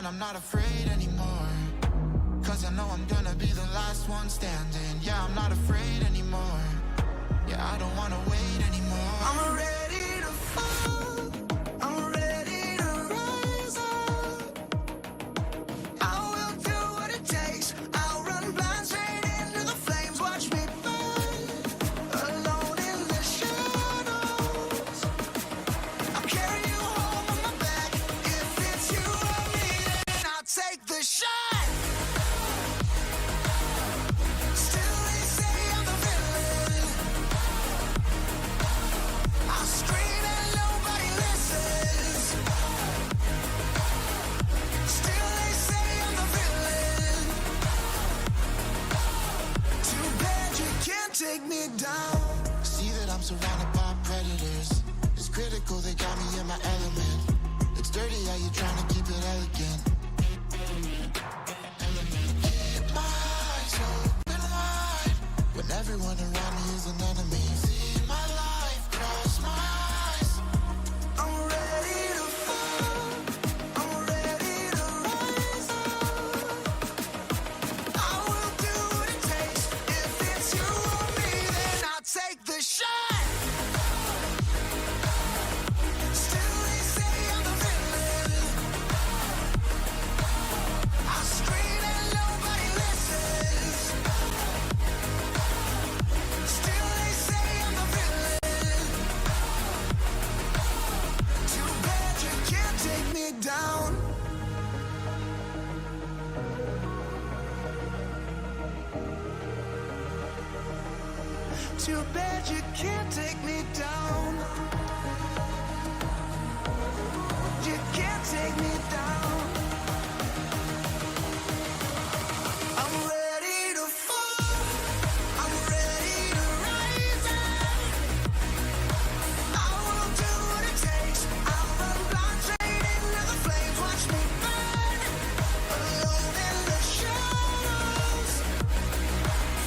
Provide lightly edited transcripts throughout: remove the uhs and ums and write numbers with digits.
I'm not afraid anymore. Cause I know I'm gonna be the last one standing. Yeah, I'm not afraid anymore. Yeah, I don't wanna wait anymore. I'm ready to fall. I'm ready to rise up. I will do what it takes. I'll run blind straight into the flames. Watch me burn, alone in the shadows. I'll carry you home on my back. If it's you or me, then I'll take the shot. Take me down. See that I'm surrounded by predators. It's critical, they got me in my element. It's dirty how you trying to keep it elegant. Keep my eyes open wide when everyone around me is an enemy. See my life cross my eyes. I'm ready to fall. I'm ready to rise up. I will do what it takes. If it's you, take the shot. Still they say I'm the villain. I scream and nobody listens. Still they say I'm the villain. Too bad you can't take me down. Too bad you can't take me down. You can't take me down. I'm ready to fall. I'm ready to rise up. I will do what it takes. I'll run blind straight into the flames. Watch me burn, alone in the shadows.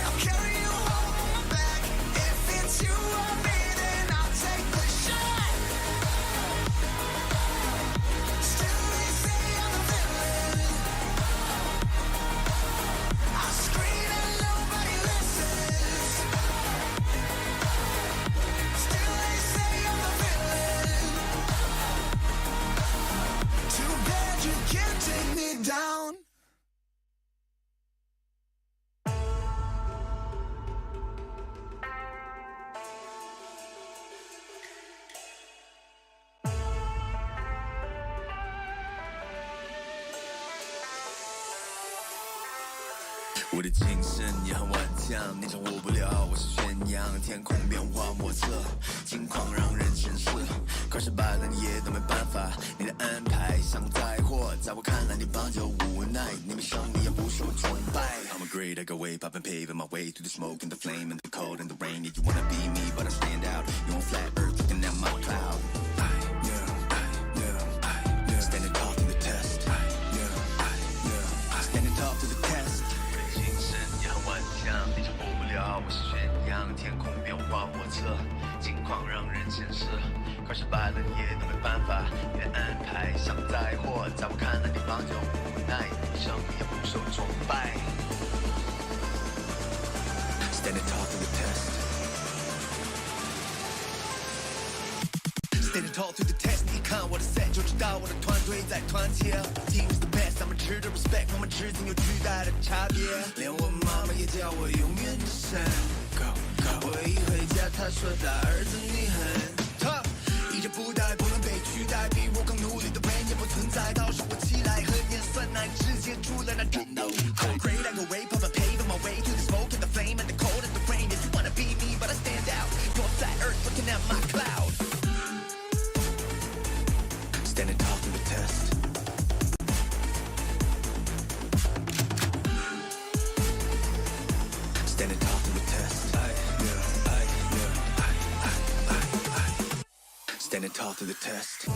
I'll carry you home on my back. If it's you or me, then I'll take the shot. Still they say I'm the villain. I scream and nobody listens. Still they say I'm the villain. Too bad you can't take me down.我的精神也很顽强，你掌握不了我是宣扬，天空变化莫测，境况让人深思。可失败了你也都没办法，你的安排像灾祸，在我看来你帮就无奈，你没胜利也不受崇拜。I'm a great, I go way pop and paving my way through the smoke and the flame and the cold and the rain. Yeah, you wanna be me, but I stand out. You on flat earth looking at my cloud. Standing tall to the test. Standing tall to the test. 精神也很顽强，你掌握不了我是宣扬，天空变化莫测，境况让人深思。可失败了你也都没办法，你的安排像灾祸，在我看来你帮就无奈，你胜利也不受崇拜。Standing tall to the test. Standing tall to the test. 你看我的 set 就知道我的团队在团结。Team is the best， 他们值得 respect， 我们之间有巨大的差别。连我妈妈也叫我永远的神。我一回家，她说大儿子你很 tough， 一直不带不能被取代，比我更努力的人也不存在。到时我起来和盐酸奶直接出了那战斗。Great, I go way pop and paving my way through the smoke and the flame and the cold and the rain. If you wanna be me, but I stand out. You're on flat earth looking at my cloud. Standing tall to the test. Standing tall to the test. Standing tall to the test.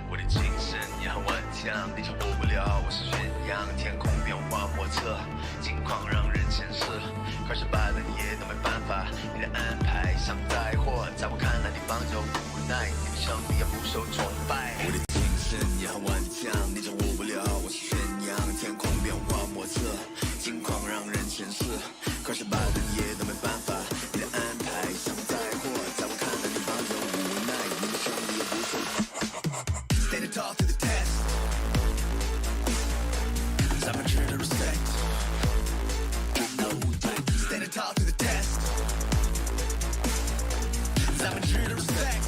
我的精神也很顽强，你掌握不了我是宣扬，天空变化莫测，境况让人深思。可失败了你也都没办法，你的安排像灾祸，在我看来帮就无奈，你的上帝也不受崇拜。我的精神也很顽强，你掌握不了我宣扬。天空变化莫测，境况让人sen视，可是把人也都没办法。你的安排像灾祸，在我看来你帮就无奈，你的上帝也不受。Stand tall to the test， 咱们值得 respect。Stand tall to the test， 咱们值得 respect。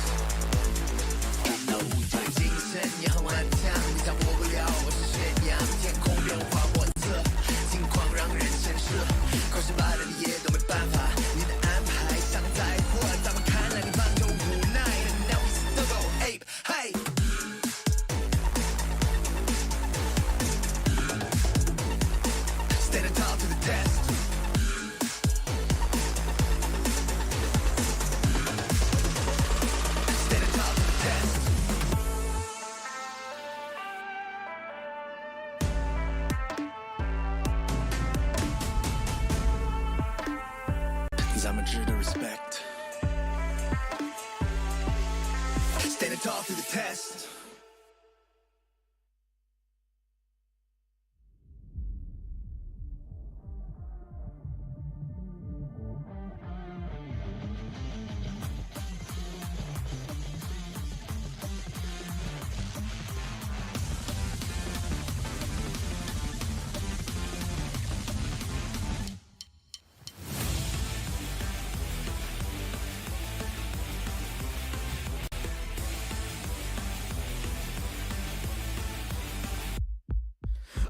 精神也很顽强，你掌握不了我是宣扬。天空变化莫测，境况让人sen视，可是把人也都没办法。你的安排像灾祸，在我看来你帮就无奈。Now we still go ape， hey。Stand tall to the test。咱们值得 respect。 Stand tall to the test。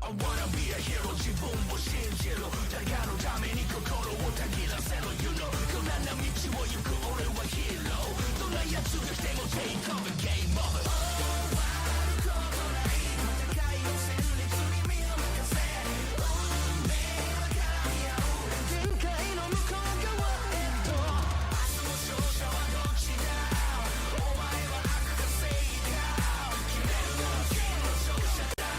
I wanna be a hero 自分を信じろ誰かのために心をたぎらせろ You know 困難な道を行く俺はヒーローどんな奴が来ても Take over game over 終わることない戦いを戦慄に身を任せ運命は絡み合う限界の向こう側へと明日の勝者はどっちだお前は悪か正義か決めるのは真の勝者だ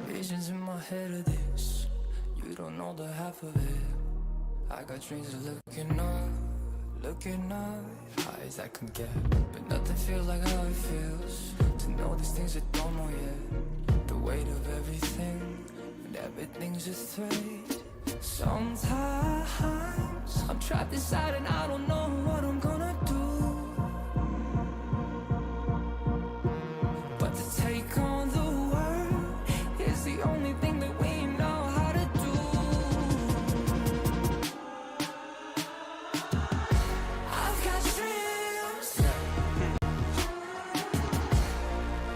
Visions in my head of this, you don't know the half of it. I got dreams of looking up, high as I can get. But nothing feels like how it feels, to know these things I don't know yet. The weight of everything, and everything's a threat. Sometimes I'm trapped inside and I don't know what I'm gonna do. But to take on the world is the only thing that we know how to do. I've got dreams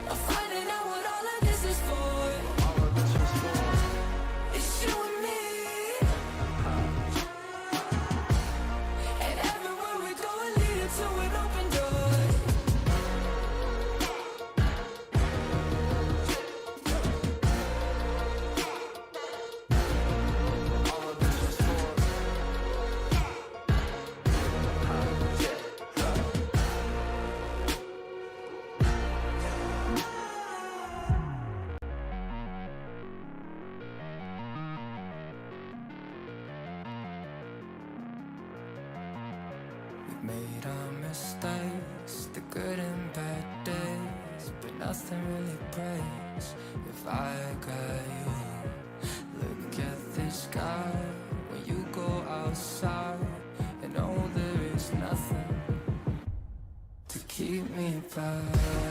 of finding out what all of this is for. Made our mistakes, the good and bad days, but nothing really breaks if I got you. Look at the sky when you go outside, and oh, there is nothing to keep me back.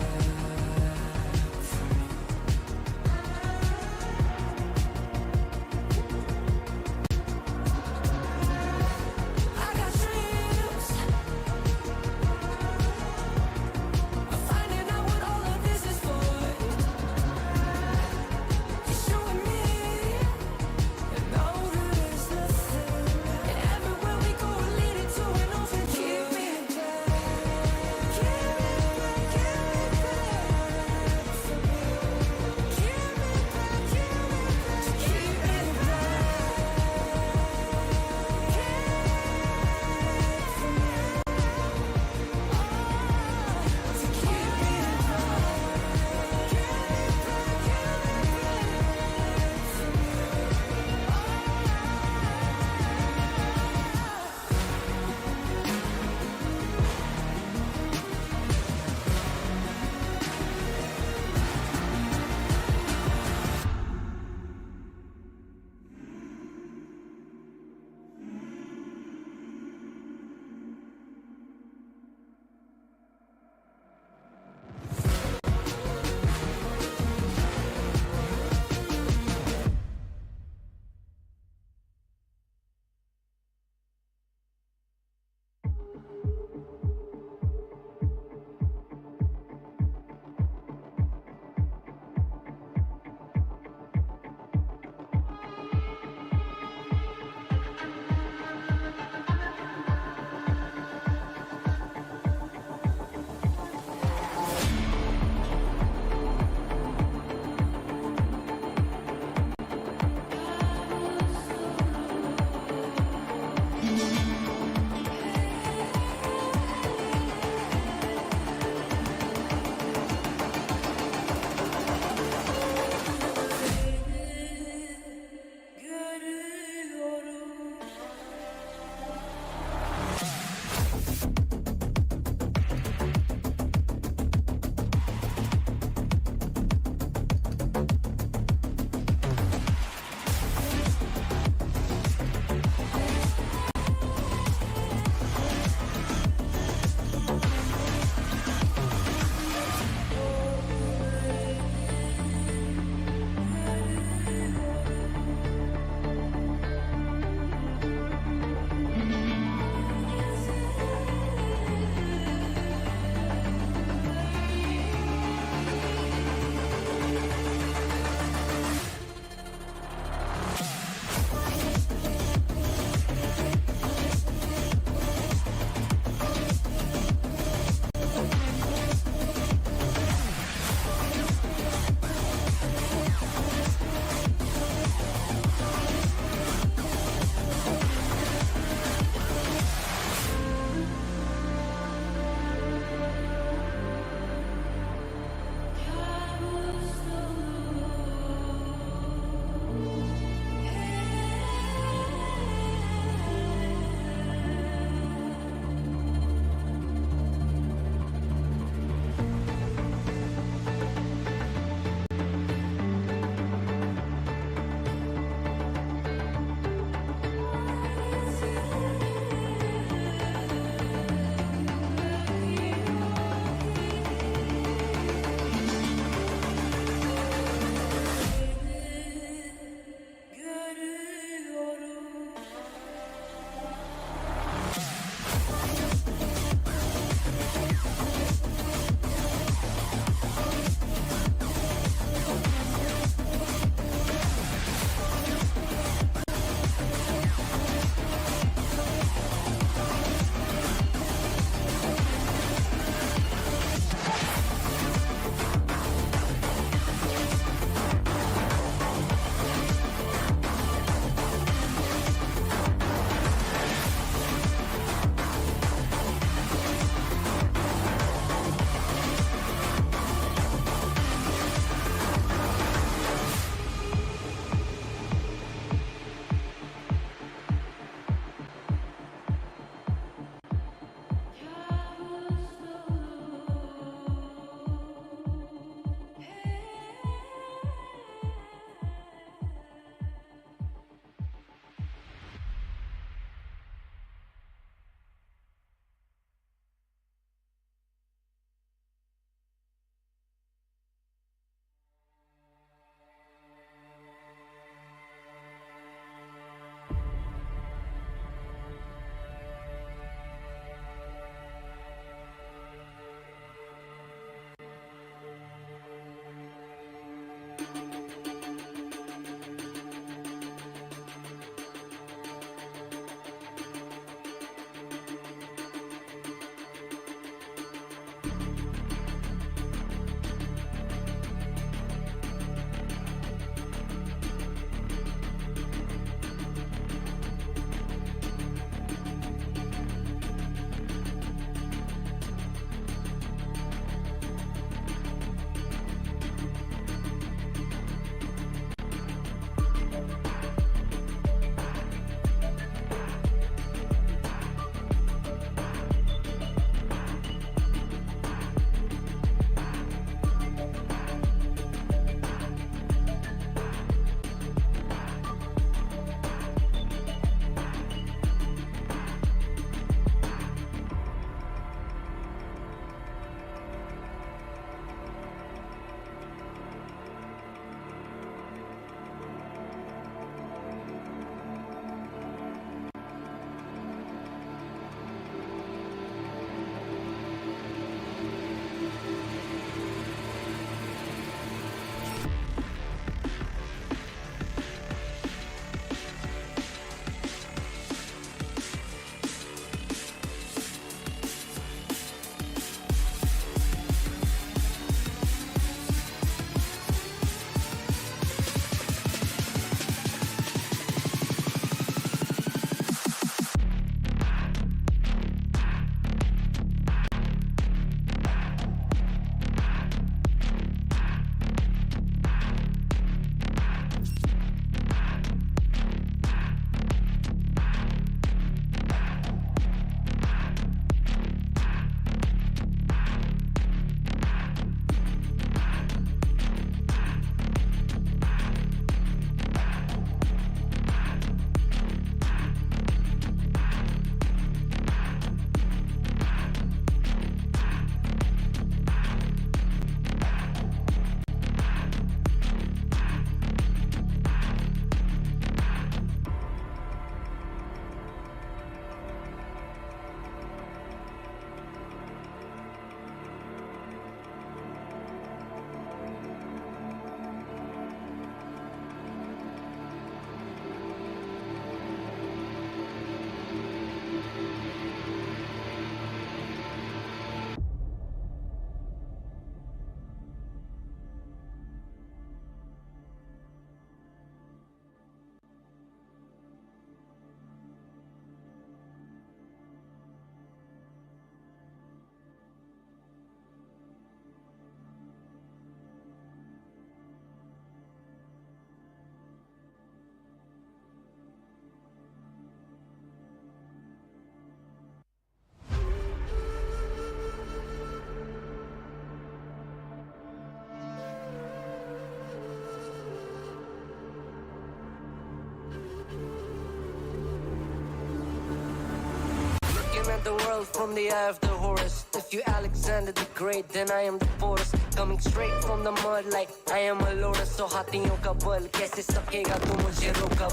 the world from the eye of the horse. If you Alexander the Great, then I am the force. Coming straight from the mud like I am a Lotus. So हाथियों का बल कैसे सकेगा तू मुझे रोक अब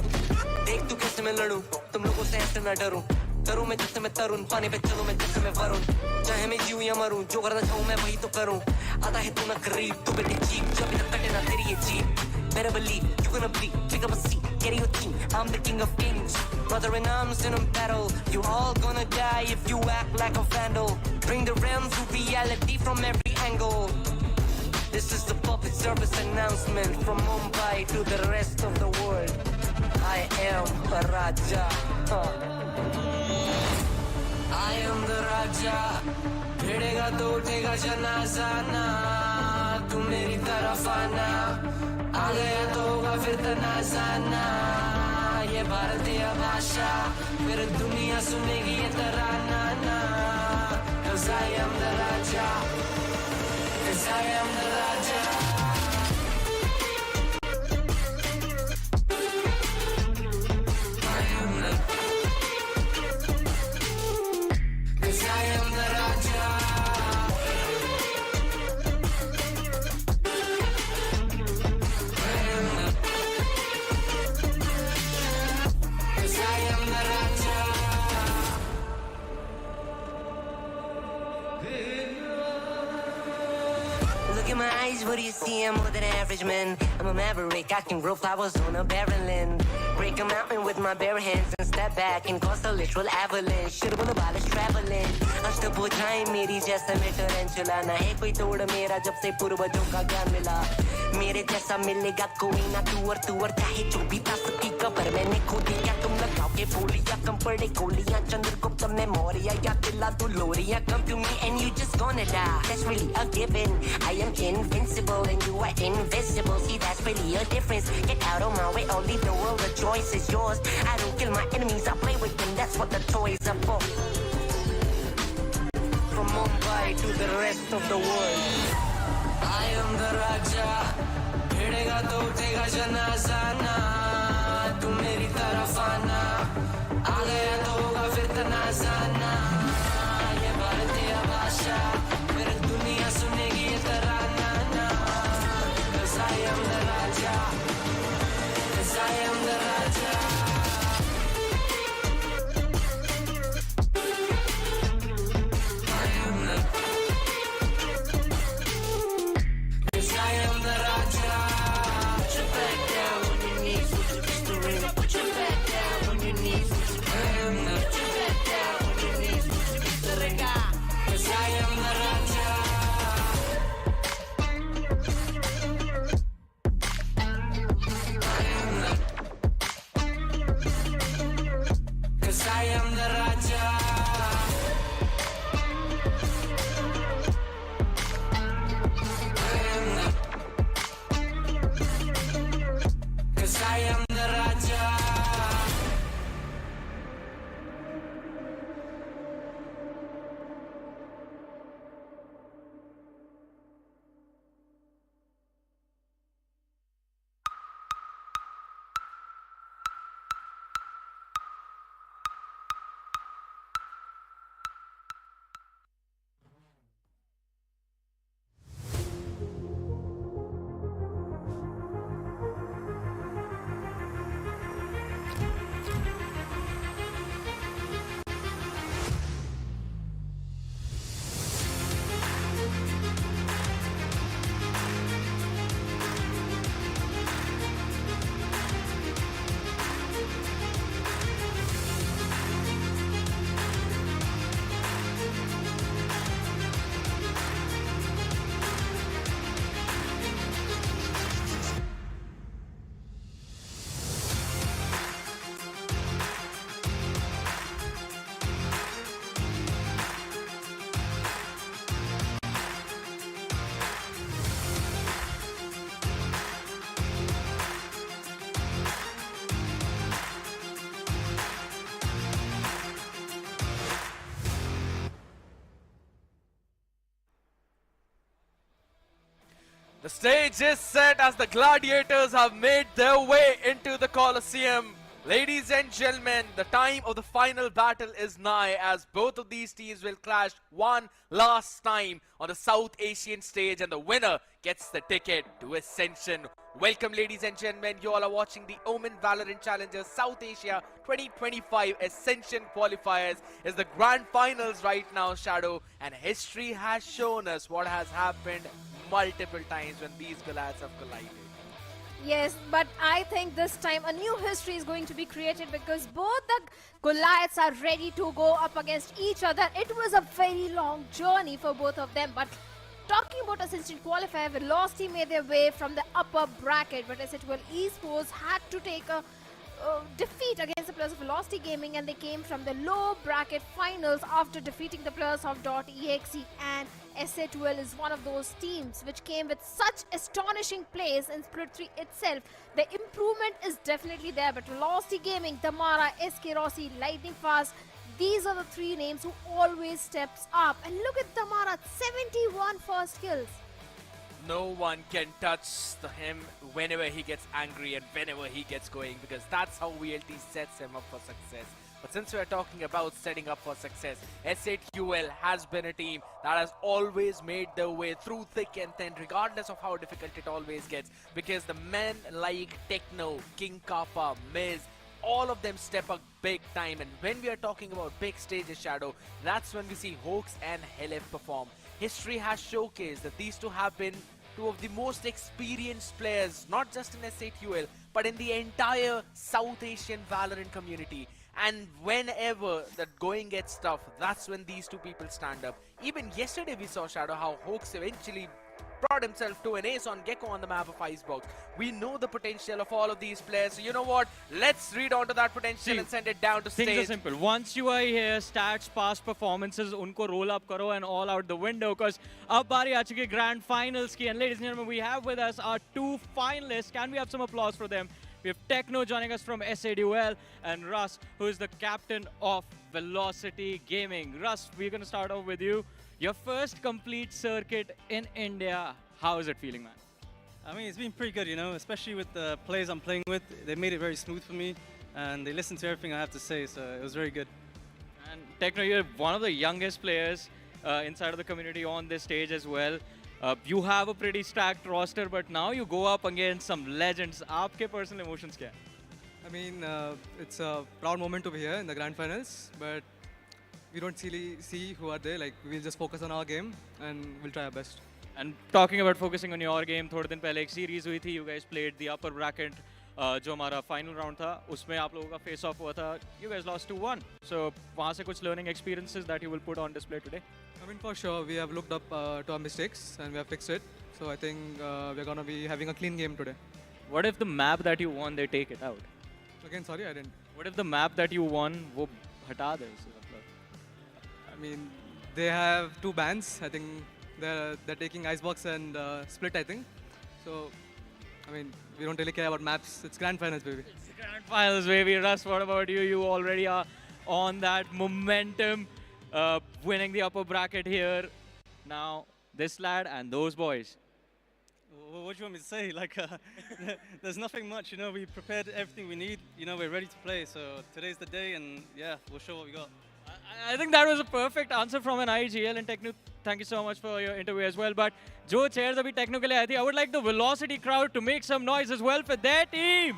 देख तू कैसे मैं लड़ूं तुम लोगों से ऐसे ना डरूं करूं मैं जिससे मैं तरुण पानी पे चलूं मैं जिससे मैं वरुण चाहे मैं जीऊं या मरूं जो करना चाहूं मैं वही तो करूं आता है तू ना करीब तू बेटे चीप जब तक कटे ना तेरी ये jeep Better believe you're gonna bleed. Pick up a seat, get in your team. I'm the king of kings. Brother in arms in a battle. You all gonna die if you act like a vandal. Bring the realms of reality from every angle. This is the public service announcement from Mumbai to the rest of the world. I am a Raja. I am the Raja. भिड़ेगा तो उठेगा जनाजा ना तू मेरी तरफ आना आ गया तो होगा फिर तनाज़ाना ये भारतीय भाषा फिर दुनिया सुनेगी ये तराना ना 'Cause I am the Raja 'Cause I am the Raja I am the 'Cause I am the Raja Look in my eyes, what do you see? I'm more than average, man. I'm a maverick, I can grow flowers on a barren land. Break a mountain with my bare hands and step back and cause a literal avalanche. Should've won about us traveling. आज तो बुझाई मेरी जैसा मैं टरेंचुला ना है कोई तोड़ मेरा जब से पूर्वजों का ज्ञान मिला मेरे जैसा मिलेगा कोई ना तू और चाहे जो भी था सकी कबर मैंने खोदी क्या तुम लगाओगे बोलियां कम पड़े गोलियां चंद्रगुप्त में मौर्य या किला तू लोरियां come to me and you just gonna die that's really a given I am invincible and you are invisible see that's really a difference get out of my way or leave the world the choice is yours I don't kill my enemies I play with them that's what the toys are for from Mumbai to the rest of the world I am the Raja भिड़ेगा तो उठेगा जनाजा ना तू मेरी तरफ आना आ गया तो होगा फिर तनाज़ाना ये भारतीय भाषा फिर दुनिया सुनेगी ये तराना ना 'Cause I am the Raja 'Cause I am the Raja I am the 'Cause I am the Raja Put your back down on your knees with your pistol ring Put your back down on your knees with your put your back down on your knees with your pistol ring 'Cause I am the Raja I am the 'Cause I am the Raja I am the 'Cause I am the Raja The stage is set as the gladiators have made their way into the Colosseum. Ladies and gentlemen, the time of the final battle is nigh as both of these teams will clash one last time on the South Asian stage, and the winner gets the ticket to Ascension. Welcome ladies and gentlemen, you all are watching the OMEN VALORANT Challengers South Asia 2025 Ascension Qualifiers. Is the grand finals right now, Shadow, and history has shown us what has happened multiple times when these Goliaths have collided. Yes, but I think this time a new history is going to be created because both the Goliaths are ready to go up against each other. It was a very long journey for both of them, but talking about Ascension Qualifier, Velocity made their way from the upper bracket, but Exe Esports had to take a defeat against the players of Velocity Gaming, and they came from the low bracket finals after defeating the players of .exe, and Exe is one of those teams which came with such astonishing plays in Split 3 itself. The improvement is definitely there, but Velocity Gaming, Damara, SK Rossi, Lightning Fast, these are the three names who always steps up. And look at Damara, 71 first kills. No one can touch him whenever he gets angry and whenever he gets going, because that's how VLT sets him up for success. But since we're talking about setting up for success, S8QL has been a team that has always made their way through thick and thin, regardless of how difficult it always gets, because the men like Techno, King Kappa, Miz, all of them step up big time. And when we are talking about big stages, Shadow, that's when we see Hoax and Helef perform. History has showcased that these two have been two of the most experienced players, not just in S8UL, but in the entire South Asian Valorant community. And whenever that going gets tough, that's when these two people stand up. Even yesterday we saw, Shadow, how Hoax eventually brought himself to an ace on Gecko on the map of Icebox. We know the potential of all of these players, so you know what? Let's read onto that potential and send it down to stage. Things are simple. Once you are here, stats, past performances, unko roll up karo and all out the window, because ab bari aa chuki grand finals ki. And ladies and gentlemen, we have with us our two finalists. Can we have some applause for them? We have Techno joining us from S8UL and Russ, who is the captain of Velocity Gaming. Russ, we're going to start off with you. Your first complete circuit in India. How is it feeling, man? I mean, it's been pretty good, you know, especially with the players I'm playing with. They made it very smooth for me, and they listened to everything I have to say, so it was very good. And Techno, you're one of the youngest players inside of the community on this stage as well. You have a pretty stacked roster, but now you go up against some legends. Aapke personal emotions kya hai? I mean, it's a proud moment over here in the grand finals, but we don't really see who are there. Like, we'll just focus on our game and we'll try our best. And talking about focusing on your game, थोड़े दिन पहले एक series हुई थी. You guys played the upper bracket, जो हमारा final round था. उसमें आप लोगों का face off हुआ था. You guys lost 2-1. So वहाँ से कुछ learning experiences that you will put on display today. I mean, for sure, we have looked up to our mistakes and we have fixed it. So I think we're gonna be having a clean game today. What if the map that you won, they take it out? Again, sorry, I didn't. What if the map that you won, वो हटा दे? I mean, they have two bans. I think they're taking Icebox and Split, I think. So, I mean, we don't really care about maps. It's grand finals, baby. It's the grand finals, baby. Russ, what about you? You already are on that momentum, winning the upper bracket here. Now, this lad and those boys. What do you want me to say? Like, there's nothing much, you know, we prepared everything we need. You know, we're ready to play. So today's the day, and yeah, we'll show what we got. I think that was a perfect answer from an IGL, and Techno, thank you so much for your interview as well. But jo chairs abhi Techno ke liye aayi thi, I would like the Velocity crowd to make some noise as well for their team.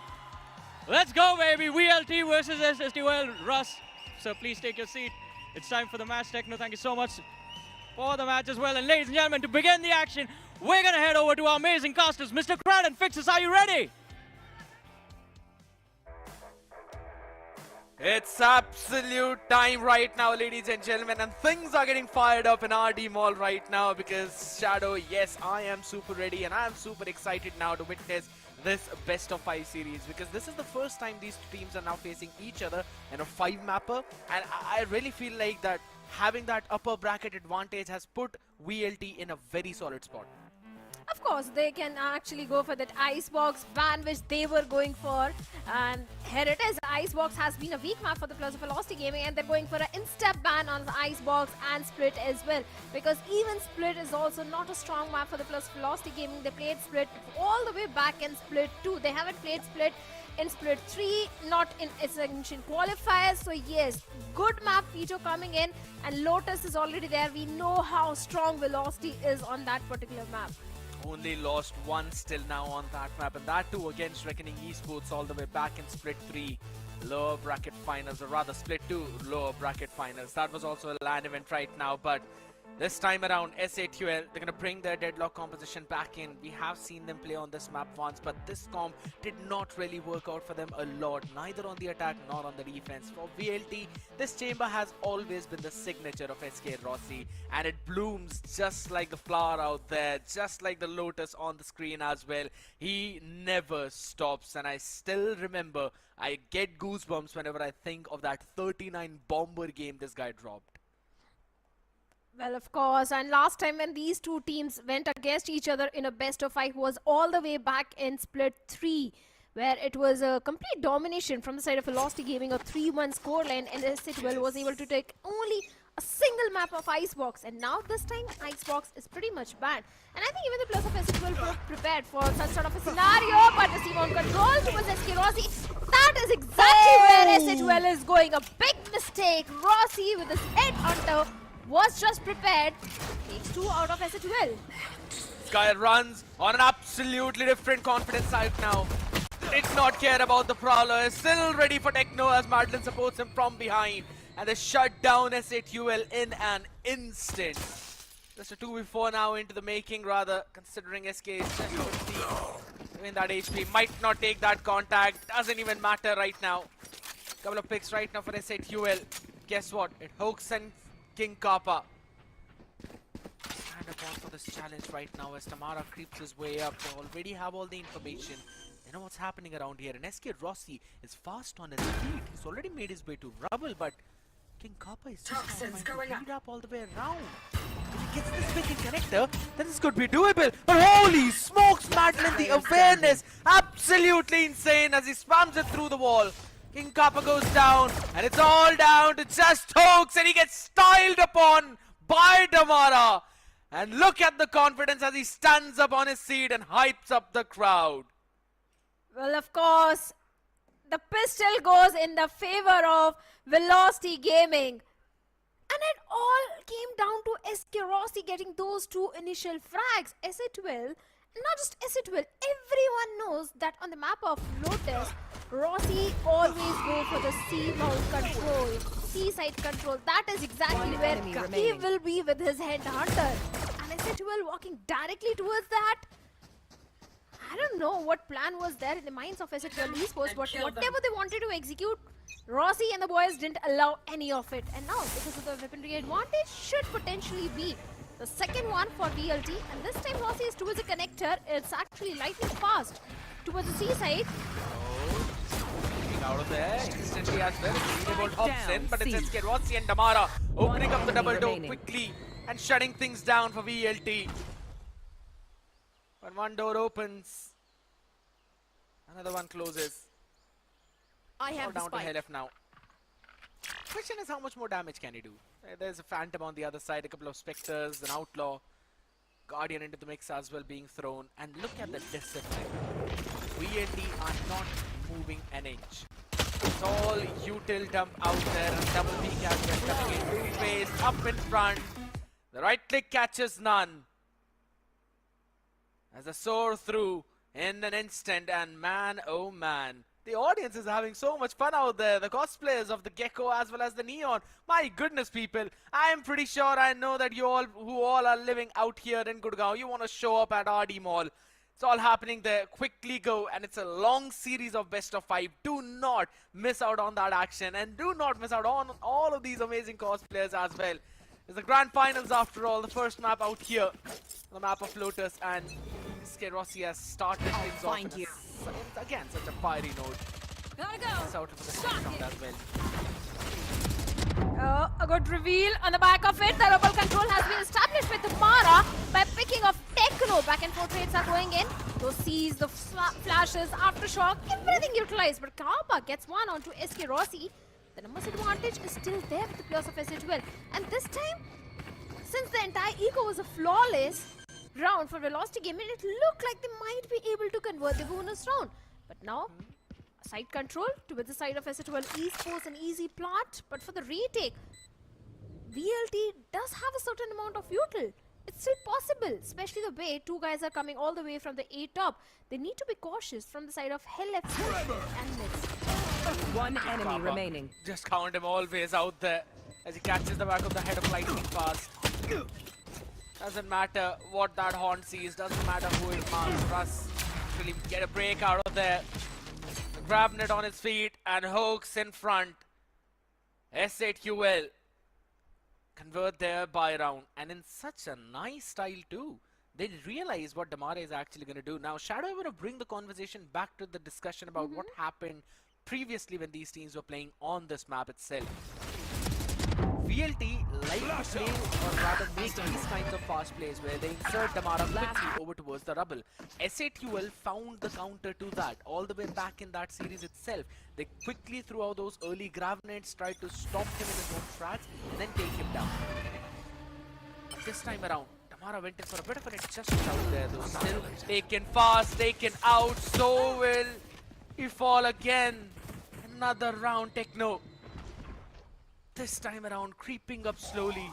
Let's go, baby. VLT versus S8UL. Russ, so please take your seat. It's time for the match. Techno, thank you so much for the match as well. And ladies and gentlemen, to begin the action, we're going to head over to our amazing casters. Mr. Crad and Fixes, are you ready? It's absolute time right now, ladies and gentlemen, and things are getting fired up in RD Mall right now because, Shadow, yes, I am super ready and I am super excited now to witness this best of 5 series, because this is the first time these two teams are now facing each other in a 5-mapper, and I really feel like that having that upper bracket advantage has put VLT in a very solid spot. Of course, they can actually go for that Icebox ban which they were going for. And here it is. Icebox has been a weak map for the players of Velocity Gaming, and they're going for an in-step ban on the Icebox and Split as well. Because even Split is also not a strong map for the players of Velocity Gaming. They played Split all the way back in Split 2. They haven't played Split in Split 3, not in Ascension Qualifier. So yes, good map feature coming in, and Lotus is already there. We know how strong Velocity is on that particular map. Only lost once till now on that map, and that too against Reckoning Esports all the way back in Split 3 lower bracket finals, or rather Split 2 lower bracket finals. That was also a LAN event right now, but this time around, S8UL, they're going to bring their deadlock composition back in. We have seen them play on this map once, but this comp did not really work out for them a lot, neither on the attack nor on the defense. For VLT, this chamber has always been the signature of SK Rossi, and it blooms just like the flower out there, just like the Lotus on the screen as well. He never stops, and I still remember, I get goosebumps whenever I think of that 39 bomber game this guy dropped. Well, of course, and last time when these two teams went against each other in a best of 5 was all the way back in Split 3, where it was a complete domination from the side of Velocity Gaming, a 3-1 scoreline, and S8UL was able to take only a single map of Icebox, and now this time Icebox is pretty much banned. And I think even the players of S8UL were prepared for such sort of a scenario, but the team on control towards SK Rossi, that is exactly where S8UL is going. A big mistake. Rossi with his headhunter was just prepared. Takes 2 out of S8UL. This guy runs on an absolutely different confidence side now. Did not care about the Prowler. Is still ready for Techno as Madeline supports him from behind. And they shut down S8UL in an instant. Just a 2v4 now into the making, rather, considering SK is just in that HP. Might not take that contact. Doesn't even matter right now. Couple of picks right now for S8UL. Guess what? It hooks and King Kappa. Stand upon for this challenge right now as Tamara creeps his way up. They already have all the information. They know what's happening around here. And SK Rossi is fast on his feet. He's already made his way to rubble, but King Kappa is just going up all the way around. If he gets this big connector, then this could be doable. But holy smokes, Madeline, the awareness, absolutely insane as he spams it through the wall. King Kappa goes down, and it's all down to just hooks, and he gets styled upon by Damara. And look at the confidence as he stands up on his seat and hypes up the crowd. Well, of course, the pistol goes in the favor of Velocity Gaming. And it all came down to SK Rossi getting those 2 initial frags. S8UL, not just S8UL, everyone knows that on the map of Lotus, Rossi always go for the C-mount control, C-side control. That is exactly where he will be with his headhunter. And S8UL walking directly towards that. I don't know what plan was there in the minds of S8UL Esports, but whatever they wanted to execute, Rossi and the boys didn't allow any of it. And now, because of the weaponry advantage, should potentially be the second one for VLT. And this time Rossi is towards the connector. It's actually lightning fast towards the C side. Out of there instantly as well. Revolt hops in, but it's SK Rossi and Damara opening up the double door quickly and shutting things down for VLT. When one door opens, another one closes. I have down to LF now. Question is, how much more damage can he do? There's a Phantom on the other side, a couple of Spectres, an Outlaw, Guardian into the mix as well being thrown. And look at the discipline. VLT are not moving an inch. It's all util dump out there, and double B catches coming in two-phase, up in front. The right click catches none. As a soar through in an instant, and man, oh man. The audience is having so much fun out there. The cosplayers of the Gecko as well as the Neon. My goodness, people. I am pretty sure I know that you all who all are living out here in Gurgaon, you want to show up at RD Mall. It's all happening there. Quickly go, and it's a long series of best of 5. Do not miss out on that action, and do not miss out on all of these amazing cosplayers as well. It's the grand finals after all. The first map out here, the map of Lotus, and SK Rossi has started things off in again such a fiery note. Gotta go. It's out of the second round as well. A good reveal on the back of it. The rebel control has been established with Mara by picking off Techno. Back and forth trades are going in. Those C's, the flashes, aftershock, everything utilized. But Kappa gets one onto SK Rossi. The numbers advantage is still there with the players of S8UL. And this time, since the entire eco was a flawless round for Velocity Gaming, it looked like they might be able to convert the bonus round. But now, Side control towards the side of SC12 Esports, an easy plant, but for the retake, VLT does have a certain amount of util. It's still possible, especially the way two guys are coming all the way from the A top. They need to be cautious from the side of Hell FC and Mids. One enemy remaining. Just count him always out there as he catches the back of the head of lightning fast. Doesn't matter what that horn sees, doesn't matter who it marks. Russ really get a break out of there. Grab net on his feet and Hoax in front. S8QL convert their buy round, and in such a nice style too. They realize what Damara is actually going to do. Now Shadow, I want to bring the conversation back to the discussion about what happened previously when these teams were playing on this map itself. VLT like to play, or rather make these kinds of fast plays where they insert Damara quickly over towards the rubble. S8QL found the counter to that all the way back in that series itself. They quickly threw out those early grenades, tried to stop him in his own tracks and then take him down. But this time around, Damara went in for a bit of an adjustment out there though. Still taken fast, taken out, so will he fall again. Another round Techno. This time around, creeping up slowly.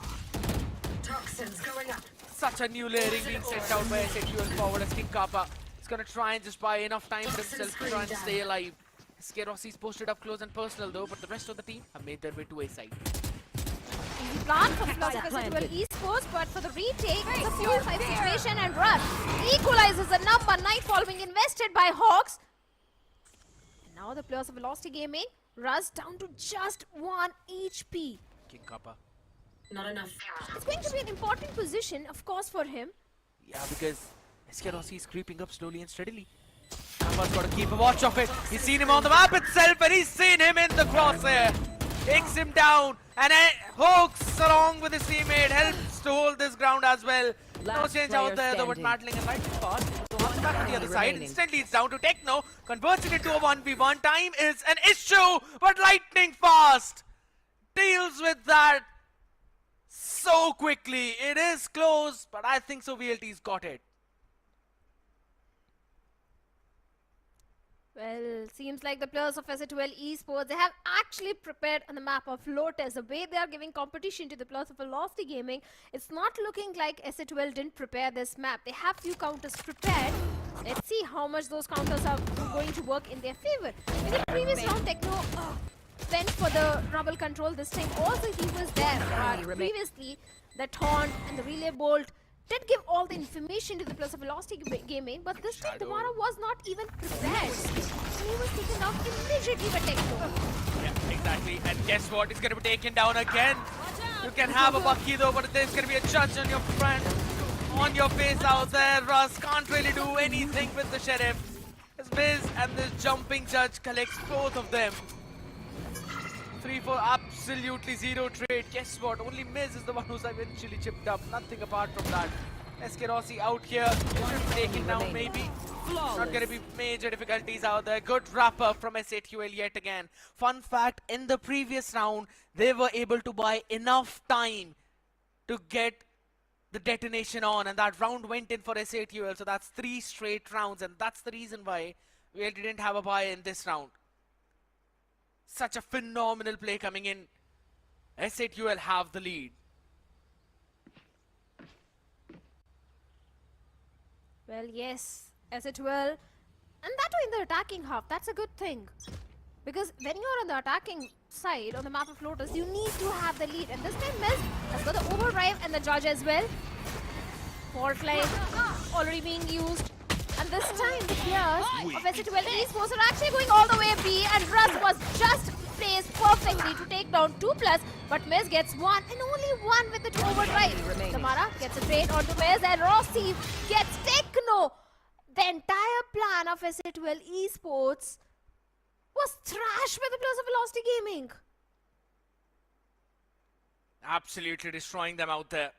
Toxins going up. Such a new layering being sent out by SHUL forward as King Kappa. He's gonna try and just buy enough time for himself to try and stay alive. SK Rossi's posted up close and personal though, but the rest of the team have made their way to A side. Easy plan for SC12 Esports, but for the retake, it's a 4-5 situation and Rush equalizes the number. Nightfall being invested by Hawks. Now the players of Velocity Gaming, Russ down to just 1 HP. King Kappa. Not enough. It's going to be an important position, of course, for him. Yeah, because SK Rossi is creeping up slowly and steadily. Kappa's got to keep a watch of it. He's seen him on the map itself and he's seen him in the crosshair. Takes him down and Hawks along with his teammate helps to hold this ground as well. No change out there though, but Madeline and lightning fast. So once back on the other side, instantly it's down to Techno. Converts it into a 1v1. Time is an issue, but lightning fast deals with that so quickly. It is close, but I think so VLT's got it. Well, seems like the players of SC12 Esports, they have actually prepared on the map of Lotus. The way they are giving competition to the players of Velocity Gaming, it's not looking like SC12 didn't prepare this map. They have few counters prepared. Let's see how much those counters are going to work in their favor. In the previous round, Techno went for the rubble control. This time also he was there. But previously, the taunt and the relay bolt did give all the information to the players of Velocity Gaming, but this time Damara was not even prepared. And he was taken down immediately by Techno. Yeah, exactly. And guess what? He's going to be taken down again. You can have a Bucky though, but there's going to be a judge on your front, on your face out there. Russ can't really do anything with the Sheriff. As Miz and this jumping judge collects both of them. 3-4, absolutely zero trade. Guess what? Only Miz is the one who's eventually chipped up. Nothing apart from that. SK Rossi out here. Should be taken down maybe. Not going to be major difficulties out there. Good wrap up from S8QL yet again. Fun fact, in the previous round, they were able to buy enough time to get the detonation on. And that round went in for S8QL. So that's 3 straight rounds. And that's the reason why we didn't have a buy in this round. Such a phenomenal play coming in. S8QL have the lead. Well, yes, SH12, and that too in the attacking half. That's a good thing. Because when you're on the attacking side, on the map of Lotus, you need to have the lead. And this time Miz has got the overdrive and the judge as well. Fault line already being used. And this time the players of SC12 Esports are actually going all the way B, and Russ was just placed perfectly to take down 2+, but Miz gets 1 and only 1 with the overdrive. Damara gets a trade onto Miz and Rossi gets Techno. The entire plan of SC12 Esports was trashed by the players of Velocity Gaming. Absolutely destroying them out there.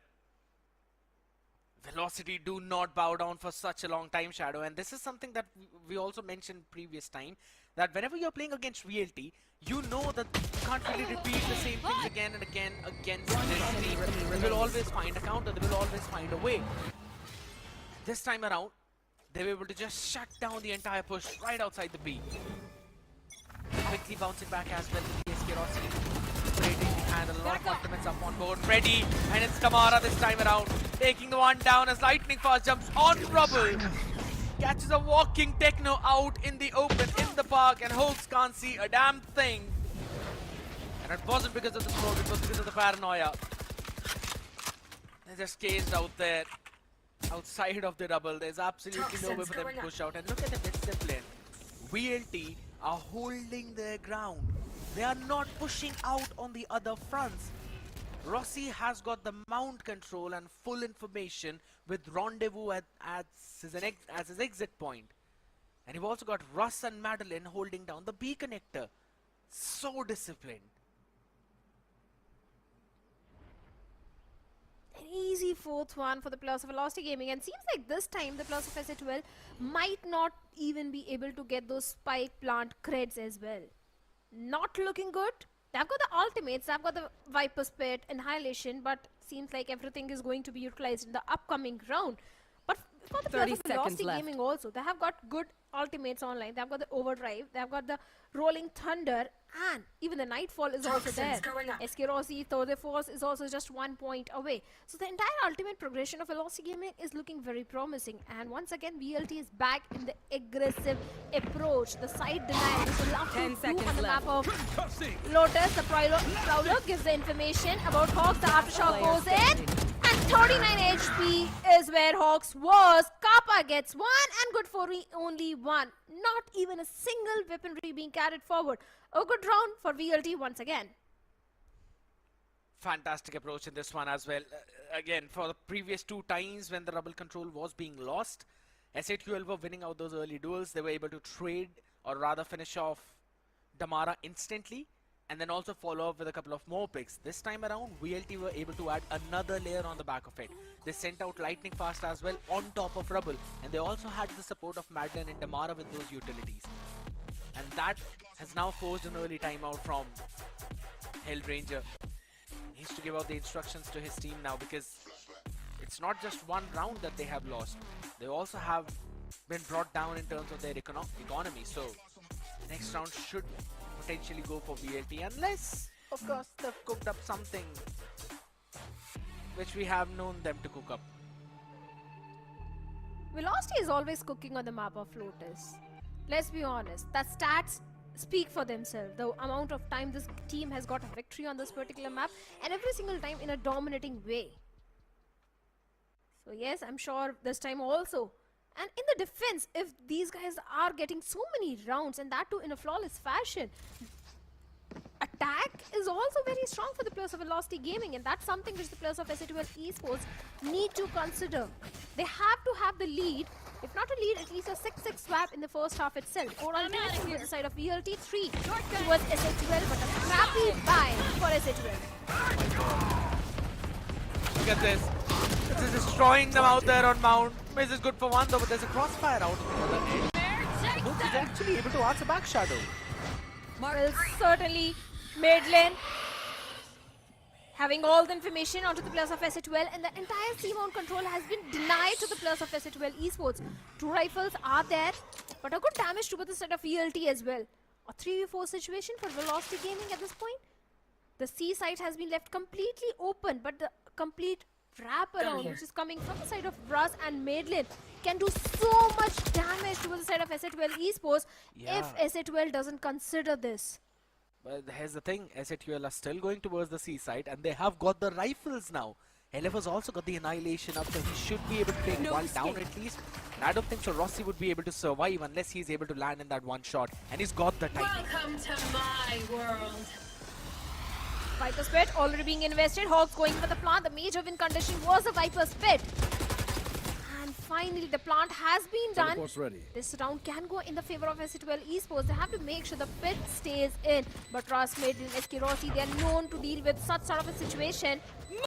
Velocity do not bow down for such a long time, Shadow, and this is something that we also mentioned previous time, that whenever you're playing against VLT, you know that you can't really repeat the same things again and again against this team. They will always find a counter, they will always find a way. This time around, they were able to just shut down the entire push right outside the B. quickly bouncing back as well. SK Rossi creating and a lot of ultimates up on board. Ready, and it's Kamara this time around, taking the one down as lightning fast jumps on Rubble. Catches a walking Techno out in the open, in the park, and Hawks can't see a damn thing. And it wasn't because of the smoke, it was because of the paranoia. They're just caged out there, outside of the double. There's absolutely no way for them to push out. And look at the discipline. VLT are holding their ground. They are not pushing out on the other fronts. Rossi has got the mount control and full information with Rendezvous as his exit point. And you've also got Russ and Madeline holding down the B connector. So disciplined. An easy 4th one for the players of Velocity Gaming, and seems like this time the players of SA12 might not even be able to get those spike plant creds as well. Not looking good. They've got the ultimates, they've got the Viper's Pit, Annihilation, but seems like everything is going to be utilized in the upcoming round. But for the players of Velocity Gaming also, they have got good ultimates online. They've got the Overdrive, they've got the Rolling Thunder, and even the Nightfall is also there. SK Rossi, Thor the Force is also just 1 point away. So the entire ultimate progression of Velocity Gaming is looking very promising. And once again, VLT is back in the aggressive approach. The side denial is the last 10 seconds on the map of Lotus. The Prowler gives the information about Hawks. The Aftershock goes in. And 39 HP is where Hawks was. Kappa gets 1 and good for only 1. Not even a single weaponry being carried forward. A good round for VLT once again. Fantastic approach in this one as well. Again, for the previous 2 times when the Rubble control was being lost, SA12 were winning out those early duels. They were able to trade, or rather finish off Damara instantly, and then also follow up with a couple of more picks. This time around, VLT were able to add another layer on the back of it. They sent out Lightning Fast as well on top of Rubble, and they also had the support of Madeline and Damara with those utilities. And that has now forced an early timeout from Hellranger. He needs to give out the instructions to his team now, because it's not just one round that they have lost. They also have been brought down in terms of their economy. So next round should potentially go for VLT, unless of course they've cooked up something which we have known them to cook up. Velocity is always cooking on the map of Lotus. Let's be honest, the stats speak for themselves. The amount of time this team has got a victory on this particular map, and every single time in a dominating way. So yes, I'm sure this time also. And in the defense, if these guys are getting so many rounds, and that too in a flawless fashion, attack is also very strong for the players of Velocity Gaming, and that's something which the players of SA12 Esports need to consider. They have to have the lead, if not a lead, at least a 6-6 swap in the first half itself. 4 ultimates towards the side of VLT, 3 towards SA12, but a scrappy buy for SA12. Look at this. This is destroying them out there on Mount. Miz is good for 1 though, but there's a crossfire out on the other end. He's actually able to answer back Shadow. Well, certainly, Madeline having all the information onto the players of SA12, and the entire C-mount control has been denied to the players of SA12 Esports. 2 rifles are there, but a good damage to the side of VLT as well. A 3v4 situation for Velocity Gaming at this point. The C site has been left completely open, but the complete wrap around, which is coming from the side of Russ and Madeline, can do so much damage to the side of SA12 Esports if SA12 doesn't consider this. But here's the thing, SA12 are still going towards the C side, and they have got the rifles now. Eleva's also got the Annihilation up, so he should be able to take one down at least. And I don't think so Rossi would be able to survive unless he's able to land in that one shot. And he's got the timing. Welcome to my world. Viper's Pit already being invested. Hawks going for the plant. The major win condition was a Viper's Pit. And finally the plant has been done. This round can go in the favor of SA12 Esports. They have to make sure the pit stays in. But Ross, Maiden, SK Rossi, they are known to deal with such sort of a situation.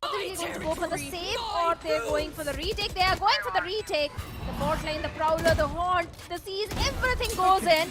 Are they really going to go for the save, or they're going for the retake? They are going for the retake. The bot lane, the Prowler, the Haunt, the Seas, everything goes in.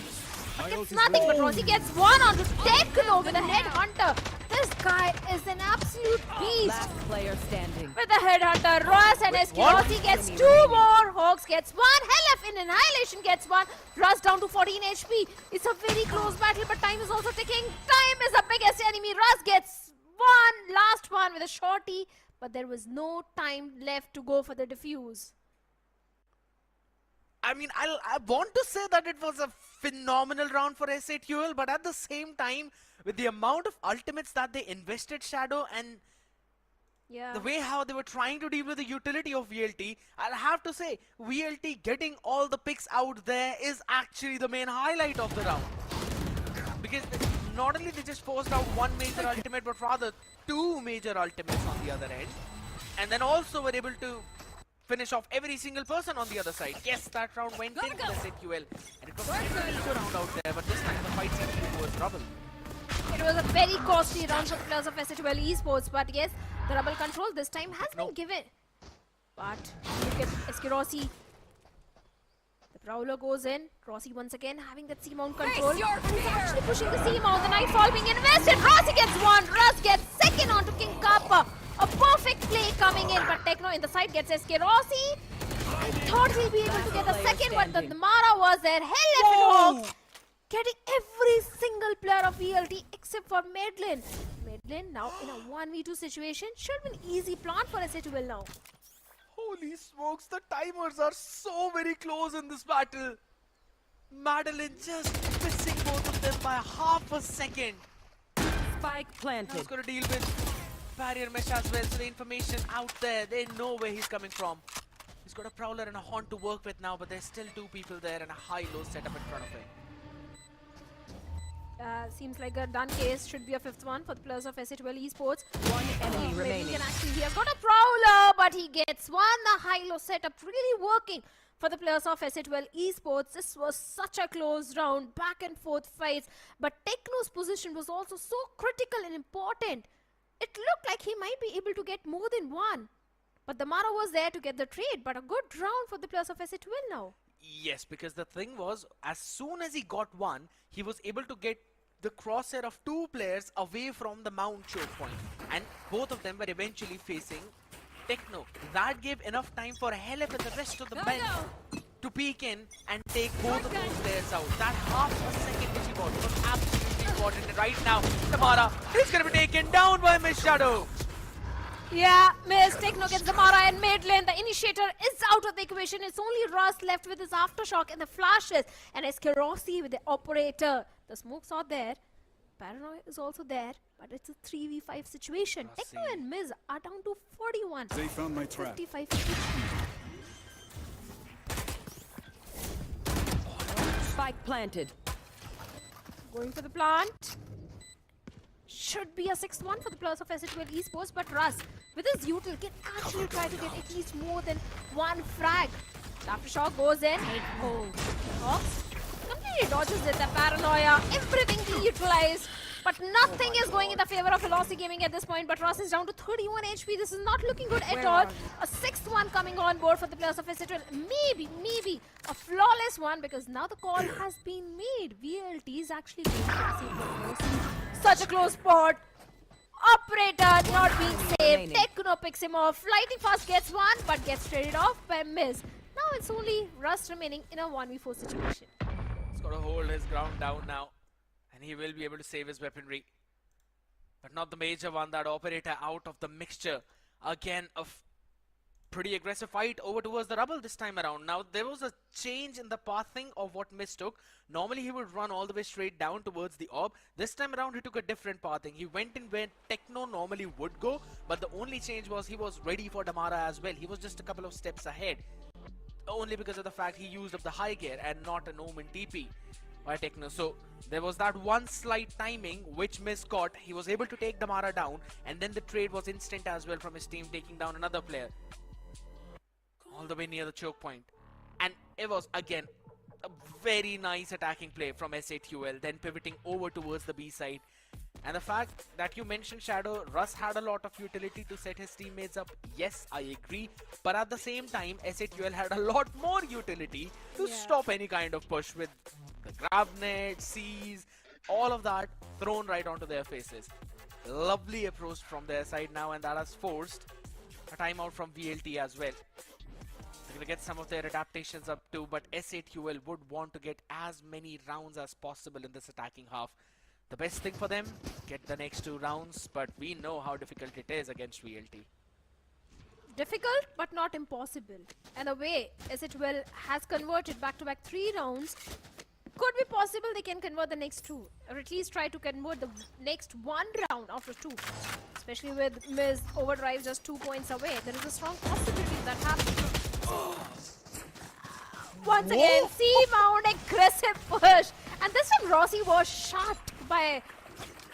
But it's nothing, but Rossi gets 1 onto Techno with a Headhunter. This guy is an absolute absolute beast. Last player standing. With the headhunter, Russ and Esquirosi gets 2 more. Hawks gets 1. LF in Annihilation gets 1. Russ down to 14 HP. It's a very close battle, but time is also ticking. Time is the biggest enemy. Russ gets 1. Last one with a shorty, but there was no time left to go for the defuse. I mean, I want to say that it was a phenomenal round for S8UL, but at the same time, with the amount of ultimates that they invested, Shadow, and Yeah. the way how they were trying to deal with the utility of VLT, I'll have to say, VLT getting all the picks out there is actually the main highlight of the round. Because not only they just forced out one major ultimate, but rather 2 major ultimates on the other end. And then also were able to finish off every single person on the other side. Yes, that round went in for S8UL. And it was a very good round out there, but this time the fight seems to be towards Rubble. It was a very costly round for the players of S8UL Esports, but yes, the Rubble control this time has been given. But look at Esquirosi. The Prowler goes in. Rossi once again having that C-mount control. And he's actually pushing the C-mount. The Nightfall being invested. Rossi gets 1. Russ gets second onto King Kappa. A perfect play coming in, but Techno in the side gets Esquirosi. I thought he'll be able to get the second, but the Mara was there. Hell if it Hawks. Getting every single player of VLT except for Madeline. Madeline now in a 1v2 situation. Should be an easy plant for S8UL now. Holy smokes, the timers are so very close in this battle. Madeline just missing both of them by half a second. Spike planted. He's got to deal with barrier mesh as well, so the information out there, they know where he's coming from. He's got a Prowler and a Haunt to work with now, but there's still 2 people there and a high-low setup in front of him. Seems like a done case. Should be a 5th one for the players of S8UL Esports. One enemy Maybe remaining. he can actually, he has got a Prowler, but he gets 1. The high-low setup really working for the players of S8UL Esports. This was such a close round, back and forth fights, but Techno's position was also so critical and important. It looked like he might be able to get more than 1. But the Mara was there to get the trade, but a good round for the players of S8UL now. Yes, because the thing was, as soon as he got 1, he was able to get the crosshair of 2 players away from the mount choke point. And both of them were eventually facing Techno. That gave enough time for Helef and the rest of the bench to peek in and take both of those players out. That half a second which he got was absolutely important. And right now, Tamara is going to be taken down by Miss Shadow. Yeah, Miss Techno gets the Mara and Madeline. The initiator is out of the equation. It's only Russ left with his aftershock and the flashes. And Esquirosi with the operator. The smokes are there. Paranoia is also there. But it's a 3v5 situation. Techno and Miz are down to 41. They found my trap. 55. Spike planted. Going for the plant. Should be a 6th one for the players of S8UL Esports, but Russ, with his util, can actually try to get at least more than 1 frag. The aftershock goes in. Hawks completely dodges it. The paranoia, everything utilized, but nothing is going in the favor of Velocity Gaming at this point. But Russ is down to 31 HP. This is not looking good at all. A 6th one coming on board for the players of S8UL. Maybe a flawless one, because now the call has been made. VLT is actually going to see such a close spot. Operator not being saved. Techno picks him off. Lightning Fast gets 1, but gets traded off by Miz. Now it's only Russ remaining in a 1v4 situation. He's got to hold his ground down now, and he will be able to save his weaponry. But not the major one. That operator out of the mixture. Again, a pretty aggressive fight over towards the Rubble this time around. Now, there was a change in the pathing of what mistook. Normally, he would run all the way straight down towards the orb. This time around, he took a different pathing. He went in where Techno normally would go, but the only change was he was ready for Damara as well. He was just a couple of steps ahead, only because of the fact he used up the high gear and not an OMEN TP by Techno. So there was that one slight timing which Miz caught. He was able to take Damara down, and then the trade was instant as well from his team, taking down another player all the way near the choke point. And it was again a very nice attacking play from S8UL, then pivoting over towards the B side. And the fact that you mentioned, Shadow, Russ had a lot of utility to set his teammates up. Yes, I agree. But at the same time, S8UL had a lot more utility to stop any kind of push, with the grab net, C's, all of that thrown right onto their faces. Lovely approach from their side now, and that has forced a timeout from VLT as well. They're going to get some of their adaptations up too, but S8UL would want to get as many rounds as possible in this attacking half. The best thing for them, get the next 2 rounds, but we know how difficult it is against VLT. Difficult, but not impossible. And the way S8UL has converted back-to-back 3 rounds, could be possible they can convert the next 2, or at least try to convert the next 1 round after 2. Especially with Miz Overdrive just 2 points away, there is a strong possibility that happens. Once again, C-mount aggressive push, and this time Rossi was shot by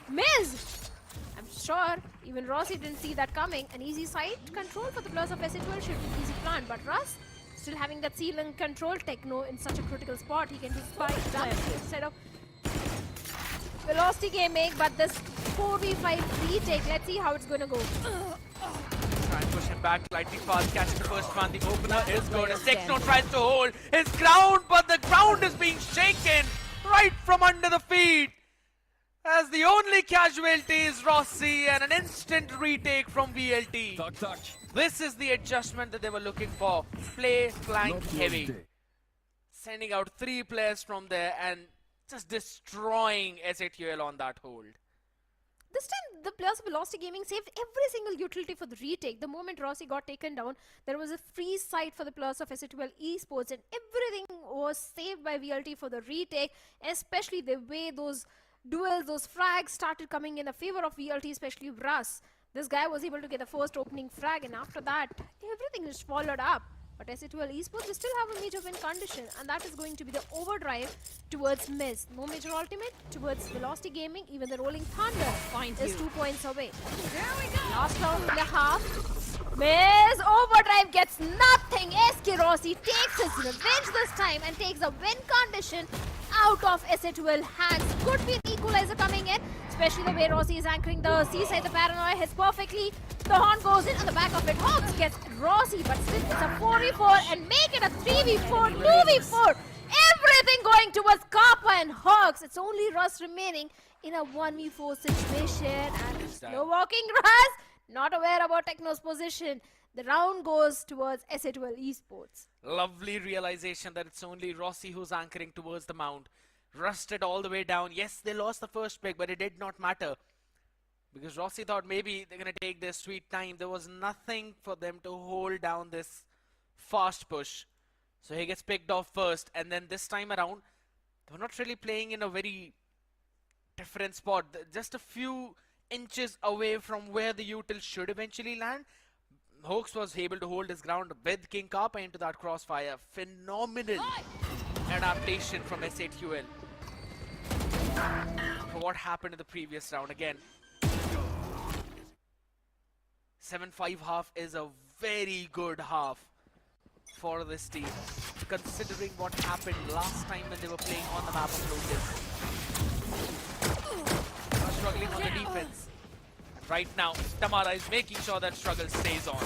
Miz. I'm sure even Rossi didn't see that coming. An easy side control for the players of S8UL should be easy plan, but Russ still having that ceiling control. Techno in such a critical spot, he can do spike damage instead of velocity gaming, but this 4v5 retake, let's see how it's gonna go. Try and push him back, lightning fast, catching the first one. The opener is good as Techno tries to hold his ground, but the ground is being shaken right from under the feet. As the only casualty is Rossi, and an instant retake from VLT. This is the adjustment that they were looking for. Play flank heavy. Sending out 3 players from there and just destroying S8UL on that hold. This time, the players of Velocity Gaming saved every single utility for the retake. The moment Rossi got taken down, there was a free site for the players of S8UL Esports, and everything was saved by VLT for the retake, especially the way those duels, those frags started coming in the favor of VLT, especially Russ. This guy was able to get the first opening frag, and after that, everything is followed up. But S8UL Esports, they still have a major win condition, and that is going to be the overdrive towards Miz. No major ultimate towards Velocity Gaming. Even the Rolling Thunder is 2 points away. There we go. Last round and a half. Miz overdrive gets nothing. SK Rossi takes his revenge this time and takes a win condition out of S8UL hands. Could be an equalizer coming in, especially the way Rossi is anchoring the seaside. The paranoia hits perfectly. The horn goes in on the back of it. Hawks gets Rossi, but still it's a 4v4 and make it a 3v4, 2v4. Everything going towards Kappa and Hawks. It's only Russ remaining in a 1v4 situation. And slow walking Russ, not aware about Techno's position. The round goes towards S8UL Esports. Lovely realization that it's only Rossi who's anchoring towards the mount. Rusted all the way down. Yes, they lost the first pick, but it did not matter. Because Rossi thought maybe they're going to take their sweet time. There was nothing for them to hold down this fast push. So he gets picked off first. And then this time around, they were not really playing in a very different spot. Just a few inches away from where the util should eventually land. Hawks was able to hold his ground with King Kappa into that crossfire. Phenomenal adaptation from S8UL for what happened in the previous round. Again, 7-5 half is a very good half for this team, considering what happened last time when they were playing on the map of Lotus. Struggling on the defense. Right now, Tamara is making sure that struggle stays on.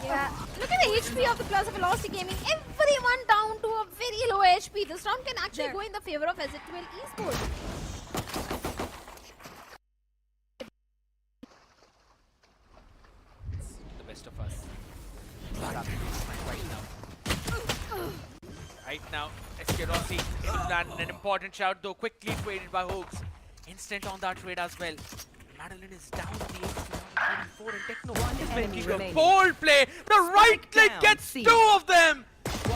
Yeah, look at the HP of the players of Velocity Gaming. Everyone down to a very low HP. This round can actually go in the favor of S8UL Esports. The best of us. Right now, SK Rossi landed an important shout, though quickly traded by Hawks. Instant on that trade as well. Madeline is down the 24 and Techno making a bold play. The right click gets 2 of them.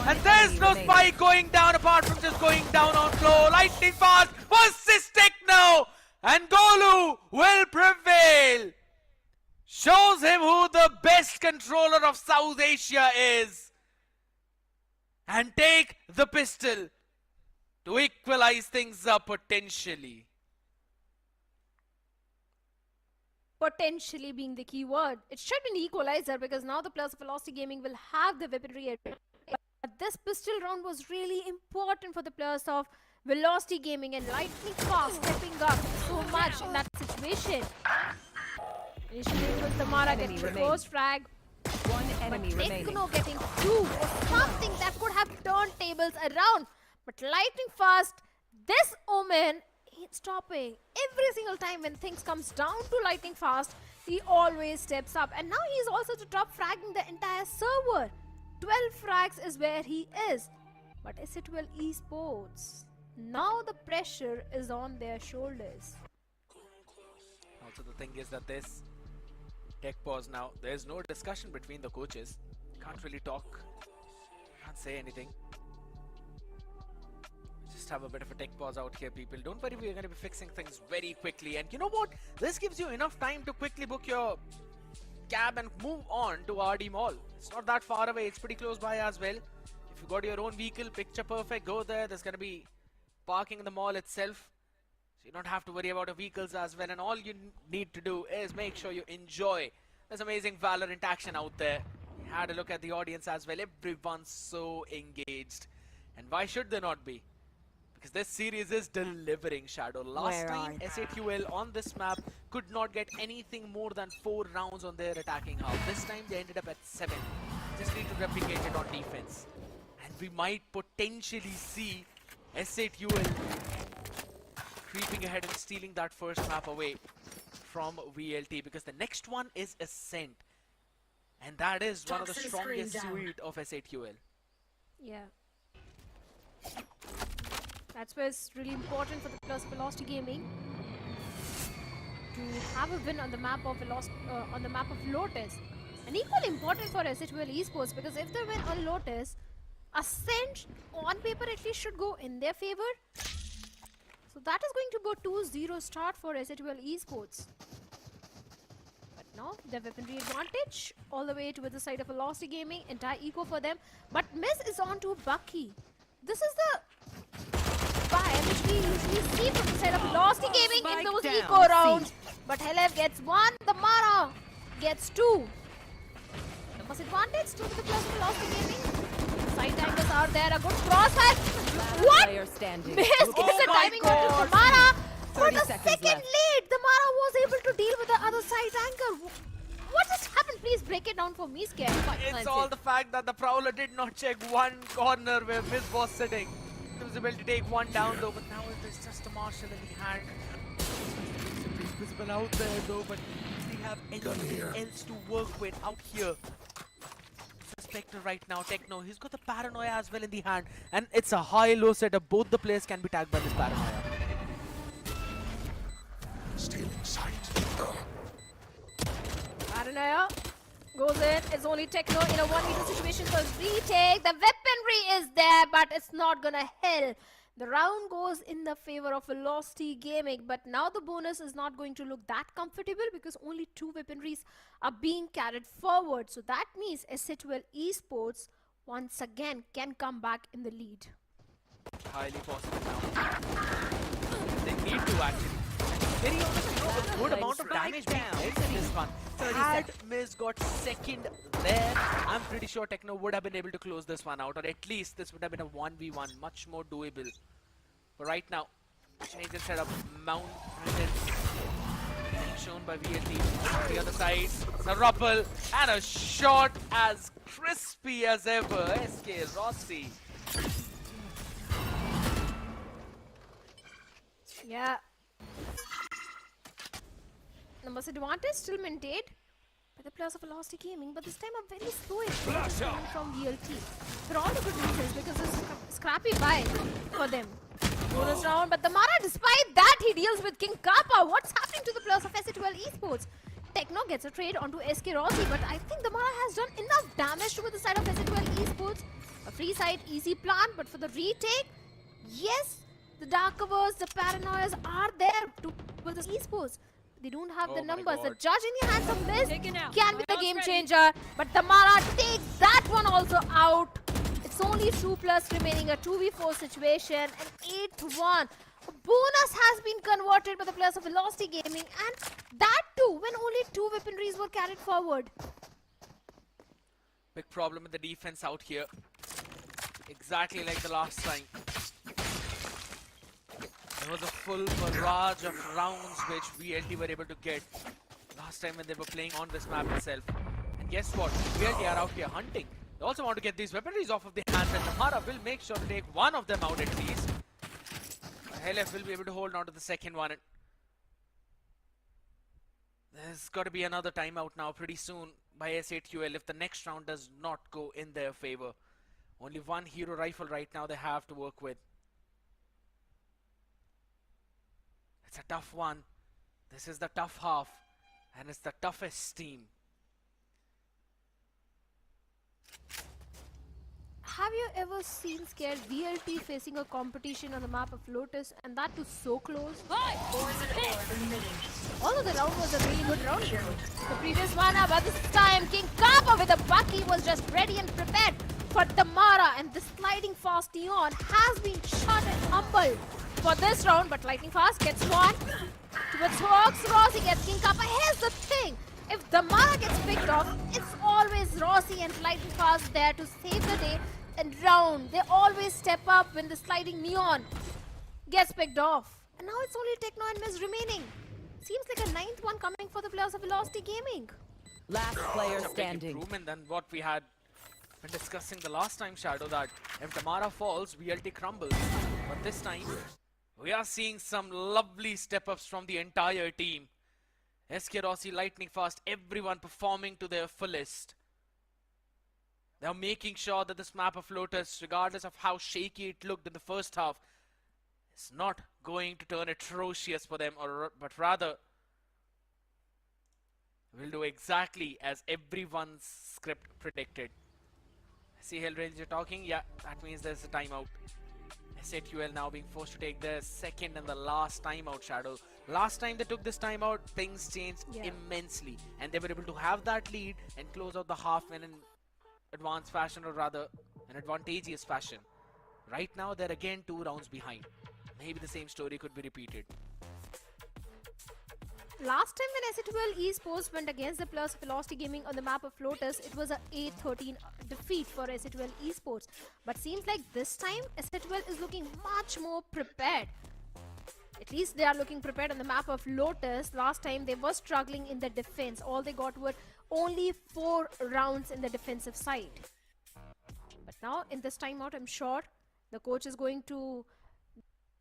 And there's no spike going down apart from just going down on floor. Lightning fast versus Techno. And Golu will prevail. Shows him who the best controller of South Asia is. And take the pistol to equalize things up potentially. Potentially being the key word. It should be an equalizer because now the players of Velocity Gaming will have the weaponry. But this pistol round was really important for the players of Velocity Gaming, and Lightning Fast stepping up so much in that situation. Initially it was Tamara getting the first frag. One enemy remaining. Techno getting 2 was something that could have turned tables around. But Lightning Fast, this Omen ain't stopping. Every single time when things comes down to lightning fast, he always steps up. And now he's also to top fragging the entire server. 12 frags is where he is. But is it well esports? Now the pressure is on their shoulders. Also, the thing is that this tech pause now, there's no discussion between the coaches. Can't really talk, can't say anything. Just have a bit of a tech pause out here, people. Don't worry, we're going to be fixing things very quickly. And you know what? This gives you enough time to quickly book your cab and move on to RD Mall. It's not that far away, it's pretty close by as well. If you got your own vehicle, picture perfect, go there. There's going to be parking in the mall itself. So you don't have to worry about your vehicles as well. And all you need to do is make sure you enjoy this amazing Valorant action out there. We had a look at the audience as well. Everyone's so engaged. And why should they not be? Because this series is delivering, Shadow. Last time, SATUL on this map could not get anything more than 4 rounds on their attacking half. This time they ended up at 7. Just need to replicate it on defense. And we might potentially see SATUL creeping ahead and stealing that first map away from VLT, because the next one is Ascent. And that is one of the strongest suite of SATUL. Yeah. That's where it's really important for the Plus Velocity Gaming to have a win on the map of Lotus. And equally important for SATUL Esports, because if they win on Lotus, Ascent on paper at least should go in their favor. So that is going to be a 2-0 start for SATUL Esports. But now the weaponry advantage all the way to the side of Velocity Gaming, entire eco for them. But Miss is on to Bucky. This is the buy which we usually see from the side of Velocity Gaming in those eco rounds. But Helef gets 1, the Mara gets 2. Numbers advantage to the Plus Velocity Gaming. Side angles are there, a good crossfire. What? Miss gets the timing onto the Mara. For the second lead, the Mara was able to deal with the other side angle. What just happened? Please break it down for me, Scare. It's all the fact that the Prowler did not check one corner where Miz was sitting. He was able to take one down though, but now it is just a Marshall in the hand. It's visible out there though, but we have anything else to work with out here. Spectre right now, Techno, he's got the Paranoia as well in the hand, and it's a high-low setup. Both the players can be tagged by this Paranoia. Still in sight. Paranoia goes in. It's only Techno in a 1v2 situation for retake. The weaponry is there, but it's not gonna help. The round goes in the favor of Velocity Gaming, but now the bonus is not going to look that comfortable because only 2 weaponries are being carried forward. So that means SATUL Esports once again can come back in the lead. Highly possible now. They need to actually. Very honest, you know, a good amount of damage being dealt in this one. Had Miz got second there, I'm pretty sure Techno would have been able to close this one out, or at least this would have been a 1v1, much more doable. But right now, change the setup, Mount being shown by VLT. On the other side, a Ruppel and a shot as crispy as ever. SK Rossi. Yeah. Numbers advantage still maintained by the Plus of Velocity Gaming, but this time a very slow execution coming from VLT. For all the good reasons, because it's scrappy buy for them. Bonus round, but the Mara, despite that, he deals with King Kappa. What's happening to the Plus of SATUL Esports? Techno gets a trade onto SK Rossi, but I think the Mara has done enough damage to the side of SATUL Esports. A free side, easy plan, but for the retake, yes, the Dark Covers, the Paranoias are there to with the Esports. They don't have the numbers. The judge in the hands of Miz can be the game changer, but the Mara takes that one also out. It's only 2+ remaining, a 2v4 situation, an 8-1. A bonus has been converted by the Plus of Velocity Gaming, and that too when only 2 weaponries were carried forward. Big problem with the defense out here. Exactly like the last time. There was a full barrage of rounds which VLT were able to get last time when they were playing on this map itself. And guess what? VLT are out here hunting. They also want to get these weaponries off of their hands, and Namara will make sure to take one of them out at least. LF will be able to hold on to the second one. There's got to be another timeout now pretty soon by S8QL if the next round does not go in their favor. Only one hero rifle right now they have to work with. It's a tough one. This is the tough half, and it's the toughest team. Have you ever seen scared VLT facing a competition on the map of Lotus, and that too so close? Although the round was a really good round here. The previous one, but this time King Kappa with a Bucky was just ready and prepared for Tamara, and the sliding fast Neon has been shot and humbled for this round, but lightning fast gets one. Towards Hawks, Rossi gets King Kappa. Here's the thing. If Damara gets picked off, it's always Rossi and Lightning Fast there to save the day and round. They always step up when the sliding Neon gets picked off. And now it's only Techno and Miz remaining. Seems like a 9th one coming for the players of Velocity Gaming. Last player It's a big standing. improvement than what we had been discussing the last time, Shadow, that if Tamara falls, VLT crumbles. But this time, we are seeing some lovely step-ups from the entire team. SK Rossi, Lightning Fast, everyone performing to their fullest. They are making sure that this map of Lotus, regardless of how shaky it looked in the first half, is not going to turn atrocious for them, but rather will do exactly as everyone's script predicted. I see Hellraiser talking. Yeah, that means there's a timeout. S8QL now being forced to take their second and the last timeout, Shadow. Last time they took this timeout, things changed immensely, and they were able to have that lead and close out the half in an advanced fashion, or rather an advantageous fashion. Right now they're again 2 rounds behind. Maybe the same story could be repeated. Last time when S8QL Esports went against the players of Velocity Gaming on the map of Lotus, it was a 8-13 defeat for S8QL Esports. But seems like this time S8QL is looking much more prepared. At least they are looking prepared on the map of Lotus. Last time they were struggling in the defense. All they got were only 4 rounds in the defensive side. But now in this timeout, I'm sure the coach is going to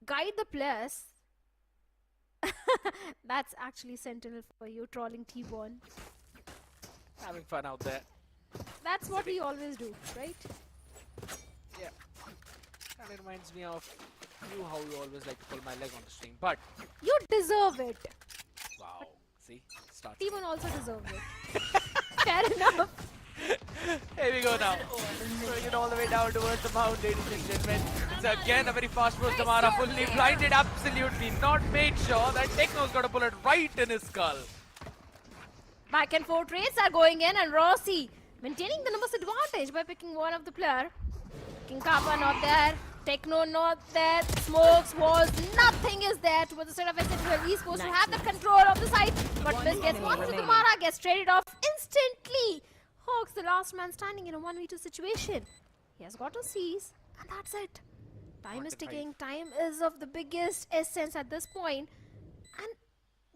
guide the players. That's actually Sentinel for you, trolling T-Bone. Having fun out there. That's what we always do, right? Yeah. Kind of reminds me of you, how you always like to pull my leg on the stream, but You deserve it. wow, see, start. T-Bone also deserves it. Fair enough. Here we go now. Throwing it all the way down towards the mound, ladies and gentlemen. It's again a very fast approach. Tamara fully blinded, absolutely not made sure that Techno's got a bullet right in his skull. Back and forth trades are going in, and Rossi maintaining the numbers advantage by picking one of the player. King Kappa not there. Techno not there. Smokes, walls, nothing is there towards the side of S8QL Esports to have the control of the site. But Miss gets one to Tamara, gets traded off instantly. Hawks, the last man standing in a 1v2 situation. He has got to seize, and that's it. Time is ticking. Time is of the biggest essence at this point. And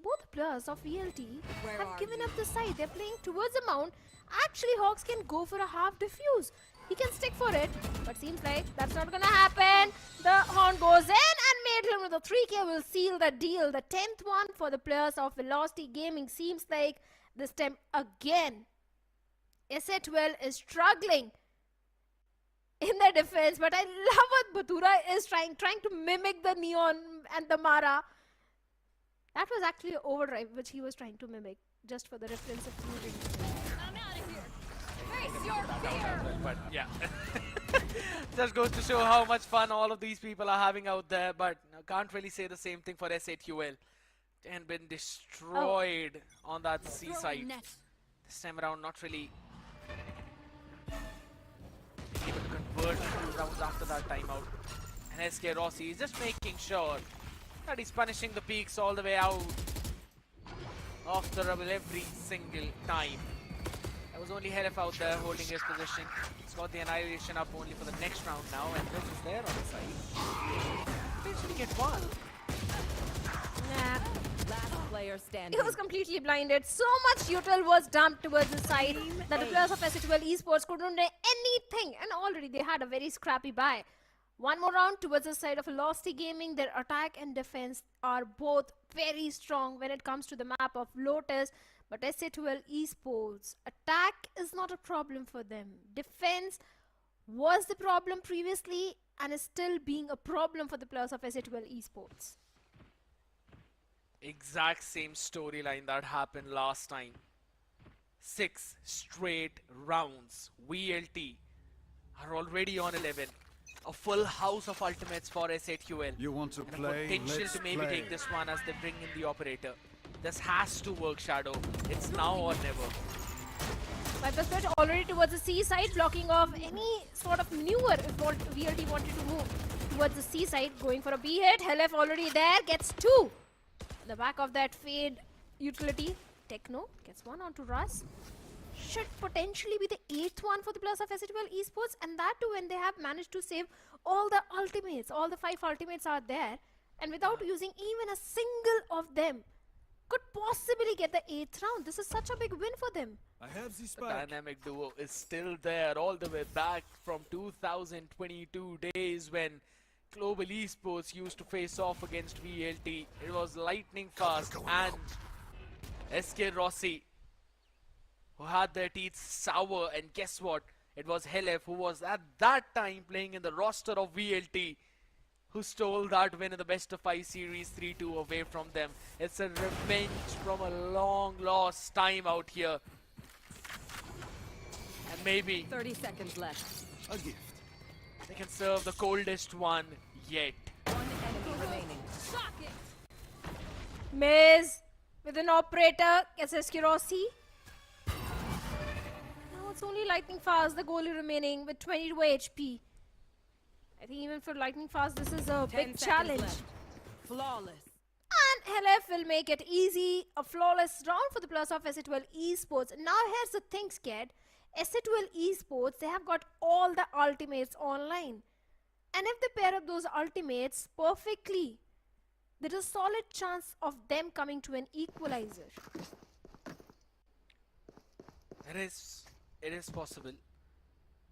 both the players of VLT have given up the side. They're playing towards the mount. Actually, Hawks can go for a half defuse. He can stick for it, but seems like that's not gonna happen. The horn goes in, and made him with a 3K will seal the deal. The 10th one for the players of Velocity Gaming. Seems like this time again S8QL is struggling in their defense, but I love what Batura is trying to mimic the Neon and the Mara. That was actually an overdrive which he was trying to mimic, just for the reference of using. I'm out of here. Face your fear. But yeah, just goes to show how much fun all of these people are having out there. But can't really say the same thing for S8QL. And been destroyed on that seaside. This time around, not really able to convert 2 rounds after that timeout. And SK Rossi is just making sure that he's punishing the peaks all the way out of the rubble every single time. There was only Heref out there holding his position. He's got the Annihilation up only for the next round now, and this is there on the side. Potentially get one. Nah. Last player standing. He was completely blinded. So much util was dumped towards the side that the players of S8QL Esports couldn't do anything. And already they had a very scrappy buy. One more round towards the side of Velocity Gaming. Their attack and defense are both very strong when it comes to the map of Lotus. But SA12 Esports, attack is not a problem for them. Defense was the problem previously and is still being a problem for the players of SA12 Esports. Exact same storyline that happened last time. 6 straight rounds. VLT are already on 11. A full house of ultimates for SA12. You want to And play? a potential Let's to maybe play. take this one as they bring in the operator. This has to work, Shadow. It's now or never. Viperspit already towards the C side, blocking off any sort of maneuver if VLT wanted to move towards the C side, going for a B hit. Helef already there, gets 2. The back of that fade utility, Techno gets 1 onto Russ. Should potentially be the 8th one for the players of SA12 Esports, and that too when they have managed to save all the ultimates. All the 5 ultimates are there, and without using even a single of them, could possibly get the 8th round. This is such a big win for them. I have this The back. dynamic duo is still there all the way back from 2022 days when Global Esports used to face off against VLT. It was lightning fast and SK Rossi who had their teeth sour, and guess what? It was Helef who was at that time playing in the roster of VLT who stole that win in the best of 5 series 3-2 away from them. It's a revenge from a long lost time out here. And maybe 30 seconds left. A gift. they can serve the coldest one yet. One enemy remaining. Miz with an operator gets Rossi. Now it's only Lightning Fast, the goalie remaining with 22 HP. I think even for Lightning Fast, this is a 10 big seconds challenge. left. Flawless. And Helef will make it easy, a flawless round for the players of SA12 Esports. Now here's the thing, Sked. SA12 Esports, they have got all the ultimates online. And if they pair up those ultimates perfectly, there is a solid chance of them coming to an equalizer. It is possible.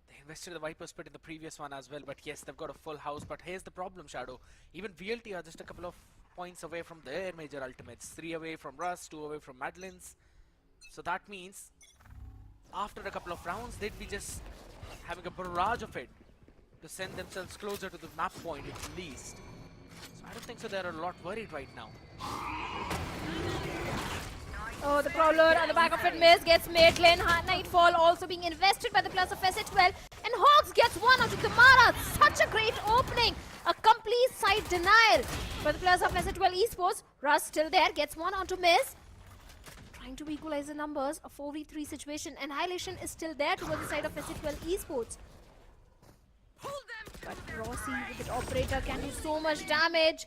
They invested the Viper Spit in the previous one as well, but yes, they've got a full house. But here's the problem, Shadow. Even VLT are just a couple of points away from their major ultimates. 3 away from Rust, 2 away from Madeline's. So that means after a couple of rounds, they'd be just having a barrage of it to send themselves closer to the map point at least. So I don't think so they're a lot worried right now. Oh, the Prowler on the back of it, Miz gets Maitland. Nightfall also being invested by the players of SA12. And Hawks gets 1 onto Kamara. Such a great opening. A complete side denial for the players of SA12 Esports. Russ still there, gets 1 onto Miz. Trying to equalize the numbers, a 4v3 situation. Annihilation is still there towards the side of SA12 Esports. But Rossi with the operator can do so much damage.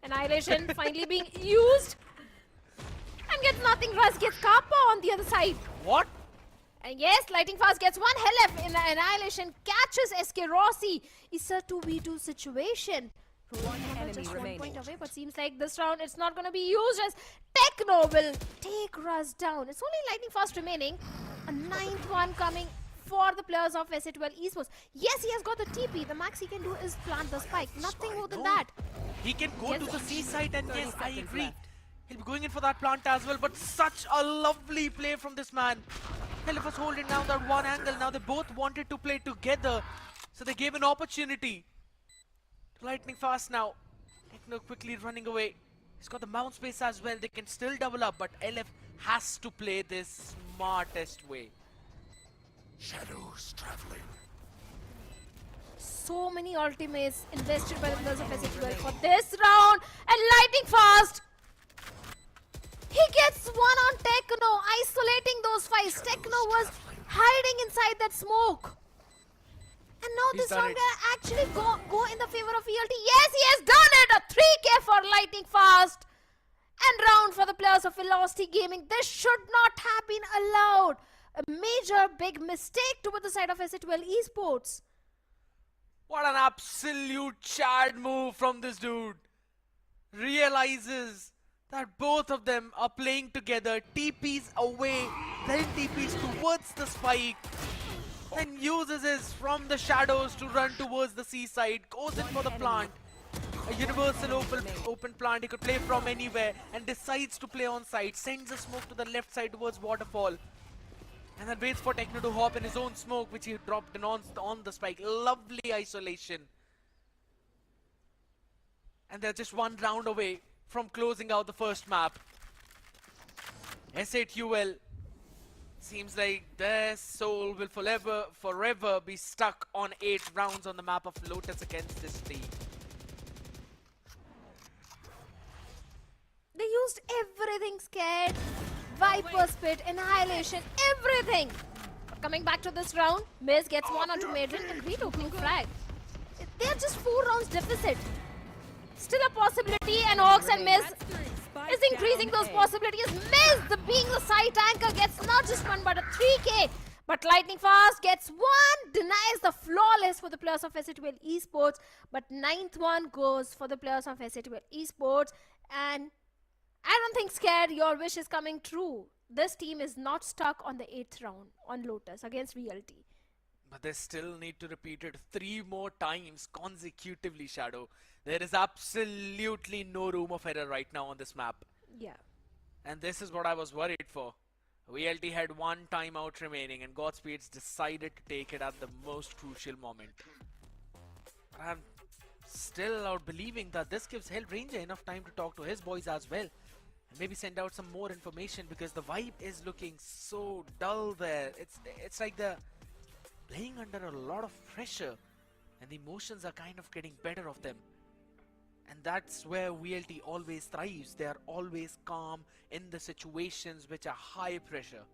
Annihilation finally being used. And gets nothing. Russ gets Kappa on the other side. What? And yes, Lightning Fast gets 1 Helef in the Annihilation. Catches SK Rossi. It's a 2v2 situation. One enemy Just 1 remaining. point away, but seems like this round it's not going to be used as Techno will take Russ down. It's only Lightning Fast remaining. A 9th one coming for the players of SA12 Esports. Yes, he has got the TP. The max he can do is plant the spike. Nothing more than that. He can go Yes. to the seaside, and 30 yes, I seconds agree. left. He'll be going in for that plant as well, but such a lovely play from this man. Helef was holding down that one angle. Now they both wanted to play together, so they gave an opportunity to Lightning Fast now. Techno quickly running away. He's got the mount space as well. They can still double up, but LF has to play this smartest way. Shadows traveling. So many ultimates invested by the players of SA12 for this round. And Lightning Fast, he gets 1 on Techno, isolating those fights. Techno was hiding inside that smoke. And now He's this done round it. will actually go in the favor of VLT. Yes, he has done it! A 3K for Lightning Fast. And round for the players of Velocity Gaming. This should not have been allowed. A major big mistake toward the side of SA12 Esports. What an absolute Chad move from this dude. Realizes that both of them are playing together. TPs away, then TPs towards the spike. and uses his from the shadows to run towards the seaside, goes in for the plant. A universal open plant, he could play from anywhere and decides to play on site, sends a smoke to the left side towards waterfall. And then waits for Techno to hop in his own smoke, which he dropped in on the spike. Lovely isolation. And they're just one round away from closing out the first map. S8UL seems like their soul will forever be stuck on 8 rounds on the map of Lotus against this team. They used everything, Scared. Viper Spit, Annihilation, everything. But coming back to this round, Miz gets one onto Maiden and great opening frag. They're just 4 rounds deficit. Still a possibility, and Ox and Miz is increasing those possibilities. Miz, being the side anchor, gets not just one but a 3k. But Lightning Fast gets one, denies the flawless for the players of S8UL Esports. But 9th one goes for the players of S8UL Esports. And I don't think, Scared, your wish is coming true. This team is not stuck on the 8th round on Lotus against VLT. But they still need to repeat it 3 more times consecutively, Shadow. There is absolutely no room of error right now on this map. Yeah. And this is what I was worried for. VLT had 1 timeout remaining and Godspeeds decided to take it at the most crucial moment. I'm still out believing that this gives Hellranger enough time to talk to his boys as well. And maybe send out some more information, because the vibe is looking so dull there. It's like they're playing under a lot of pressure and the emotions are kind of getting better of them. And that's where VLT always thrives. They are always calm in the situations which are high pressure.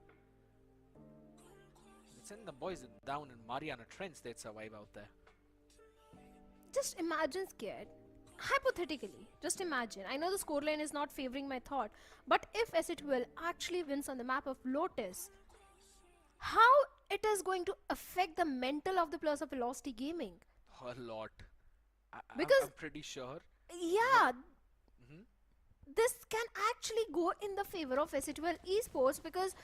Send the boys down in Mariana Trench, they'd survive out there. Just imagine, Scared. Hypothetically, just imagine. I know the scoreline is not favoring my thought, but if S8UL actually wins on the map of Lotus, how it is going to affect the mental of the players of Velocity Gaming? A lot. Because I'm pretty sure. Yeah, this can actually go in the favor of S8UL Esports, because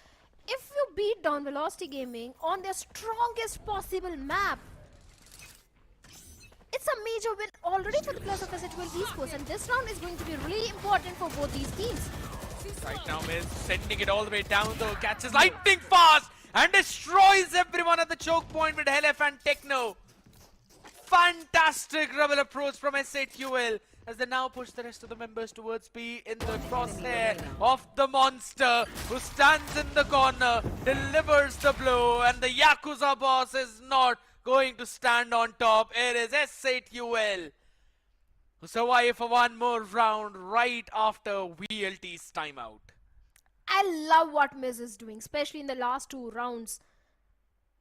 if you beat down Velocity Gaming on their strongest possible map, it's a major win already for the players of S8UL Esports, and this round is going to be really important for both these teams. Right now, Miz sending it all the way down though, catches Lightning Fast and destroys everyone at the choke point with Helef and Techno. Fantastic rebel approach from S8UL as they now push the rest of the members towards B in the crosshair of the monster who stands in the corner, delivers the blow, and the Yakuza boss is not going to stand on top. It is S8UL who survive for one more round right after VLT's timeout. I love what Miz is doing, especially in the last 2 rounds.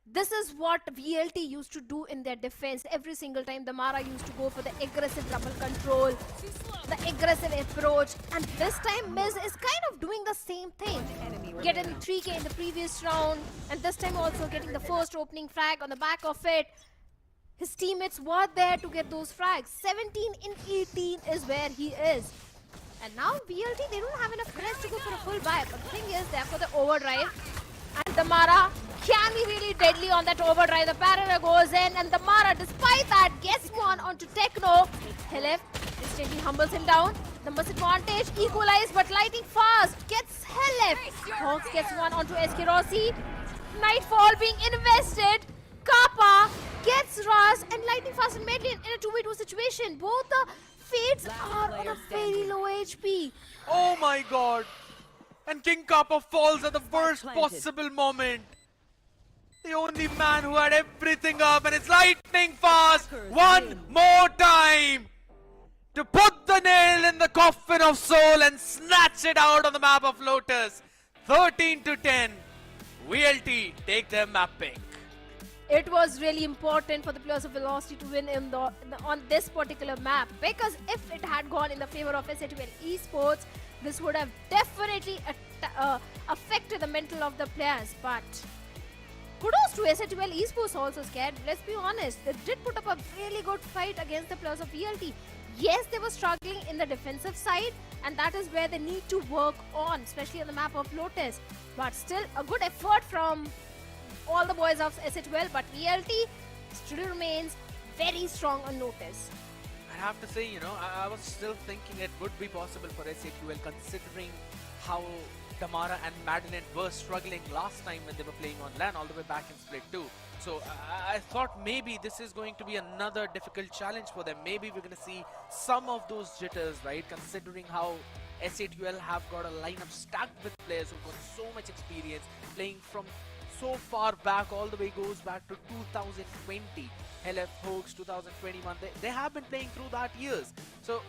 This is what VLT used to do in their defense. Every single time the Mara used to go for the aggressive double control, the aggressive approach, and this time Miz is kind of doing the same thing. Getting 3k in the previous round, and this time also getting the first opening frag on the back of it. His teammates were there to get those frags. 17 in 18 is where he is. And now VLT, they don't have enough credits to go for a full buy. But the thing is, they're for the overdrive. And the Mara can be really deadly on that overdrive. The parallel goes in, and the Mara, despite that, gets one onto Techno. Helef instantly humbles him down. The misadvantage equalized, but Lightning Fast gets Helef. Hawks gets one onto SK Rossi. Nightfall being invested. Kappa gets Raz, and Lightning Fast and Medley in a 2v2 situation. Both the Fates are on a very low HP. Oh my god! And King Kappa falls at the worst possible moment. The only man who had everything up, and it's Lightning Fast one more time to put the nail in the coffin of Soul and snatch it out on the map of Lotus. 13-10. VLT take their map pick. It was really important for the players of Velocity to win on this particular map, because if it had gone in the favor of S8UL Esports, this would have definitely affected the mental of the players. But kudos to S8UL Esports also, Scared. Let's be honest, they did put up a really good fight against the players of VLT. Yes, they were struggling in the defensive side, and that is where they need to work on, especially on the map of Lotus. But still, a good effort from all the boys of SA12, but VLT still remains very strong on Lotus. I have to say, I was still thinking it would be possible for SA12 considering how Damara and Madden were struggling last time when they were playing on LAN all the way back in Split 2. So I thought maybe this is going to be another difficult challenge for them. Maybe we're going to see some of those jitters, right? Considering how SA12 have got a lineup stacked with players who've got so much experience playing from so far back, all the way goes back to 2020. LF Hoax 2021, they have been playing through that years. So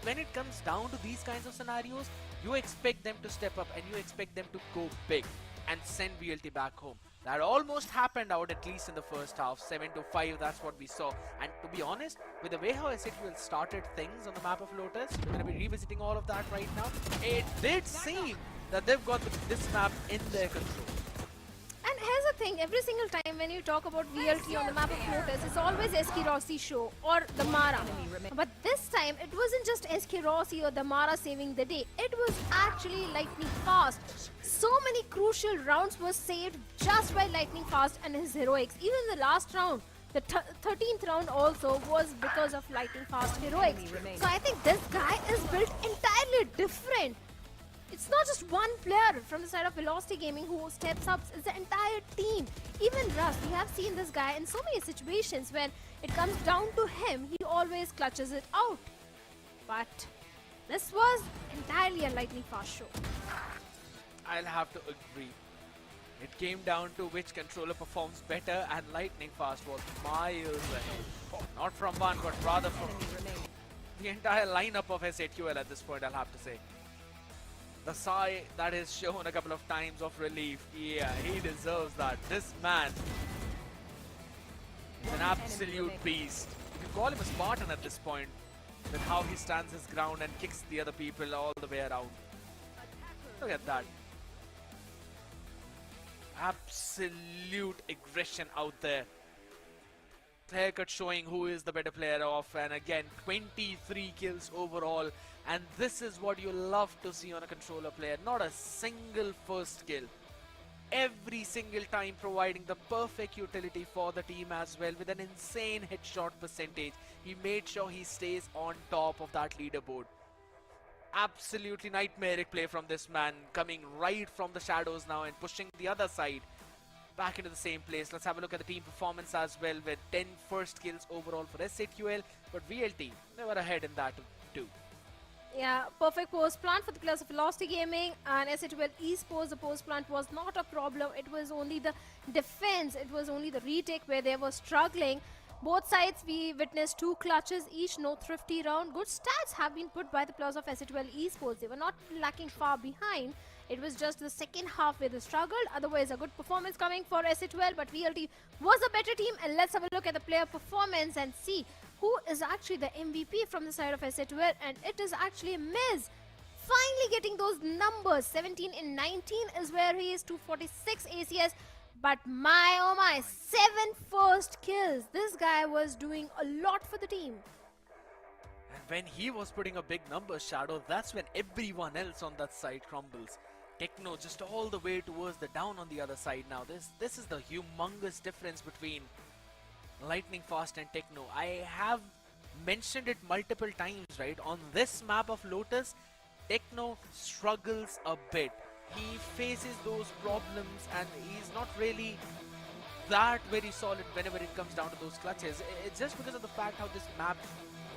when it comes down to these kinds of scenarios, you expect them to step up and you expect them to go big and send VLT back home. That almost happened out, at least in the first half. 7-5, that's what we saw. And to be honest, with the way how SA12 started things on the map of Lotus, we're going to be revisiting all of that right now. It did seem that they've got this map in their control. And here's the thing, every single time when you talk about VLT on the map of Lotus, it's always SK Rossi show or the Mara. But this time, it wasn't just SK Rossi or the Mara saving the day. It was actually lightning fast. So many crucial rounds were saved just by lightning fast and his heroics. Even the last round, the 13th round also was because of lightning fast heroics. So I think this guy is built entirely different. It's not just one player from the side of Velocity Gaming who steps up, it's the entire team. Even Russ, we have seen this guy in so many situations when it comes down to him, he always clutches it out. But this was entirely a lightning fast show. I'll have to agree. It came down to which controller performs better, and lightning fast was miles ahead. Oh, not from one, but rather from the entire lineup of SA12 at this point, I'll have to say. The sigh that is shown a couple of times of relief, yeah, he deserves that. This man is an absolute beast. You can call him a Spartan at this point, with how he stands his ground and kicks the other people all the way around. Look at that. Absolute aggression out there. Haircut showing who is the better player off, and again 23 kills overall, and this is what you love to see on a controller player. Not a single first kill, every single time providing the perfect utility for the team as well, with an insane headshot percentage. He made sure he stays on top of that leaderboard. Absolutely nightmaric play from this man, coming right from the shadows now and pushing the other side back into the same place. Let's have a look at the team performance as well, with 10 first kills overall for SA12, but VLT, they were ahead in that too. Yeah, perfect post plant for the players of Velocity Gaming, and SA12 Esports. The post plant was not a problem. It was only the defense, it was only the retake where they were struggling. Both sides we witnessed 2 clutches each, no thrifty round. Good stats have been put by the players of SA12 Esports. They were not lacking far behind. It was just the second half where they struggled. Otherwise, a good performance coming for SA12, but VLT was a better team. And let's have a look at the player performance and see who is actually the MVP from the side of SA12. And it is actually Miz. Finally getting those numbers. 17 in 19 is where he is, 246 ACS. But my oh my, 7 first kills. This guy was doing a lot for the team. And when he was putting a big number, Shadow, that's when everyone else on that side crumbles. Techno just all the way towards the down on the other side now. This is the humongous difference between Lightning Fast and Techno. I have mentioned it multiple times, right? On this map of Lotus, Techno struggles a bit. He faces those problems and he's not really that very solid whenever it comes down to those clutches. It's just because of the fact how this map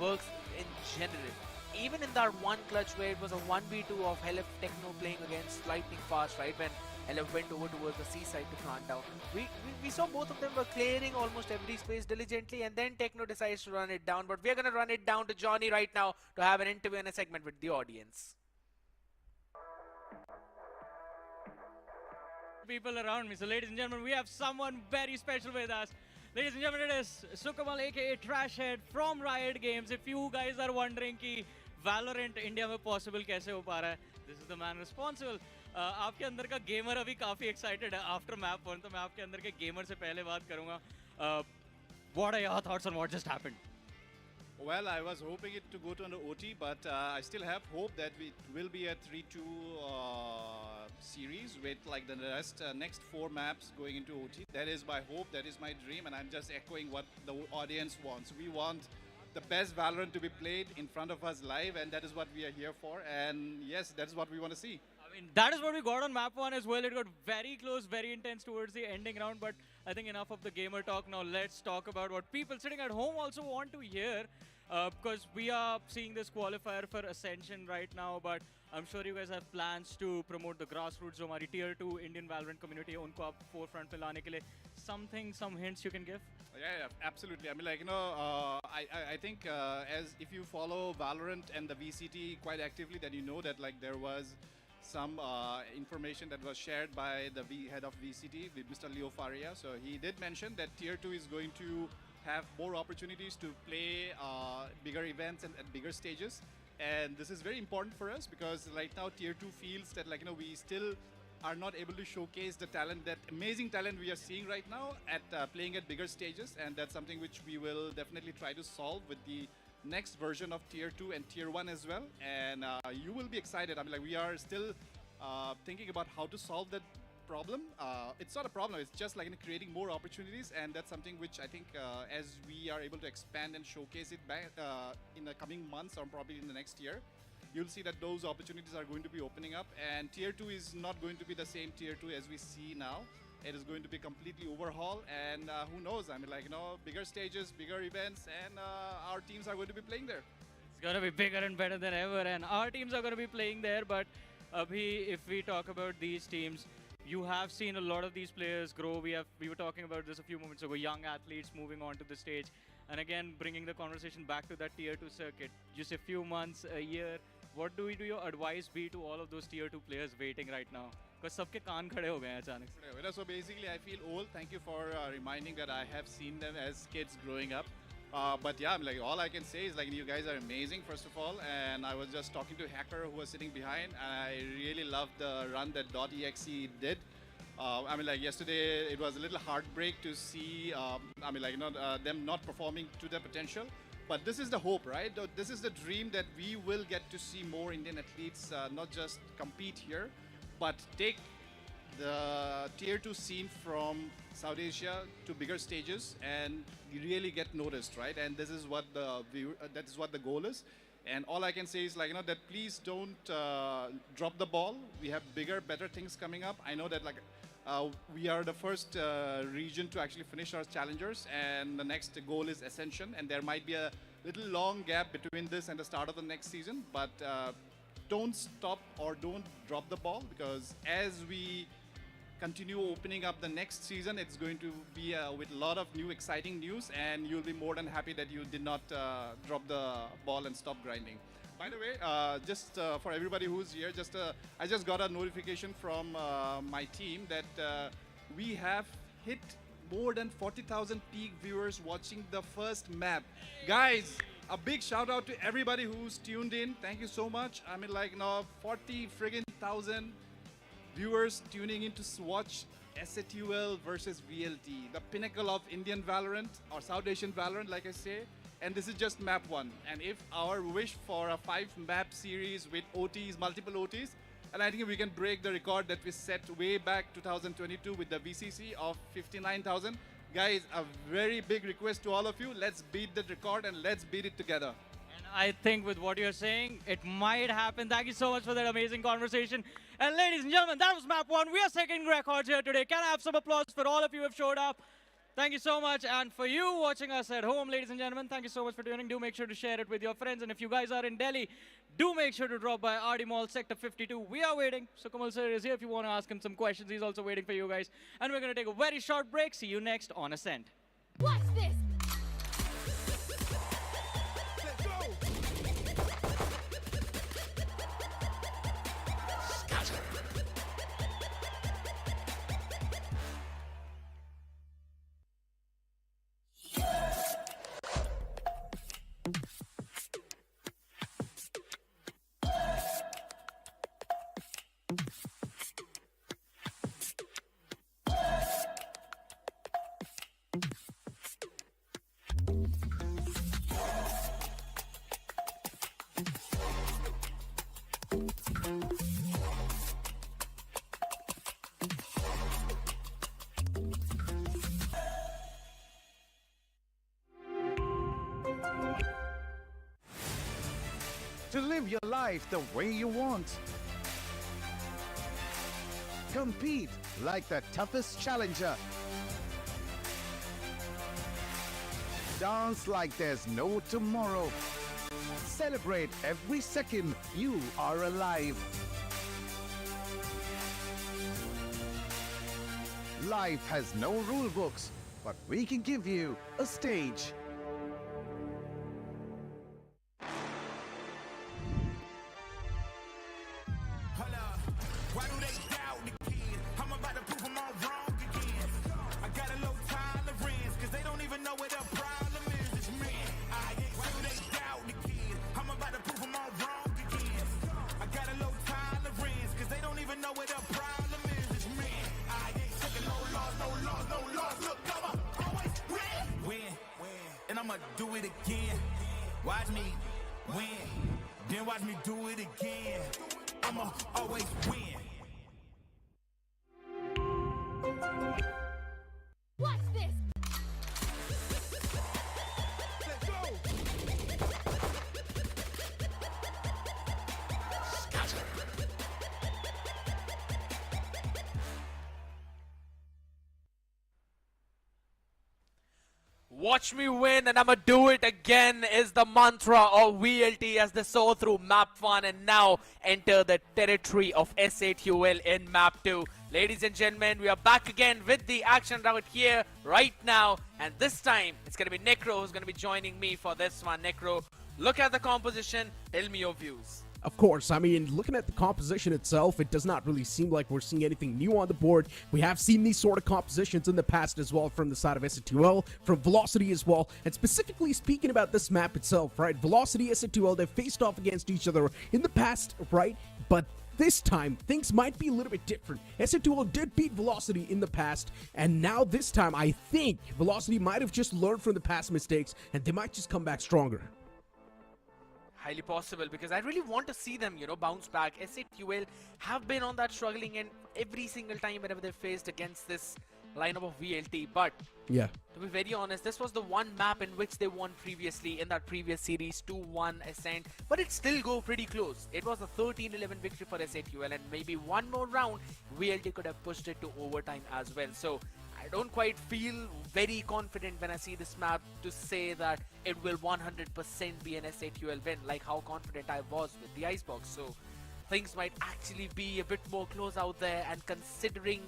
works in general. Even in that one clutch where it was a 1v2 of LF Techno playing against Lightning Fast, right, when LF went over towards the seaside to plant down, we saw both of them were clearing almost every space diligently, and then Techno decides to run it down. But we're going to run it down to Johnny right now to have an interview and a segment with the audience. People around me. So ladies and gentlemen, we have someone very special with us. Ladies and gentlemen, it is Sukamal aka Trashhead from Riot Games. If you guys are wondering कि Valorant India में possible कैसे हो पा रहा है, this is the man responsible. आपके अंदर का gamer अभी काफी excited है after map 1, तो मैं आपके अंदर के gamer से पहले बात करूँगा. What are your thoughts on what just happened? Well, I was hoping it to go to an OT, but I still have hope that we will be a 3-2 series with like the rest next 4 maps going into OT. That is my hope, that is my dream, and I'm just echoing what the audience wants. We want the best Valorant to be played in front of us live, and that is what we are here for. And yes, that is what we want to see. I mean, that is what we got on map 1 as well. It got very close, very intense towards the ending round, but I think enough of the gamer talk. Now let's talk about what people sitting at home also want to hear, because we are seeing this qualifier for Ascension right now, but I'm sure you guys have plans to promote the grassroots, जो हमारी tier 2 Indian Valorant community है, उनको आप forefront पे लाने के लिए some hints you can give? Yeah, absolutely. I mean, like, I think as if you follow Valorant and the VCT quite actively, then you know that like there was some information that was shared by the head of VCT, with Mr. Leo Faria. So he did mention that Tier 2 is going to have more opportunities to play bigger events and at bigger stages. And this is very important for us because right now Tier 2 feels that like, we still are not able to showcase the talent, that amazing talent we are seeing right now at playing at bigger stages. And that's something which we will definitely try to solve with the next version of Tier 2 and Tier 1 as well. And you will be excited. I mean, like, we are still thinking about how to solve that problem. It's not a problem, it's just like creating more opportunities, and that's something which I think as we are able to expand and showcase it back in the coming months or probably in the next year, you'll see that those opportunities are going to be opening up, and Tier 2 is not going to be the same Tier 2 as we see now. It is going to be completely overhauled, and who knows, I mean, like, bigger stages, bigger events, and our teams are going to be playing there. It's going to be bigger and better than ever, and our teams are going to be playing there. But Abhi, if we talk about these teams, you have seen a lot of these players grow. We were talking about this a few moments ago, young athletes moving onto the stage, and again bringing the conversation back to that Tier 2 circuit. Just a few months, a year, what do your advice be to all of those Tier 2 players waiting right now? Because सबके कान खड़े हो गए हैं अचानक से. So basically I feel old. Thank you for reminding that I have seen them as kids growing up. But yeah, like, all I can say is like, you guys are amazing, first of all. And I was just talking to Hacker who was sitting behind, and I really loved the run that .exe did. I mean, like, yesterday it was a little heartbreak to see, I mean, like, them not performing to their potential. But this is the hope, right? This is the dream that we will get to see more Indian athletes not just compete here, but take the Tier 2 scene from South Asia to bigger stages and really get noticed, right? And this is what the goal is. And all I can say is like, that please don't drop the ball. We have bigger, better things coming up. I know that like we are the first region to actually finish our challengers, and the next goal is Ascension. And there might be a little long gap between this and the start of the next season, but don't stop or don't drop the ball, because as we continue opening up the next season, it's going to be with a lot of new exciting news, and you'll be more than happy that you did not drop the ball and stop grinding. By the way, just for everybody who's here, I just got a notification from my team that we have hit more than 40,000 peak viewers watching the first map. Guys, a big shout out to everybody who's tuned in. Thank you so much. I mean, like, 40 friggin' thousand viewers tuning in to watch SATUL versus VLT, the pinnacle of Indian Valorant or South Asian Valorant, like I say. And this is just map 1. And if our wish for a 5-map series with OTs, multiple OTs, and I think we can break the record that we set way back 2022 with the VCC of 59,000. Guys, a very big request to all of you. Let's beat that record and let's beat it together. And I think with what you're saying, it might happen. Thank you so much for that amazing conversation. And ladies and gentlemen, that was map 1. We are setting records here today. Can I have some applause for all of you who have showed up? Thank you so much. And for you watching us at home, ladies and gentlemen, thank you so much for tuning. Do make sure to share it with your friends. And if you guys are in Delhi, do make sure to drop by RD Mall, Sector 52. We are waiting. So Kamal sir is here if you want to ask him some questions. He's also waiting for you guys. And we're going to take a very short break. See you next on Ascent. Watch this! Live your life the way you want. Compete like the toughest challenger. Dance like there's no tomorrow. Celebrate every second you are alive. Life has no rule books, but we can give you a stage. Why do they doubt the kid? I'm about to prove them all wrong again. I got a low tolerance, cause they don't even know what the problem is. It's me. Why do they doubt the kid? I'm about to prove them all wrong again. I got a low tolerance, cause they don't even know what the problem is. It's me. I ain't taking no loss, no loss, no loss. Look, I'ma always win. And I'ma do it again. Watch me win. Then watch me do it again. I'ma always win. Watch this. Let's go. Watch me win and I'ma do it again is the mantra of VLT as they saw through map 1 and now enter the territory of S8UL in map 2. Ladies and gentlemen, we are back again with the action round here right now, and this time it's gonna be Necro who's gonna be joining me for this one. Necro, look at the composition, tell me your views. Of course, I mean, looking at the composition itself, it does not really seem like we're seeing anything new on the board. We have seen these sort of compositions in the past as well from the side of S2L, from Velocity as well, and specifically speaking about this map itself, right? Velocity, S2L, they've faced off against each other in the past, right? But this time, things might be a little bit different. S2L did beat Velocity in the past, and now this time, I think Velocity might have just learned from the past mistakes, and they might just come back stronger. Highly possible, because I really want to see them, you know, bounce back. S8UL have been on that struggling end every single time whenever they faced against this lineup of VLT. But yeah, to be very honest, this was the one map in which they won previously in that previous series, 2-1 Ascent. But it still go pretty close. It was a 13-11 victory for S8UL, and maybe one more round, VLT could have pushed it to overtime as well. So I don't quite feel very confident when I see this map to say that it will 100% be an S8UL win, like how confident I was with the Icebox. So things might actually be a bit more close out there, and considering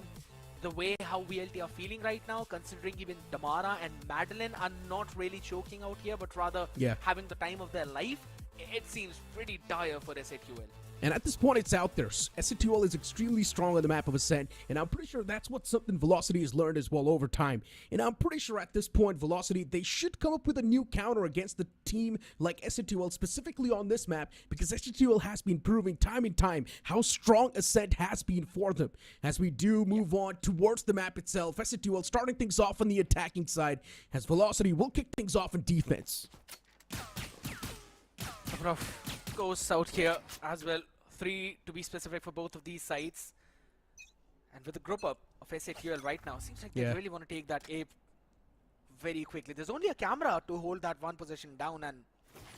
the way how VLT are feeling right now, considering even Damara and Madeline are not really choking out here, but rather having the time of their life, it seems pretty dire for S8UL. And at this point, it's out there. S2L is extremely strong on the map of Ascent, and I'm pretty sure that's what something Velocity has learned as well over time. And I'm pretty sure at this point, Velocity, they should come up with a new counter against the team like S2L, specifically on this map, because S2L has been proving time and time how strong Ascent has been for them. As we do move on towards the map itself, S2L starting things off on the attacking side, as Velocity will kick things off in defense. Goes out here as well. 3 to be specific for both of these sides. And with the group up of S8UL right now, seems like they really want to take that A very quickly. There's only a camera to hold that one position down, and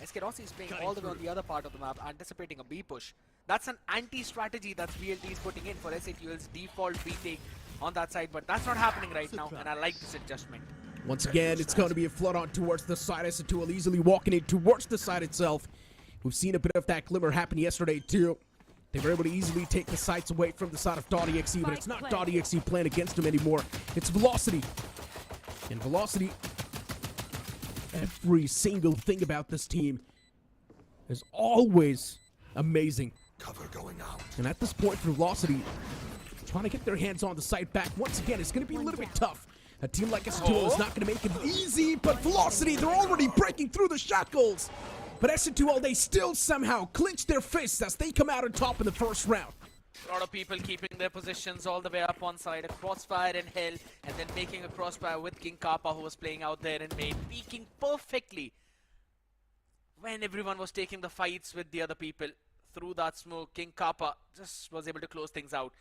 SK Rossi is playing all the way on the other part of the map, anticipating a B push. That's an anti-strategy that VLT is putting in for S8UL's default B take on that side, but that's not happening right now, and I like this adjustment. Once again, it's going to be a flood on towards the side. S2L easily walking in towards the side itself. We've seen a bit of that glimmer happen yesterday too. They were able to easily take the sights away from the side of .exe, but it's not .exe playing against him anymore. It's Velocity. And Velocity, every single thing about this team is always amazing. Cover going out. And at this point for Velocity, trying to get their hands on the site back, once again, it's going to be a little bit tough. A team like S2L is not going to make it easy, but Velocity, they're already breaking through the shackles. But S2L, they still somehow clinch their fists as they come out on top in the first round. A lot of people keeping their positions all the way up on side. A crossfire in hell, and then making a crossfire with King Kappa, who was playing out there in main, peeking perfectly when everyone was taking the fights with the other people. Through that smoke, King Kappa just was able to close things out.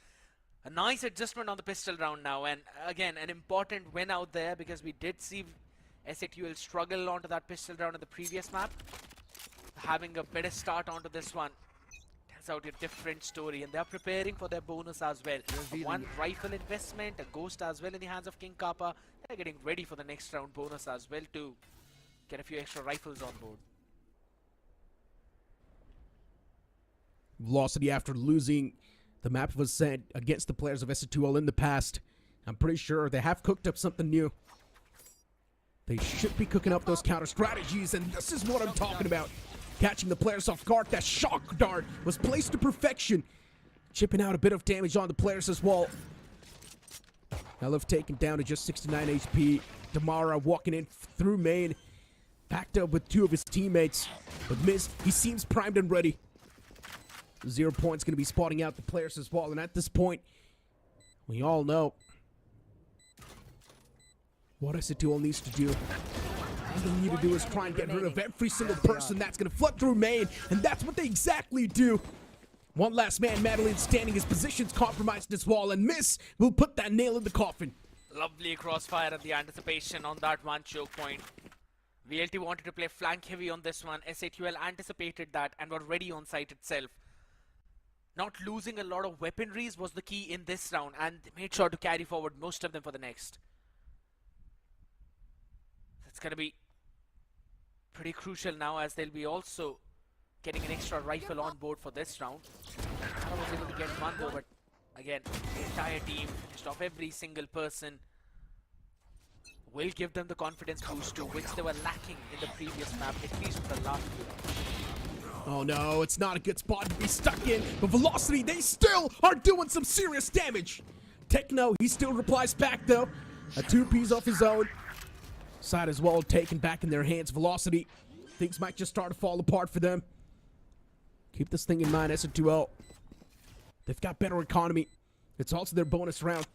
A nice adjustment on the pistol round now, and again, an important win out there, because we did see S8UL struggle onto that pistol round in the previous map. having a better start onto this one tells out a different story, and they're preparing for their bonus as well. One rifle investment, a ghost as well in the hands of King Kappa. They're getting ready for the next round bonus as well to get a few extra rifles on board. Velocity, after losing the map of Ascent against the players of SC2L in the past, I'm pretty sure they have cooked up something new. They should be cooking up those counter strategies, and this is what I'm talking about. Catching the players off guard. That shock dart was placed to perfection, chipping out a bit of damage on the players as well. Elif taken down to just 69 HP. Damara walking in through main, backed up with two of his teammates. But Miz, he seems primed and ready. 0 Point's going to be spotting out the players as well, and at this point, we all know what SC2L needs to do. All they need to do is try and get rid of every single person that's going to flood through main, and that's what they exactly do. One last man, Madeline, standing. His position's compromised as well, and Miss will put that nail in the coffin. Lovely crossfire and the anticipation on that one choke point. VLT wanted to play flank heavy on this one. SAQL anticipated that and were ready on site itself. Not losing a lot of weaponries was the key in this round, and they made sure to carry forward most of them for the next. It's going to be pretty crucial now, as they'll be also getting an extra rifle on board for this round. I was able to get one though, but again, the entire team, just off every single person, will give them the confidence boost to which they were lacking in the previous map, at least for the last few rounds. Oh no, it's not a good spot to be stuck in, but Velocity, they still are doing some serious damage. Techno, he still replies back though. A 2Ps off his own. Side as well taken back in their hands. Velocity, things might just start to fall apart for them. Keep this thing in mind, SN2L. They've got better economy. It's also their bonus round.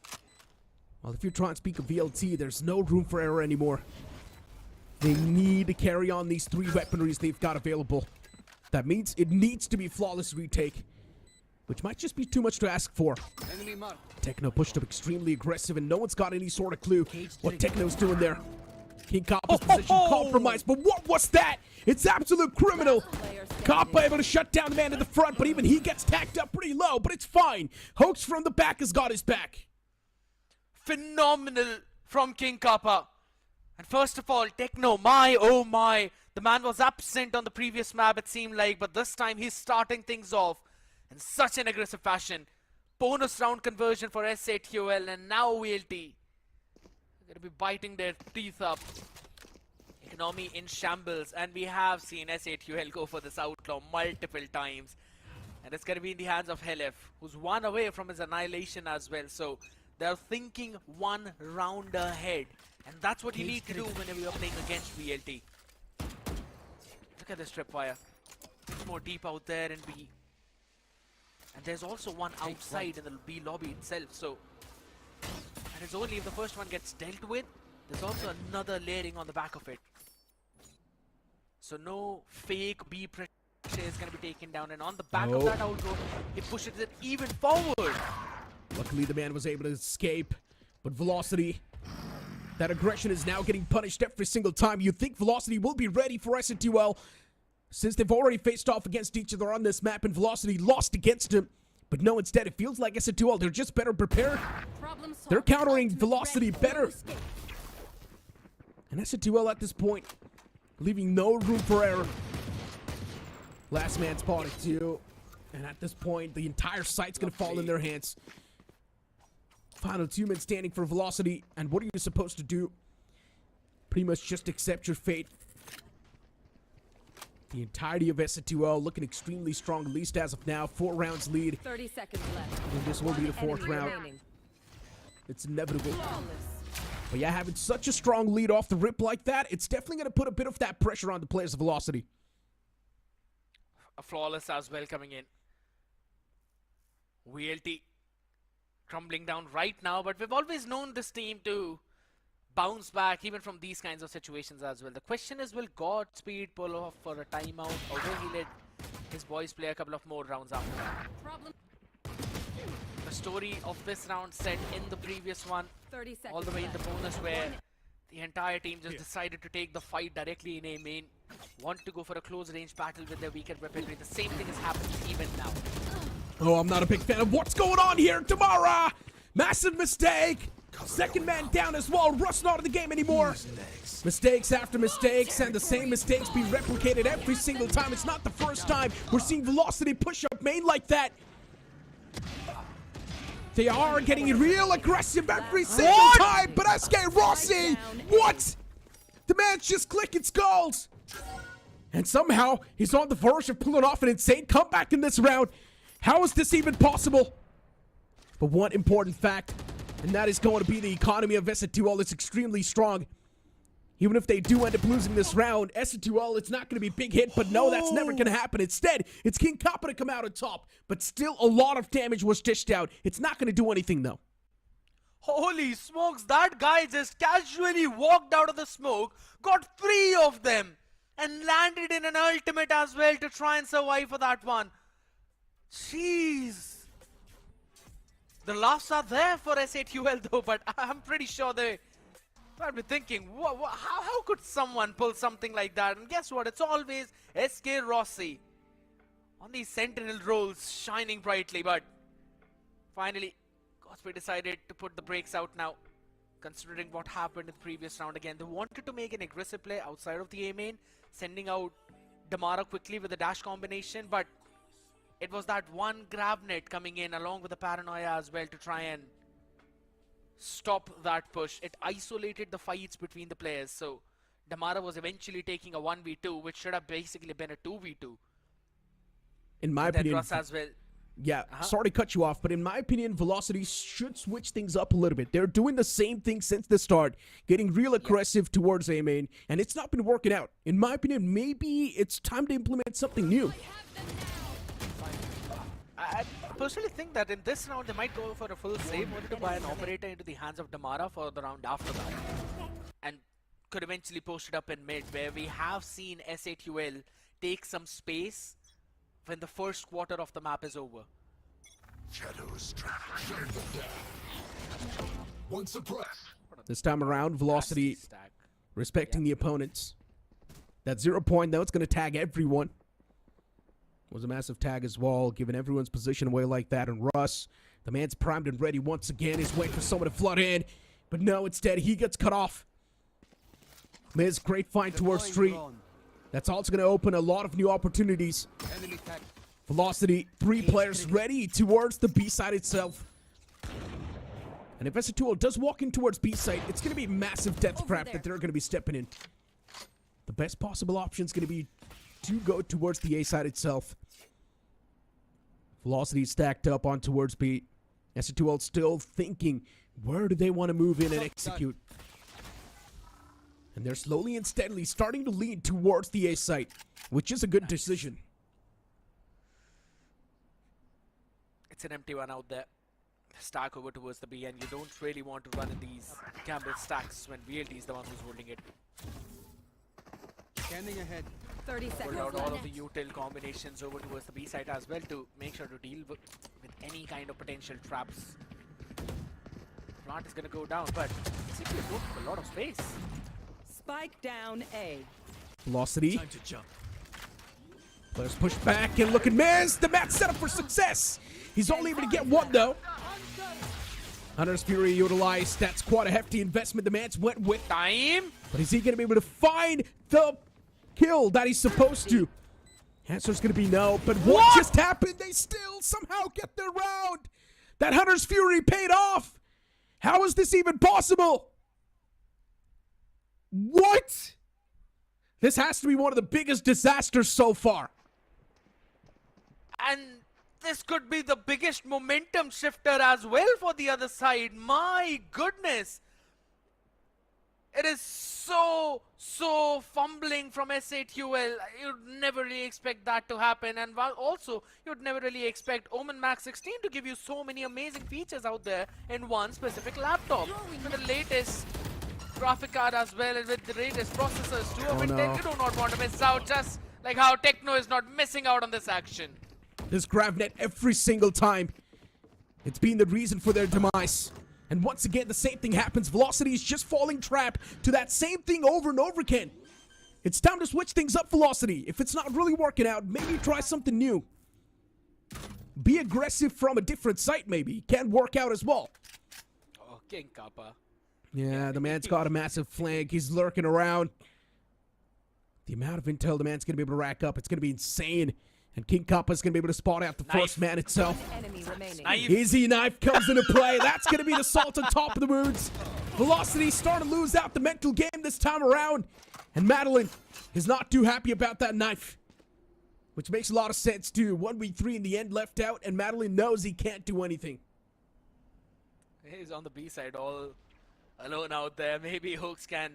Well, if you try and speak of VLT, there's no room for error anymore. They need to carry on these three weaponries they've got available. That means it needs to be flawless retake, which might just be too much to ask for. Techno pushed up extremely aggressive, and no one's got any sort of clue what Techno's doing there. King Kappa's position compromised, but what was that? It's absolute criminal. Kappa able to shut down the man in the front, but even he gets tacked up pretty low, but it's fine. Hoax from the back has got his back. Phenomenal from King Kappa. And first of all, Techno, my oh my. The man was absent on the previous map, it seemed like, but this time he's starting things off in such an aggressive fashion. Bonus round conversion for SAQL, and now VLT. They're going to be biting their teeth up. Economy in shambles, and we have seen SAQL go for this outlaw multiple times. And it's going to be in the hands of Helef, who's one away from his annihilation as well. So they're thinking one round ahead. And that's what you need to do whenever you're playing against VLT. Look at this tripwire. It's more deep out there in B. And there's also one outside in the B lobby itself. So, and it's only if the first one gets dealt with, there's also another layering on the back of it. So no fake B pressure is going to be taken down. And on the back of that outro, he pushes it even forward. Luckily, the man was able to escape. But Velocity, that aggression is now getting punished every single time. You think Velocity will be ready for SN2L, since they've already faced off against each other on this map, and Velocity lost against him. But no, instead, it feels like SN2L, they're just better prepared. They're countering Velocity better. And SN2L at this point, leaving no room for error. Last man spotted too. And at this point, the entire site's going to fall in their hands. Final two men standing for Velocity, and what are you supposed to do? Pretty much just accept your fate. The entirety of SN2L looking extremely strong, at least as of now. 4 rounds lead. 30 seconds left. And this will be the 4th round. It's inevitable. But yeah, having such a strong lead off the rip like that, it's definitely going to put a bit of that pressure on the players of Velocity. A flawless as well coming in. VLT crumbling down right now, but we've always known this team to bounce back even from these kinds of situations as well. The question is, will Godspeed pull off for a timeout, or will he let his boys play a couple of more rounds after that? The story of this round set in the previous one, all the way in the bonus, where The entire team just decided to take the fight directly in A main. Want to go for a close range battle with their weekend weaponry. The same thing is happening even now. Oh, I'm not a big fan of what's going on here. Tamara! Massive mistake! Second man down as well. Russ not in the game anymore. Mistakes after mistakes, and the same mistakes being replicated every single time. It's not the first time we're seeing Velocity push up main like that. They are getting real aggressive every single time, but SK Rossi, what? The man's just clicking skulls. And somehow, he's on the verge of pulling off an insane comeback in this round. How is this even possible? But one important fact, and that is going to be the economy of SN2L is extremely strong. Even if they do end up losing this round, SN2L, it's not going to be a big hit, but no, that's never going to happen. Instead, it's King Kappa to come out on top, but still a lot of damage was dished out. It's not going to do anything, though. Holy smokes, that guy just casually walked out of the smoke, got 3 of them, and landed in an ultimate as well to try and survive for that one. Jeez. The laughs are there for S8UL though, but I'm pretty sure they might be thinking, how could someone pull something like that? And guess what? It's always SK Rossi on these sentinel roles shining brightly, but finally, Cosplay decided to put the brakes out now. Considering what happened in the previous round again, they wanted to make an aggressive play outside of the A main, sending out Damara quickly with a dash combination, but it was that one grab net coming in along with the paranoia as well to try and stop that push. It isolated the fights between the players, so Damara was eventually taking a 1v2, which should have basically been a 2v2. In my opinion, Russ as well. Yeah, sorry to cut you off, but in my opinion, Velocity should switch things up a little bit. They're doing the same thing since the start, getting real aggressive towards A main, and it's not been working out. In my opinion, maybe it's time to implement something new. I personally think that in this round they might go for a full save, only to buy an operator into the hands of Damara for the round after that, and could eventually post it up in mid, where we have seen S8UL take some space when the first quarter of the map is over. This time around, Velocity respecting the opponents. That 0 point, though, it's going to tag everyone. Was a massive tag as well, giving everyone's position away like that. And Russ, the man's primed and ready once again. He's waiting for someone to flood in. But no, instead, he gets cut off. Miz, great fight towards Street. That's also going to open a lot of new opportunities. Velocity, 3 players ready towards the B side itself. And if S2L does walk in towards B side, it's going to be massive death trap that they're going to be stepping in. The best possible option is going to be to go towards the A side itself. Velocity stacked up on towards B. S2L still thinking, where do they want to move in and execute? And they're slowly and steadily starting to lean towards the A site, which is a good decision. It's an empty one out there. Stack over towards the B, and you don't really want to run in these gamble stacks when VLT is the one who's holding it. Standing ahead. 30 seconds. Pulled out all of the util combinations over towards the B side as well to make sure to deal with any kind of potential traps. Plant is going to go down, but basically don't have a lot of space. Spike down A. Velocity. Time to jump. Players push back and look at Miz. The match set up for success. He's only able to get one though. Hunter's Fury utilized. That's quite a hefty investment. The man's went with time. But is he going to be able to find the kill that he's supposed to? Answer's going to be no. But what just happened? They still somehow get their round. That Hunter's Fury paid off. How is this even possible? What? This has to be one of the biggest disasters so far. And this could be the biggest momentum shifter as well for the other side. My goodness. It is so fumbling from S8UL. You'd never really expect that to happen. And while also, you'd never really expect Omen Max 16 to give you so many amazing features out there in one specific laptop. With the latest graphic card as well, and with the latest processors too. You do not want to miss out, just like how Techno is not missing out on this action. This grab net every single time. It's been the reason for their demise. And once again, the same thing happens. Velocity is just falling trap to that same thing over and over again. It's time to switch things up, Velocity. If it's not really working out, maybe try something new. Be aggressive from a different site, maybe. Can work out as well. Oh, King Kappa. Yeah, the man's got a massive flank. He's lurking around. The amount of intel the man's going to be able to rack up, it's going to be insane. And King Kappa's going to be able to spot out the first man itself. Enemy remaining. Easy knife comes into play. That's going to be the salt on top of the wounds. Velocity starting to lose out the mental game this time around. And Madeline is not too happy about that knife. Which makes a lot of sense too. 1v3 in the end left out, and Madeline knows he can't do anything. He's on the B side all alone out there. Maybe Hooks can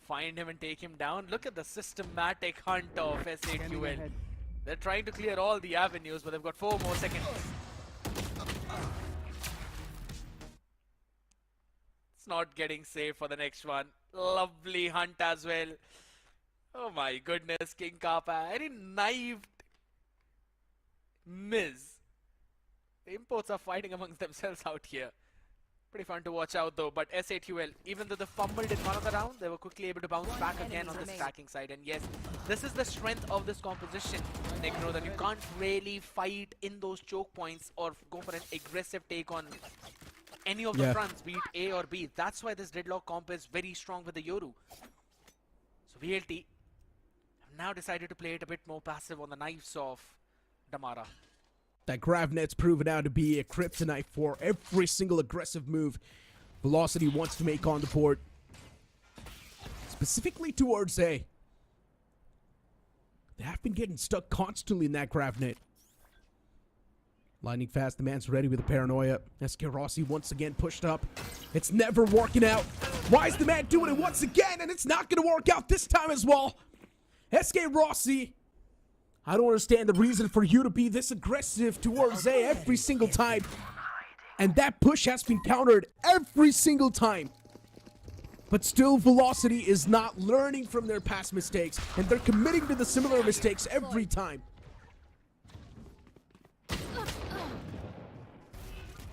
find him and take him down. Look at the systematic hunt of SAQL. They're trying to clear all the avenues, but they've got 4 more seconds. It's not getting safe for the next one. Lovely hunt as well. Oh my goodness, King Kappa. Any knifed miss. The imports are fighting amongst themselves out here. Pretty fun to watch out though, but SAQL, even though they fumbled in one of the rounds, they were quickly able to bounce back again on this tracking side. And yes, this is the strength of this composition, Necro, that you can't really fight in those choke points or go for an aggressive take on any of the fronts, be it A or B. That's why this Deadlock comp is very strong with the Yoru. So VLT have now decided to play it a bit more passive on the knives of Damara. That Gravnet's proven out to be a kryptonite for every single aggressive move Velocity wants to make on the board. Specifically towards A. They have been getting stuck constantly in that Gravnet. Lightning fast, the man's ready with the paranoia. SK Rossi once again pushed up. It's never working out. Why is the man doing it once again? And it's not going to work out this time as well. SK Rossi, I don't understand the reason for you to be this aggressive towards A every single time. And that push has been countered every single time. But still, Velocity is not learning from their past mistakes. And they're committing to the similar mistakes every time.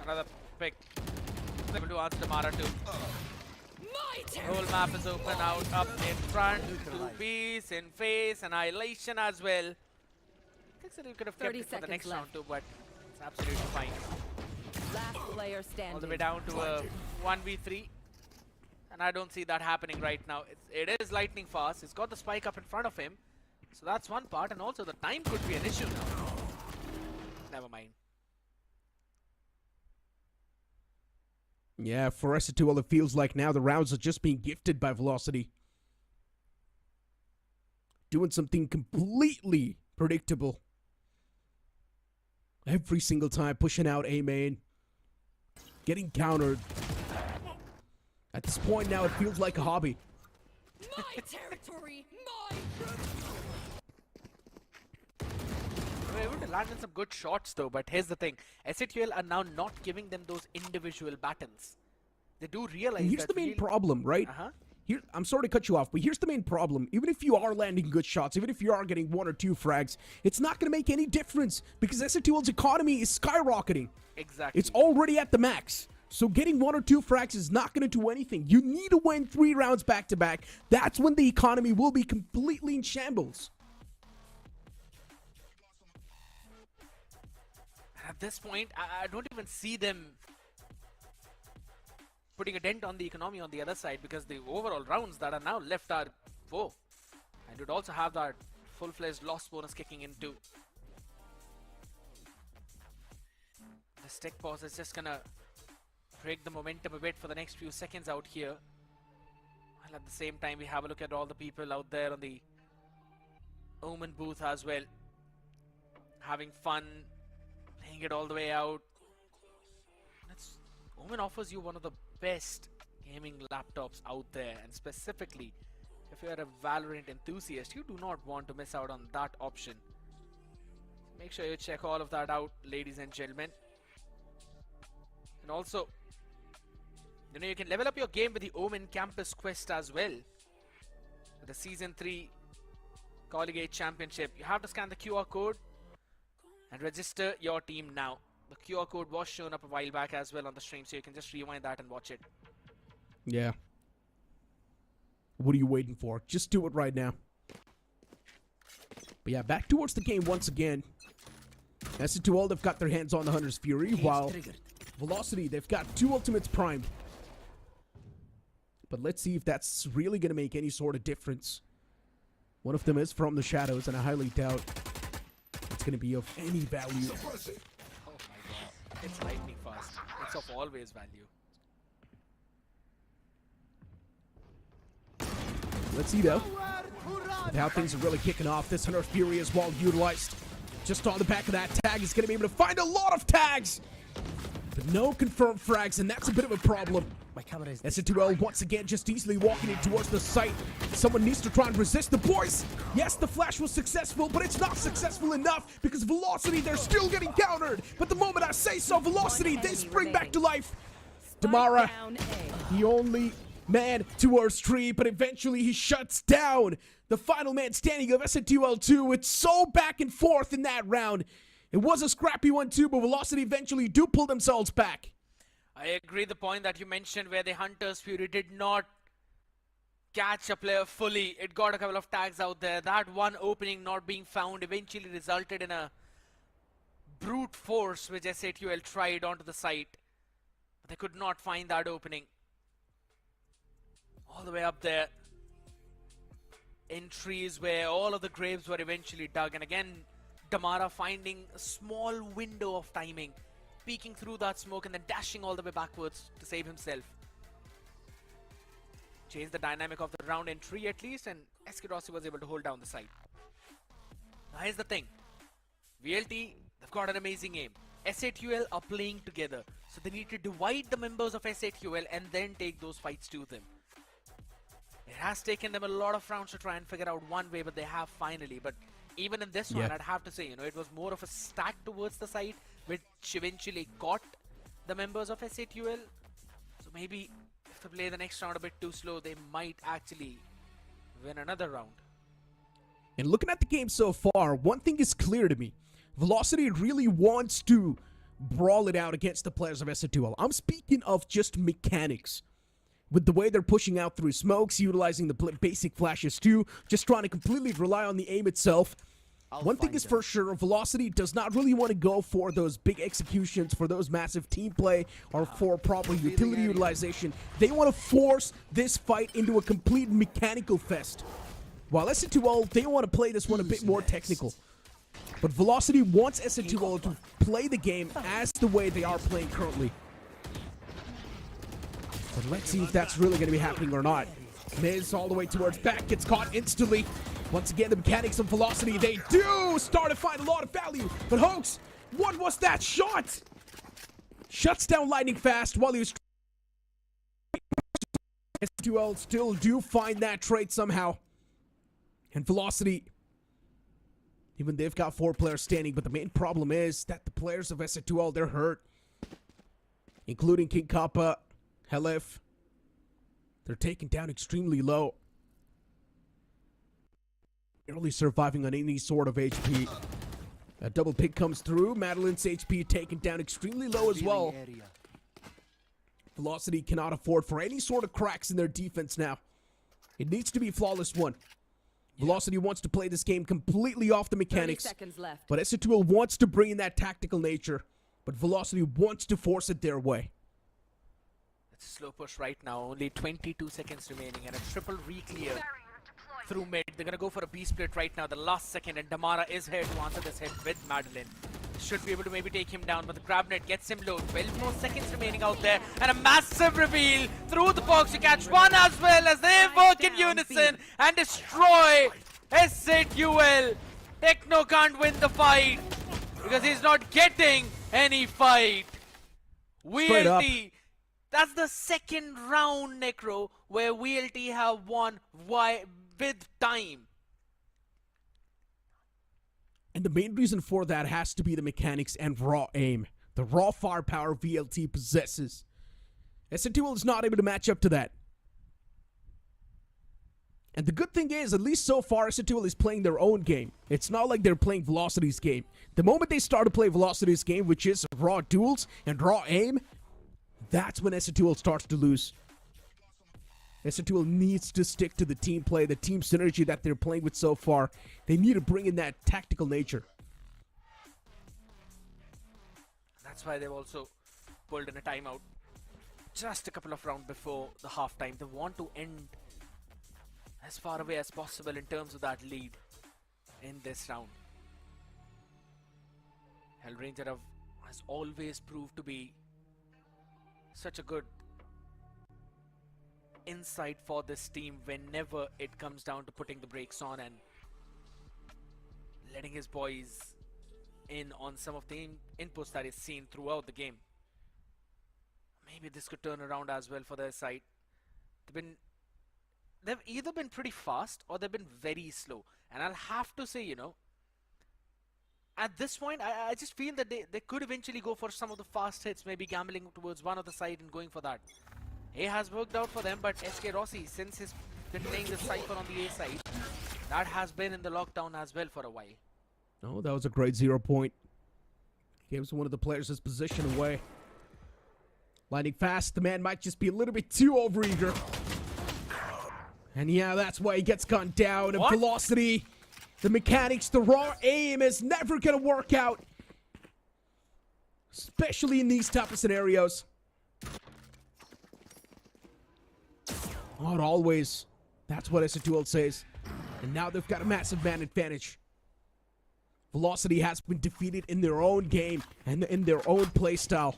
Another pick. Able to answer Damara too. The whole map is open out, up in front, 2Bs, in face, Annihilation as well. I think that you could have kept it for the next round too, but it's absolutely fine. Last player standing. All the way down to a 1v3. And I don't see that happening right now. It is lightning fast. He's got the spike up in front of him. So that's one part, and also the time could be an issue now. Never mind. Yeah, for SAQL, it feels like now the rounds are just being gifted by Velocity. Doing something completely predictable. Every single time, pushing out A main. Getting countered. At this point now, it feels like a hobby. My territory, my They were able to land in some good shots though, but here's the thing. SAQL are now not giving them those individual battons. They do realize And here's that the main problem, right? Here, I'm sorry to cut you off, but here's the main problem. Even if you are landing good shots, even if you are getting 1 or 2 frags, it's not going to make any difference because SAQL's economy is skyrocketing. Exactly. It's already at the max. So getting 1 or 2 frags is not going to do anything. You need to win 3 rounds back to back. That's when the economy will be completely in shambles. At this point, I don't even see them putting a dent on the economy on the other side because the overall rounds that are now left are 4. And you'd also have that full-fledged loss bonus kicking in too. The stick pause is just gonna break the momentum a bit for the next few seconds out here. While at the same time we have a look at all the people out there on the Omen booth as well. Having fun, playing it all the way out. Omen offers you one of the best gaming laptops out there, and specifically if you are a Valorant enthusiast, you do not want to miss out on that option. Make sure you check all of that out, ladies and gentlemen. And also, you know, you can level up your game with the Omen Campus Quest as well. With the Season 3 Collegiate Championship, you have to scan the QR code and register your team now. The QR code was shown up a while back as well on the stream, so you can just rewind that and watch it. Yeah. What are you waiting for? Just do it right now. But yeah, back towards the game once again. SC2L, they've got their hands on the Hunter's Fury, while Velocity, they've got 2 ultimates primed. But let's see if that's really going to make any sort of difference. One of them is from the shadows, and I highly doubt it's going to be of any value. Oh my god. It's lightning fast. It's of always value. Let's see though. With how things are really kicking off, this Hunter Fury is well utilized. Just on the back of that tag, he's going to be able to find a lot of tags. But no confirmed frags, and that's a bit of a problem. SC2L once again just easily walking in towards the site. Someone needs to try and resist the boys. Yes, the flash was successful, but it's not successful enough because Velocity, they're still getting countered. But the moment I say so, Velocity, they spring back to life. Damara, the only man towards 3, but eventually he shuts down the final man standing of SN2L2. It's so back and forth in that round. It was a scrappy one too, but Velocity eventually do pull themselves back. I agree the point that you mentioned where the Hunter's Fury did not catch a player fully. It got a couple of tags out there. That one opening not being found eventually resulted in a brute force which SA2L tried onto the site. But they could not find that opening. All the way up there. Entries where all of the graves were eventually dug. And again, Damara finding a small window of timing. Peeking through that smoke and then dashing all the way backwards to save himself. Change the dynamic of the round in 3 at least, and SK Rossi was able to hold down the side. Now here's the thing. VLT, they've got an amazing aim. SA2L are playing together, so they need to divide the members of SA2L and then take those fights to them. It has taken them a lot of rounds to try and figure out one way, but they have finally. But even in this one, I'd have to say, it was more of a stack towards the side, which eventually got the members of SA2L. So maybe if they play the next round a bit too slow, they might actually win another round. And looking at the game so far, one thing is clear to me. Velocity really wants to brawl it out against the players of SA2L. I'm speaking of just mechanics. With the way they're pushing out through smokes, utilizing the basic flashes too, just trying to completely rely on the aim itself. One thing is for sure, Velocity does not really want to go for those big executions, for those massive team play, or for proper utility utilization. They want to force this fight into a complete mechanical fest. While SA2L, they want to play this one a bit more technical. But Velocity wants SA2L to play the game as the way they are playing currently. But let's see if that's really going to be happening or not. Miz all the way towards back, gets caught instantly. Once again, the mechanics of Velocity, they do start to find a lot of value. But Hoax, what was that shot? Shuts down lightning fast while he was... S2L still do find that trade somehow. And Velocity, even they've got 4 players standing, but the main problem is that the players of S2L, they're hurt. Including King Kappa, Helif. They're taken down extremely low. Barely surviving on any sort of HP. A double pick comes through. Madeline's HP taken down extremely low as well. Velocity cannot afford for any sort of cracks in their defense now. It needs to be a flawless one. Velocity wants to play this game completely off the mechanics. 30 seconds left. But SA2L wants to bring in that tactical nature. But Velocity wants to force it their way. It's a slow push right now. Only 22 seconds remaining and a triple re-clear through mid. They're going to go for a B-split right now, the last second, and Damara is here to answer this hit with Madeline. Should be able to maybe take him down, but the grab net gets him low. 12 more seconds remaining out there, and a massive reveal through the box to catch one as well as they work in unison and destroy SA2L. Techno can't win the fight because he's not getting any fight. VLT, that's the second round, Necro, where VLT have won with time. And the main reason for that has to be the mechanics and raw aim. The raw firepower VLT possesses. SA2L is not able to match up to that. And the good thing is, at least so far, Ascent is playing their own game. It's not like they're playing Velocity's game. The moment they start to play Velocity's game, which is raw duels and raw aim, that's when Ascent starts to lose. Ascent needs to stick to the team play, the team synergy that they're playing with so far. They need to bring in that tactical nature. That's why they've also pulled in a timeout just a couple of rounds before the halftime. They want to end as far away as possible in terms of that lead in this round. Hellranger has always proved to be such a good insight for this team whenever it comes down to putting the brakes on and letting his boys in on some of the inputs that is seen throughout the game. Maybe this could turn around as well for their side. They've either been pretty fast or they've been very slow. And I'll have to say, you know, at this point, I just feel that they could eventually go for some of the fast hits, maybe gambling towards one of the side and going for that. A has worked out for them, but SK Rossi, since he's been playing the Cypher on the A side, that has been in the lockdown as well for a while. Oh, that was a great 0 point. Gives one of the players his position away. Lightning fast, the man might just be a little bit too overeager. And yeah, that's why he gets gunned down. And Velocity, the mechanics, the raw aim is never going to work out. Especially in these type of scenarios. Not always. That's what Ascent says. And now they've got a massive man advantage. Velocity has been defeated in their own game and in their own playstyle.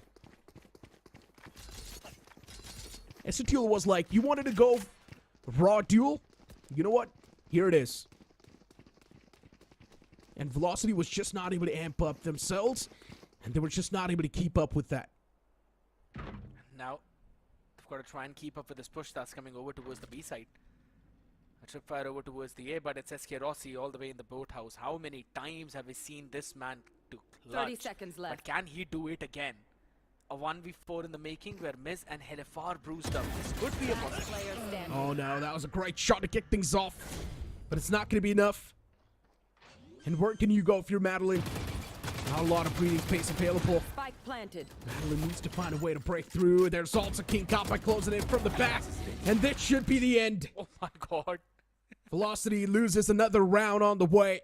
Ascent was like, you wanted to go raw duel? You know what? Here it is. And Velocity was just not able to amp up themselves, and they were just not able to keep up with that. Now, they've got to try and keep up with this push that's coming over towards the B side. A tripfire over towards the A, but it's SK Rossi all the way in the boathouse. How many times have we seen this man to clutch? 30 seconds left. But can he do it again? A 1v4 in the making where Miz and Helifar bruised up. This could be a possibility. Oh no, that was a great shot to kick things off. But it's not going to be enough. And where can you go if you're Madeline? Not a lot of breathing space available. Spike planted. Madeline needs to find a way to break through. There's also King Kappa closing in from the back. And this should be the end. Oh my god. Velocity loses another round on the way.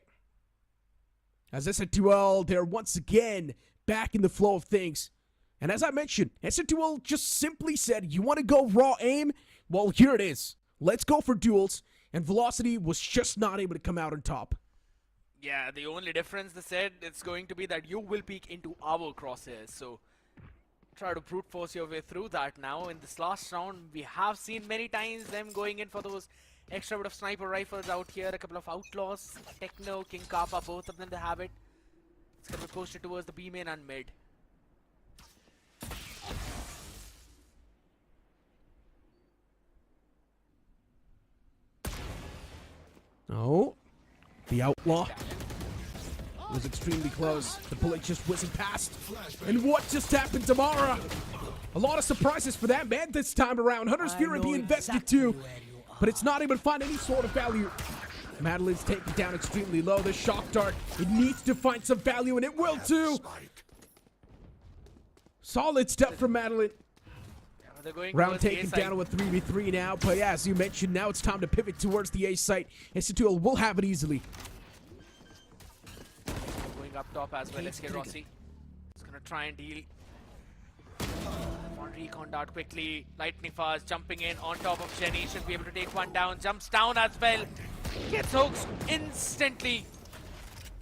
As SN2L, they're once again back in the flow of things. And as I mentioned, SN2L just simply said, you want to go raw aim? Well, here it is. Let's go for duels. And Velocity was just not able to come out on top. Yeah, the only difference they said it's going to be that you will peek into our crosshairs. So try to brute force your way through that now. In this last round, we have seen many times them going in for those extra bit of sniper rifles out here. A couple of outlaws, Techno, King Kappa, both of them they have it. It's going to be posted towards the B main and mid. Oh, the outlaw was extremely close. The bullet just whizzing past. And what just happened to Mara? A lot of surprises for that man this time around. Hunter's Fury being invested too, but it's not able to find any sort of value. Madeline's taken down extremely low. The shock dart, it needs to find some value, and it will too. Solid step from Madeline. Round taken down to a 3v3 now, but yeah, as you mentioned, now it's time to pivot towards the A site. Ascent will have it easily. Going up top as well, SK Rossi. He's gonna try and deal. On recon dart quickly. Lightning fast, jumping in on top of Jenny. Should be able to take one down. Jumps down as well. Gets hooked instantly.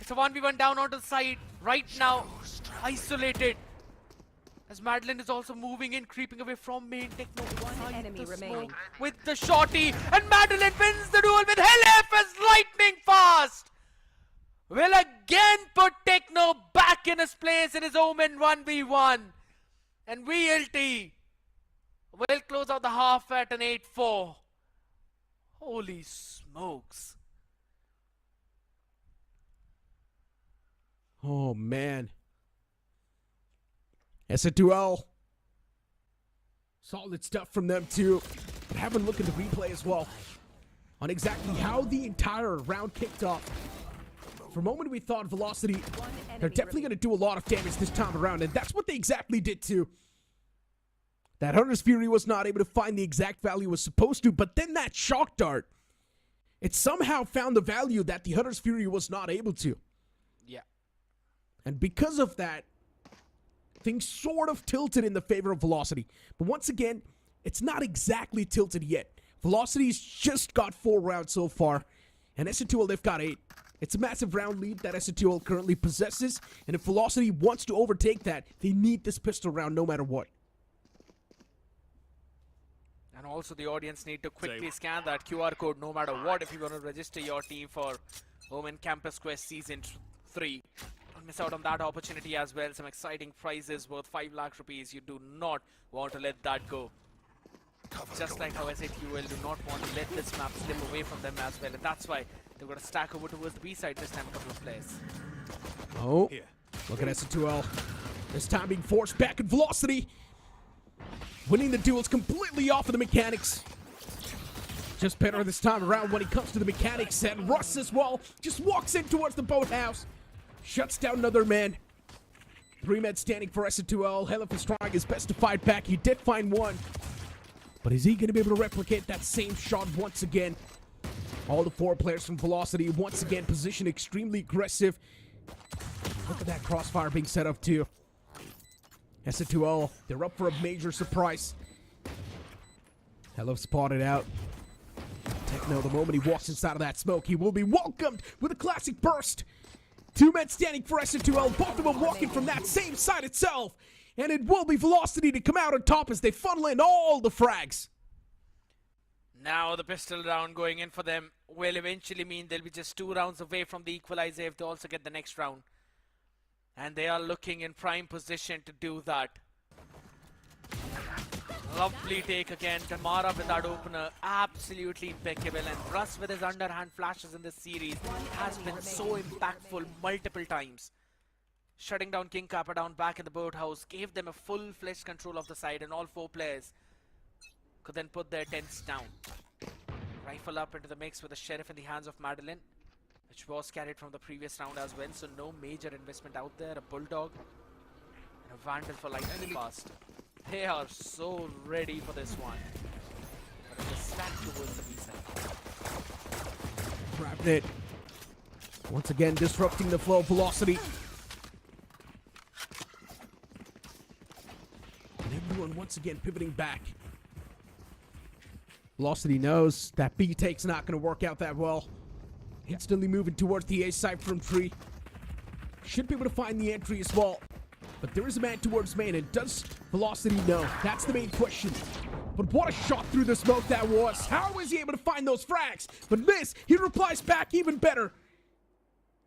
It's a 1v1 down onto the side. Right now, isolated. As Madeline is also moving in, creeping away from main. Techno One enemy remaining. with the shorty, and Madeline wins the duel with LF as lightning fast. Will again put Techno back in his place in his Omen 1v1. And VLT will close out the half at an 8-4. Holy smokes. Oh man. SN2L. Solid stuff from them too. But have a look at the replay as well. on exactly how the entire round kicked off. For a moment, we thought Velocity, they're definitely going to do a lot of damage this time around, and that's what they exactly did too. That Hunter's Fury was not able to find the exact value it was supposed to, but then that Shock Dart, it somehow found the value that the Hunter's Fury was not able to. Yeah. And because of that, things sort of tilted in the favor of Velocity. But once again, it's not exactly tilted yet. Velocity's just got 4 rounds so far, and SN2L, they've got 8. It's a massive round lead that SN2L currently possesses, and if Velocity wants to overtake that, they need this pistol round no matter what. And also the audience need to quickly scan that QR code no matter what if you want to register your team for OMEN Campus Quest Season 3. Don't miss out on that opportunity as well. Some exciting prizes worth 5 lakh rupees. You do not want to let that go. Just like how SATUL do not want to let this map slip away from them as well. And that's why they've got to stack over towards the B side this time, a couple of players. Oh, look at SN2L. This time being forced back at Velocity. Winning the duels completely off of the mechanics. Just better this time around when it comes to the mechanics. And Russ as well just walks in towards the boathouse. Shuts down another man. 3 men standing for SN2L. Helif is trying his best to fight back. He did find one. But is he going to be able to replicate that same shot once again? All the 4 players from Velocity once again positioned extremely aggressive. Look at that crossfire being set up too. SN2L, they're up for a major surprise. Helif spotted out. Techno, the moment he walks inside of that smoke, he will be welcomed with a classic burst. 2 men standing for SN2L, both of them walking from that same side itself. And it will be Velocity to come out on top as they funnel in all the frags. Now the pistol round going in for them will eventually mean they'll be just 2 rounds away from the equalizer if they also get the next round. And they are looking in prime position to do that. Lovely take again. Tamara with that opener, absolutely impeccable. And Russ with his underhand flashes in this series has been so impactful multiple times. Shutting down King Kappa down back in the boathouse, gave them a full-fledged control of the side, and all 4 players could then put their tents down. Rifle up into the mix with the Sheriff in the hands of Madeline, which was carried from the previous round as well, so no major investment out there. A Bulldog and a Vandal for lightning fast. They are so ready for this one. But it is stacked towards the B-side. Grabbed it. Once again, disrupting the flow of Velocity. And everyone once again pivoting back. Velocity knows that B take's not going to work out that well. Instantly moving towards the A side from tree. Should be able to find the entry as well. But there is a man towards main, and does Velocity know? That's the main question. But what a shot through the smoke that was. How was he able to find those frags? But miss, he replies back even better.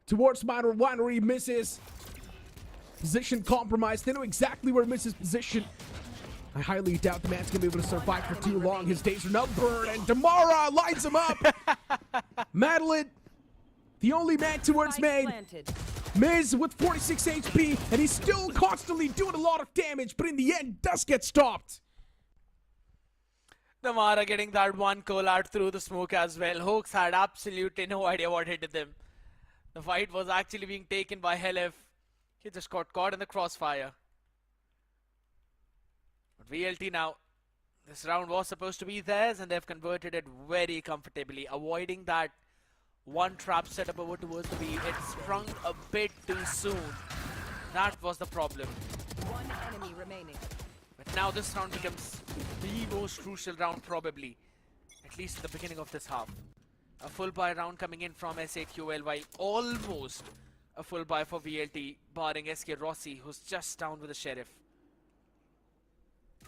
Towards Minor Winery, misses. Position compromised. They know exactly where Miss's position. I highly doubt the man's going to be able to survive for too long. His days are numbered, and Damara lines him up. Madeline, the only man towards main. Miz with 46 HP, and he's still constantly doing a lot of damage, but in the end, does get stopped. Damara getting that one call out through the smoke as well. Hoax had absolutely no idea what hit them. The fight was actually being taken by Helif. He just got caught in the crossfire. But VLT now, this round was supposed to be theirs, and they've converted it very comfortably, avoiding that one trap set up over towards the B. It sprung a bit too soon. That was the problem. 1 enemy remaining. But now this round becomes the most crucial round probably, at least in the beginning of this half. A full buy round coming in from SATUL, while almost a full buy for VLT, barring SK Rossi, who's just down with the Sheriff.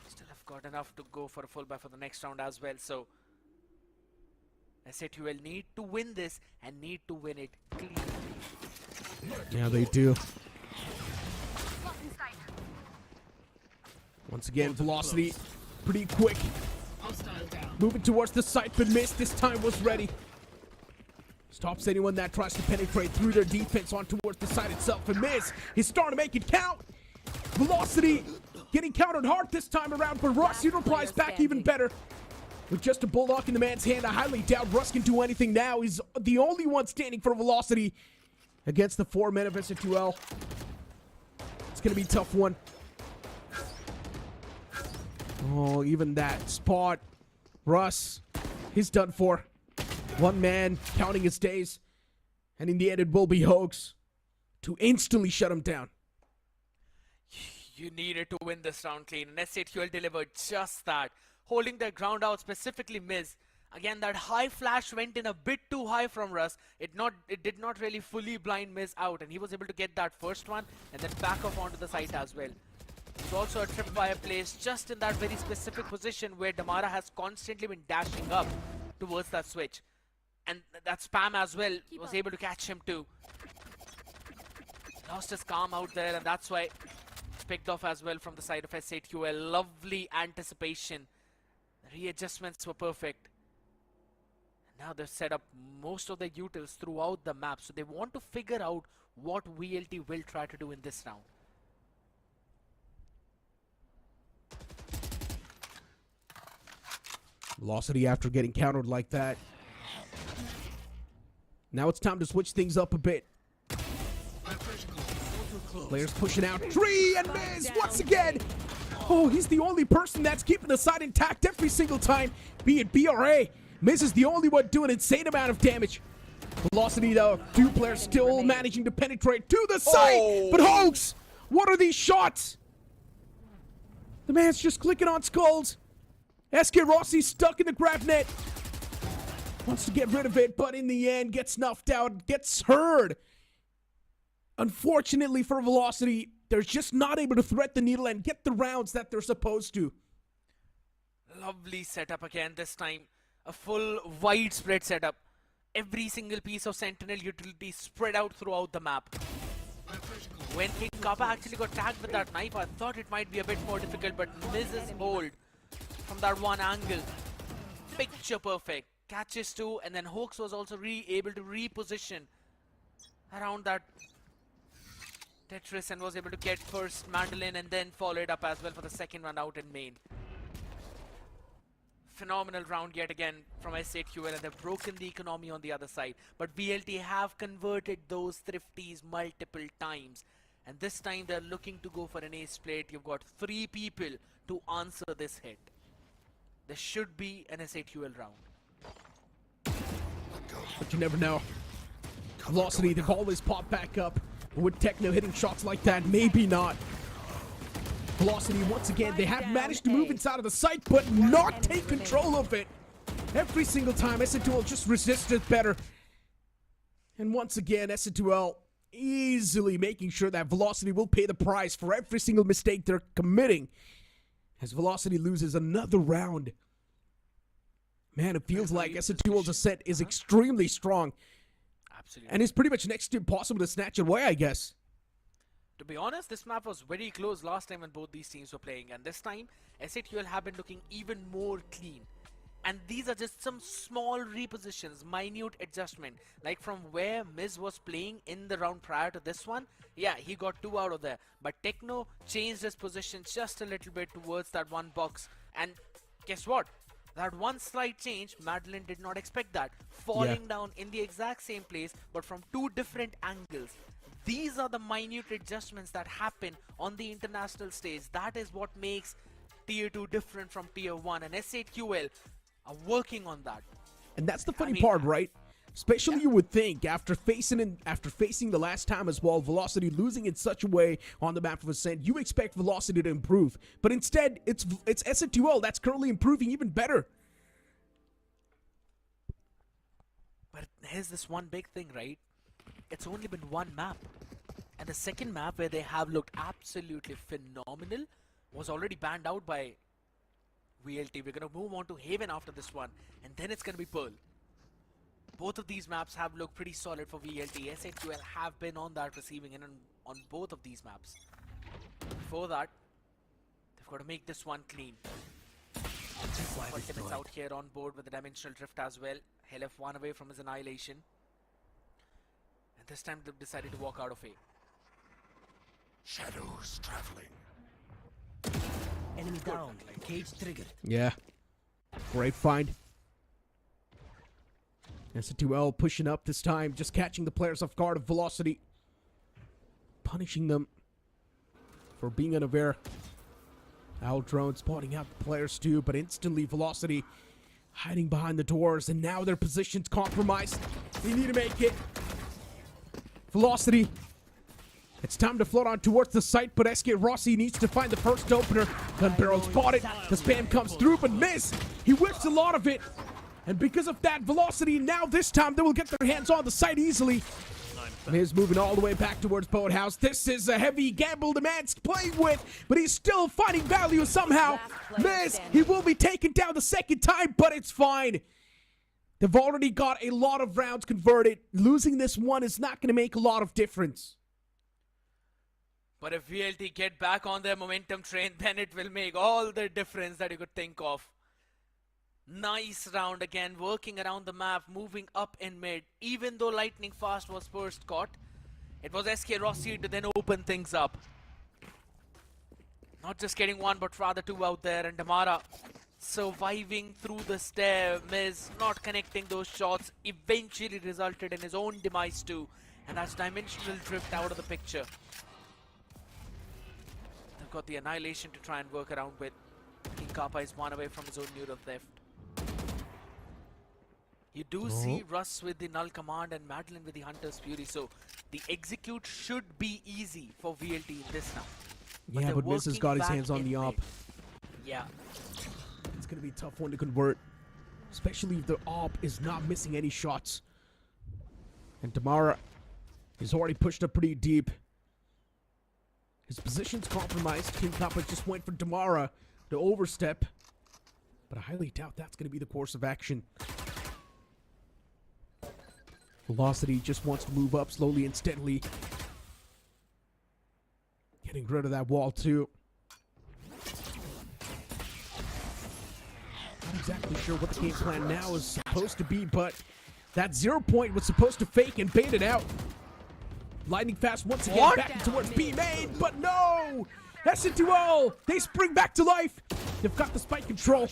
Still have got enough to go for a full buy for the next round as well, so SATUL need to win this and need to win it cleanly. Yeah, they do. Once again, Velocity pretty quick. Moving towards the site, but missed. This time was ready. Stops anyone that tries to penetrate through their defense on towards the site itself, and miss. He's starting to make it count. Velocity getting countered hard this time around, but Rossi replies back even better. With just a bulldog in the man's hand, I highly doubt Russ can do anything now. He's the only one standing for Velocity against the 4 men of SN2L. It's going to be a tough one. Oh, even that spot. Russ, he's done for. One man counting his days. And in the end, it will be Hoax to instantly shut him down. You needed to win this round clean, and SATUL delivered just that. Holding their ground out, specifically Miz. Again, that high flash went in a bit too high from Russ. It did not really fully blind Miz out, and he was able to get that first one and then back off onto the site as well. There's also a tripwire placed just in that very specific position where Damara has constantly been dashing up towards that switch. And that spam as well was able to catch him too. Lost his calm out there, and that's why it's picked off as well from the side of SATUL. Lovely anticipation. The readjustments were perfect. And now they've set up most of their utils throughout the map, so they want to figure out what VLT will try to do in this round. Velocity after getting countered like that. Now it's time to switch things up a bit. Players pushing out. Tree and Miz once again. Oh, he's the only person that's keeping the side intact every single time. Be it BRA. Miz is the only one doing an insane amount of damage. Velocity though, 2 players still managing to penetrate to the site. But Hoax, what are these shots? The man's just clicking on skulls. SK Rossi stuck in the grab net. Wants to get rid of it, but in the end gets snuffed out, gets heard. Unfortunately for Velocity, they're just not able to thread the needle and get the rounds that they're supposed to. Lovely setup again this time. A full widespread setup. Every single piece of Sentinel utility spread out throughout the map. When King Kappa actually got tagged with that knife, I thought it might be a bit more difficult, but Miz's hold from that one angle. Picture perfect. Catches too, and then Hoax was also able to reposition around that Tetris and was able to get first Mandolin and then follow it up as well for the second run out in main. Phenomenal round yet again from SATUL, and they've broken the economy on the other side. But VLT have converted those thrifties multiple times. And this time they're looking to go for an ace plate. You've got 3 people to answer this hit. There should be an SATUL round. But you never know. Velocity, they've always popped back up. With Techno hitting shots like that, maybe not. Velocity, once again, they have managed to move inside of the site, but not take control of it. Every single time, SN2L just resisted better. And once again, SN2L easily making sure that Velocity will pay the price for every single mistake they're committing. As Velocity loses another round. Man, it feels like SN2L's Ascent is extremely strong. Absolutely. And it's pretty much next to impossible to snatch it away, I guess. To be honest, this map was very close last time when both these teams were playing. And this time, SATUL have been looking even more clean. And these are just some small repositions, minute adjustment. Like from where Miz was playing in the round prior to this one. Yeah, he got 2 out of there. But Techno changed his position just a little bit towards that one box. And guess what? That one slight change, Madeline did not expect that. Falling down in the exact same place, but from 2 different angles. These are the minute adjustments that happen on the international stage. That is what makes Tier 2 different from Tier 1. And SATUL are working on that. And that's the funny part, right? Especially you would think after facing the last time as well, Velocity losing in such a way on the map of Ascent, you expect Velocity to improve. But instead, it's SN2L that's currently improving even better. But here's this one big thing, right? It's only been 1 map. And the second map where they have looked absolutely phenomenal was already banned out by VLT. We're going to move on to Haven after this one. And then it's going to be Pearl. Both of these maps have looked pretty solid for VLT. SATUL have been on that receiving end on both of these maps. Before that, they've got to make this one clean. Ultimate's out here on board with the Dimensional Drift as well. He left 1 away from his annihilation. And this time they've decided to walk out of A. Shadows traveling. Enemy down. Cage triggered. Yeah. Great find. S2L pushing up this time, just catching the players off guard of Velocity. Punishing them for being unaware. Owl drone spotting out the players too, but instantly Velocity hiding behind the doors, and now their position's compromised. They need to make it. Velocity. It's time to float on towards the site, but SK Rossi needs to find the first opener. Gun barrel spotted. The spam comes through, but miss. He whips a lot of it. And because of that, Velocity now this time they will get their hands on the site easily. Miz moving all the way back towards Boathouse. This is a heavy gamble the man's playing with, but he's still finding value somehow. Miz, he will be taken down the second time, but it's fine. They've already got a lot of rounds converted. Losing this one is not going to make a lot of difference. But if VLT get back on their momentum train, then it will make all the difference that you could think of. Nice round again, working around the map, moving up in mid. Even though Lightning Fast was first caught, it was SK Rossi to then open things up. Not just getting one, but rather two out there. And Damara surviving through the stair. Miz not connecting those shots eventually resulted in his own demise too. And that's dimensional drift out of the picture. They've got the annihilation to try and work around with. King Kappa is one away from his own neural theft. You do see Russ with the Null Command and Madeline with the Hunter's Fury, so the execute should be easy for VLT in this now. Yeah, but Miz has got his hands on the op. Yeah. It's going to be a tough one to convert, especially if the op is not missing any shots. And Damara is already pushed up pretty deep. His position's compromised. King Kappa just went for Damara to overstep, but I highly doubt that's going to be the course of action. Velocity just wants to move up slowly and steadily. Getting rid of that wall too. Not exactly sure what the game plan now is supposed to be, but that 0 point was supposed to fake and bait it out. Lightning Fast once again back towards B main, but no! S2L, they spring back to life. They've got the spike control.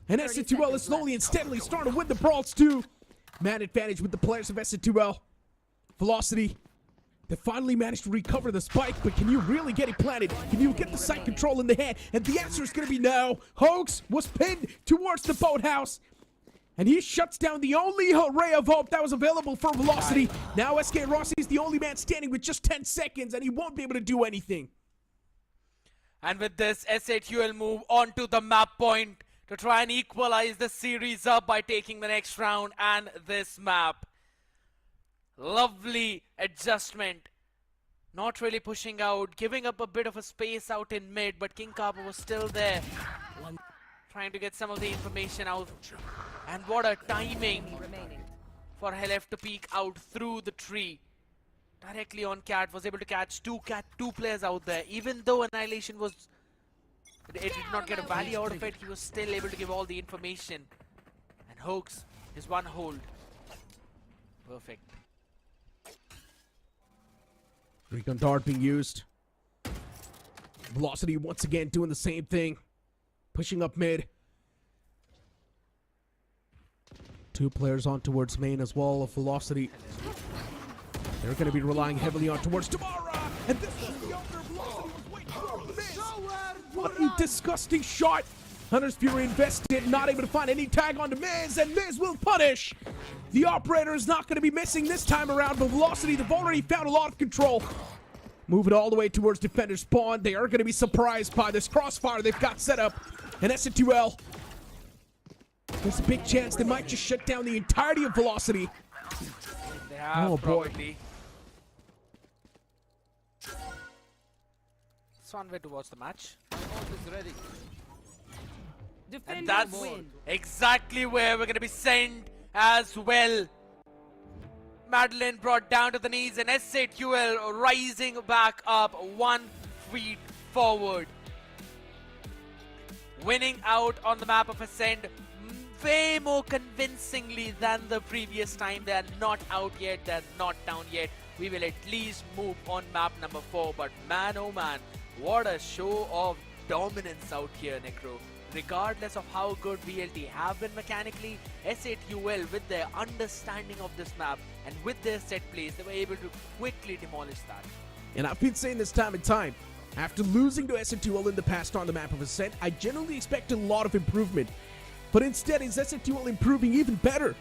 And S2L is slowly and steadily starting to win the brawls too. Man advantage with the players of S2L. Velocity. They finally managed to recover the spike, but can you really get it planted? Can you get the site control in the hand? And the answer is going to be no. Hoax was pinned towards the boathouse. And he shuts down the only ray of hope that was available for Velocity. Now SK Rossi is the only man standing with just 10 seconds, and he won't be able to do anything. And with this, S8UL move onto the map point to try and equalize the series up by taking the next round and this map. Lovely adjustment. Not really pushing out, giving up a bit of a space out in mid, but King Kappa was still there. Trying to get some of the information out. And what a timing for Helef to peek out through the tree. Directly on Cat, was able to catch two players out there. Even though Annihilation was... It did not get a value out of it, he was still able to give all the information. And Hoax is one hold. Perfect. Recon Dart being used. Velocity once again doing the same thing. Pushing up mid. Two players on towards main as well of Velocity. They're going to be relying heavily on towards Damara. And this is the opener. Velocity was waiting for Miz. What a disgusting shot. Hunter's Fury invested, not able to find any tag onto Miz, and Miz will punish. The operator is not going to be missing this time around, but Velocity, they've already found a lot of control. Moving all the way towards defender spawn. They are going to be surprised by this crossfire they've got set up. And S2L. There's a big chance they might just shut down the entirety of Velocity. They have boy. It's one way to watch the match. Ready. And that's exactly where we're going to be sent as well. Madeline brought down to the knees and S8UL rising back up 1 feet forward. Winning out on the map of Ascent way more convincingly than the previous time. They're not out yet, they're not down yet. We will at least move on map number 4, but man oh man, what a show of dominance out here, Necro. regardless of how good VLT have been mechanically, S8UL with their understanding of this map and with their set plays, they were able to quickly demolish that. And I've been saying this time and time, after losing to S8UL in the past on the map of Ascent, I generally expect a lot of improvement. But instead, is S8UL improving even better?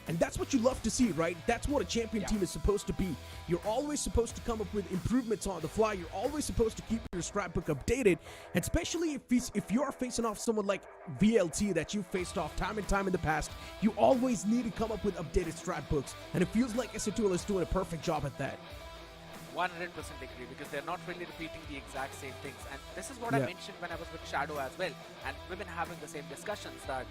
And that's what you love to see, right? That's what a champion team is supposed to be. You're always supposed to come up with improvements on the fly. You're always supposed to keep your strat book updated. And especially if you're facing off someone like VLT that you've faced off time and time in the past, you always need to come up with updated strat books. And it feels like S8UL is doing a perfect job at that. 100% agree, because they're not really repeating the exact same things. And this is what I mentioned when I was with Shadow as well. And we've been having the same discussions that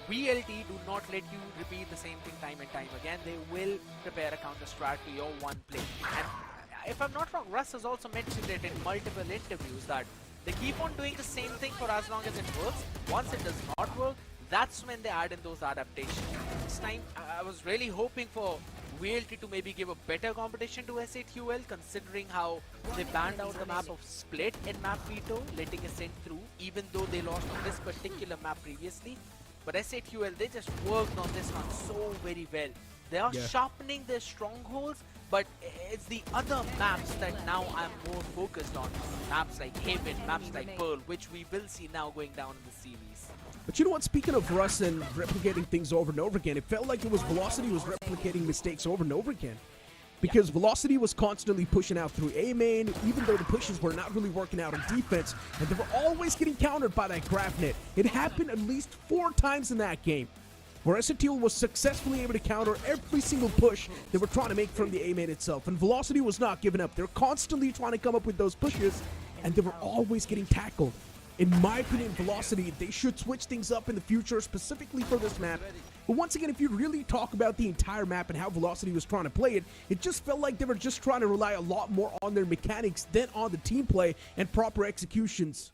VLT do not let you repeat the same thing time and time again. They will prepare a counter strat to your one play. And if I'm not wrong, Russ has also mentioned it in multiple interviews that they keep on doing the same thing for as long as it works. Once it does not work, that's when they add in those adaptations. This time, I was really hoping for VLT to maybe give a better competition to S8UL, considering how they banned out the map of Split in map veto, letting Ascent through, even though they lost on this particular map previously. But S8UL, they just worked on this one so very well. They are sharpening their strongholds, but it's the other maps that now I'm more focused on. Maps like Haven, maps like Pearl, which we will see now going down in the series. But you know what, speaking of Russ and replicating things over and over again, it felt like it was Velocity was replicating mistakes over and over again. Because Velocity was constantly pushing out through A main, even though the pushes were not really working out on defense, and they were always getting countered by that grab net. It happened at least 4 times in that game, where S8UL was successfully able to counter every single push they were trying to make from the A main itself. And Velocity was not giving up. They're constantly trying to come up with those pushes, and they were always getting tackled. In my opinion, Velocity, they should switch things up in the future, specifically for this map. But once again, if you really talk about the entire map and how Velocity was trying to play it, it just felt like they were just trying to rely a lot more on their mechanics than on the team play and proper executions.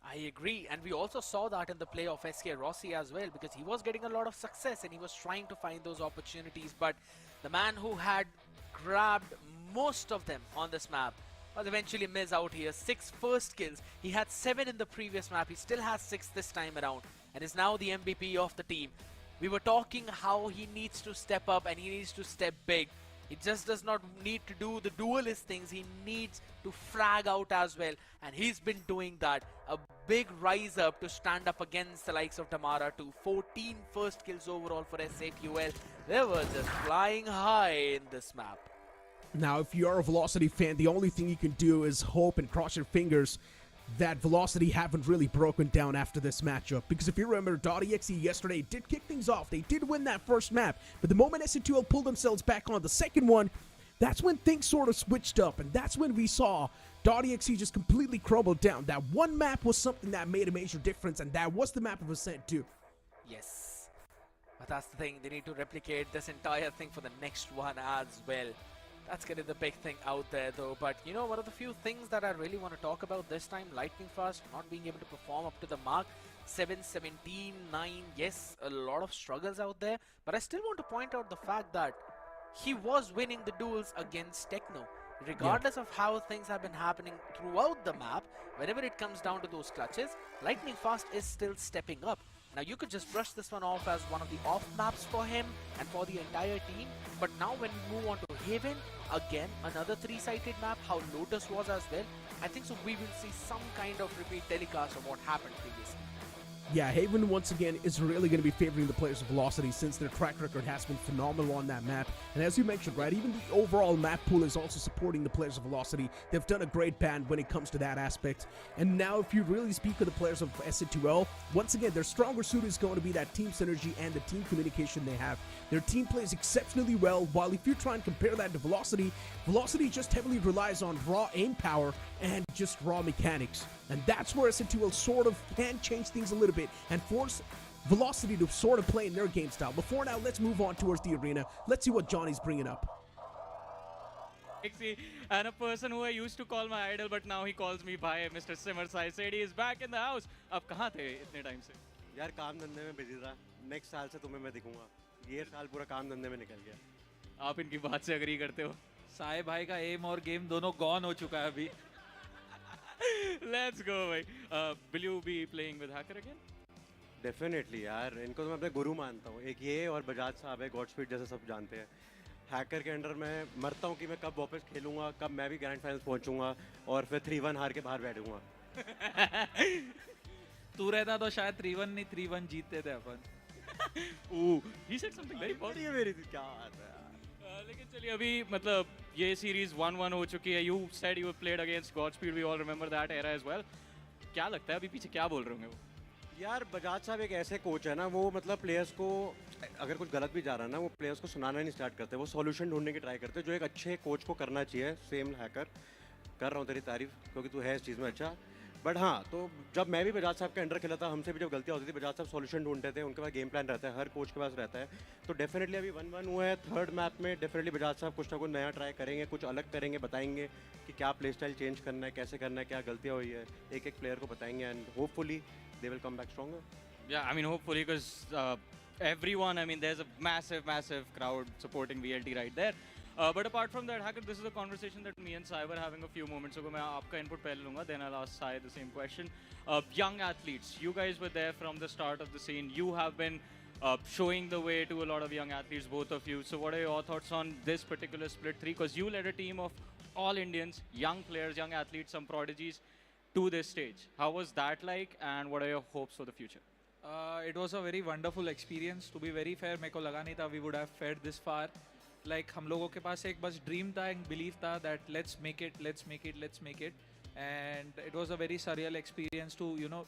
I agree, and we also saw that in the play of SK Rossi as well, because he was getting a lot of success and he was trying to find those opportunities, but the man who had grabbed most of them on this map was eventually Miz out here. 6 first kills. He had 7 in the previous map. He still has 6 this time around and is now the MVP of the team. We were talking how he needs to step up and he needs to step big. He just does not need to do the duelist things. He needs to frag out as well, and he's been doing that. A big rise up to stand up against the likes of Tamara to 14 first kills overall for S8UL. They were just flying high in this map. Now, if you're a Velocity fan, the only thing you can do is hope and cross your fingers that Velocity haven't really broken down after this matchup. Because if you remember, .exe yesterday did kick things off. They did win that first map. But the moment S8UL pulled themselves back on the second one, that's when things sort of switched up. And that's when we saw .exe just completely crumbled down. That one map was something that made a major difference, and that was the map of Ascent too. Yes. But that's the thing. They need to replicate this entire thing for the next one as well. That's kind of the big thing out there though. But you know, one of the few things that I really want to talk about this time, Lightning Fast not being able to perform up to the mark. 7, 17, 9, yes, a lot of struggles out there. But I still want to point out the fact that he was winning the duels against Techno. Regardless of how things have been happening throughout the map, whenever it comes down to those clutches, Lightning Fast is still stepping up. Now you could just brush this one off as one of the off maps for him and for the entire team. But now when we move on to Haven, again another 3-sided map, how Lotus was as well, I think so we will see some kind of repeat telecast of what happened previously. Yeah, Haven once again is really going to be favoring the players of Velocity since their track record has been phenomenal on that map. And as you mentioned, right, even the overall map pool is also supporting the players of Velocity. They've done a great band when it comes to that aspect. And now if you really speak of the players of S8UL, once again, their stronger suit is going to be that team synergy and the team communication they have. Their team plays exceptionally well, while if you try and compare that to Velocity, Velocity just heavily relies on raw aim power and just raw mechanics. And that's where S8UL sort of can change things a little bit and force Velocity to sort of play in their game style. But for now, let's move on towards the arena. Let's see what Johnny's bringing up. And a person who I used to call my idol, but now he calls me bhai, Mr. Simmer Sai said he is back in the house. Ab kahan the itne time se? यार काम धंधे में busy था. Next साल से तुम्हें मैं दिखूंगा. ये साल पूरा काम धंधे में निकल गया. आप इनकी बात से एग्री करते हो? साई भाई का एम और गेम दोनों गॉन हो चुका है अभी. Let's go, भाई. Will you be playing with Hacker again? Definitely यार, इनको तो मैं अपने गुरु मानता हूँ. एक ये और बजाज साहब है, गॉड स्पीड जैसे सब जानते हैं. हैकर के अंडर मैं मरता हूँ कि मैं कब वापस खेलूंगा, कब मैं भी ग्रैंड फाइनल्स पहुँचूंगा और फिर 3-1 हार के बाहर बैठूंगा. तू रहता तो शायद 3-1 नहीं 3-1 जीतते थे अपन. He said something very positive. ये मेरी क्या बात है यार. लेकिन चलिए अभी मतलब ये सीरीज 1-1 हो चुकी है. You said you played against Godspeed. We all remember that era as well. क्या लगता है अभी पीछे क्या बोल रहे होंगे वो? यार बजाज साहब एक ऐसे कोच है ना, वो मतलब प्लेयर्स को अगर कुछ गलत भी जा रहा है ना, वो प्लेयर्स को सुनाना नहीं स्टार्ट करते, वो सॉल्यूशन ढूंढने की ट्राई करते, जो एक अच्छे कोच को करना चाहिए. सेम हैकर कर रहा हूँ तेरी तारीफ क्योंकि तू है इस चीज़ में अच्छा. बट हाँ, तो जब मैं भी बजाज साहब के अंडर खेला था, हमसे भी जब गलतियाँ होती थी, बजाज साहब सॉल्यूशन ढूंढते थे. उनके पास गेम प्लान रहता है, हर कोच के पास रहता है. तो डेफिनेटली अभी 1-1 हुआ है. थर्ड मैप में डेफिनेटली बजाज साहब कुछ ना कुछ नया ट्राई करेंगे, कुछ अलग करेंगे, बताएंगे कि क्या प्ले स्टाइल चेंज करना है, कैसे करना है, क्या गलतियाँ हुई है, एक एक प्लेयर को बताएंगे. And hopefully they will come back stronger. Yeah, I mean, hopefully, because everyone, I mean, there's a massive crowd supporting VLT right there. But apart from that, Hacker, this is a conversation that me and Sai were having a few moments ago. मैं आपका input पहले लूँगा, then I'll ask Sai the same question. Young athletes, you guys were there from the start of the scene. You have been showing the way to a lot of young athletes, both of you. So what are your thoughts on this particular split 3? Because you led a team of all Indians, young players, young athletes, some prodigies to this stage. How was that like, and what are your hopes for the future? It was a very wonderful experience. To be very fair, मेरे को लगा नहीं था we would have fared this far. Like हम लोगों के पास एक बस ड्रीम था, एक बिलीव था that let's make it. And it was a very surreal experience to, you know,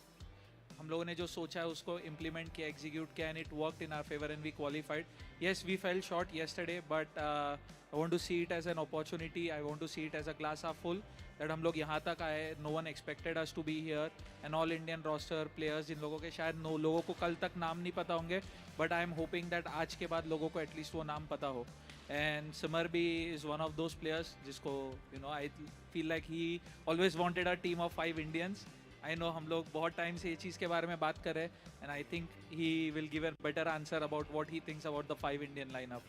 हम लोगों ने जो सोचा है उसको implement किया, execute किया, and it worked in our favor and we qualified. Yes, we fell short yesterday, but I want to see it as an opportunity. I want to see it as a glass half full. That हम लोग यहाँ तक आए, no one expected us to be here. An all Indian roster players, जिन लोगों के शायद लोगों को कल तक नाम नहीं पता होंगे, but I am hoping that आज के बाद लोगों को at least वो नाम पता हो. And Simar bhi is one of those players जिसको, you know, I feel like he always wanted a team of 5 Indians. I know हम लोग बहुत टाइम से ये चीज़ के बारे में बात कर रहे हैं, and I think he will give a better answer about what he thinks about the 5 Indian lineup.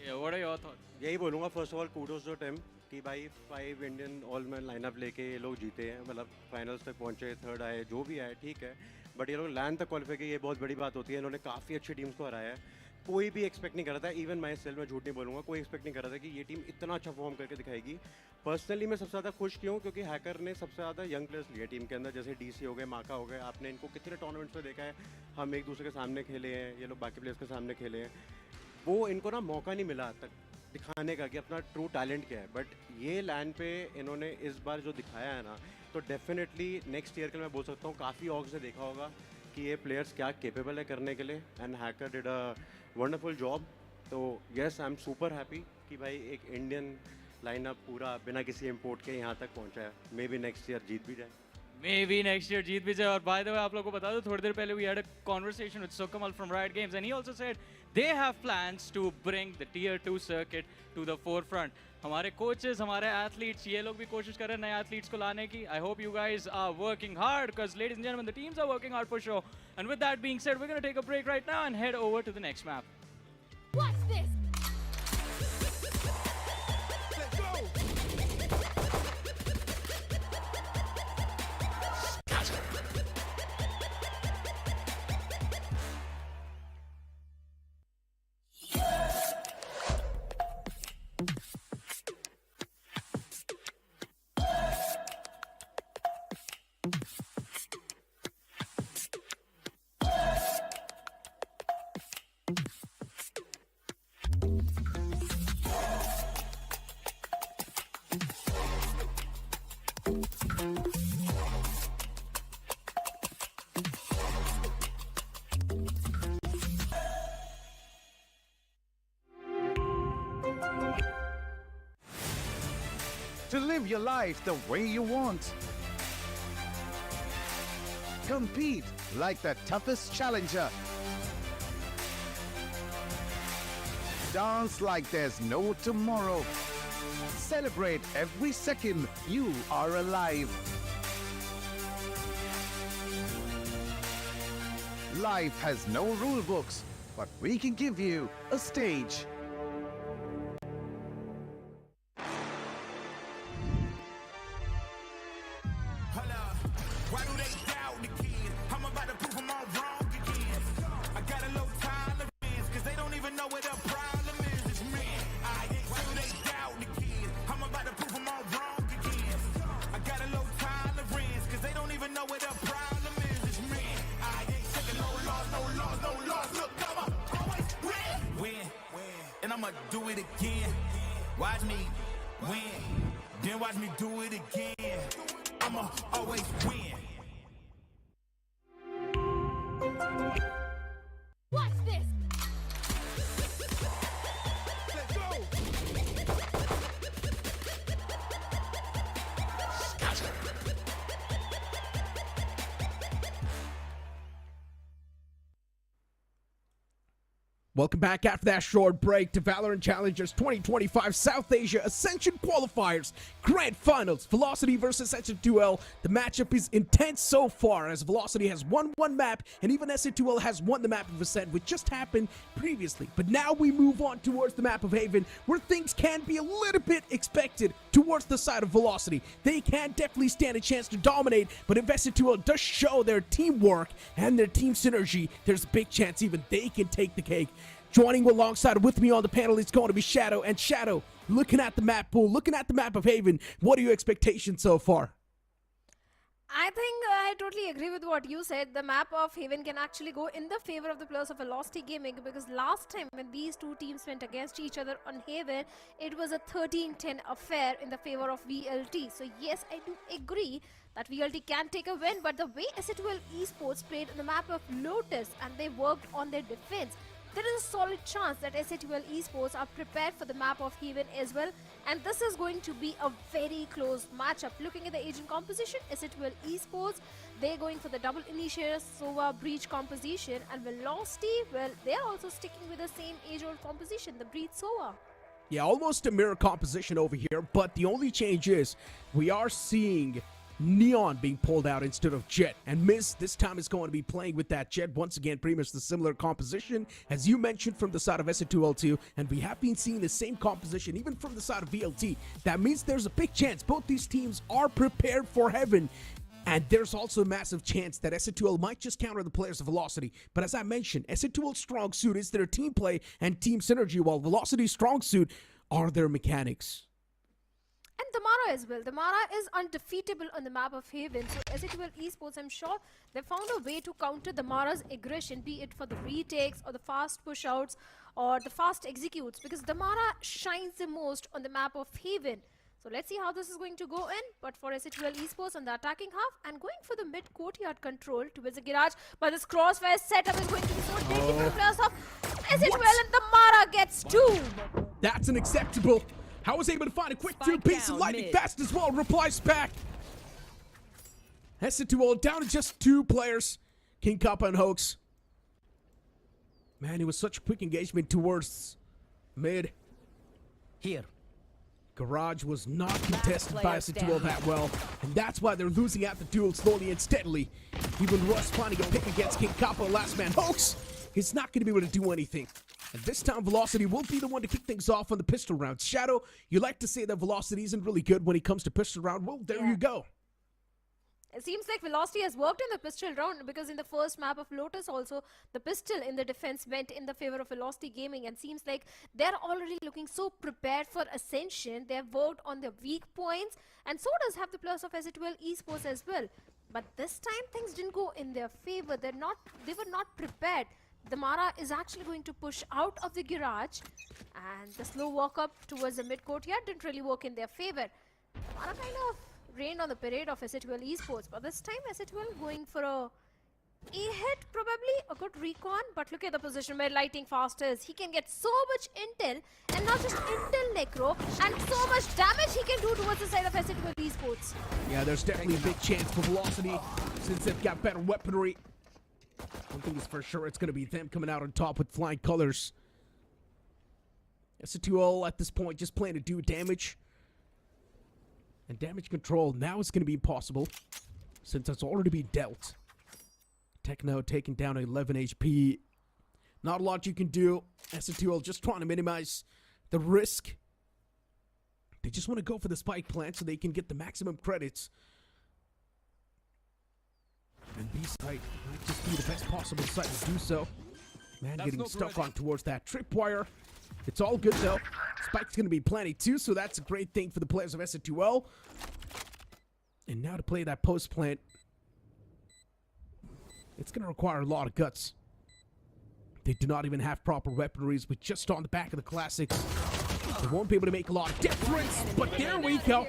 Yeah, what are your thoughts? यही बोलूँगा first of all kudos to team कि भाई 5 इंडियन ऑल मैन लाइनअप लेके ये लोग जीते हैं, मतलब फाइनल्स तक पहुँचे, थर्ड आए, जो भी आए ठीक है. बट ये लोग लैन तक क्वालिफाई किए, ये बहुत बड़ी बात होती है. इन्होंने काफ़ी अच्छी टीम्स को हराया है. कोई भी एक्सपेक्ट नहीं कर रहा था, इवन माई सेल्फ, मैं झूठ नहीं बोलूँगा, कोई एक्सपेक्ट नहीं कर रहा था कि ये टीम इतना अच्छा परफॉर्म करके दिखाएगी. पर्सनली मैं सबसे ज़्यादा खुश क्यों, क्योंकि हैकर ने सबसे ज़्यादा यंग प्लेयर्स लिए टीम के अंदर, जैसे डीसी हो गए, माका हो गए. आपने इनको कितने टूर्नामेंट्स में देखा है, हम एक दूसरे के सामने खेले हैं, ये लोग बाकी प्लेयर्स के सामने खेले हैं. वो इनको ना मौका नहीं मिला तक दिखाने का कि अपना ट्रू टैलेंट क्या है. बट ये लैन पे इन्होंने इस बार जो दिखाया है ना, तो डेफिनेटली नेक्स्ट ईयर के मैं बोल सकता हूँ काफ़ी ऑग्स ने देखा होगा कि ये प्लेयर्स क्या केपेबल है करने के लिए. And hacker did a wonderful job. तो yes, I am super happy कि भाई एक इंडियन लाइनअप पूरा बिना किसी इम्पोर्ट के यहाँ तक पहुँचा है. मे बी नेक्स्ट ईयर जीत भी जाए. Maybe next year जीत भी जाए. और by the way आप लोगों को बता दो, थोड़ी देर पहले we had a conversation with Sokamal from Riot Games, and he also said they have plans to bring the tier 2 circuit to the forefront. हमारे coaches, हमारे athletes, ये लोग भी कोशिश कर रहे हैं नए athletes को लाने की. I hope you guys are working hard, because ladies and gentlemen, the teams are working hard for sure. And with that being said, we're going to take a break right now and head over to the next map. Watch this! Let's go! To live your life the way you want. Compete like the toughest challenger. Dance like there's no tomorrow. Celebrate every second you are alive. Life has no rule books, but we can give you a stage. know what the problem is. It's me. I ain't so they doubt the kid. I'm about to prove them all wrong again. I got a low tolerance, cause they don't even know what the problem is. It's me. I ain't taking no loss, no loss, no loss. Look, I'ma always win. And I'ma do it again. Watch me win. Then watch me do it again. I'ma always win. Watch this. Let's go. Welcome back after that short break to Valorant Challengers 2025 South Asia Ascension Qualifiers Grand Finals. Velocity versus Ascent. The matchup is intense so far as Velocity has won one map and even Ascent has won the map of Ascent, which just happened previously. But now we move on towards the map of Haven, where things can be a little bit expected towards the side of Velocity. They can definitely stand a chance to dominate, but if Ascent does show their teamwork and their team synergy, there's a big chance even they can take the cake. Joining alongside with me on the panel is going to be Shadow. And Shadow, looking at the map pool, looking at the map of Haven, what are your expectations so far? I think I totally agree with what you said. The map of Haven can actually go in the favor of the players of Velocity Gaming, because last time when these two teams went against each other on Haven, it was a 13-10 affair in the favor of VLT. So yes, I do agree that VLT can take a win, but the way Exe Esports played on the map of Lotus and they worked on their defense, there is a solid chance that Exe Esports are prepared for the map of Haven as well, and this is going to be a very close matchup. Looking at the agent composition, Exe Esports, they're going for the double initiator Sova breach composition, and Velocity, well, they're also sticking with the same age-old composition, the breach Sova. Yeah, almost a mirror composition over here, but the only change is we are seeing Neon being pulled out instead of Jet, and Miz this time is going to be playing with that Jet once again, pretty much the similar composition as you mentioned from the side of S2L2, and we have been seeing the same composition even from the side of VLT. That means there's a big chance both these teams are prepared for Heaven, and there's also a massive chance that S2L might just counter the players of Velocity. But as I mentioned, S2L's strong suit is their team play and team synergy, while Velocity's strong suit are their mechanics. And Damara as well. Damara is undefeatable on the map of Haven. So Exe Esports, I'm sure they found a way to counter Damara's aggression, be it for the retakes or the fast push-outs or the fast executes, because Damara shines the most on the map of Haven. So let's see how this is going to go in. But for Exe Esports on the attacking half and going for the mid courtyard control towards the garage, but this crossfire setup is going to be so deadly for the players of Exe, and Damara gets two. That's unacceptable. I was able to find a quick two-piece and lightning fast as well. Replies back. S2L down to just two players. King Kappa and Hoax. Man, it was such a quick engagement towards mid. Here. Garage was not contested by S2L that well, and that's why they're losing out the duel slowly and steadily. Even Russ finding a pick against King Kappa, last man Hoax. He's not going to be able to do anything. And this time, Velocity will be the one to kick things off on the pistol round. Shadow, you like to say that Velocity isn't really good when it comes to pistol round. Well, there you go. It seems like Velocity has worked in the pistol round, because in the first map of Lotus also, the pistol in the defense went in the favor of Velocity Gaming, and seems like they're already looking so prepared for Ascension. They have worked on their weak points, and so does have the players of Exe Esports as well. But this time, things didn't go in their favor. They were not prepared. Damara is actually going to push out of the garage, and the slow walk up towards the mid courtyard didn't really work in their favor. Damara kind of rained on the parade of Exe Esports, but this time Exe going for a hit, probably a good recon. But look at the position where Lighting Fast is. He can get so much intel, and not just intel necro, and so much damage he can do towards the side of Exe Esports. Yeah, there's definitely a big chance for Velocity since they've got better weaponry. One thing is for sure, it's going to be them coming out on top with flying colors. S2L at this point just playing to do damage. And damage control now is going to be impossible since it's already been dealt. Techno taking down 11 HP. Not a lot you can do. S2L just trying to minimize the risk. They just want to go for the spike plant so they can get the maximum credits. And B site might just be the best possible site to do so. Man getting stuck on towards that tripwire. It's all good though. Spike's going to be plenty too, so that's a great thing for the players of SN2L. And now to play that post plant, it's going to require a lot of guts. They do not even have proper weaponries, but just on the back of the classics, they won't be able to make a lot of difference. But there we go.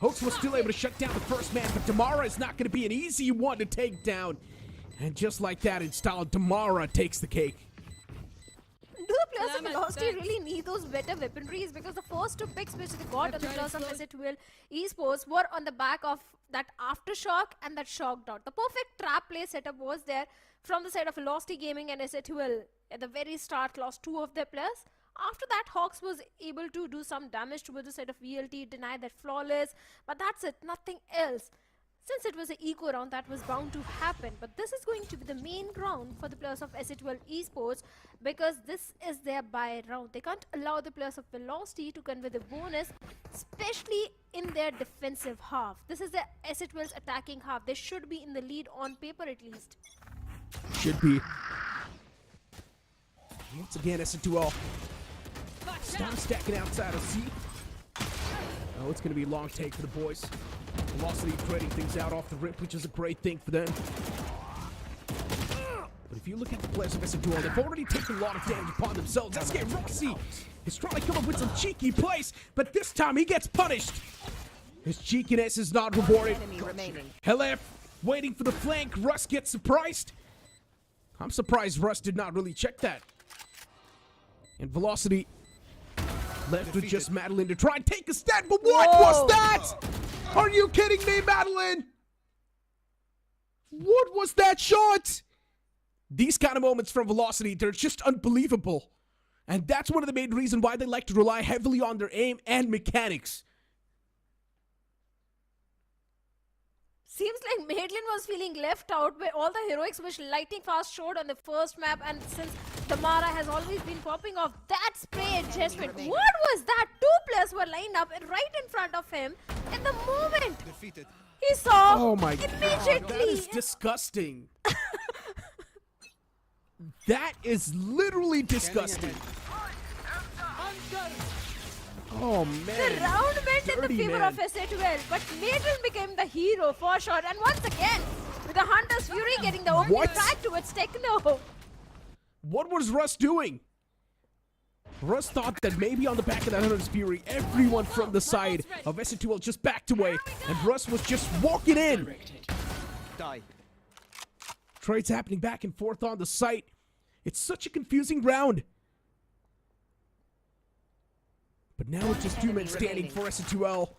Hoax was still able to shut down the first man, but Damara is not going to be an easy one to take down. And just like that, in style, Damara takes the cake. Do the players of Velocity really need those better weaponries? Because the first two picks which they got on the players of SN2L Esports were on the back of that Aftershock and that Shock Dot. The perfect trap play setup was there from the side of Velocity Gaming and SN2L. At the very start, lost two of their players. After that, Hawks was able to do some damage towards the side of VLT, deny that flawless, but that's it, nothing else. Since it was an eco round, that was bound to happen, but this is going to be the main round for the players of SN2L Esports because this is their buy round. They can't allow the players of Velocity to convey the bonus, especially in their defensive half. This is the SN2L's attacking half. They should be in the lead on paper at least. Should be. Once again, SN2L stop stacking outside of C. Oh, it's going to be a long take for the boys. Velocity trading things out off the rip, which is a great thing for them. But if you look at the players of SN2L, they've already taken a lot of damage upon themselves. SK Roxy is trying to come up with some cheeky plays, but this time he gets punished. His cheekiness is not rewarded. LF waiting for the flank. Russ gets surprised. I'm surprised Russ did not really check that. And Velocity left with just Madeline to try and take a stand, but what was that? Are you kidding me, Madeline? What was that shot? These kind of moments from Velocity, they're just unbelievable. And that's one of the main reasons why they like to rely heavily on their aim and mechanics. Seems like Madeline was feeling left out by all the heroics which Lightning Fast showed on the first map, and since Damara has always been popping off that spray adjustment. What was that? Two players were lined up right in front of him. In the moment he saw, oh my immediately. God, that is disgusting. That is literally disgusting. Oh man. The round went in the favor of SN2L, but Maiden became the hero for sure. And once again, with the Hunter's Fury getting the only back to its Techno. What was Russ doing? Russ thought that maybe on the back of that Hunter's Fury, everyone from the side of SN2L just backed away, and Russ was just walking in. Trades happening back and forth on the site. It's such a confusing round. But now it's just two men standing for SN2L.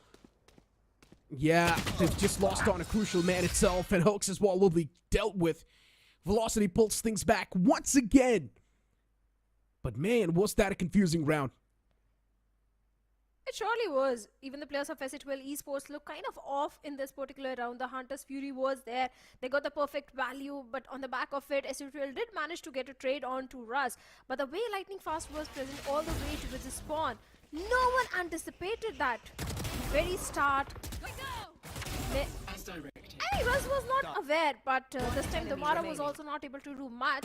Yeah, they've just lost on a crucial man itself, and Hoax's wall will be dealt with. Velocity pulls things back once again. But man, was that a confusing round. It surely was. Even the players of SN2L Esports look kind of off in this particular round. The Hunter's Fury was there. They got the perfect value, but on the back of it, SN2L did manage to get a trade on to Russ. But the way Lightning Fast was present all the way to the spawn, no one anticipated that. Very start. Russ was not aware, but this time Damara was also not able to do much.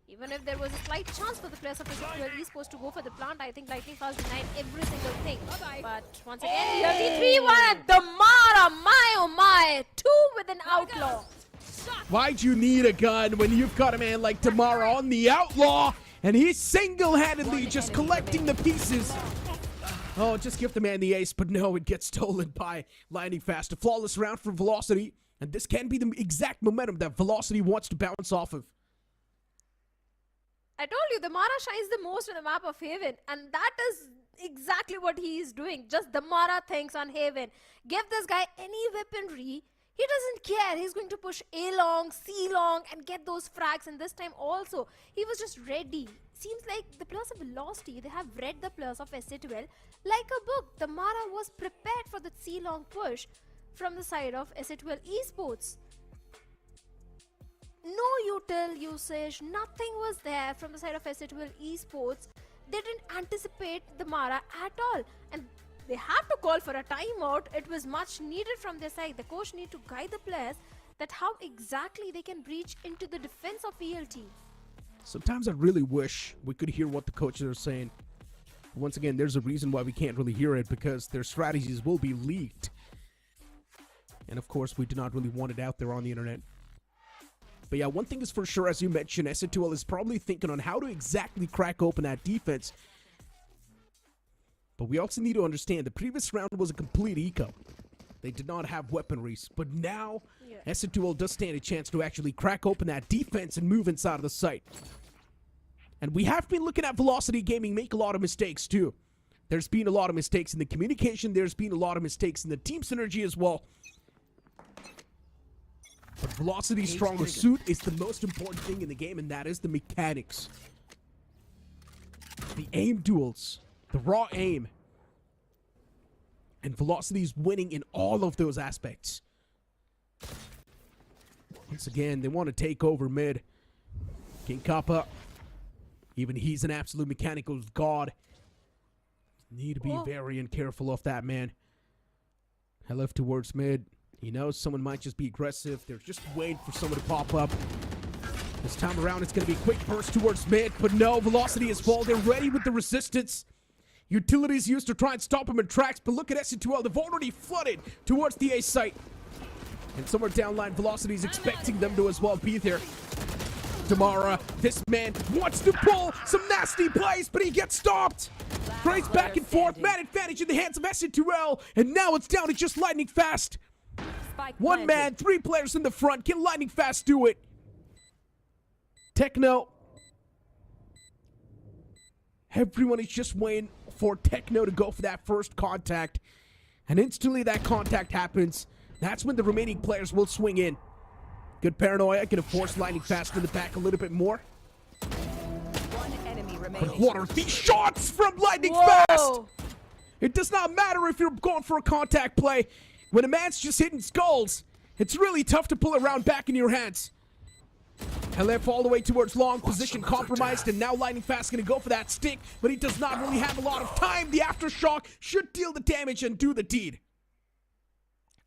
Even if there was a slight chance for the players of SN2L Esports to go for the plant, I think Lightning Fast denied every single thing. But once again, 3-1 and Damara, my oh my, 2 with an Outlaw. Why'd you need a gun when you've got a man like Damara on the Outlaw? And he's single-handedly just collecting the pieces. Oh, just give the man the ace, but no, it gets stolen by Lightning Fast. A flawless round for Velocity, and this can be the exact momentum that Velocity wants to bounce off of. I told you, Damara shines the most on the map of Haven, and that is exactly what he is doing. Just Damara thinks on Haven. Give this guy any weaponry, he doesn't care. He's going to push A long, C long, and get those frags. And this time also, he was just ready. Seems like the players of Velocity, they have read the players of SN2L like a book. Damara was prepared for the C long push from the side of SN2L Esports. No util usage, nothing was there from the side of SN2L Esports. They didn't anticipate Damara at all. And they had to call for a timeout. It was much needed from their side. The coach need to guide the players that how exactly they can breach into the defense of VLT. Sometimes I really wish we could hear what the coaches are saying. Once again, there's a reason why we can't really hear it, because their strategies will be leaked. And of course, we do not really want it out there on the internet. But yeah, one thing is for sure, as you mentioned, Ascent is probably thinking on how to exactly crack open that defense. But we also need to understand the previous round was a complete eco. They did not have weaponries, but now Ascent does stand a chance to actually crack open that defense and move inside of the site. And we have been looking at Velocity Gaming make a lot of mistakes too. There's been a lot of mistakes in the communication, there's been a lot of mistakes in the team synergy as well. But Velocity's stronger suit is the most important thing in the game, and that is the mechanics. The aim duels, the raw aim. And Velocity's winning in all of those aspects. Once again, they want to take over mid. King Kappa, even he's an absolute mechanical god. Need to be very careful of that, man. I left towards mid. He knows someone might just be aggressive. They're just waiting for someone to pop up. This time around, it's going to be a quick burst towards mid, but no, Velocity is full. They're ready with the resistance. Utilities used to try and stop him in tracks, but look at SC2L. They've already flooded towards the A site. And somewhere downline, Velocity is expecting them to as well be there. Damara, this man wants to pull some nasty plays, but he gets stopped. Trades back and forth, man advantage in the hands of SC2L, and now it's down to just lightning fast. One man, 3 players in the front. Can lightning fast do it? Techno. Everyone is just waiting for Techno to go for that first contact. And instantly that contact happens. That's when the remaining players will swing in. Good paranoia. Gonna force lightning fast in the back a little bit more. One enemy remaining. But what are these shots from lightning fast? It does not matter if you're going for a contact play. When a man's just hitting skulls, it's really tough to pull it around back in your hands. LF all the way towards long, position compromised, and now Lightning Fast gonna go for that stick, but he does not really have a lot of time. The Aftershock should deal the damage and do the deed.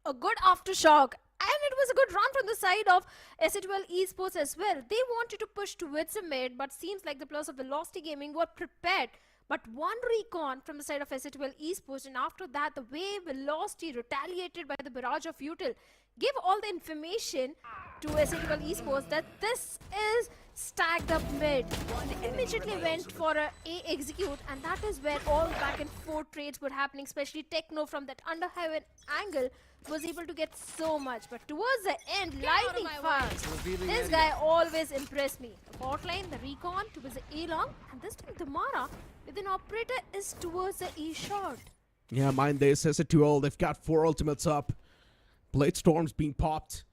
A good Aftershock, and it was a good run from the side of Exe Esports as well. They wanted to push towards the mid, but seems like the players of Velocity Gaming were prepared. But one recon from the side of Exe Esports, and after that, the way Velocity retaliated by the barrage of util, give all the information to Exe Esports that this is stacked up mid. They immediately went for a execute, and that is where all back and forth trades were happening, especially Techno from that under heaven angle was able to get so much. But towards the end, lightning fast. This guy always impressed me. The bot lane, the recon towards the A long, and this time Damara with an operator is towards the A short. Yeah, mind this, SC2L, they've got 4 ultimates up. Blade Storm's being popped.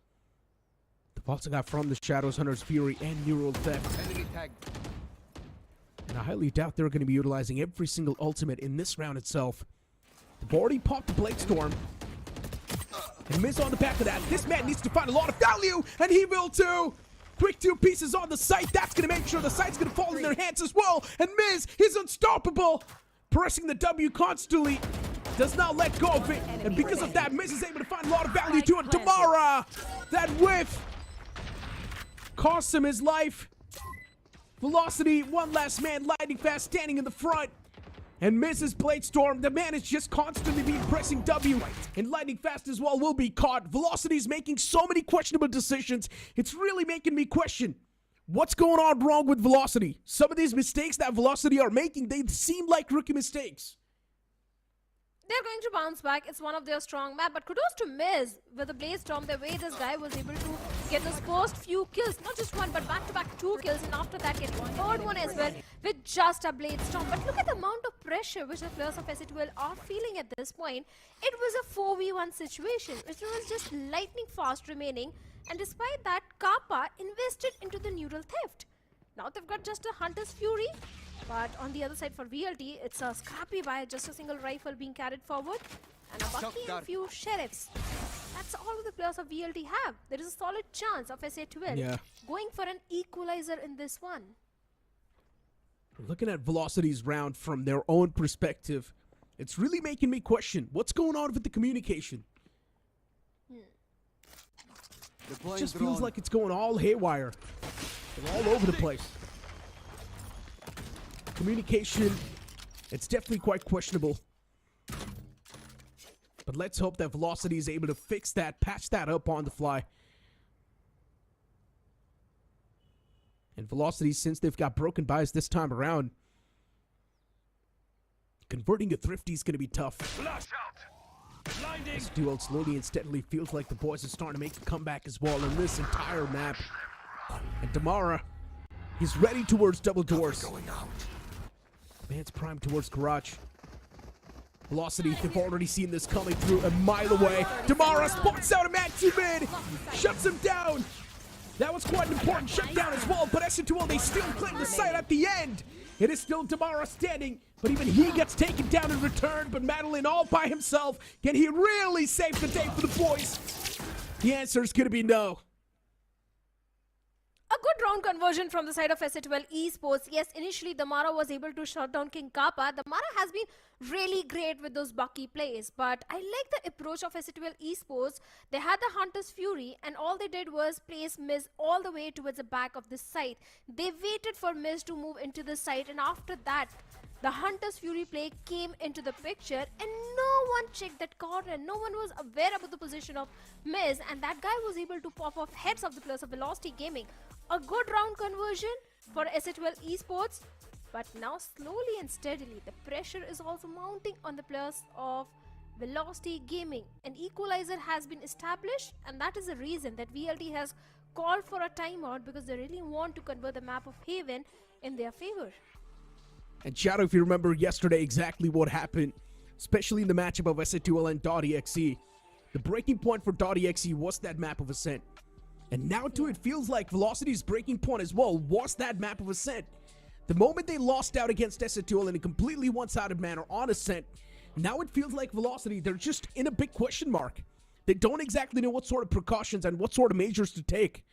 They've also got From the Shadows, Hunter's Fury, and Neural Theft. And I highly doubt they're going to be utilizing every single ultimate in this round itself. They've already popped the Blade Storm. And Miz on the back of that. This man needs to find a lot of value, and he will too. Quick 2 pieces on the site. That's going to make sure the site's going to fall in their hands as well. And Miz is unstoppable. Pressing the W constantly. Does not let go of it. And because of that, Miz is able to find a lot of value to it. Damara, that whiff costs him his life. Velocity, one last man, Lightning Fast standing in the front. And misses Blade Storm. The man is just constantly being pressing W. And Lightning Fast as well will be caught. Velocity's making so many questionable decisions. It's really making me question what's going on wrong with Velocity. Some of these mistakes that Velocity are making, they seem like rookie mistakes. They're going to bounce back. It's one of their strong map. But kudos to Miz with the Blade Storm. The way this guy was able to get those first few kills. Not just one, but back-to-back 2 kills. And after that, get one third one as well with just a Blade Storm. But look at the amount of pressure which the players of SC2L are feeling at this point. It was a 4v1 situation, which was just lightning fast remaining. And despite that, Kappa invested into the neural theft. Now they've got just a Hunter's Fury. But on the other side for VLT, it's a scrappy by just a single rifle being carried forward. And a Bucky and a few sheriffs. That's all the players of VLT have. There is a solid chance of SA12 going for an equalizer in this one. Looking at Velocity's round from their own perspective, it's really making me question what's going on with the communication. It just feels like it's going all haywire. They're all over the place. communication, it's definitely quite questionable. But let's hope that Velocity is able to fix that, patch that up on the fly. And Velocity, since they've got broken buys this time around, converting a Thrifty is going to be tough. This duel slowly and steadily feels like the boys are starting to make a comeback as well in this entire map. And Damara, he's ready towards double doors. Man's primed towards garage. Velocity, they've already seen this coming through a mile away. Damara spots out a man too mid, shuts him down. That was quite an important shutdown as well, but Ascent, they still claim the site at the end. It is still Damara standing, but even he gets taken down in return. But Madeline all by himself. Can he really save the day for the boys? The answer is going to be no. A good round conversion from the side of Ascent Esports. Yes, initially Damara was able to shut down King Kappa. Damara has been really great with those Bucky plays, but I like the approach of Ascent Esports. They had the Hunter's Fury, and all they did was place Miz all the way towards the back of the site. They waited for Miz to move into the site, and after that, the Hunter's Fury play came into the picture, and no one checked that corner. No one was aware about the position of Miz, and that guy was able to pop off heads of the players of Velocity Gaming. A good round conversion for Ascent Esports, but now slowly and steadily the pressure is also mounting on the players of Velocity Gaming. An equalizer has been established, and that is the reason that VLT has called for a timeout, because they really want to convert the map of Haven in their favor. And Shadow, if you remember yesterday exactly what happened, especially in the matchup of Ascent and .exe, the breaking point for .exe was that map of Ascent. And now too, it feels like Velocity's breaking point as well was that map of Ascent. The moment they lost out against Ascent in a completely one-sided manner on Ascent, now it feels like Velocity, they're just in a big question mark. They don't exactly know what sort of precautions and what sort of measures to take.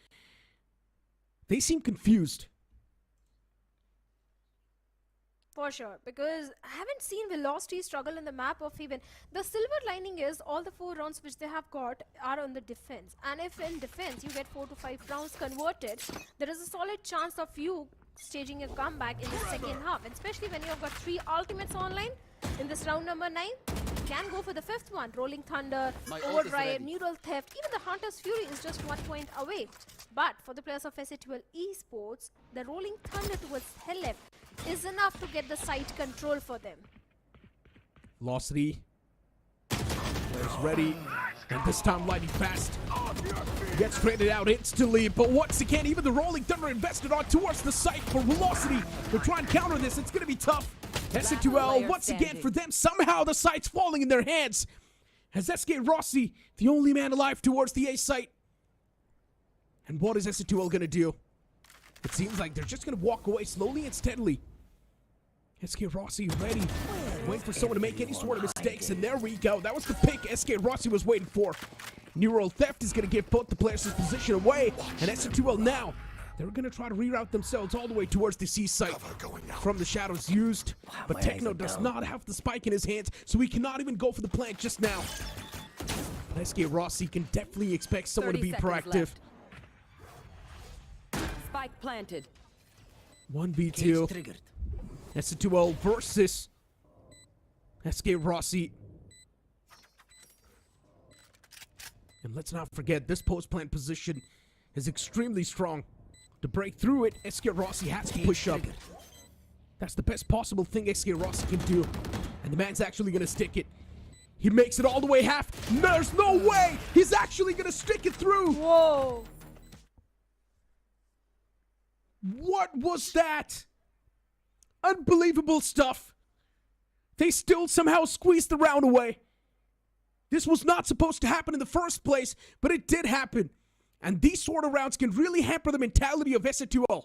They seem confused. For sure, because I haven't seen Velocity struggle in the map of Haven. The silver lining is all the 4 rounds which they have got are on the defense. And if in defense you get 4 to 5 rounds converted, there is a solid chance of you staging a comeback in the second half. And especially when you have got 3 ultimates online in this round number 9. You can go for the 5th one. Rolling Thunder, Overdrive, Neural Theft, even the Hunter's Fury is just 1 point away. But for the players of Ascent Esports, the Rolling Thunder towards Helef is enough to get the site control for them. Velocity is ready, and this time lightning fast. Gets traded out instantly, but once again, even the Rolling Thunder invested on towards the site for Velocity. They'll try and counter this. It's going to be tough. S2L, once again, for them, somehow the site's falling in their hands. As SK Rossi, the only man alive towards the A site. And what is S2L going to do? It seems like they're just going to walk away slowly and steadily. SK Rossi ready. Waiting for someone to make any sort of mistakes. And there we go. That was the pick SK Rossi was waiting for. Neural Theft is going to give both the players' position away. And S2L now, they're going to try to reroute themselves all the way towards the C site. From the shadows used. But Techno does not have the spike in his hands, so he cannot even go for the plant just now. But SK Rossi can definitely expect someone to be proactive. Spike planted. 1v2. S2L versus SK Rossi. And let's not forget, this post-plant position is extremely strong. To break through it, SK Rossi has to push up. That's the best possible thing SK Rossi can do. And the man's actually going to stick it. He makes it all the way half. There's no way! He's actually going to stick it through! Whoa! What was that? Unbelievable stuff. They still somehow squeezed the round away. This was not supposed to happen in the first place, but it did happen. And these sort of rounds can really hamper the mentality of S2L.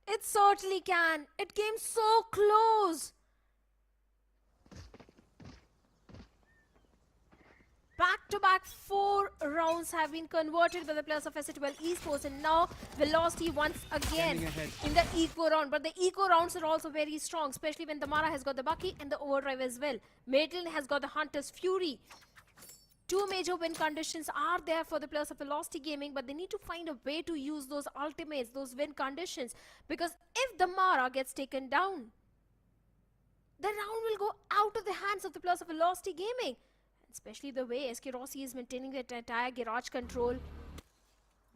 It certainly can. It came so close. Back-to-back 4 rounds have been converted by the players of Ascent Esports, and now Velocity once again in the eco round. But the eco rounds are also very strong, especially when Damara has got the Bucky and the Overdrive as well. Maitland has got the Hunter's Fury. Two major win conditions are there for the players of Velocity Gaming, but they need to find a way to use those ultimates, those win conditions. Because if the Mara gets taken down, the round will go out of the hands of the players of Velocity Gaming. Especially the way SK Rossi is maintaining the entire garage control.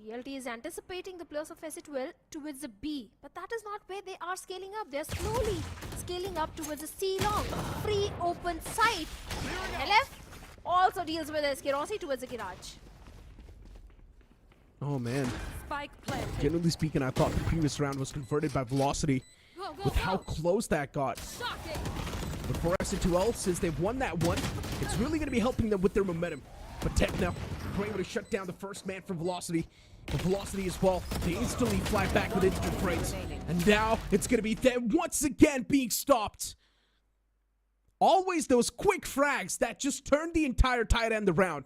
BLT is anticipating the players of SC12 towards the B, but that is not where they are scaling up. They're slowly scaling up towards the C long, free open site. LF also deals with SK Rossi towards the garage. Oh man. Spike planted. Generally speaking, I thought the previous round was converted by Velocity with how close that got. But for SC2L, since they've won that one, it's really going to be helping them with their momentum. But Techno were able to shut down the first man from Velocity. And Velocity as well, they instantly fly back with instant frames. And now it's going to be them once again being stopped. Always those quick frags that just turned the entire tide end of the round.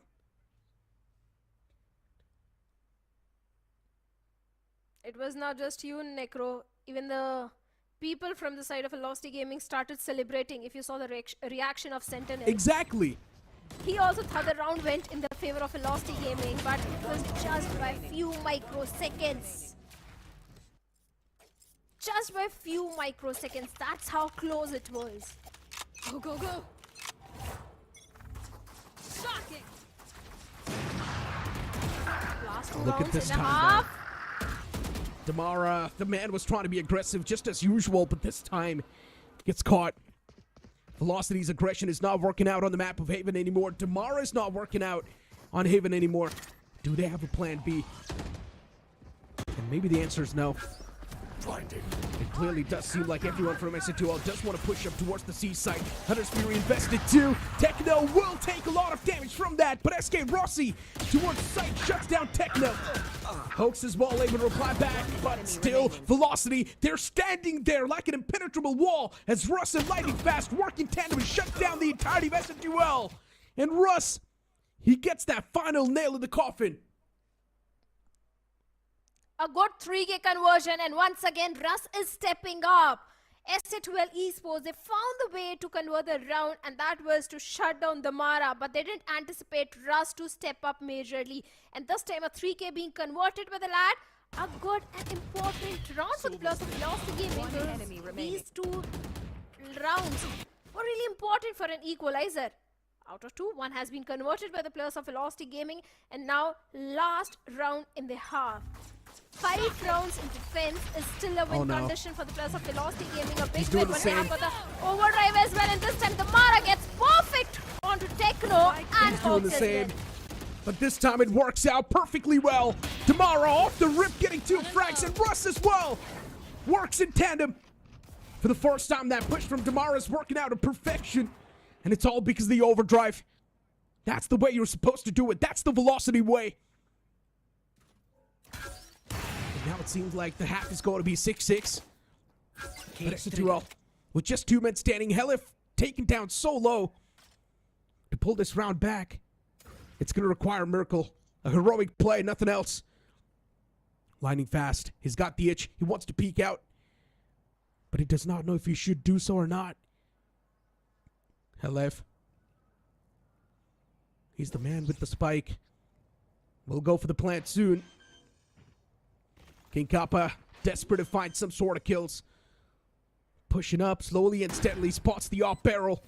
It was not just you, Necro. Even the people from the side of Velocity Gaming started celebrating. If you saw the reaction of Sentinel. Exactly. He also thought the round went in the favor of Velocity Gaming, but it was just by few microseconds. Just by few microseconds. That's how close it was. Go, go, go. Shocking. Last two Look at rounds this and a time half. Damara, the man was trying to be aggressive just as usual, but this time gets caught. Velocity's aggression is not working out on the map of Haven anymore. Damara is not working out on Haven anymore. Do they have a plan B? And maybe the answer is no. It clearly does seem like everyone from SC2L does want to push up towards the C site. Hunter's Fury invested too. Techno will take a lot of damage from that, but SK Rossi towards site shuts down Techno. Hoax is well able to reply back, but still, Velocity, they're standing there like an impenetrable wall as Russ and Lightning Fast work in tandem to shut down the entirety of SC2L. And Russ, he gets that final nail in the coffin. A good 3K conversion, and once again, Russ is stepping up. SC12 Esports, they found the way to convert the round, and that was to shut down the Mara, but they didn't anticipate Russ to step up majorly. And this time, a 3K being converted by the lad. A good and important round for the players of Velocity Gaming. These two rounds were really important for an equalizer. Out of two, one has been converted by the players of Velocity Gaming, and now last round in the half. 5 rounds in defense is still a win condition for the players of Velocity Gaming. A big win for the overdrive as well, and this time the Mara gets perfect onto Techno and Hoax as well. But this time it works out perfectly well. Damara off the rip getting 2 frags, and Russ as well works in tandem. For the first time, that push from Damara is working out to perfection. And it's all because of the overdrive. That's the way you're supposed to do it. That's the Velocity way. Now it seems like the half is going to be 6-6. But SC2L, with just 2 men standing, Helif taken down so low. To pull this round back, it's going to require a miracle. A heroic play, nothing else. Lightning Fast, he's got the itch. He wants to peek out. But he does not know if he should do so or not. Helif. He's the man with the spike. We'll go for the plant soon. King Kappa, desperate to find some sort of kills. Pushing up slowly and steadily, spots the off barrel.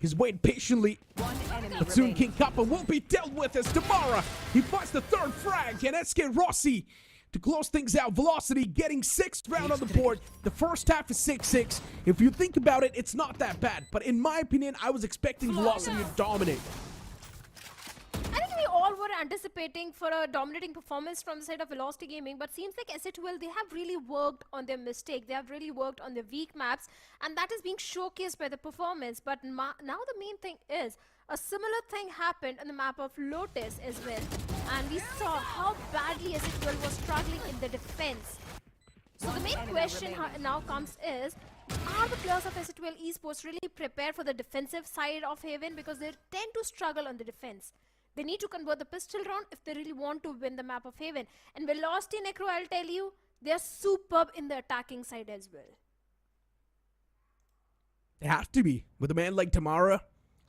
He's waiting patiently. But soon King Kappa will be dealt with as Damara, he finds the 3rd frag, and SK Rossi to close things out. Velocity getting 6th round on the board. The first half is 6-6. If you think about it, it's not that bad. But in my opinion, I was expecting Velocity to dominate. I think we all were anticipating for a dominating performance from the side of Velocity Gaming, but seems like SC12, they have really worked on their mistake. They have really worked on their weak maps, and that is being showcased by the performance. But now the main thing is, a similar thing happened on the map of Lotus as well, and we saw how badly SC12 was struggling in the defense. So the main question now comes is, are the players of SC12 Esports really prepared for the defensive side of Haven, because they tend to struggle on the defense? They need to convert the pistol round if they really want to win the map of Haven. And Velocity, Necro, I'll tell you, they're superb in the attacking side as well. They have to be. With a man like Damara,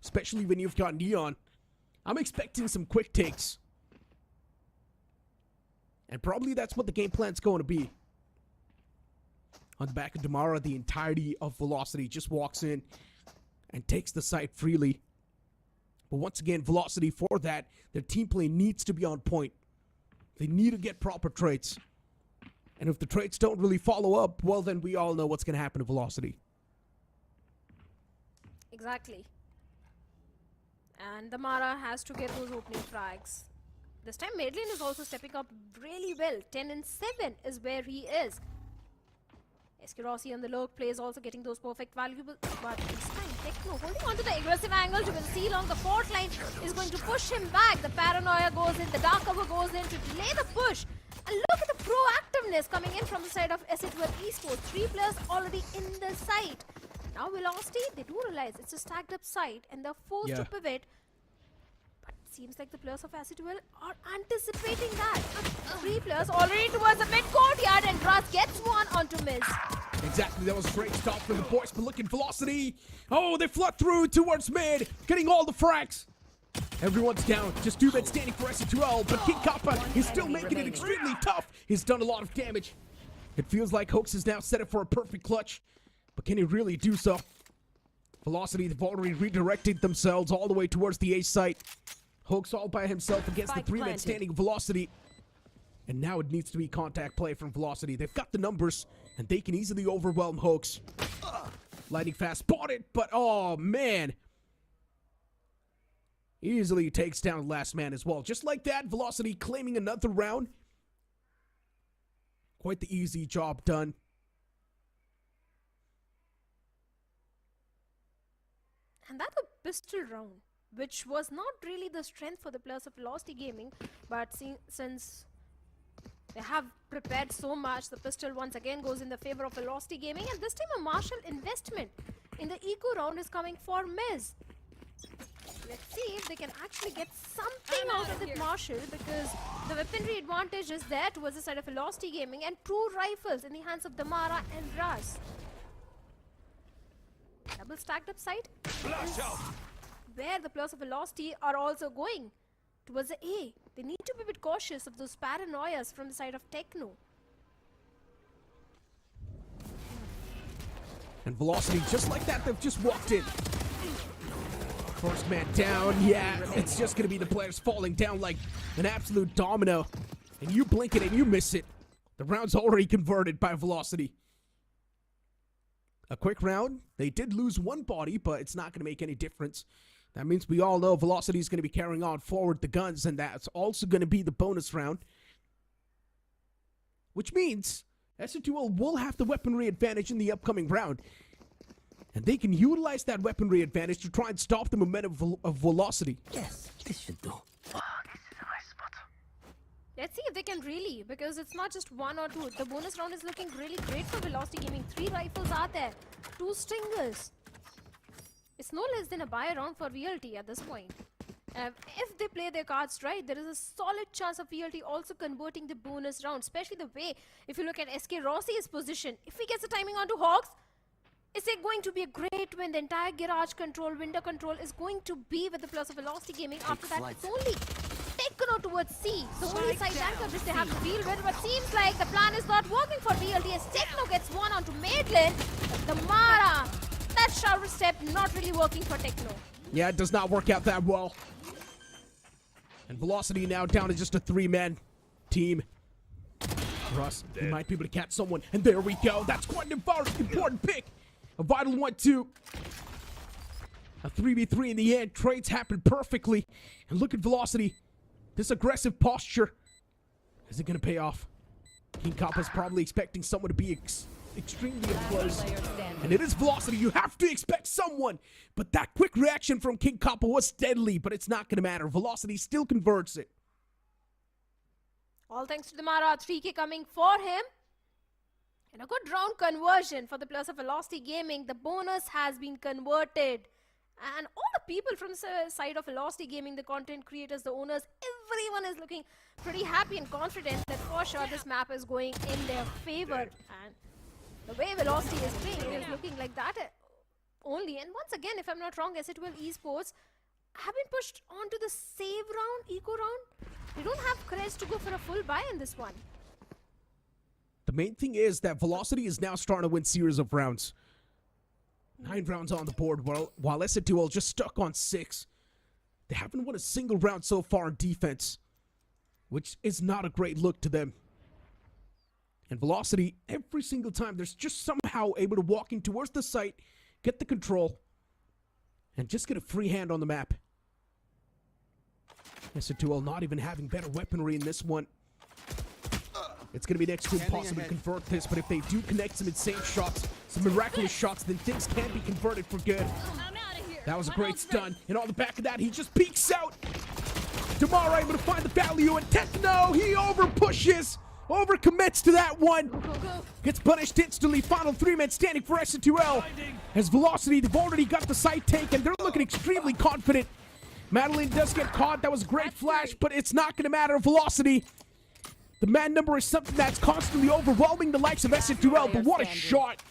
especially when you've got Neon. I'm expecting some quick takes. And probably that's what the game plan's going to be. On the back of Damara, the entirety of Velocity just walks in and takes the site freely. But once again, Velocity, for that, their team play needs to be on point. They need to get proper traits. And if the traits don't really follow up, well, then we all know what's going to happen to Velocity. Exactly. And Damara has to get those opening frags. This time, Madeline is also stepping up really well. 10 and 7 is where he is. Rossi on the lurk play is also getting those perfect valuable, but this time Techno holding on to the aggressive angle to seal on the fourth line is going to push him back. The paranoia goes in, the dark cover goes in to delay the push. And look at the proactiveness coming in from the side of Ascension Esports. 3 players already in the site. Now Velocity, they do realize it's a stacked up site and they're forced to pivot. But it seems like the players of Ascension are anticipating that. 3 players already towards the mid courtyard and Ras gets one onto Miz. Exactly, that was a great stop for the boys, but look at Velocity. Oh, they flood through towards mid, getting all the frags. Everyone's down, just 2 men standing for S2L, but King Kappa is still making it extremely tough. He's done a lot of damage. It feels like Hoax is now set up for a perfect clutch, but can he really do so? Velocity, they've already redirected themselves all the way towards the A site. Hoax all by himself against the 3 men standing Velocity. And now it needs to be contact play from Velocity. They've got the numbers, and they can easily overwhelm Hoax. Lightning fast spotted, but oh man. Easily takes down last man as well. Just like that, Velocity claiming another round. Quite the easy job done. And that's a pistol round, which was not really the strength for the players of Velocity Gaming, but since they have prepared so much, the pistol once again goes in the favor of Velocity Gaming, and this time a Marshall investment in the eco round is coming for Miz. Let's see if they can actually get something out of the Marshall, because the weaponry advantage is there towards the side of Velocity Gaming, and 2 rifles in the hands of Damara and Ras. Double stacked up site is where the players of Velocity are also going towards the A. They need to be a bit cautious of those paranoias from the side of Techno. And Velocity, just like that, they've just walked in. First man down, yeah, it's just gonna be the players falling down like an absolute domino. And you blink it and you miss it. The round's already converted by Velocity. A quick round. They did lose 1 body, but it's not gonna make any difference. That means we all know Velocity is gonna be carrying on forward the guns, and that's also gonna be the bonus round. Which means S2L will have the weaponry advantage in the upcoming round. And they can utilize that weaponry advantage to try and stop the momentum of Velocity. Yes, this should do. Let's see if they can really, because it's not just 1 or 2. The bonus round is looking really great for Velocity Gaming. 3 rifles are there, 2 stingers. It's no less than a buy round for VLT at this point. If they play their cards right, there is a solid chance of VLT also converting the bonus round, especially the way, if you look at SK Rossi's position, if he gets the timing onto Hawks, is it going to be a great win? The entire garage control, window control is going to be with the plus of Velocity Gaming. After that, it's only taken towards C. The only side anchor which they have to deal with, but seems like the plan is not working for VLT as Techno gets one onto Madeline. The Mara, that shower step not really working for Techno. Yeah, it does not work out that well. And Velocity now down to just a 3-man team. Russ, he might be able to catch someone. And there we go. That's quite an important pick. A vital one, too. A 3v3 in the end. Trades happen perfectly. And look at Velocity. This aggressive posture. Is it going to pay off? King Kappa's probably expecting someone to be extremely up close. And it is Velocity. You have to expect someone. But that quick reaction from King Kappa was deadly. But it's not going to matter. Velocity still converts it. All thanks to the Mara. 3K coming for him. And a good round conversion for the plus of Velocity Gaming. The bonus has been converted. And all the people from the side of Velocity Gaming, the content creators, the owners, everyone is looking pretty happy and confident that for sure this map is going in their favor. And the way Velocity is playing is looking like that only. And once again, if I'm not wrong, Exe Esports have been pushed onto the save round, eco round. They don't have courage to go for a full buy in this one. The main thing is that Velocity is now starting to win series of rounds. 9 rounds on the board, while SNTL just stuck on 6. They haven't won a single round so far in defense, which is not a great look to them. And Velocity, every single time, they're just somehow able to walk in towards the site, get the control, and just get a free hand on the map. SNTL not even having better weaponry in this one. It's going to be next to impossible to convert this, but if they do connect some insane shots, some miraculous shots, then things can be converted for good. That was a great stun, and on the back of that, he just peeks out. Damara able to find the value, and Techno, he over-pushes, over-commits to that one. Gets punished instantly. Final 3-man standing for SN2L. As Velocity, they've already got the site taken. They're looking extremely confident. Madeline does get caught. That was a great flash, but it's not going to matter. Velocity. The man number is something that's constantly overwhelming the likes of SN2L, but what a shot.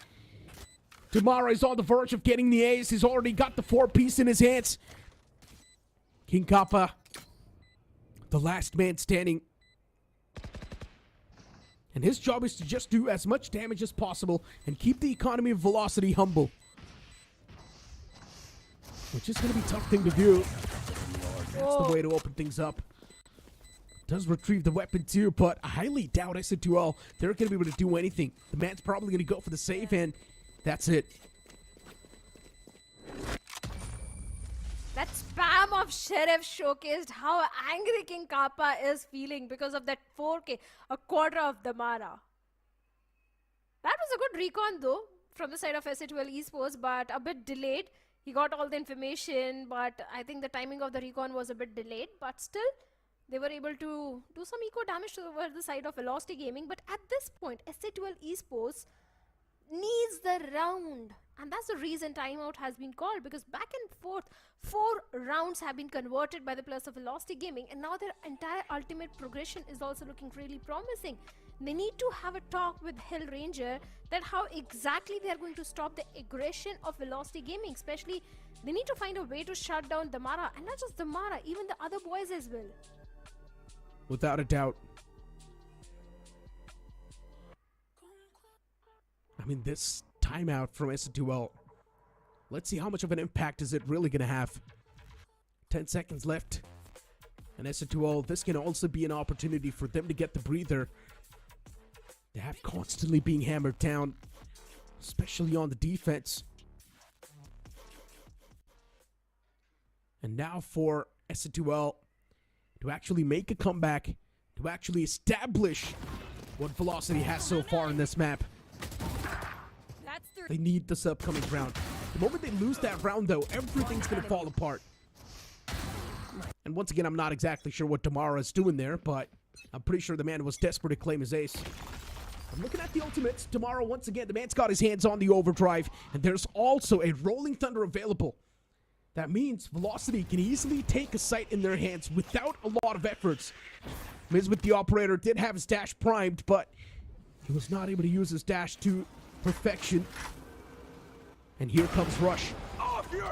Damara is on the verge of getting the ace. He's already got the 4-piece in his hands. King Kappa, the last man standing. And his job is to just do as much damage as possible and keep the economy of Velocity humble. Which is going to be a tough thing to do. That's the way to open things up. Does retrieve the weapon too, but I highly doubt SN2L, they're going to be able to do anything. The man's probably going to go for the save, and that's it. That spam of Sheriff showcased how angry King Kappa is feeling because of that 4K, a quarter of Damara. That was a good recon though, from the side of SN2L Esports, but a bit delayed. He got all the information, but I think the timing of the recon was a bit delayed, but still, they were able to do some eco damage over the side of Velocity Gaming. But at this point, SN2L Esports needs the round. And that's the reason timeout has been called, because back and forth, 4 rounds have been converted by the players of Velocity Gaming, and now their entire ultimate progression is also looking really promising. They need to have a talk with Hill Ranger that how exactly they are going to stop the aggression of Velocity Gaming. Especially, they need to find a way to shut down Damara, and not just Damara, even the other boys as well. Without a doubt. I mean, this timeout from SN2L, let's see how much of an impact is it really going to have. 10 seconds left. And SN2L, this can also be an opportunity for them to get the breather. They have constantly being hammered down, especially on the defense. And now for SN2L to actually make a comeback, to actually establish what Velocity has so far in this map. They need this upcoming round. The moment they lose that round, though, everything's going to fall apart. And once again, I'm not exactly sure what Damara is doing there, but I'm pretty sure the man was desperate to claim his ace. I'm looking at the ultimates. Damara, once again, the man's got his hands on the overdrive, and there's also a Rolling Thunder available. That means Velocity can easily take a site in their hands without a lot of efforts. Miz with the operator did have his dash primed, but he was not able to use his dash to perfection. And here comes Rush.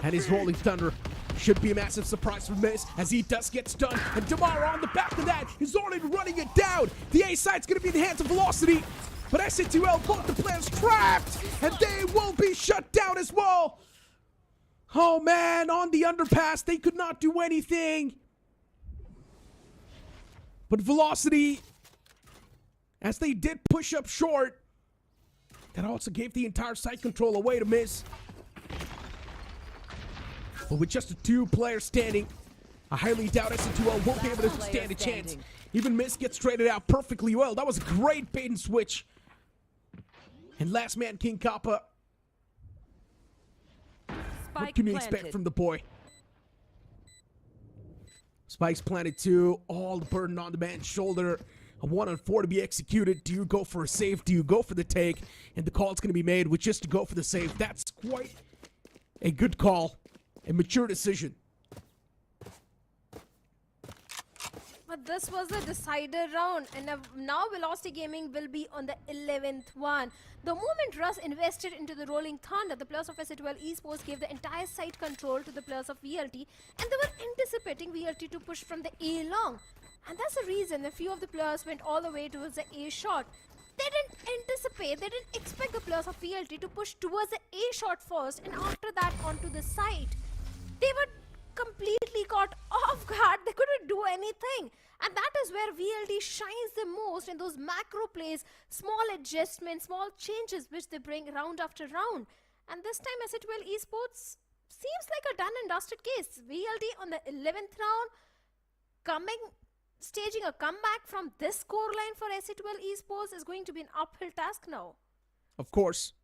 And his Rolling Thunder should be a massive surprise for Miz as he does get stunned. And Damara on the back of that is already running it down. The A site's going to be in the hands of Velocity. But SN2L, both the players trapped. And they will be shut down as well. Oh man, on the underpass, they could not do anything. But Velocity, as they did push up short, that also gave the entire site control away to Miz. But with just a 2 players standing, I highly doubt SN2L won't be able to stand a chance. Even Miz gets traded out perfectly well. That was a great bait and switch. And last man, King Kappa. What can you expect from the boy? Spikes planted 2, all the burden on the man's shoulder. A 1-on-4 to be executed. Do you go for a save? Do you go for the take? And the call's going to be made with just to go for the save. That's quite a good call. A mature decision. But this was the decider round, and now Velocity Gaming will be on the 11th one. The moment Russ invested into the Rolling Thunder, the players of SC12 Esports gave the entire site control to the players of VLT, and they were anticipating VLT to push from the A long. And that's the reason a few of the players went all the way towards the A shot. They didn't expect the players of VLT to push towards the A shot first, and after that onto the site. They were completely caught off guard. They couldn't do anything. And that is where VLT shines the most in those macro plays, small adjustments, small changes which they bring round after round. And this time SC12 Esports seems like a done and dusted case. VLT on the 11th round, staging a comeback from this scoreline for SC12 Esports is going to be an uphill task now. Of course.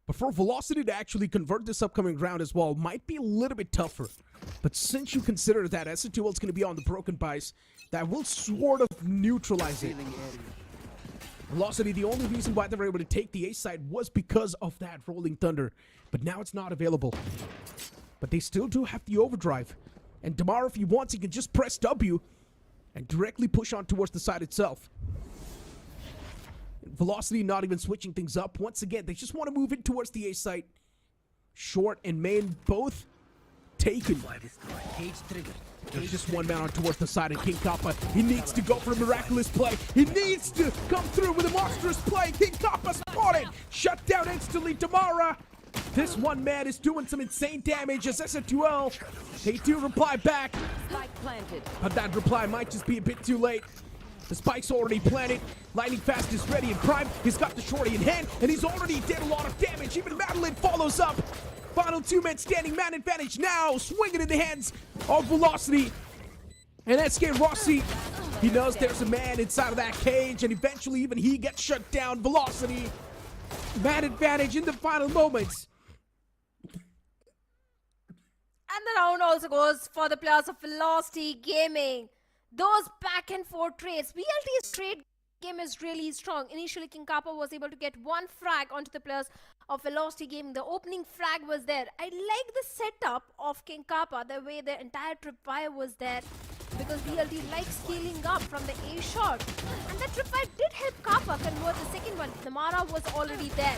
But for Velocity to actually convert this upcoming round as well might be a little bit tougher. But since you consider that SC2L is going to be on the broken bias, that will sort of neutralize it. Velocity, the only reason why they were able to take the A side was because of that Rolling Thunder. But now it's not available. But they still do have the overdrive. And Damar, if he wants, he can just press W and directly push on towards the side itself. Velocity not even switching things up. Once again, they just want to move in towards the A site. Short and main both taken. There's just one man on towards the side, and King Kappa, he needs to go for a miraculous play. He needs to come through with a monstrous play. King Kappa spotted. Shut down instantly, Damara. This one man is doing some insane damage as SN2L. They do reply back. Spike planted. But that reply might just be a bit too late. The spike's already planted. Lightning Fast is ready in prime. He's got the shorty in hand, and he's already did a lot of damage. Even Madeline follows up. Final two men standing, man advantage now. Swinging in the hands of Velocity. And SK Rossi, he knows there's a man inside of that cage, and eventually even he gets shut down. Velocity, man advantage in the final moments. And the round also goes for the players of Velocity Gaming. Those back and forth trades. VLT's trade game is really strong. Initially, King Kappa was able to get one frag onto the players of Velocity Gaming. The opening frag was there. I like the setup of King Kappa, the way the entire tripwire was there, because VLT likes scaling up from the A shot. And that tripwire did help Kappa convert the second one. The Mara was already there.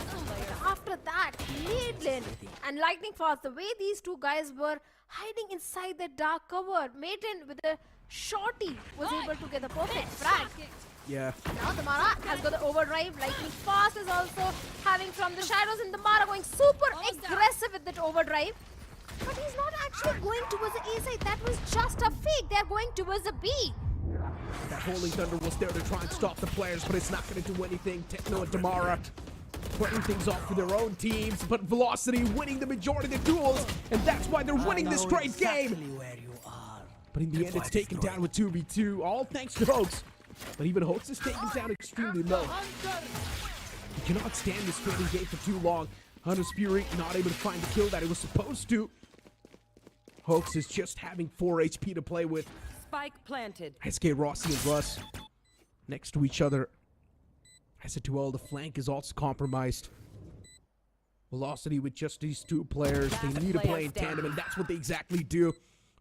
After that, Madeline and Lightning Fast, the way these two guys were hiding inside the dark cover, Madeline with the shorty was able to get the perfect frag. Yeah. Now the Mara has got the overdrive. Lightning Fast is also having from the shadows, and the Mara going super aggressive with that overdrive. But he's not actually going towards the A side. That was just a fake. They're going towards the B. That Rolling Thunder was there to try and stop the players, but it's not going to do anything. Techno and Damara putting things off for their own teams, but Velocity winning the majority of the duels, and that's why they're winning this great game. But in the end, it's taken down with 2v2, all thanks to Hoax. But even Hoax is taken down extremely low. He cannot stand this trading game for too long. Hunter's Fury not able to find the kill that it was supposed to. Hoax is just having 4 HP to play with. Spike planted. SK Rossi and Russ next to each other. SC2L, the flank is also compromised. Velocity with just these two players. They need to play in tandem, and that's what they exactly do.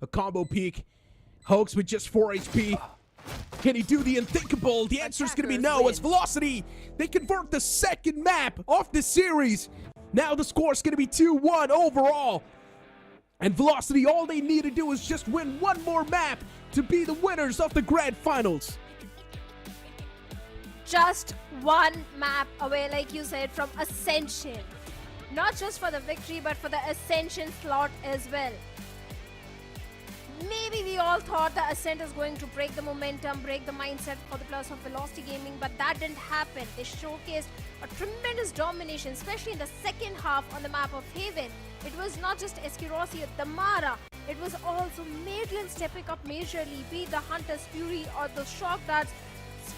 A combo peek. Hoax with just 4 HP. Can he do the unthinkable? The answer is going to be no. As Velocity, they convert the second map of the series. Now the score is going to be 2-1 overall. And Velocity, all they need to do is just win one more map to be the winners of the grand finals. Just one map away, like you said, from Ascension. Not just for the victory, but for the Ascension slot as well. Maybe we all thought the Ascent is going to break the momentum, break the mindset for the players of Velocity Gaming, but that didn't happen. They showcased a tremendous domination, especially in the second half on the map of Haven. It was not just SK Rossi or Damara, it was also Madeline stepping up majorly, be it the Hunter's Fury or the Shock Darts.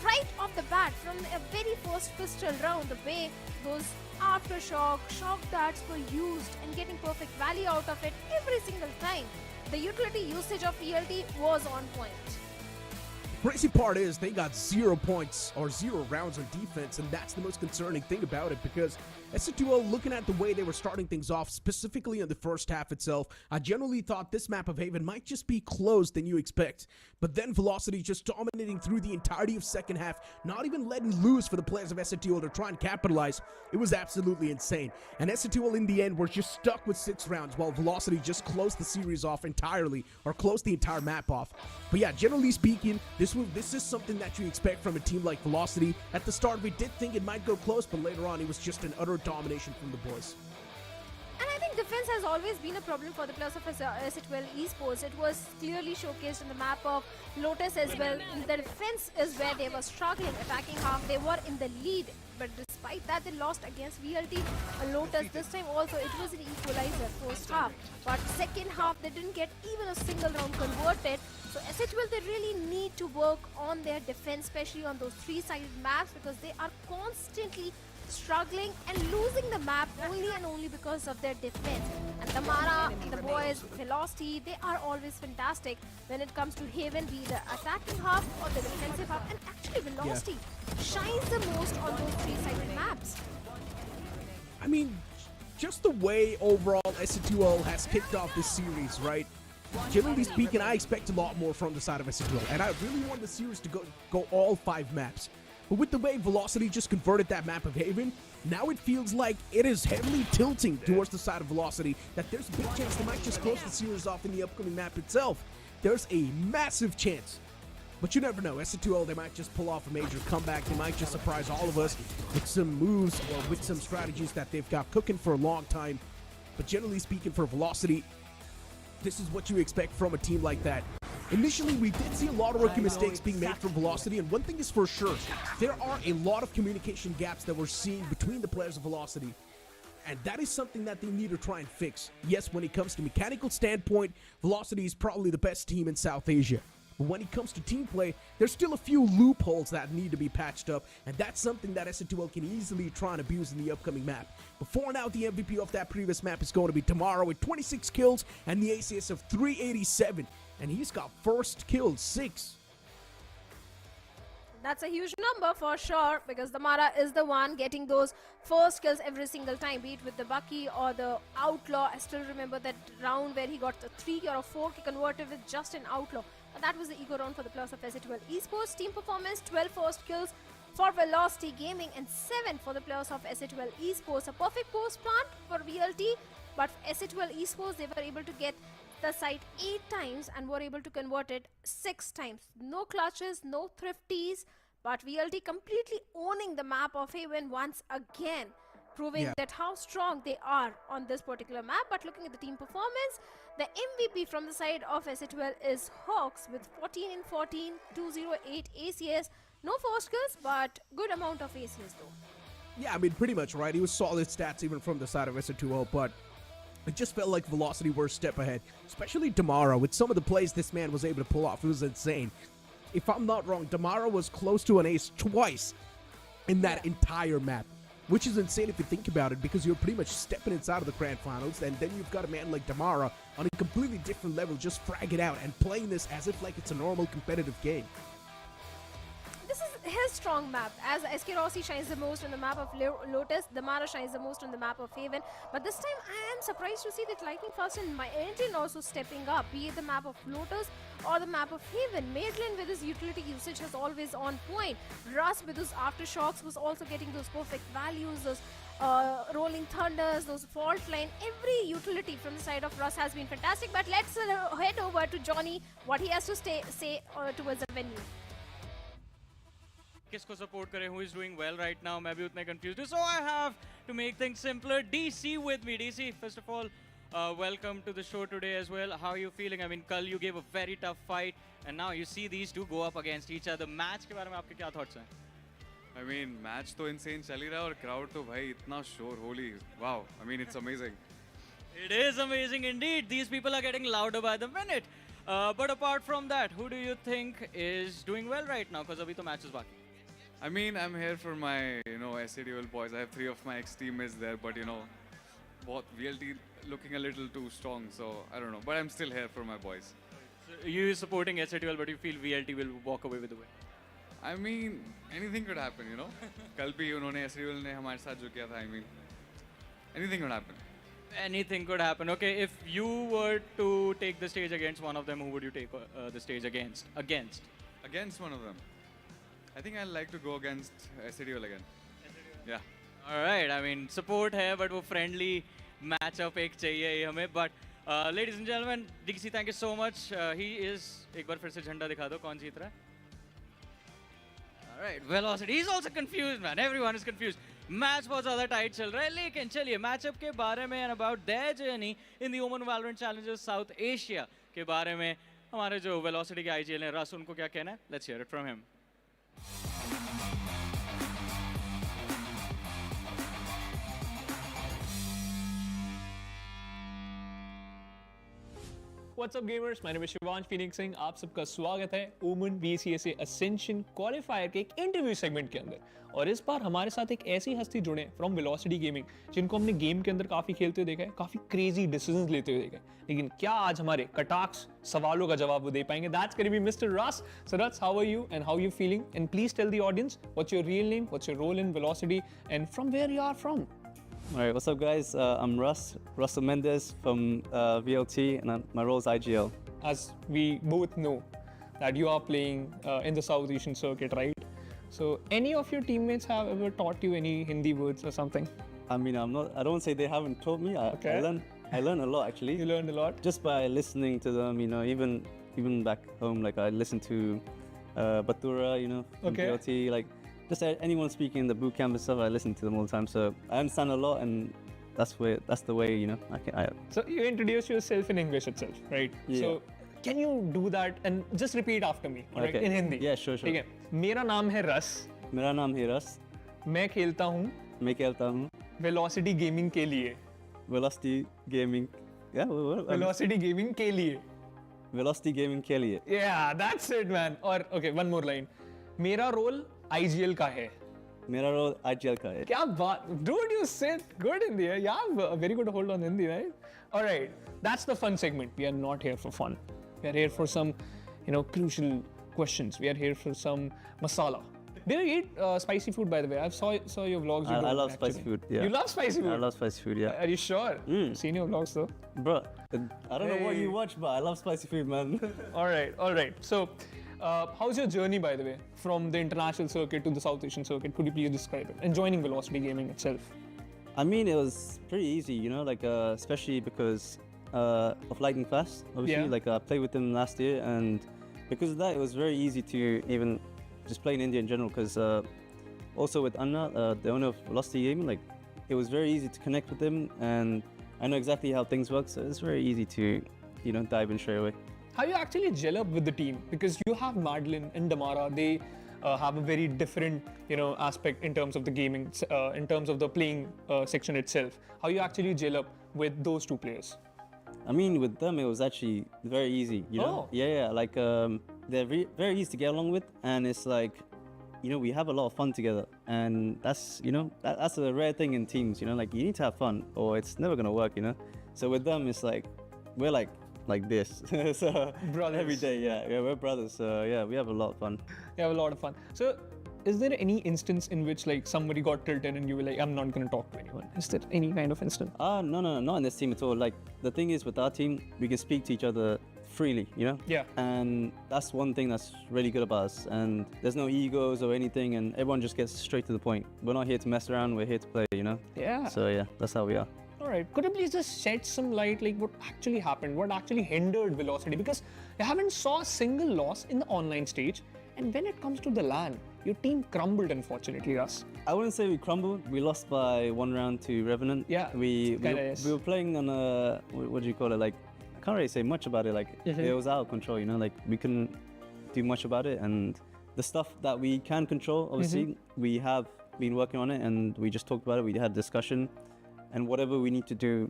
Right off the bat, from a very first pistol round, the way those aftershock, shock darts were used and getting perfect value out of it every single time. The utility usage of ELT was on point. Crazy part is they got 0 points or 0 rounds on defense, and that's the most concerning thing about it, because SC2L, looking at the way they were starting things off, specifically in the first half itself, I generally thought this map of Haven might just be closed than you expect. But then Velocity just dominating through the entirety of second half, not even letting loose for the players of SC2L to try and capitalize. It was absolutely insane. And SC2L in the end were just stuck with 6 rounds, while Velocity just closed the series off entirely, or closed the entire map off. But yeah, generally speaking, this is something that you expect from a team like Velocity. At the start, we did think it might go close, but later on, it was just an utter domination from the boys. And I think defense has always been a problem for the players of Ascent Esports. It was clearly showcased in the map of Lotus as well. The defense is where they were struggling. Attacking half, they were in the lead. But despite that, they lost against VLT. Lotus this time also, it was an equalizer first half. But second half, they didn't get even a single round converted. So SH they really need to work on their defense, especially on those 3-sided maps, because they are constantly struggling and losing the map only and only because of their defense. And Tamara, the boys, Velocity, they are always fantastic when it comes to Haven, be the attacking half or the defensive half. And actually Velocity shines the most on those 3-sided maps. I mean, just the way overall SC2L has kicked off this series, right? Generally speaking, I expect a lot more from the side of SC2L, and I really want the series to go all 5 maps. But with the way Velocity just converted that map of Haven, now it feels like it is heavily tilting towards the side of Velocity, that there's a big chance they might just close the series off in the upcoming map itself. There's a massive chance. But you never know. SC2L, they might just pull off a major comeback. They might just surprise all of us with some moves or with some strategies that they've got cooking for a long time. But generally speaking, for Velocity, this is what you expect from a team like that. Initially, we did see a lot of rookie mistakes being made from Velocity, and one thing is for sure, there are a lot of communication gaps that we're seeing between the players of Velocity, and that is something that they need to try and fix. Yes, when it comes to mechanical standpoint, Velocity is probably the best team in South Asia. But when it comes to team play, there's still a few loopholes that need to be patched up, and that's something that SC2L can easily try and abuse in the upcoming map. But for now, the MVP of that previous map is going to be Tomorrow with 26 kills and the ACS of 387. And he's got first kill 6. That's a huge number for sure, because the Mara is the one getting those first kills every single time, be it with the Bucky or the Outlaw. I still remember that round where he got a 3 or a 4 converted with just an Outlaw. But that was the ego round for the players of SC2L Esports. Team performance, 12 first kills for Velocity Gaming and 7 for the players of SC2L Esports. A perfect post plant for VLT, but for SC2L Esports, they were able to get the site 8 times and were able to convert it 6 times. No clutches, no thrifties, but VLT completely owning the map of Haven once again, proving that how strong they are on this particular map. But looking at the team performance, the MVP from the side of SC2L is Hawks with 14 in 14, 208 ACS. No first kills, but good amount of ACS though. Yeah, I mean, pretty much, right? He was solid stats even from the side of SC2L, but it just felt like Velocity were a step ahead, especially Damara. With some of the plays this man was able to pull off, it was insane. If I'm not wrong, Damara was close to an ace twice in that entire map, which is insane if you think about it, because you're pretty much stepping inside of the grand finals, and then you've got a man like Damara on a completely different level just fragging out and playing this as if like it's a normal competitive game. This is his strong map, as SK Rossi shines the most on the map of Lotus, Damara shines the most on the map of Haven. But this time I am surprised to see that Lightning Fast and my engine also stepping up, be it the map of Lotus or the map of Haven. Maitland with his utility usage was always on point. Russ with his aftershocks was also getting those perfect values, those rolling thunders, those fault line. Every utility from the side of Russ has been fantastic. But let's head over to Johnny, what he has to say towards the venue. किसको support करें, who is doing well right now? मैं भी उतने confused हूँ. So I have to make things simpler. DC with me. DC, first of all, welcome to the show today as well. How are you feeling? I mean, kal you gave a very tough fight, and now you see these two go up against each other. Match के बारे में आपके क्या thoughts हैं? I mean, match तो insane चल ही रहा है और crowd तो भाई इतना शोर, holy, wow. I mean, it's amazing. It is amazing indeed. These people are getting louder by the minute. But apart from that, who do you think is doing well right now? Because अभी तो matches बाकी. I mean, I'm here for my, SCDL boys. I have 3 of my ex-teammates there, but both VLT looking a little too strong, so I don't know. But I'm still here for my boys. So you supporting SATL, but you feel VLT will walk away with the win. I mean, anything could happen, you know. कल भी उन्होंने SATL ने हमारे साथ जो किया था, I mean, anything could happen. Anything could happen. Okay, if you were to take the stage against one of them, who would you take the stage against? Against one of them. I think I'd like to go against SATL again. Yeah. All right. I mean, support है, but वो friendly matchup एक चाहिए ही हमें. But ladies and gentlemen, DKC, thank you so much. He is. एक बार फिर से झंडा दिखा दो कौन जीत रहा है. All right, Velocity. He's also confused, man. Everyone is confused. Match बहुत ज़्यादा tight चल रहा है, लेकिन चलिए matchup के बारे में and about their journey in the OMEN VALORANT Challenges South Asia के बारे में हमारे जो Velocity के IGL हैं, रस उनको क्या कहना है? Let's hear it from him. What's up gamers? My name is Shivansh Phoenix Singh. आप सबका स्वागत है ओमन VCSA Ascension Qualifier के एक इंटरव्यू सेगमेंट के अंदर. और इस बार हमारे साथ एक ऐसी हस्ती जुड़े फ्रॉम वेलोसिटी गेमिंग जिनको हमने गेम के अंदर काफी खेलते हुए देखा है, काफी क्रेजी डिसीजंस लेते हुए देखा है. लेकिन क्या आज हमारे कटाक्ष सवालों का जवाब वो दे पाएंगे? That's going to be Mr. Russ. So Russ, how are you and how are you feeling? And please tell the audience what's your real name, what's your role in Velocity, and from where you are from. Alright, what's up guys? I'm Russell Mendes from VLT, and my role is IGL. As we both know that you are playing in the South Asian circuit, right? So any of your teammates have ever taught you any Hindi words or something? I mean, I don't say they haven't taught me. I learned a lot actually. You learned a lot? Just by listening to them, you know, even back home, like I listened to Batura, you know, from VLT, like just anyone speaking in the boot camp and stuff, I listen to them all the time. So I understand a lot, and that's the way, you know, I So you introduce yourself in English itself, right? Yeah. So can you do that and just repeat after me, alright, in Hindi? Yeah, sure. ठीक है. मेरा नाम है रस. मेरा नाम है रस. मैं खेलता हूँ. Velocity Gaming के लिए. Velocity Gaming. Yeah. Velocity Gaming के लिए. Velocity Gaming के लिए. Yeah, that's it, man. और okay, one more line. मेरा रोल IGL का है. मेरा रोल IGL का है. क्या बात, dude, you said good Hindi. You have a very good hold on Hindi, right? All right, that's the fun segment. We are not here for fun. We are here for some, you know, crucial questions. We are here for some masala. Do you eat spicy food, by the way? I saw your vlogs. I love spicy food. Yeah. You love spicy food? I love spicy food. Yeah. Are you sure? Seen your vlogs though. Bro, I don't know what you watch, but I love spicy food, man. All right. So. How's your journey, by the way, from the international circuit to the South Asian circuit? Could you please describe it? And joining Velocity Gaming itself. I mean, it was pretty easy, you know, like especially because of Lightning Fast. Obviously, like I played with them last year, and because of that, it was very easy to even just play in India in general. Because also with Anna, the owner of Velocity Gaming, like it was very easy to connect with him, and I know exactly how things work, so it's very easy to, you know, dive in straight away. How you actually gel up with the team? Because you have Madeline and Damara, they have a very different, you know, aspect in terms of the gaming, in terms of the playing section itself. How you actually gel up with those two players? I mean, with them, it was actually very easy, you know? Yeah, like they're very easy to get along with, and it's like, you know, we have a lot of fun together, and that's, you know, that's a rare thing in teams, you know, like you need to have fun or it's never gonna work, you know? So with them, it's like, we're like this. So brothers. Every day, yeah, we're brothers. So yeah, we have a lot of fun. We have a lot of fun. So is there any instance in which like somebody got tilted and you were like, I'm not going to talk to anyone? Is there any kind of instance? No, not in this team at all. Like the thing is with our team, we can speak to each other freely, you know? Yeah. And that's one thing that's really good about us. And there's no egos or anything, and everyone just gets straight to the point. We're not here to mess around, we're here to play, you know? Yeah. So yeah, that's how we are. Alright, could you please just shed some light like what actually happened, what actually hindered Velocity? Because you haven't saw a single loss in the online stage, and when it comes to the LAN, your team crumbled unfortunately, Russ. I wouldn't say we crumbled, we lost by 1 round to Revenant. Yeah, we were playing on a, what do you call it, like, I can't really say much about it, like it was out of control, you know, like we couldn't do much about it, and the stuff that we can control, obviously, we have been working on it, and we just talked about it, we had a discussion. And whatever we need to do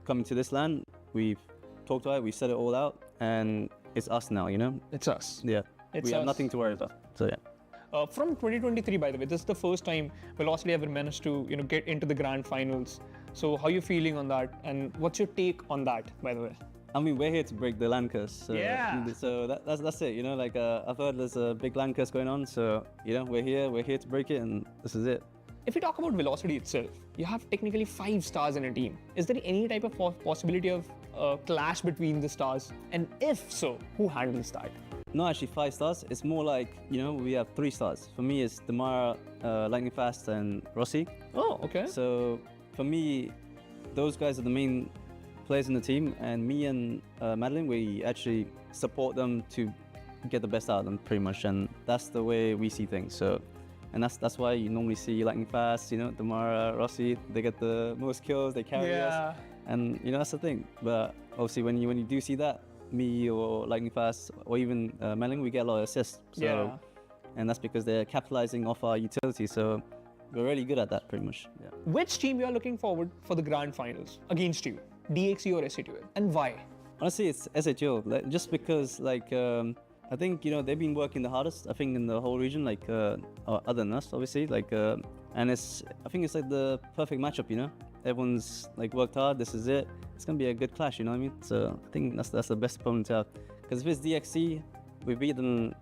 coming to this LAN, we've talked about it, we set it all out, and it's us now, you know? It's us. Yeah. We have nothing to worry about. So yeah. From 2023, by the way, this is the first time Velocity ever managed to, you know, get into the grand finals. So how are you feeling on that? And what's your take on that, by the way? I mean, we're here to break the LAN curse. So, Yeah. So that's it. You know, like I've heard there's a big LAN curse going on. So you know, we're here to break it, and this is it. If we talk about Velocity itself, you have technically 5 stars in a team. Is there any type of possibility of clash between the stars? And if so, who handles that? No, actually 5 stars. It's more like, you know, we have 3 stars. For me, it's Damara, Lightning Fast, and Rossi. Oh, okay. So for me, those guys are the main players in the team, and me and Madeline, we actually support them to get the best out of them, pretty much, and that's the way we see things. So, and that's why you normally see Lightning Fast, you know, Damara, Rossi, they get the most kills, they carry us, and you know that's the thing. But obviously, when you do see that, me or Lightning Fast or even Madeline, we get a lot of assists. So, and that's because they're capitalizing off our utility. So we're really good at that, pretty much. Yeah. Which team you are looking forward for the grand finals against you? DXE or SATUL, and why? Honestly, it's SATUL, like, just because like I think, you know, they've been working the hardest, I think, in the whole region, like other than us, obviously, like and I think it's like the perfect matchup, you know. Everyone's like worked hard. This is it. It's gonna be a good clash, you know what I mean? So I think that's the best opponent to have. Because if it's DXE, we beat them,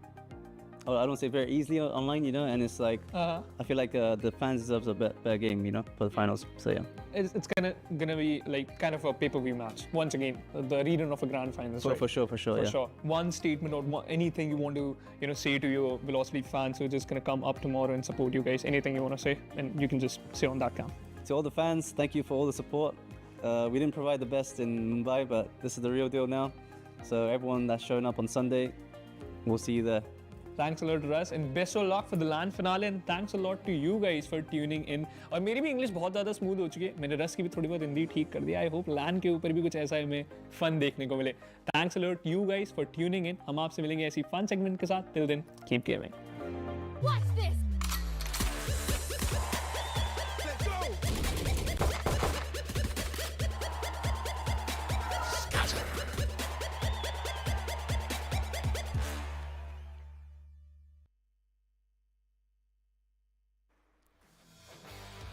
I don't say very easily online, you know, and it's like, I feel like the fans deserves a better game, you know, for the finals. So yeah. It's gonna be like kind of a pay-per-view match. Once again, the rerun of a grand finals. Right? For sure. For Yeah. sure. One statement or anything you want to, you know, say to your Velocity fans who are just gonna come up tomorrow and support you guys. Anything you want to say, and you can just say on that cam. To all the fans, thank you for all the support. We didn't provide the best in Mumbai, but this is the real deal now. So everyone that's showing up on Sunday, we'll see you there. Thanks a lot to Russ and best of luck for the LAN finale and thanks a lot to you guys for tuning in. और मेरी भी English बहुत ज़्यादा smooth हो चुकी है. मैंने रस की भी थोड़ी बहुत हिंदी ठीक कर दिया. I hope LAN के ऊपर भी कुछ ऐसा हमें फन देखने को मिले. Thanks a lot you guys for tuning in. हम आपसे मिलेंगे ऐसी फन सेगमेंट के साथ. Till then, keep gaming. Watch this.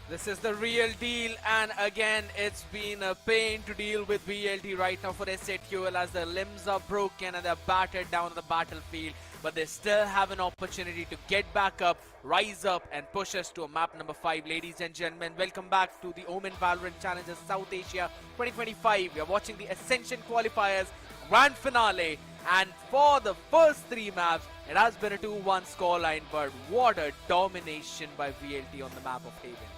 This is the real deal, and again, it's been a pain to deal with VLT right now for SATUL as their limbs are broken and they're battered down on the battlefield. But they still have an opportunity to get back up, rise up, and push us to a map number 5. Ladies and gentlemen, welcome back to the OMEN VALORANT Challengers South Asia 2025. We are watching the Ascension Qualifiers Grand Finale, and for the first 3 maps, it has been a 2-1 scoreline, but what a domination by VLT on the map of Haven.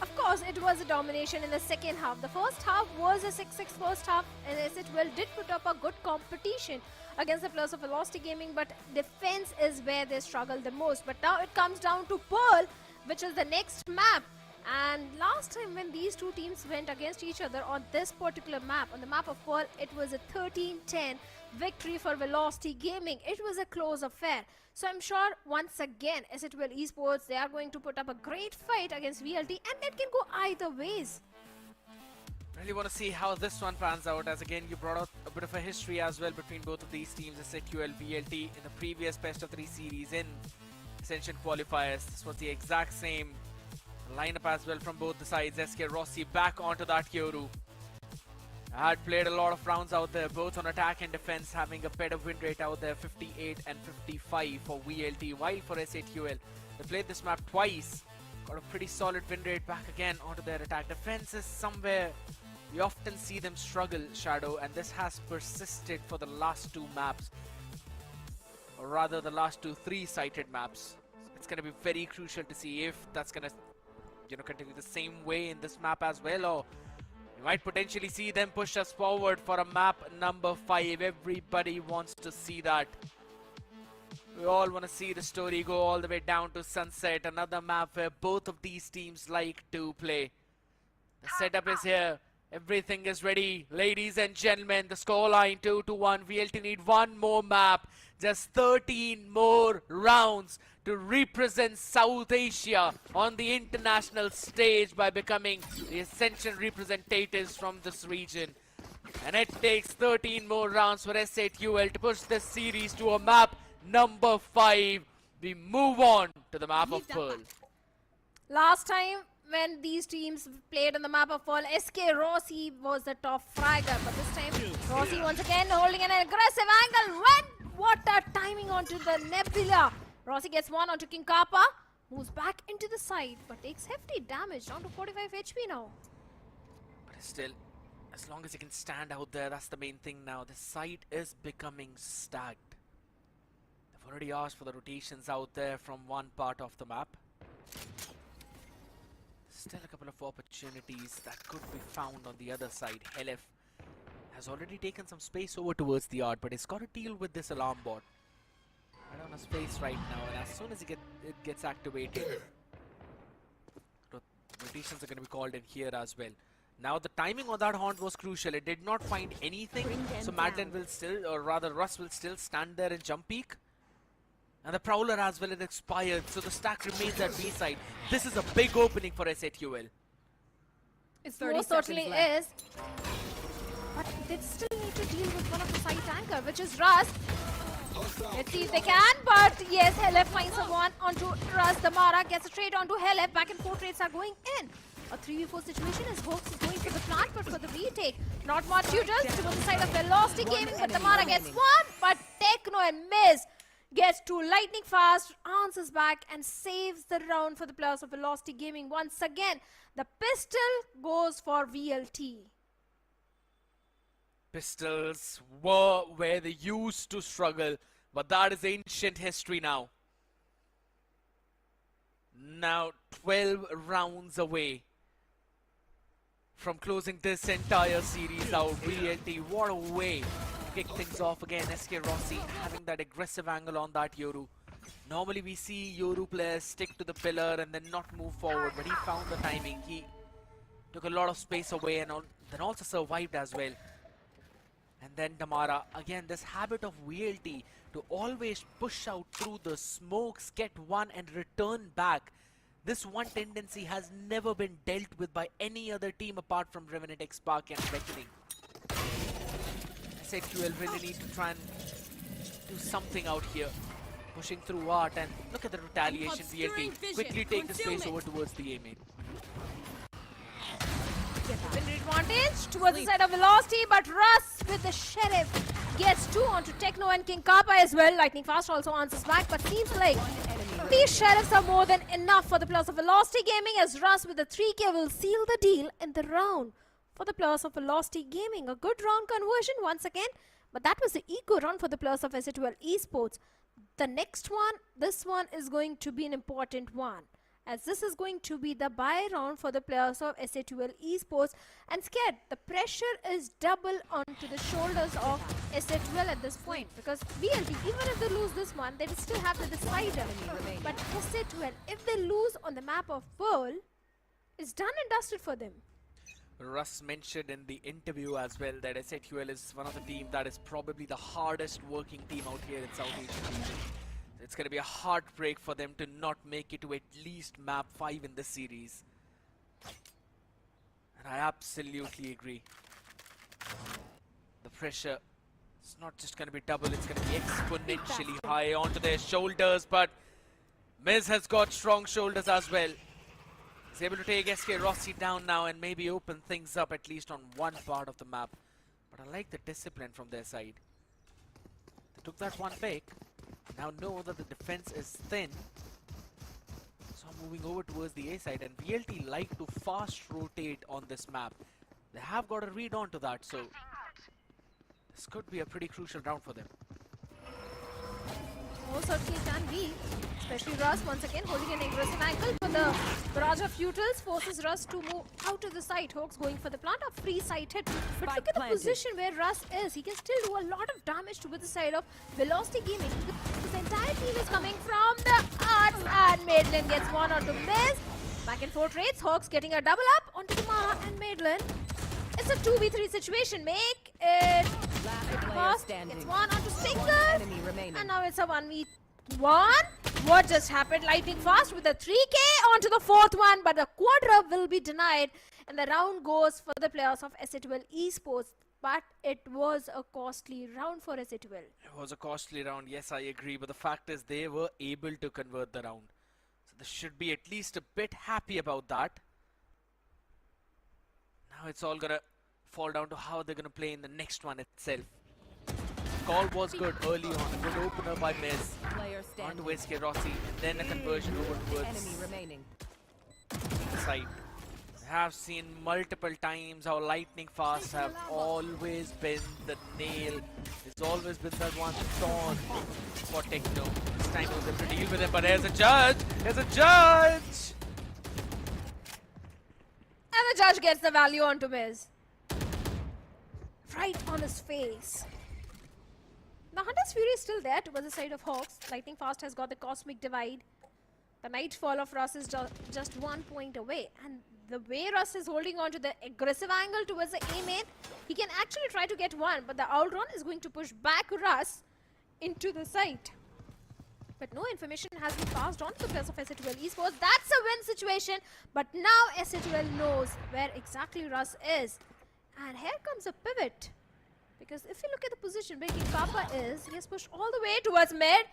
Of course, it was a domination in the second half. The first half was a 6-6 first half, and SATUL did put up a good competition against the players of Velocity Gaming, but defense is where they struggle the most. But now it comes down to Pearl, which is the next map. And last time when these two teams went against each other on this particular map, on the map of Pearl, it was a 13-10 victory for Velocity Gaming. It was a close affair. So I'm sure once again, SATUL Esports, they are going to put up a great fight against VLT, and it can go either ways. Really want to see how this one pans out, as again you brought out a bit of a history as well between both of these teams, SATUL, VLT, in the previous best of 3 series in Ascension Qualifiers. This was the exact same lineup as well from both the sides. SK Rossi back onto that Kyoru. Had played a lot of rounds out there, both on attack and defense, having a better win rate out there, 58 and 55 for VLT, while for SATUL, they played this map twice, got a pretty solid win rate back again onto their attack. Defense is somewhere we often see them struggle, Shadow, and this has persisted for the last 2 maps, or rather the last 2 3-sided maps. It's going to be very crucial to see if that's going to, you know, continue the same way in this map as well, or we might potentially see them push us forward for a map number 5. Everybody wants to see that. We all want to see the story go all the way down to Sunset, another map where both of these teams like to play. The setup is here. Everything is ready. Ladies and gentlemen, the scoreline 2-1. VLT need 1 more map. Just 13 more rounds to represent South Asia on the international stage by becoming the Ascension representatives from this region. And it takes 13 more rounds for SATUL to push this series to a map number 5. We move on to the map of Pearl. Last time, when these teams played on the map of Pearl, SK Rossi was the top fragger. But this time, Rossi once again holding an aggressive angle. What a timing onto the Nebula. Rossi gets one onto King Kappa. Moves back into the side, but takes hefty damage, down to 45 HP now. But still, as long as he can stand out there, that's the main thing now. The site is becoming stacked. They've already asked for the rotations out there from one part of the map. Still a couple of opportunities that could be found on the other side. Helef has already taken some space over towards the art, but he's got to deal with this alarm bot. Right on his face right now, and as soon as it gets activated, rotations are going to be called in here as well. Now the timing on that haunt was crucial. It did not find anything, so Madeline will still, or rather Russ will still stand there and jump peek. And the Prowler as well is expired, so the stack remains at B side. This is a big opening for SATUL. It most certainly is. But they still need to deal with one of the side tanker, which is Russ. Let's see if they can, but yes, Helef finds someone onto Russ. The Mara gets a trade onto Helef. Back and forth trades are going in. A 3v4 situation as Hawks is going for the plant, but for the retake. Not much shooters to the side of Velocity Gaming, but the Mara gets one, but Techno and Miz gets two lightning fast, answers back and saves the round for the players of Velocity Gaming. Once again, the pistol goes for VLT. Pistols were where they used to struggle, but that is ancient history now. Now 12 rounds away from closing this entire series out. VLT, what a way to kick things off again. SK Rossi having that aggressive angle on that Yoru. Normally we see Yoru players stick to the pillar and then not move forward, but he found the timing. He took a lot of space away and then also survived as well. And then Damara, again this habit of VLT to always push out through the smokes, get one and return back. This one tendency has never been dealt with by any other team apart from Revenant, X-Spark and Reckoning. SATUL really need to try and do something out here. Pushing through Art and look at the retaliation. VLT quickly take the space over towards the A-main. Win advantage towards the side of Velocity, but Russ with the Sheriff gets two onto Techno and King Kappa as well. Lightning Fast also answers back, but seems like these Sheriffs are more than enough for the players of Velocity Gaming, as Russ with the 3K will seal the deal in the round for the players of Velocity Gaming. A good round conversion once again, but that was the eco round for the players of SATUL Esports. The next one, this one is going to be an important one, as this is going to be the bye round for the players of SATUL Esports. And scared, the pressure is double onto the shoulders of SATUL at this point, because VLT, even if they lose this one, they will still have the decider. But SATUL, if they lose on the map of Pearl, it's done and dusted for them. Russ mentioned in the interview as well that SATUL is one of the teams that is probably the hardest working team out here in South Asian region. It's going to be a heartbreak for them to not make it to at least map 5 in this series. And I absolutely agree. The pressure is not just going to be double, it's going to be exponentially high onto their shoulders. But Miz has got strong shoulders as well. He's able to take SK Rossi down now and maybe open things up at least on one part of the map. But I like the discipline from their side. They took that one pick. Now know that the defense is thin. So I'm moving over towards the A side, and VLT like to fast rotate on this map. They have got a read onto that, so this could be a pretty crucial round for them. Most certainly can be, especially Russ once again holding an aggressive angle, but the barrage of futils forces Russ to move out to the side. Hawks going for the plant of free side hit, but look at the position where Russ is. He can still do a lot of damage to the side of Velocity Gaming. This entire team is coming from the Arts, and Madeline gets one onto Miz. Back and forth trades, Hawks getting a double up onto the Mara and Madeline. It's a 2v3 situation. Make it fast. It's one onto Stinger. And now it's a 1v1. What just happened? Lightning Fast with a 3K onto the fourth one, but the quadra will be denied. And the round goes for the players of SATUL Esports. But it was a costly round for SATUL. It was a costly round, yes, I agree. But the fact is they were able to convert the round. So they should be at least a bit happy about that. Now it's all gonna fall down to how they're gonna play in the next one itself. Call was good early on. A good opener by Miz. Onto SK Rossi, and then a conversion over towards Enemy remaining. the side. I have seen multiple times how lightning fast have always been the nail. It's always been that one thorn for Techno. This time it was able to deal with him, but there's a judge! There's a judge! And the judge gets the value onto Miz. Right on his face. The Hunter's Fury is still there towards the side of Hawks. Lightning Fast has got the Cosmic Divide. The Nightfall of Russ is just 1 point away. And the way Russ is holding on to the aggressive angle towards the A main, he can actually try to get one, but the Outrun is going to push back Russ into the site. But no information has been passed on to the players of SA2L Esports. That's a win situation, but now SA2L knows where exactly Russ is. And here comes a pivot. Because if you look at the position where King Kappa is, he has pushed all the way towards mid.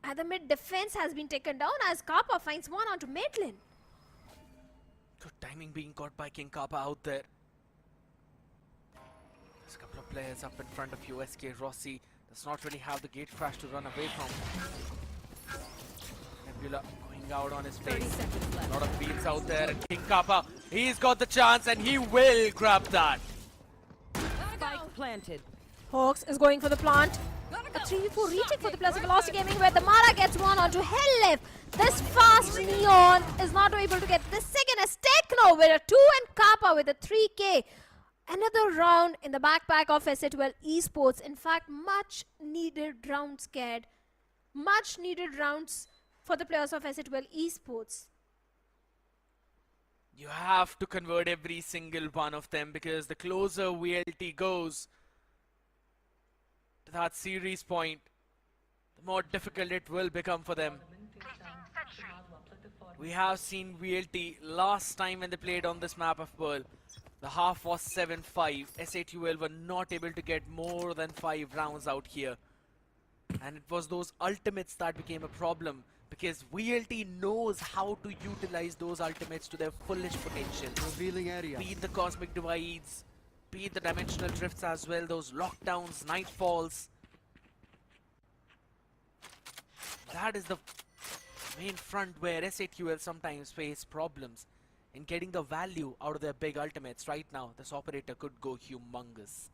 And the mid defense has been taken down as Kappa finds one onto mid lane. Good timing being caught by King Kappa out there. There's a couple of players up in front of you. SK Rossi does not really have the gate crash to run away from. Nebula going out on his face. A lot of beams out there, and King Kappa, he's got the chance and he will grab that. Spike planted. Hawks is going for the plant. A 3v4 retake for the players of Velocity Gaming, where the Mara gets one onto Hellif. This fast Neon is not able to get the second as Techno with a 2 and Kappa with a 3k. Another round in the backpack of SA2L Esports. In fact, much needed rounds, Scared. Much needed rounds for the players of SA2L Esports. You have to convert every single one of them, because the closer VLT goes to that series point, the more difficult it will become for them. We have seen VLT last time when they played on this map of Pearl. The half was 7-5. SA2L were not able to get more than 5 rounds out here. And it was those ultimates that became a problem, because VLT knows how to utilize those ultimates to their fullest potential. Revealing area. Be it the Cosmic Divides, be it the Dimensional Drifts as well, those lockdowns, Nightfalls. That is the main front where SA2L sometimes face problems in getting the value out of their big ultimates. Right now, this operator could go humongous.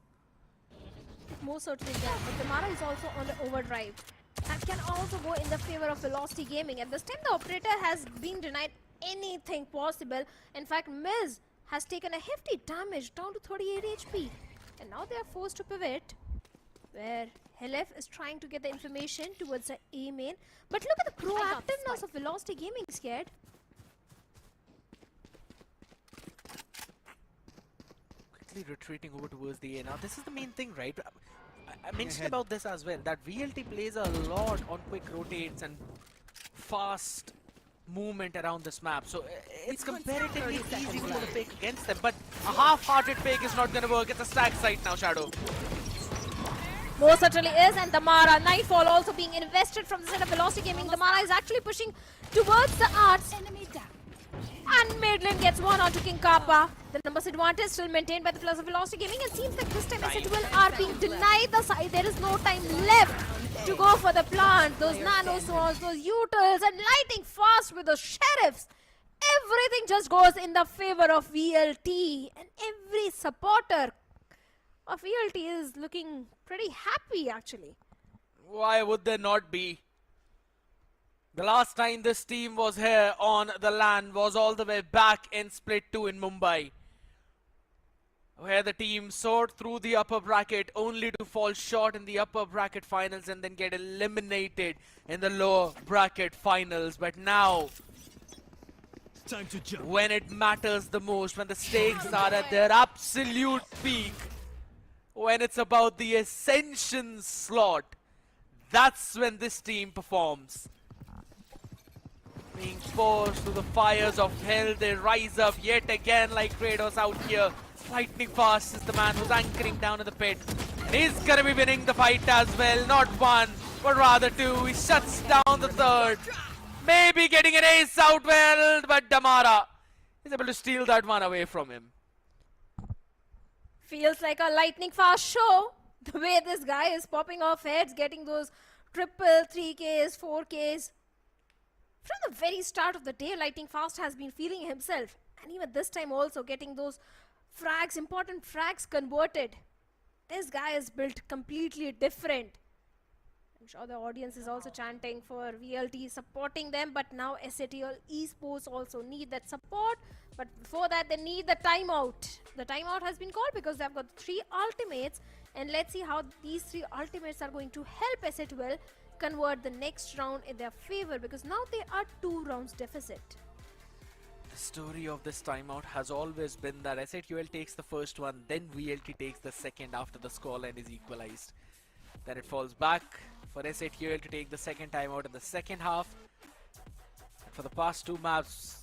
Most certainly can, but the Mara is also on the overdrive. That can also go in the favor of Velocity Gaming. At this time, the operator has been denied anything possible. In fact, Miz has taken a hefty damage down to 38 HP. And now they are forced to pivot, where Helef is trying to get the information towards the A main. But look at the proactiveness of Velocity Gaming, Scared. Quickly retreating over towards the A. Now, this is the main thing, right? I mentioned about this as well, that VLT plays a lot on quick rotates and fast movement around this map. So it's comparatively easy to pick against them. But a half-hearted pick is not going to work. It's a stack site now, Shadow. Most certainly is, and the Mara Nightfall also being invested from the side of Velocity Gaming. The Mara is actually pushing towards the arts. And Maidlin gets one onto King Kappa. The numbers advantage still maintained by the players of Velocity Gaming. It seems like this time SA2L are being denied the side. There is no time left to go for the plant. Those nano swords, those utils, and lighting fast with those sheriffs. Everything just goes in the favor of VLT. And every supporter of VLT is looking pretty happy, actually. Why would there not be? The last time this team was here on the LAN was all the way back in Split 2 in Mumbai, where the team soared through the upper bracket only to fall short in the upper bracket finals and then get eliminated in the lower bracket finals. But now, time to jump. When it matters the most, when the stakes are at their absolute peak, when it's about the Ascension slot, that's when this team performs. Being forced through the fires of hell, they rise up yet again like Kratos out here. Lightning Fast is the man who's anchoring down in the pit. And he's gonna be winning the fight as well. Not one, but rather two. He shuts down the third. Maybe getting an ace out well, but Damara is able to steal that one away from him. Feels like a lightning fast show. The way this guy is popping off heads, getting those triple 3Ks, 4Ks. From the very start of the day, Lightning Fast has been feeling himself. And even this time also getting those frags, important frags converted. This guy is built completely different. I'm sure the audience is also chanting for VLT, supporting them. But now SATL Esports also need that support. But before that, they need the timeout. The timeout has been called because they've got 3 ultimates. And let's see how these 3 ultimates are going to help SATL convert the next round in their favor, because now they are 2 rounds deficit. The story of this timeout has always been that SATL takes the first one, then VLT takes the second after the scoreline is equalized. Then it falls back for SATL to take the second timeout in the second half. And for the past 2 maps,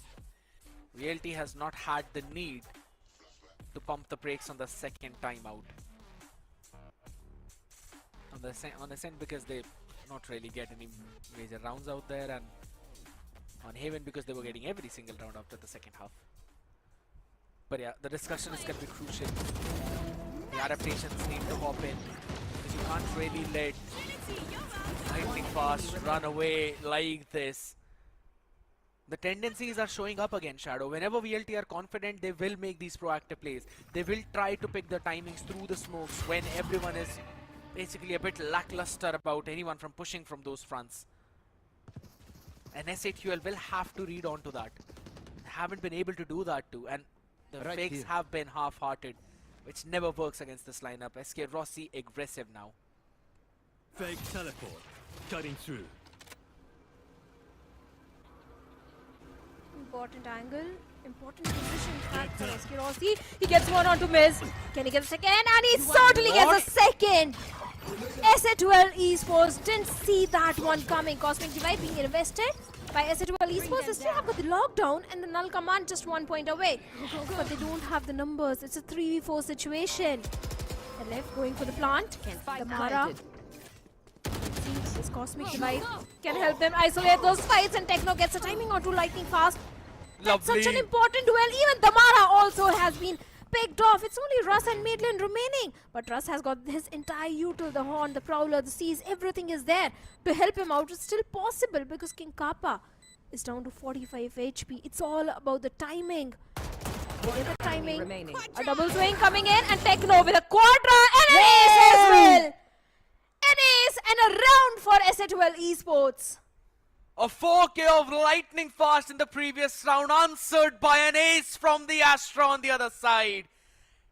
VLT has not had the need to pump the brakes on the second timeout. On Ascent because they not really get any major rounds out there, and on Haven because they were getting every single round after the second half. But yeah, the discussion is going to be crucial. The adaptations need to hop in, because you can't really let Lightning Fast run away like this. The tendencies are showing up again, Shadow. Whenever VLT are confident, they will make these proactive plays. They will try to pick the timings through the smokes when everyone is basically a bit lackluster about anyone from pushing from those fronts. And SATL will have to read on to that. They haven't been able to do that too, and the fakes have been half-hearted, which never works against this lineup. SK Rossi aggressive now. Fake teleport, cutting through. Important angle, important position for SK Rossi. He gets one onto Miz. Can he get a second? And he certainly gets a second. SA12 Esports didn't see that one coming. Cosmic Divide being invested by SA12 Esports. They still have got the lockdown and the null command just 1 point away. But they don't have the numbers. It's a 3v4 situation. The left going for the plant. The Mara. Seems this Cosmic Divide can help them isolate those fights, and Techno gets a timing onto Lightning Fast. That's such an important duel. Even Damara also has been picked off. It's only Russ and Maitland remaining. But Russ has got his entire util, the Horn, the Prowler, the Seas, everything is there to help him out. It's still possible because King Kappa is down to 45 HP. It's all about the timing. They get the timing. A double swing coming in, and Techno with a Quadra and an ace as well. An ace and a round for SA12 Esports. A 4K of Lightning Fast in the previous round, answered by an ace from the Astra on the other side.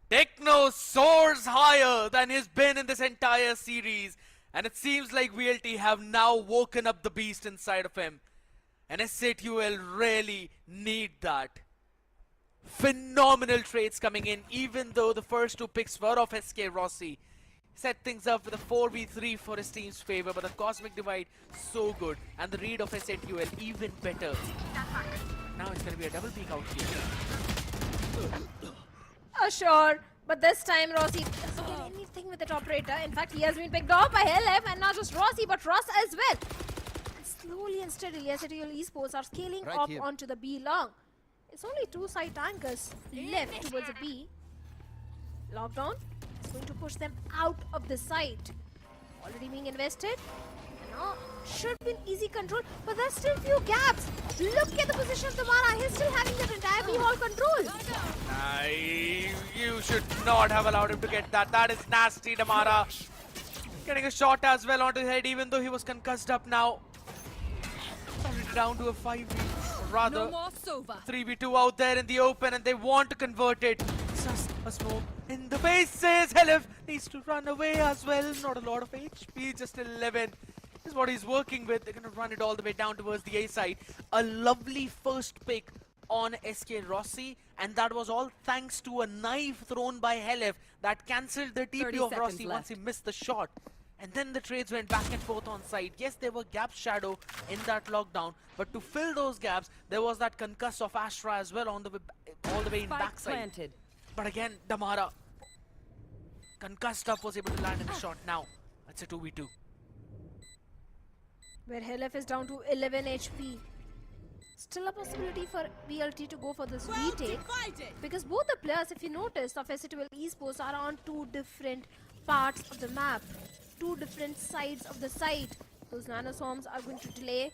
Techno soars higher than he's been in this entire series, and it seems like VLT have now woken up the beast inside of him. And SATL really need that. Phenomenal trades coming in, even though the first 2 picks were of SK Rossi. Set things up with a 4v3 for his team's favor, but the Cosmic Divide so good, and the read of SATL even better. Now it's going to be a double peek out here. Sure, but this time Rossi doesn't get anything with the operator. In fact, he has been picked off by LF, and not just Rossi, but Russ as well. And slowly and steadily, SATL Esports are scaling up onto the B long. It's only 2 side tankers left towards the B. Lockdown is going to push them out of the site. Already being invested. And now should be an easy control, but there's still few gaps. Look at the position of Damara. He's still having that entire B-hall control. You should not have allowed him to get that. That is nasty, Damara. Getting a shot as well onto his head, even though he was concussed up now. Already down to a 5v, rather 3v2 out there in the open, and they want to convert it. Just a smoke in the faces. Helif needs to run away as well. Not a lot of HP, just 11 is what he's working with. They're going to run it all the way down towards the A side. A lovely first pick on SK Rossi, and that was all thanks to a knife thrown by Helif that cancelled the TP of Rossi once he missed the shot. And then the trades went back and forth on side. Yes, there were gaps, Shadow, in that lockdown, but to fill those gaps, there was that concuss of Astra as well on the way, all the way in backside. But again, Damara, concussed up, was able to land in the shot. Now, it's a 2v2. Where Helif is down to 11 HP. Still a possibility for VLT to go for this retake, because both the players, if you notice, of SC12 Esports are on two different parts of the map, two different sides of the site. Those nanoswarms are going to delay.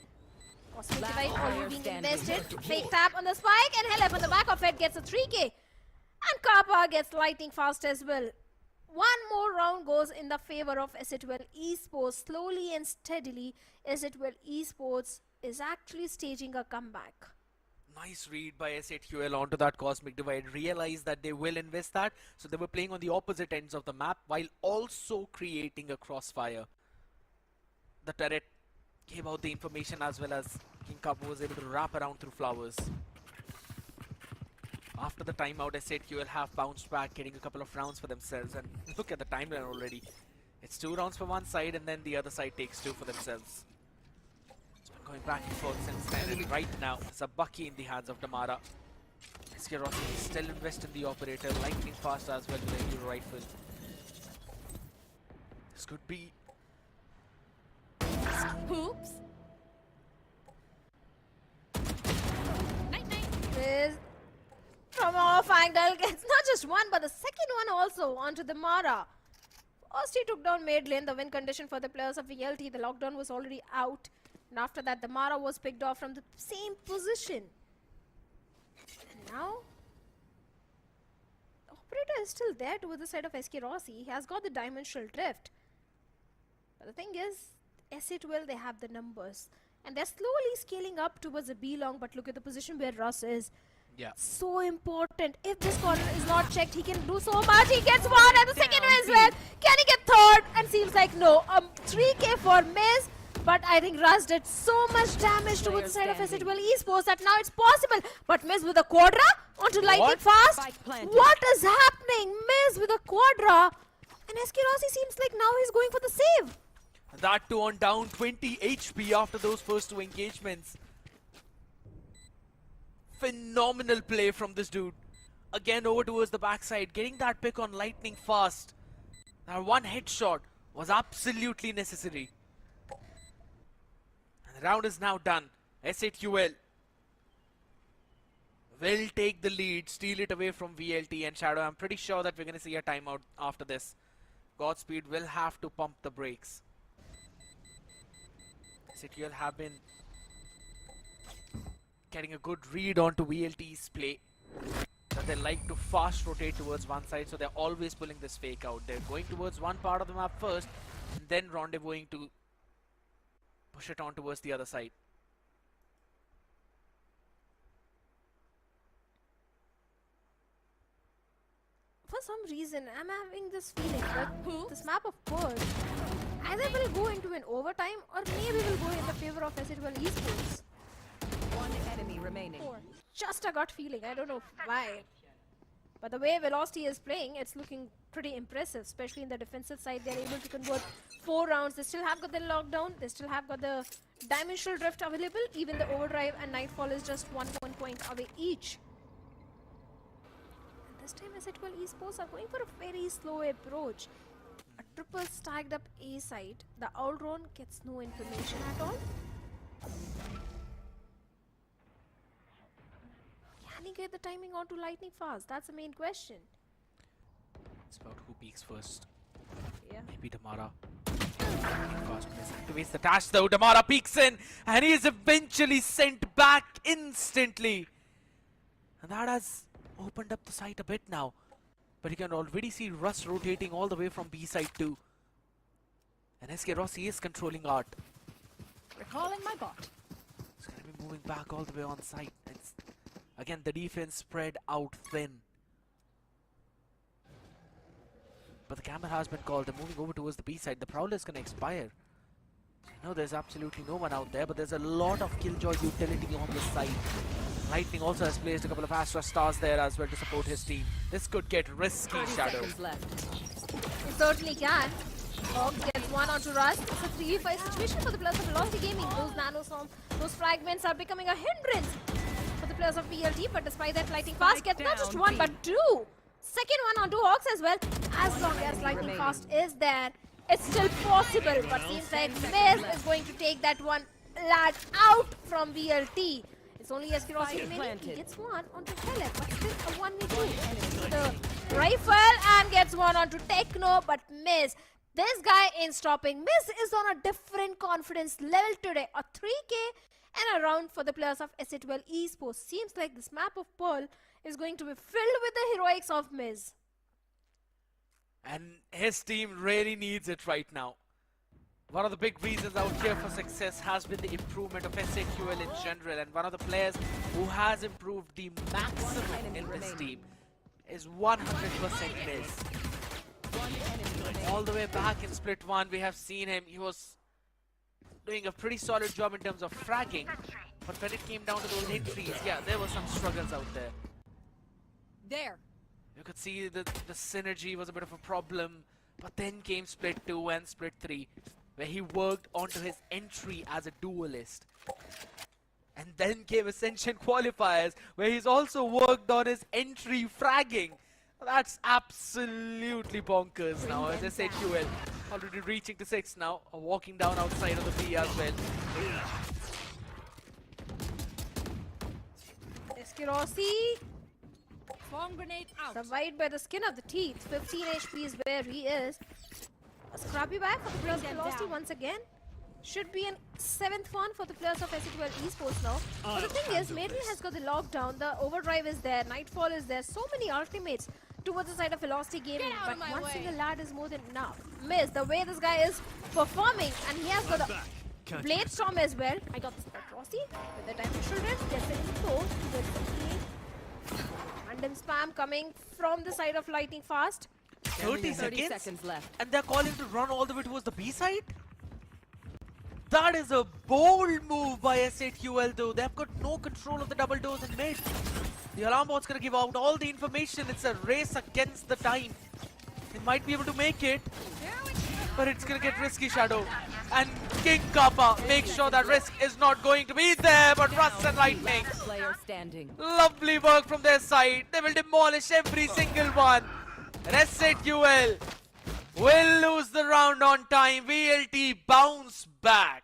Cosmic Divide already being invested. Fake tap on the spike, and Helep on the back of it gets a 3k. And Kappa gets lightning fast as well. One more round goes in the favor of SC12 Esports. Slowly and steadily, SC12 Esports is actually staging a comeback. Nice read by S8QL onto that Cosmic Divide. Realized that they will invest that, so they were playing on the opposite ends of the map while also creating a crossfire. The turret gave out the information as well as King Kappa was able to wrap around through flowers. After the timeout, S8QL have bounced back, getting a couple of rounds for themselves. And look at the timeline already. It's 2 rounds for one side, and then the other side takes 2 for themselves. It's been going back and forth since then. And right now, it's a Bucky in the hands of Damara. Eskerosi still invest in the operator, lightning fast as well with the hero rifle. This could be... Oops. Night. From off angle gets not just one but the second one also onto the Mara. First he took down mid lane, the win condition for the players of VLT. The lockdown was already out, and after that the Mara was picked off from the same position. And now the operator is still there towards the side of Eskerosi. He has got the dimensional drift. But the thing is, SA12 they have the numbers and they're slowly scaling up towards the B long, but look at the position where Russ is. Yeah. So important. If this corner is not checked, he can do so much. He gets one and the second one as well. Can he get third? And seems like no. 3k for Miz. But I think Russ did so much damage towards the side of SC12 Esports that now it's possible. But Miz with a quadra onto lightning fast. What is happening? Miz with a quadra. And Eskerosi seems like now he's going for the save. That too on down 20 HP after those first 2 engagements. Phenomenal play from this dude. Again over towards the backside, getting that pick on lightning fast. That one headshot was absolutely necessary. And the round is now done. S8QL will take the lead, steal it away from VLT and Shadow. I'm pretty sure that we're going to see a timeout after this. Godspeed will have to pump the brakes. S8QL have been getting a good read onto VLT's play. That they like to fast rotate towards one side, so they're always pulling this fake out. They're going towards one part of the map first, and then rendezvousing to push it on towards the other side. For some reason, I'm having this feeling that this map of Purge either will go into an overtime or maybe will go in the favor of SC12 Esports. One enemy remaining. Just a gut feeling, I don't know why. But the way Velocity is playing, it's looking pretty impressive, especially in the defensive side. They're able to convert 4 rounds. They still have got the lockdown, they still have got the dimensional drift available. Even the overdrive and nightfall is just 1 point away each. And this time SC12 Esports are going for a very slow approach. A triple stacked up A side. The Outrun gets no information at all. Can he get the timing onto lightning fast? That's the main question. It's about who peaks first. Yeah. Maybe Damara. Fast activates the dash though. Damara peeks in and he is eventually sent back instantly. And that has opened up the site a bit now. But you can already see Russ rotating all the way from B side too. And Eskerosi is controlling art. Recalling my bot. He's going to be moving back all the way on site. It's, again, the defense spread out thin. But the camera has been called. They're moving over towards the B side. The Prowler is going to expire. No, there's absolutely no one out there, but there's a lot of Killjoy utility on this side. Lightning also has placed a couple of Astra Stars there as well to support his team. This could get risky, Shadow. It certainly can. Hawk gets one onto Russ. It's a 3v5 situation for the players of Velocity Gaming. Those nanoswarms, those fragments are becoming a hindrance for the players of VLT, but despite that, Lightning Fast gets not just one but 2. Second one onto Hawks as well. As long as Lightning Fast is there, it's still possible, but seems like Miz is going to take that one lad out from VLT. It's only Exe Esports remaining. He planted. gets one onto Helen, but still a 1v2. The rifle and gets one onto Techno, but miss. This guy ain't stopping. Miss is on a different confidence level today. A 3K and a round for the players of Ascent Esports. Seems like this map of Pearl is going to be filled with the heroics of Miz. And his team really needs it right now. One of the big reasons out here for success has been the improvement of SAQL in general, and one of the players who has improved the maximum in this team is 100% Miz. All the way back in Split 1, we have seen him. He was doing a pretty solid job in terms of fragging, but when it came down to those entries, yeah, there were some struggles out there. There. You could see the synergy was a bit of a problem, but then came Split 2 and Split 3, where he worked onto his entry as a duelist. And then came Ascension Qualifiers, where he's also worked on his entry fragging. That's absolutely bonkers now, as SAQL already reaching to 6 now, walking down outside of the B as well. Eskirossi Bomb grenade out. survived by the skin of the teeth. 15 HP is where he is. A scrappy back for the players of Velocity once again. Should be an 7th one for the players of SAQL Esports now. But the thing is, Maiden has got the lockdown, the overdrive is there, Nightfall is there, so many ultimates towards the side of Velocity Gaming, but one single lad is more than enough. Miss, the way this guy is performing, and he has got the Blade Storm as well. I got this Rossi with the Dimensional Rift, gets it in close towards the team. Random spam coming from the side of Lightning Fast. 30 seconds left. And they're calling to run all the way towards the B side? That is a bold move by SAQL though. They've got no control of the double doors in mid. The alarm bot's gonna give out all the information. It's a race against the time. They might be able to make it, but it's gonna get risky, Shadow. And King Kappa makes sure that risk is not going to be there, but Rust and Lightning. Player standing. Lovely work from their side. They will demolish every single one. And SAQL will lose the round on time. VLT bounce back.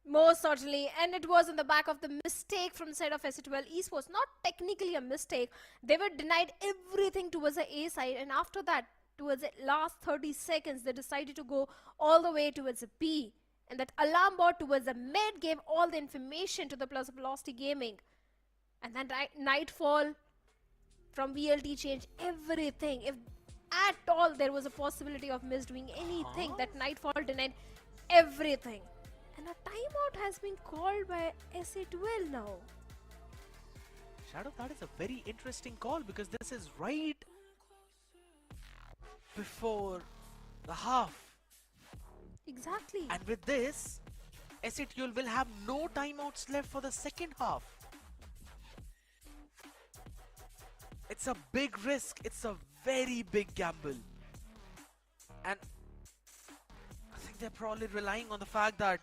Most certainly, and it was on the back of the mistake from the side of SAQL Esports. Not technically a mistake. They were denied everything towards the A side, and after that, towards the last 30 seconds, they decided to go all the way towards the B. And that alarm bot towards the mid gave all the information to the players of Velocity Gaming. And then Nightfall from VLT changed everything. If at all there was a possibility of Miz doing anything, that Nightfall denied everything. And a timeout has been called by SAQL now. Shadow, that is a very interesting call because this is right before the half. Exactly. And with this, SAQL will have no timeouts left for the second half. It's a big risk. It's a very big gamble. And I think they're probably relying on the fact that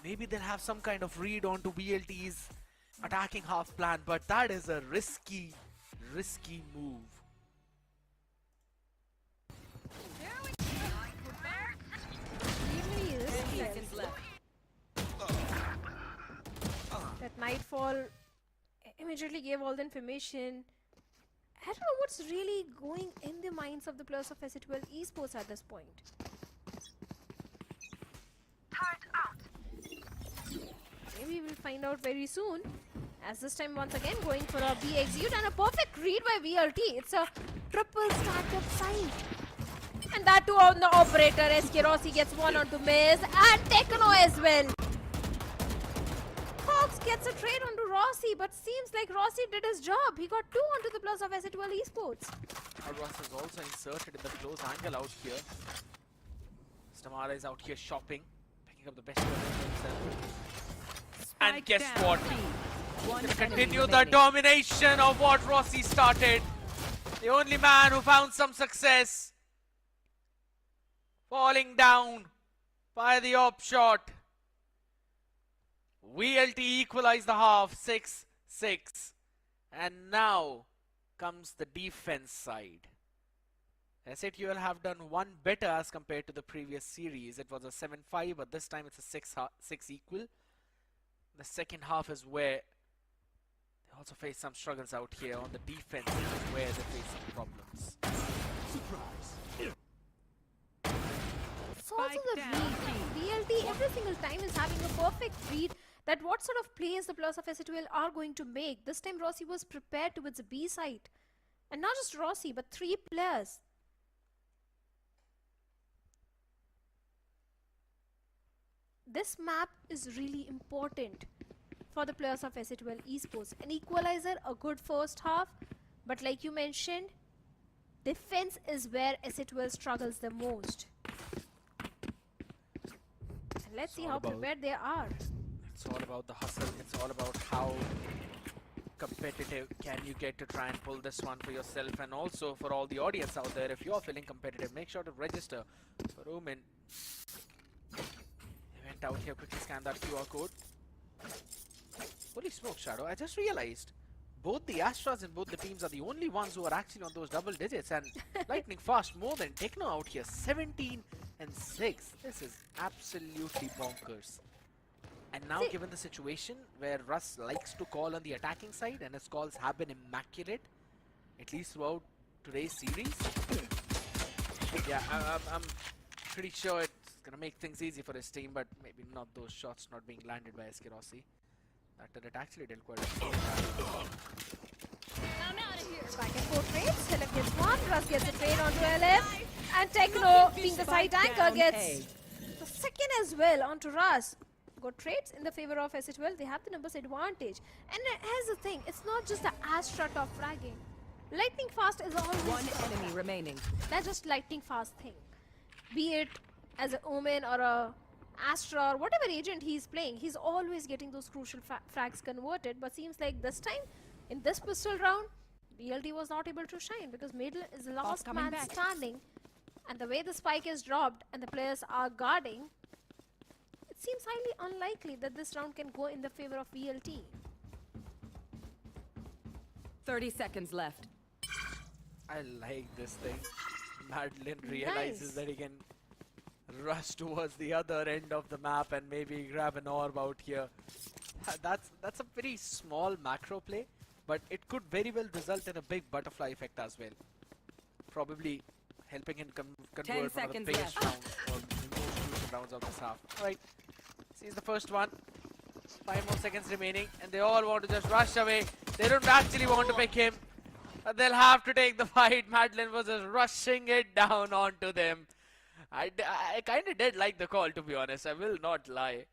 maybe they'll have some kind of read onto VLT's attacking half plan, but that is a risky move. Seconds left. That Nightfall immediately gave all the information. I don't know what's really going in the minds of the players of SAQL Esports at this point. Maybe we'll find out very soon. As this time once again going for a B execute and a perfect read by VLT. It's a triple startup sign. And that too on the operator. Eskirossi gets one onto Miz and Techno as well. Fox gets a trade onto Rossi, but seems like Rossi did his job. He got two onto the plus of SAQL Esports. Ross is also inserted in the close angle out here. Stamara is out here shopping, picking up the best weapon for himself. And guess what? Gonna continue the domination of what Rossi started. The only man who found some success. Falling down by the op shot. VLT equalized the half, 6-6. And now comes the defense side. SAQL have done one better as compared to the previous series. It was a 7-5, but this time it's a 6 equal. The second half is where they also face some struggles out here. On the defense is where they face some problems. It's also the read. VLT every single time is having a perfect read that what sort of plays the players of SC2L are going to make. This time Rossi was prepared towards the B side. And not just Rossi, but 3 players. This map is really important for the players of SC2L Esports. An equalizer, a good first half, but like you mentioned, defense is where SC2L struggles the most. And let's see how prepared they are. It's all about the hustle. It's all about how competitive can you get to try and pull this one for yourself, and also for all the audience out there. If you're feeling competitive, make sure to register for OMEN. They went out here, quickly scanned that QR code. Holy smoke, Shadow! I just realized both the Astras and both the teams are the only ones who are actually on those double digits, and lightning fast more than Techno out here, 17 and 6. This is absolutely bonkers. And now, given the situation where Russ likes to call on the attacking side and his calls have been immaculate, at least throughout today's series, yeah, I'm pretty sure it's going to make things easy for his team, but maybe not those shots not being landed by SK Rossi. That turret actually did quite well. I'm out of here. Back and forth trades. LF gets one, Russ gets a trade onto LF, and Techno, being the side anchor, gets the second as well onto Russ. Got trades in the favor of SC2L. They have the numbers advantage. And here's the thing, it's not just the Astra top fragging. Lightning fast is always One enemy remaining. That's just lightning fast thing. Be it as an Omen or a Astra or whatever agent he's playing, he's always getting those crucial frags converted. But seems like this time, in this pistol round, BLD was not able to shine because Middle is the last man standing. And the way the spike is dropped and the players are guarding, it seems highly unlikely that this round can go in the favor of VLT. 30 seconds left. I like this thing. Madeline realizes that he can rush towards the other end of the map and maybe grab an orb out here. That's a pretty small macro play, but it could very well result in a big butterfly effect as well. Probably helping him convert one of the biggest rounds or the most crucial rounds of this half. Alright, sees the first one. 5 more seconds remaining and they all want to just rush away. They don't actually want to pick him. But they'll have to take the fight. Madeline was just rushing it down onto them. I kind of did like the call, to be honest. I will not lie.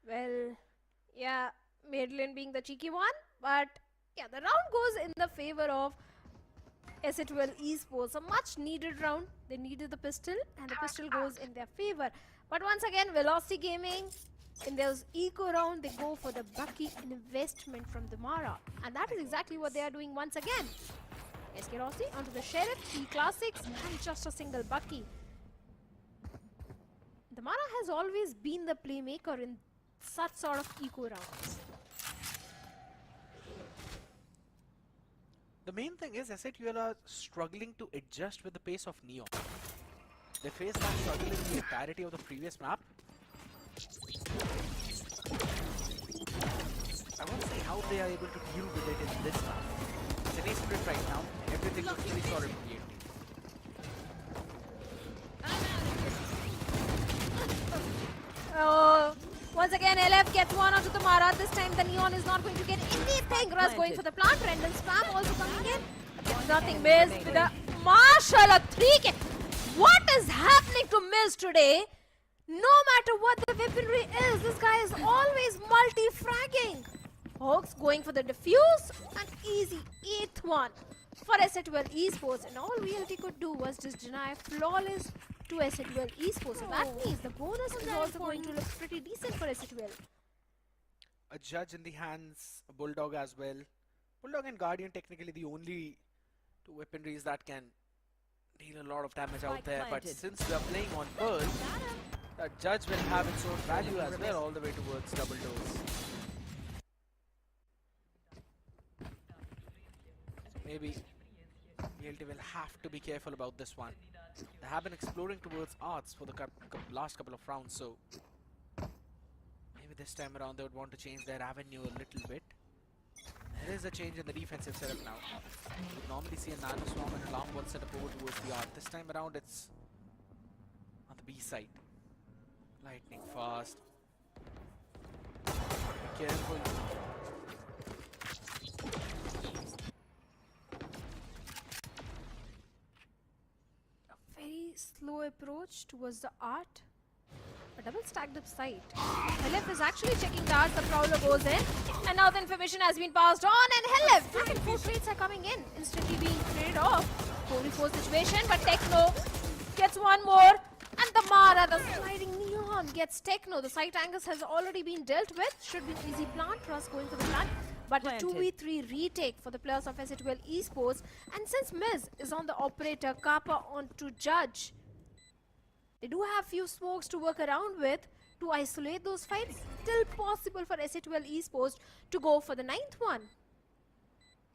Well, yeah, Madeline being the cheeky one, but yeah, the round goes in the favor of SC2L Esports. A much needed round. They needed the pistol and the pistol goes in their favor. But once again, Velocity Gaming, in those eco round, they go for the Bucky investment from the Mara. And that is exactly what they are doing once again. SK Rossi onto the Sheriff, 3 classics and just a single Bucky. The Mara has always been the playmaker in such sort of eco rounds. The main thing is SC2L are struggling to adjust with the pace of Neon. They faced that struggle in the entirety of the previous map. I want to see how they are able to deal with it in this map. It's an split right now. Everything looks pretty solid for the Once again, LF gets one onto the Mara. This time the Neon is not going to get anything. Russ going for the plant. Random spam also coming in. It's nothing missed with a Marshall, a 3K. What is happening to Miz today? No matter what the weaponry is, this guy is always multi-fragging. Hawks going for the defuse. An easy 8th one for SC2L Esports. And all VLT could do was just deny flawless to SC2L Esports. So that means the bonus is also going to look pretty decent for SC2L. A judge in the hands, a Bulldog as well. Bulldog and Guardian technically the only 2 weaponries that can deal a lot of damage out there. But since we are playing on Pearl, the judge will have its own value as well all the way towards double doors. Maybe VLT VLT will have to be careful about this one. They have been exploring towards arts for the last couple of rounds, so maybe this time around they would want to change their avenue a little bit. There is a change in the defensive setup now. You would normally see a Nano Swarm and an Alarm Bot set up over towards the art. This time around it's on the B side. Lightning fast. Be careful. A very slow approach towards the art. A double stacked up site. Helef is actually checking the art. The Prowler goes in. And now the information has been passed on. And Helef, back and forth trades are coming in. Instantly being traded off. 4v4 situation. But Techno gets one more. And the Mara, the sliding Neon, gets Techno. The site angles has already been dealt with. Should be an easy plant for us going for the plant. But a 2v3 retake for the players of Exe Esports. And since Miz is on the operator, Kappa on to Judge. They do have few smokes to work around with to isolate those fights. Still possible for Exe Esports to go for the 9th one.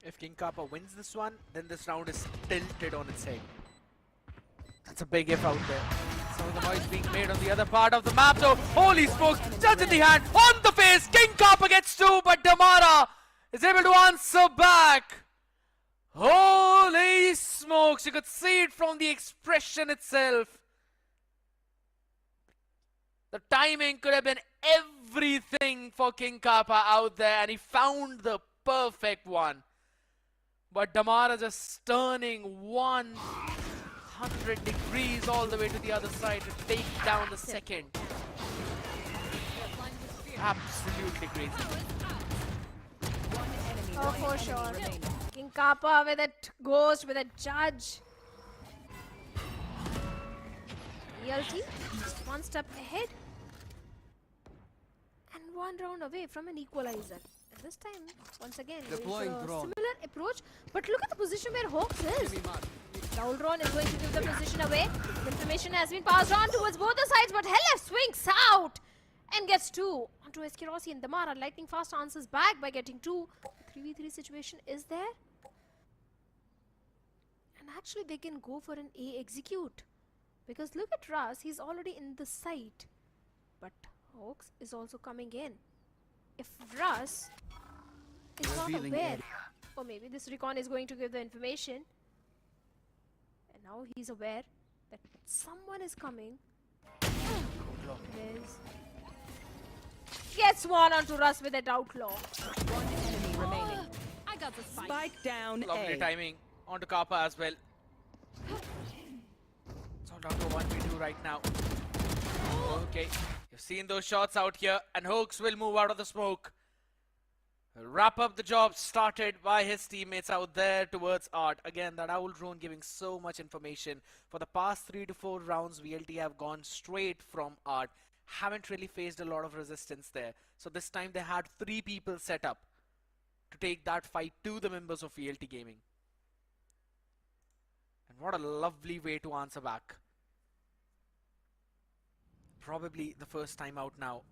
If King Kappa wins this one, then this round is tilted on its head. That's a big if out there. Some of the noise being made on the other part of the map. So, holy smokes, Judge in the hand, on the face. King Kappa gets 2, but Damara is able to answer back. Holy smokes, you could see it from the expression itself. The timing could have been everything for King Kappa out there, and he found the perfect one. But Damara just turning 100 degrees all the way to the other side to take down the second. Absolutely crazy. Oh, for sure. King Kappa with a ghost, with a Judge. ELT just one step ahead. And one round away from an equalizer. And this time, once again, Deploying a drone. similar approach. But look at the position where Hawks is. Raul Ron is going to give the position away. The information has been passed on towards both the sides, but Helef swings out and gets 2 onto Eskerosi and Damara. Lightning fast answers back by getting 2. The 3v3 situation is there. And actually, they can go for an A execute. Because look at Russ, he's already in the site. But Hawks is also coming in. If Russ is not aware, or maybe this recon is going to give the information. And now he's aware that someone is coming. Gets one onto Russ with that outlaw. One enemy remaining. I got the spike down. Lovely A. timing onto Kappa as well. It's all down to 1v2 right now. Okay, you've seen those shots out here, and Hoax will move out of the smoke. Wrap up the job started by his teammates out there towards Art. Again, that Owl drone giving so much information. For the past 3 to 4 rounds, VLT have gone straight from Art. Haven't really faced a lot of resistance there. So this time they had 3 people set up to take that fight to the members of VLT Gaming. And what a lovely way to answer back. Probably the first time out now,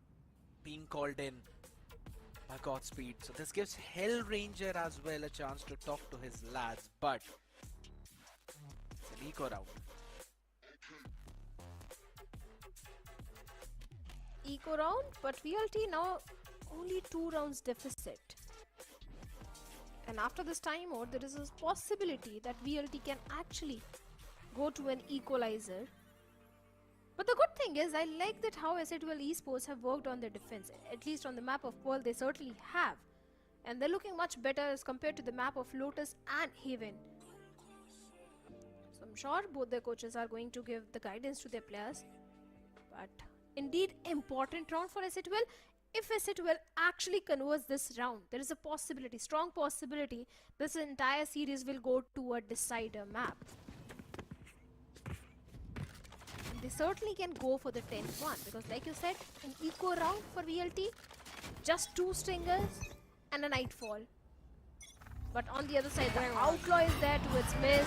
being called in by Godspeed. So this gives Hellranger as well a chance to talk to his lads, but it's an eco round. Eco round, but VLT now only 2 rounds deficit. And after this time out, there is a possibility that VLT can actually go to an equalizer. But the good thing is, I like that how Exe Esports have worked on their defense. At least on the map of Pearl, they certainly have. And they're looking much better as compared to the map of Lotus and Haven. So I'm sure both their coaches are going to give the guidance to their players. But indeed, important round for Exe. If Exe actually converts this round, there is a possibility, strong possibility, this entire series will go to a decider map. They certainly can go for the 10th one, because like you said, an eco round for VLT, just 2 stingers and a nightfall. But on the other side, the outlaw is there towards Miz.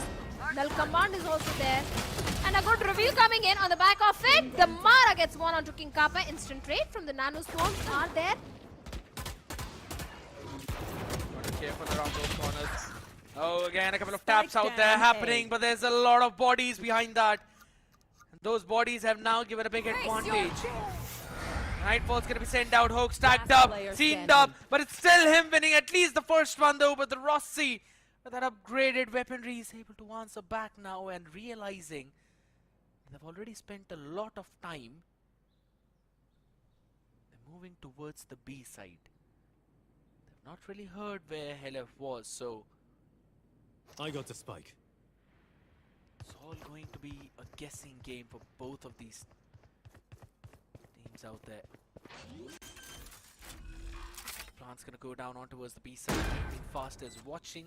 Null Command is also there. And a good reveal coming in on the back of it. The Mara gets one onto King Kappa. Instant trade from the Nano Swarms are there. Got to be careful around those corners. Oh, again, a couple of taps out there happening, but there's a lot of bodies behind that. Those bodies have now given a big advantage. Nightfall's gonna be sent out, Hook stacked up, seened up, but it's still him winning at least the first one though, but the Rossi with that upgraded weaponry is able to answer back now and realizing they've already spent a lot of time. They're moving towards the B side. They've not really heard where Helef was, so I got the spike. it's all going to be a guessing game for both of these teams out there. Plant's gonna go down on towards the B side. Lightning Fast is watching.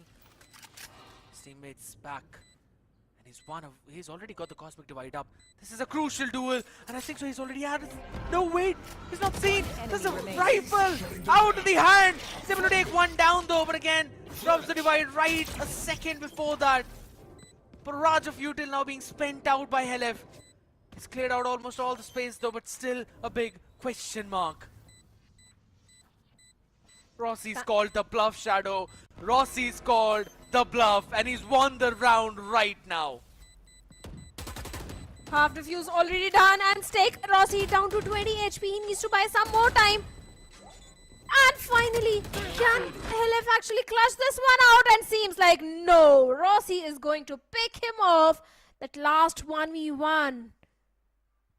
His teammates back. And he's already got the Cosmic Divide up. This is a crucial duel, and I think so he's already had it. No, wait, he's not seen. There's a rifle out of the hand. He's able to take one down though, but again, drops the divide right a second before that. Barrage of util now being spent out by Helef. He's cleared out almost all the space though, but still a big question mark. Rossi's called the bluff, Shadow. Rossi's called the bluff, and he's won the round right now. Half defuse already done, and Stake Rossi down to 20 HP. He needs to buy some more time. And finally, can Helef actually clutch this one out? And seems like no. Rossi is going to pick him off. That last 1v1.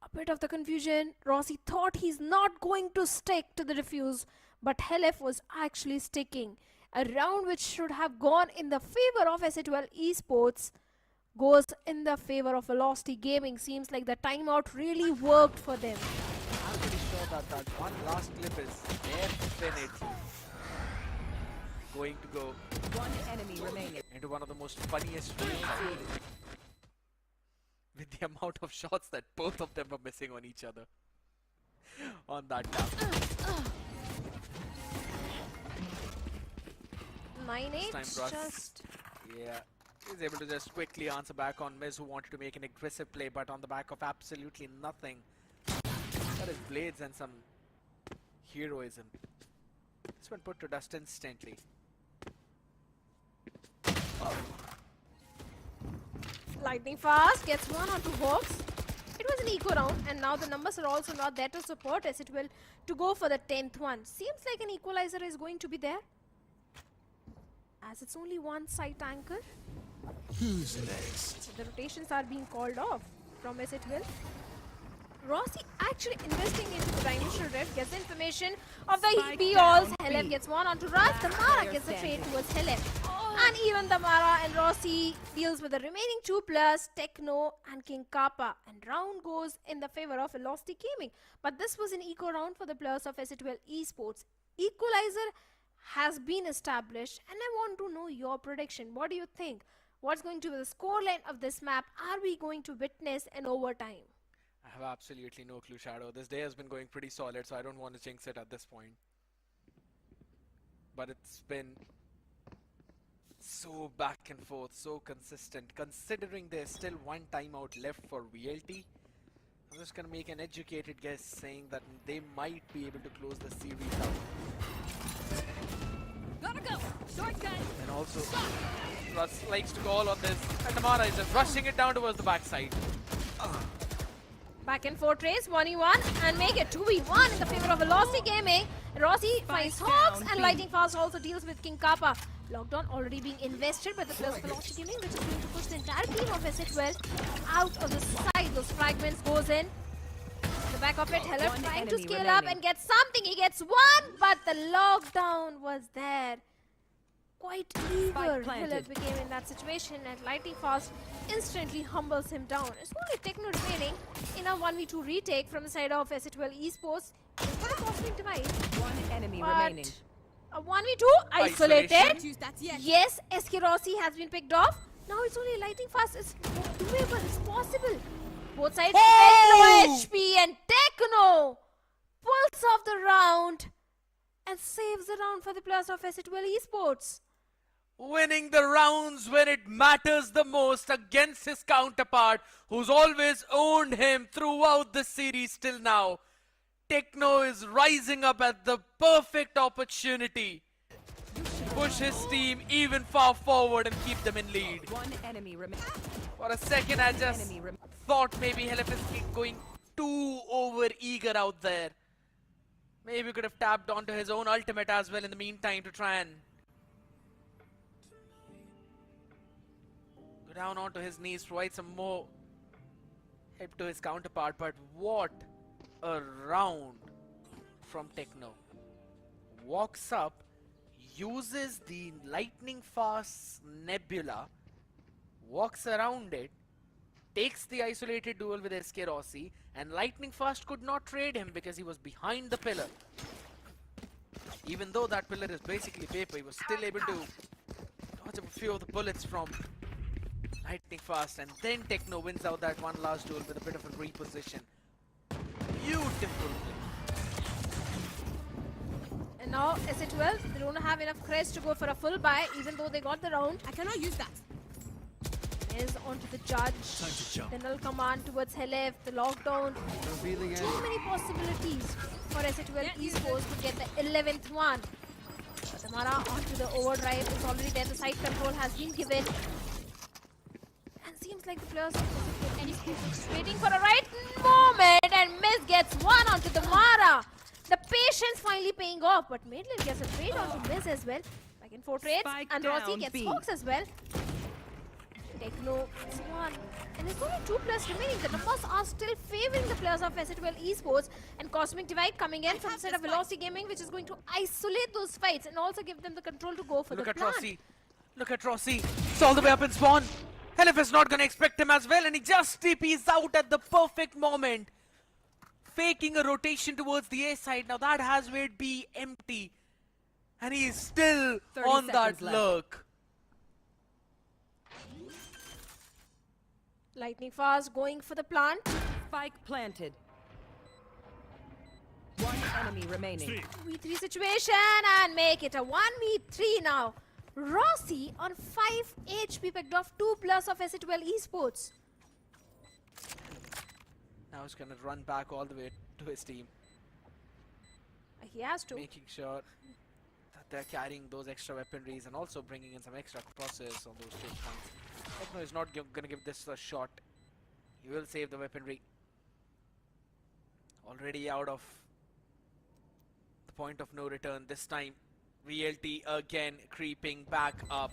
A bit of the confusion. Rossi thought he's not going to stick to the defuse, but Helef was actually sticking. A round which should have gone in the favor of SA12 Esports goes in the favor of Velocity Gaming. Seems like the timeout really worked for them. I'm pretty sure that one last clip is definitely going to go One enemy remaining. into one of the most funniest reels with the amount of shots that both of them are missing on each other on that tap. 9-8 Russ, just... yeah, he's able to just quickly answer back on Miz, who wanted to make an aggressive play, but on the back of absolutely nothing. That is blades and some heroism. This one put to dust instantly. Lightning Fast gets one on two Hawks. It was an eco round, and now the numbers are also not there to support SA12 to go for the 10th one. Seems like an equalizer is going to be there, as it's only one site anchor. Who's next? The rotations are being called off from SA12. Rossi actually investing into the Dimensional Rift, gets information of the B alls. Helef gets one onto Raz. The Mara gets the trade towards Helef. And even the Mara and Rossi deals with the remaining 2+, Techno and King Kappa. And round goes in the favor of Velocity Gaming. But this was an eco round for the players of SA12 Esports. Equalizer has been established, and I want to know your prediction. What do you think? What's going to be the scoreline of this map? Are we going to witness an overtime? I have absolutely no clue, Shadow. This day has been going pretty solid, so I don't want to jinx it at this point. But it's been so back and forth, so consistent. Considering there's still one timeout left for VLT, I'm just going to make an educated guess saying that they might be able to close the series out. Gotta go. Short gun. And also, Russ likes to call on this, and Namara is just rushing it down towards the backside. Back and forth race, 1v1, and make it 2v1 in the favor of Velocity Gaming. Rossi finds Hawks, and Lightning Fast also deals with King Kappa. Lockdown already being invested by the players of Velocity Gaming, which is going to push the entire team of SA12 out of the side. Those fragments goes in. The back of it, Helef trying to scale up and get something. He gets one, but the lockdown was there. Quite eager Helef became in that situation, and Lightning Fast instantly humbles him down. It's only Techno remaining in a 1v2 retake from the side of SA12 Esports. He's got a cosmic device. One enemy but remaining. A 1v2 isolated. Yes, SK Rossi has been picked off. Now it's only Lightning Fast. It's doable. It's possible. Both sides very low HP, and Techno pulls off the round and saves the round for the players of SA12 Esports. Winning the rounds when it matters the most against his counterpart, who's always owned him throughout the series till now. Techno is rising up at the perfect opportunity. push his team even far forward and keep them in lead. One enemy remaining. For a second, I just thought maybe Helef is going too over eager out there. Maybe could have tapped onto his own ultimate as well in the meantime to try and go down onto his knees, provide some more help to his counterpart. But what a round from Techno. Walks up, uses the lightning fast Nebula, walks around it, takes the isolated duel with SK Rossi, and lightning fast could not trade him because he was behind the pillar. Even though that pillar is basically paper, he was still able to dodge a few of the bullets from lightning fast, and then Techno wins out that one last duel with a bit of a reposition. Beautiful play. And now SA12, they don't have enough crest to go for a full buy, even though they got the round. I cannot use that. Is onto the judge. Then will command towards Helef, the lockdown. Too many possibilities for SA12 Esports to get the 11th one. Tamara onto the overdrive is already there. The side control has been given. And seems like the players of SA12 Esports waiting for a right moment, and Miss gets one onto the Mara. The patience finally paying off, but Madeline gets a trade onto Miss as well. Back in 4 trades, and Rossi gets Fox as well. Techno gets one. And there's only 2 players remaining. The numbers are still favoring the players of SA12 Esports, and Cosmic Divide coming in from the side of Velocity Gaming, which is going to isolate those fights and also give them the control to go for the plant. Rossi. Look at Rossi. It's all the way up in spawn. Helef is not going to expect him as well, and he just TPs out at the perfect moment. Faking a rotation towards the A side. Now that has made B empty. And he is still on that lurk. Lightning fast going for the plant. Spike planted. One enemy remaining. V3 situation and make it a 1v3 now. Rossi on 5 HP picked off 2 plus of SA12 Esports. Now he's going to run back all the way to his team. He has to. Making sure that they're carrying those extra weaponries and also bringing in some extra crosses on those choke points. Techno is not going to give this a shot. He will save the weaponry. Already out of the point of no return this time. VLT again creeping back up.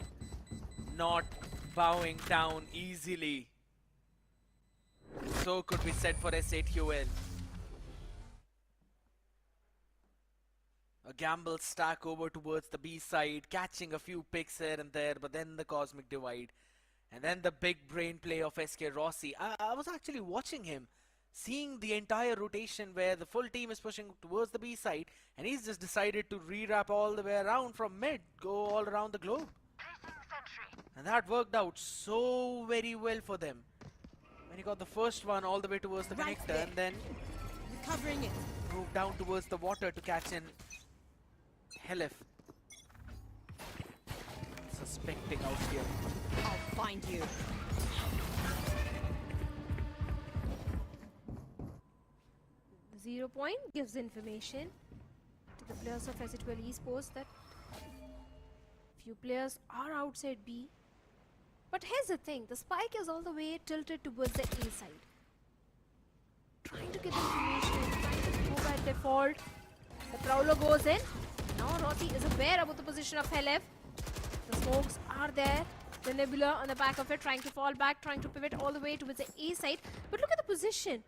Not bowing down easily. So could be said for SA12. A gamble stack over towards the B side, catching a few picks here and there, but then the Cosmic Divide. And then the big brain play of SK Rossi. I was actually watching him, seeing the entire rotation where the full team is pushing towards the B side, and he's just decided to rewrap all the way around from mid, go all around the globe. And that worked out so very well for them. When he got the first one all the way towards the connector, and then recovering it, moved down towards the water to catch in Helef. Suspecting out here. I'll find you. The 0 point gives information to the players of SA12 Esports that few players are outside B. But here's the thing, the spike is all the way tilted towards the A side. Trying to get information, trying to go by default. The Prowler goes in. Now Rossi is aware about the position of Helef. The smokes are there. The Nebula on the back of it, trying to fall back, trying to pivot all the way towards the A side. But look at the position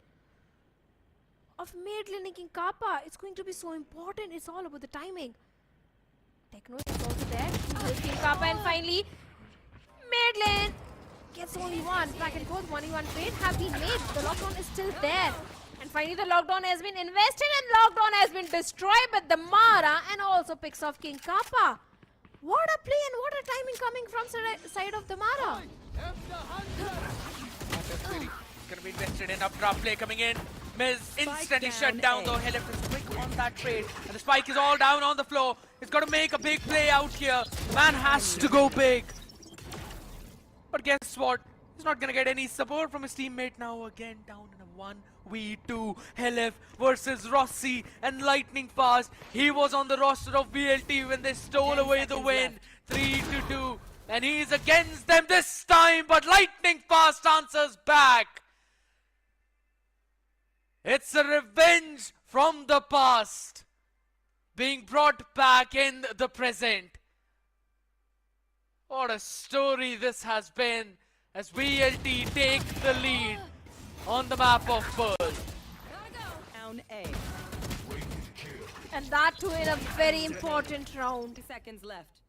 of Madeline and King Kappa. It's going to be so important. It's all about the timing. Techno is also there. King Kappa, and finally Madeline gets only one. Back and forth, 1v1 trade have been made. The lockdown is still there. And finally the lockdown has been invested and lockdown has been destroyed by the Mara, and also picks off King Kappa. What a play and what a timing coming from side of the Mara. It's going to be invested in. Updraft play coming in. Miz instantly shut down though. Helef is quick on that trade. And the spike is all down on the floor. He's got to make a big play out here. Man has to go big. But guess what? He's not going to get any support from his teammate now. Again down in a 1v2. Helef versus Rossi and Lightning Fast. He was on the roster of VLT when they stole away the win. 3-2. And he is against them this time, but Lightning Fast answers back. It's a revenge from the past being brought back in the present. What a story this has been as VLT take the lead on the map of Pearl. Down A. And that too in a very important round. 30 seconds left.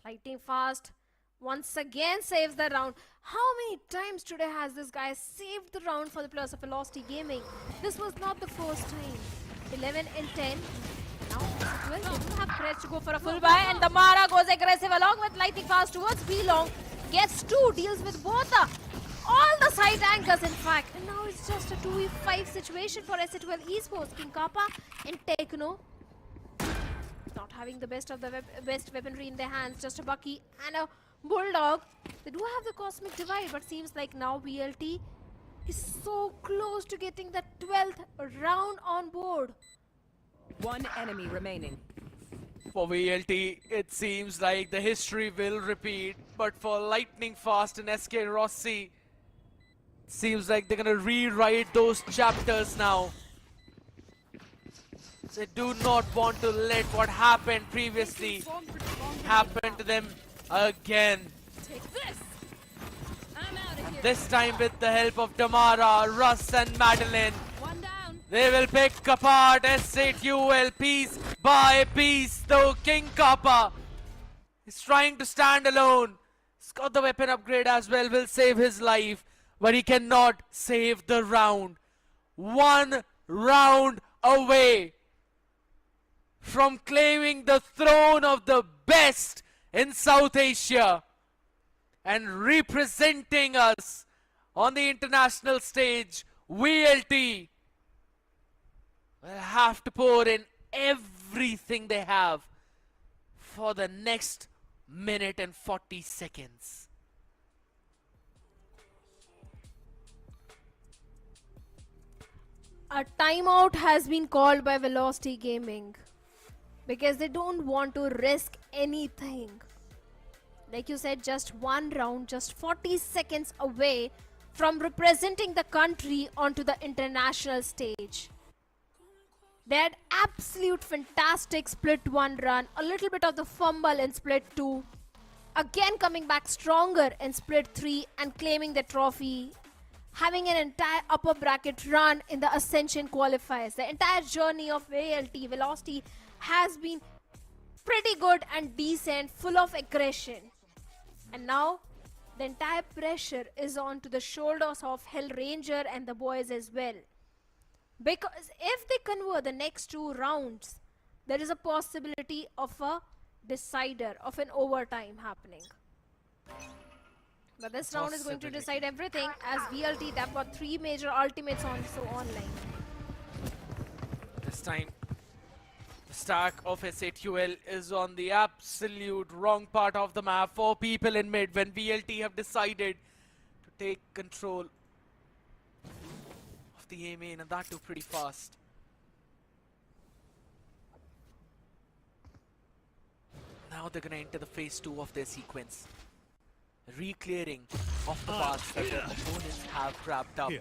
Lightning Fast once again saves the round. How many times today has this guy saved the round for the players of Velocity Gaming? This was not the first time. 11 in 10. Now, well, they do have threats to go for a full buy, and the Mara goes aggressive along with Lightning Fast towards B-Long. Gets 2, deals with both all the side anchors in fact. And now it's just a 2v5 situation for Ascent Esports. King Kappa and Techno. Not having the best of the best weaponry in their hands, just a Bucky and a Bulldog. They do have the Cosmic Divide, but seems like now VLT is so close to getting the 12th round on board. One enemy remaining. For VLT, it seems like the history will repeat, but for Lightning Fast and SK Rossi, it seems like they're gonna rewrite those chapters now. They do not want to let what happened previously happen to them again. Take this. I'm out of here. This time with the help of Damara, Russ and Madeline. One down. They will pick apart SATUL piece by piece, though King Kappa is trying to stand alone. He's got the weapon upgrade as well, will save his life, but he cannot save the round. 1 round away from claiming the throne of the best in South Asia and representing us on the international stage. VLT will have to pour in everything they have for the next minute and 40 seconds. A timeout has been called by Velocity Gaming because they don't want to risk anything. Like you said, just 1 round, just 40 seconds away from representing the country onto the international stage. They had absolute fantastic split 1 run, a little bit of the fumble in split 2, again coming back stronger in split 3 and claiming the trophy, having an entire upper bracket run in the Ascension Qualifiers. The entire journey of VLT Velocity has been pretty good and decent, full of aggression. And now the entire pressure is on to the shoulders of Hellranger and the boys as well. Because if they convert the next 2 rounds, there is a possibility of a decider, of an overtime happening. But this round is going to decide everything as VLT, they've got 3 major ultimates also online. This time, the stack of SATUL is on the absolute wrong part of the map. 4 people in mid when VLT have decided to take control of the A main, and that too pretty fast. Now they're gonna enter the phase 2 of their sequence. Re-clearing of the paths that their opponents have wrapped up.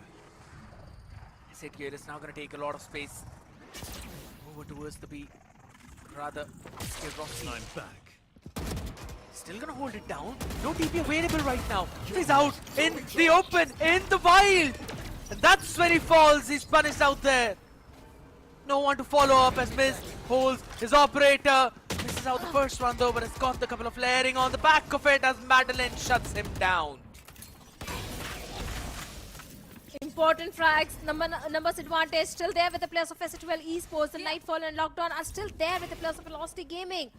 SATUL is now gonna take a lot of space over towards the B. Rather, Rossi. I'm back. Still gonna hold it down. No TP available right now. He's out in the open, in the wild. And that's when he falls. He's punished out there. No one to follow up as Miz holds his operator. Misses out the first one though, but it's got the couple of layering on the back of it as Madeline shuts him down. Important frags, numbers advantage still there with the players of Ascent Esports. The Nightfall and Lockdown are still there with the players of Velocity Gaming.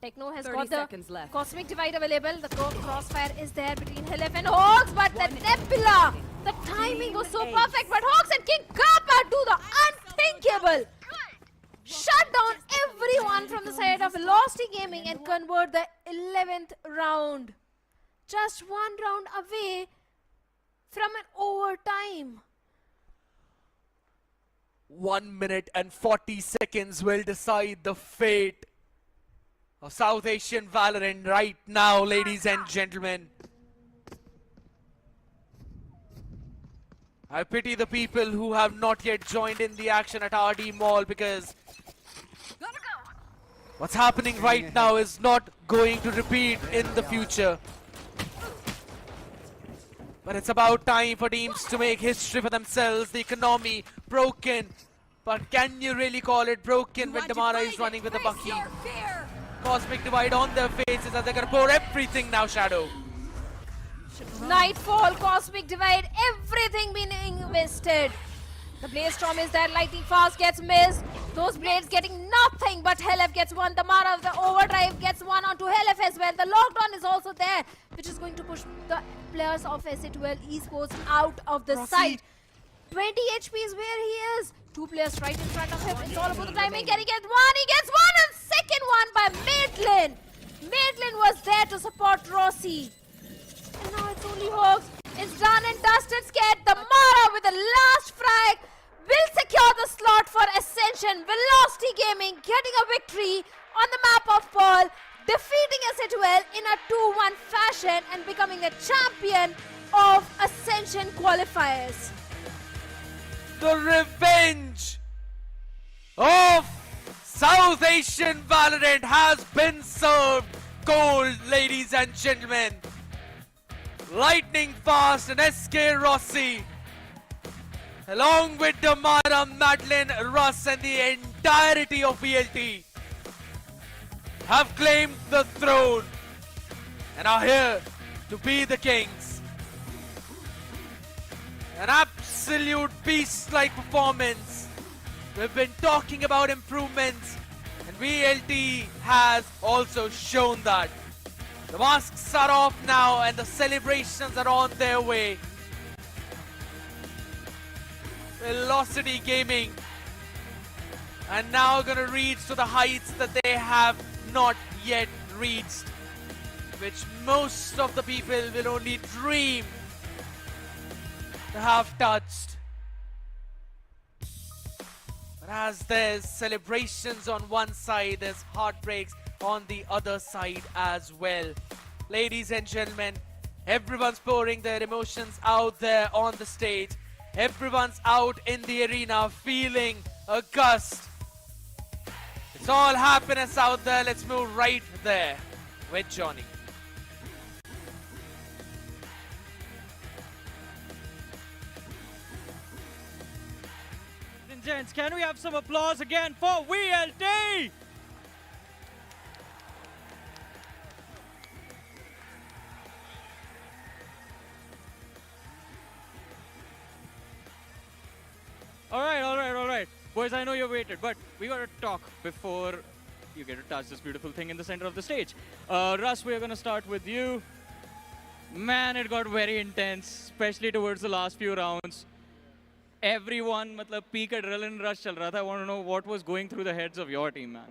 Techno has got the Cosmic Divide available. The crossfire is there between Helef and Hawks, but the Nebula, the timing was so perfect. But Hawks and King Kappa do the unthinkable. Shut down everyone from the side of Velocity Gaming and convert the 11th round. Just 1 round away from an overtime. 1 minute and 40 seconds will decide the fate of South Asian Valorant right now, ladies and gentlemen. I pity the people who have not yet joined in the action at RD Mall, because what's happening right now is not going to repeat in the future. But it's about time for teams to make history for themselves. The economy broken, but can you really call it broken when Damara is running with the Bucky? Cosmic Divide on their faces as they're gonna pour everything now, Shadow. Nightfall, Cosmic Divide, everything being invested. The Blaze Storm is there, Lightning Fast gets missed. Those Blades getting nothing, but Helef gets one. The Mara of the Overdrive gets one onto Helef as well. The Lockdown is also there, which is going to push the players of SC12 Esports out of the site. 20 HP is where he is. 2 players right in front of him. It's all about the timing. Can he get one? He gets one, and second one by Maitland. Maitland was there to support Rossi. And now it's only Hawks. It's done and dusted. Scared. The Mara with the last frag will secure the slot for Ascension. Velocity Gaming getting a victory on the map of Pearl, defeating SC12 in a 2-1 fashion and becoming a champion of Ascension Qualifiers. The revenge of South Asian Valorant has been served cold, ladies and gentlemen. Lightning Fast and SK Rossi, along with Damara, Madeline, Russ and the entirety of VLT, have claimed the throne and are here to be the kings. An absolute beast-like performance. We've been talking about improvements, and VLT has also shown that. The masks are off now and the celebrations are on their way. Velocity Gaming are now gonna reach to the heights that they have not yet reached, which most of the people will only dream to have touched. But as there's celebrations on one side, there's heartbreaks on the other side as well. Ladies and gentlemen, everyone's pouring their emotions out there on the stage. Everyone's out in the arena feeling a gust. It's all happiness out there. Let's move right there with Johnny. Ladies and gents, can we have some applause again for VLT? All right. Boys, I know you waited, but we got to talk before you get to touch this beautiful thing in the center of the stage. Russ, we are going to start with you. Man, it got very intense, especially towards the last few rounds. Everyone, peak adrenaline rush chal raha tha. I want to know what was going through the heads of your team, man.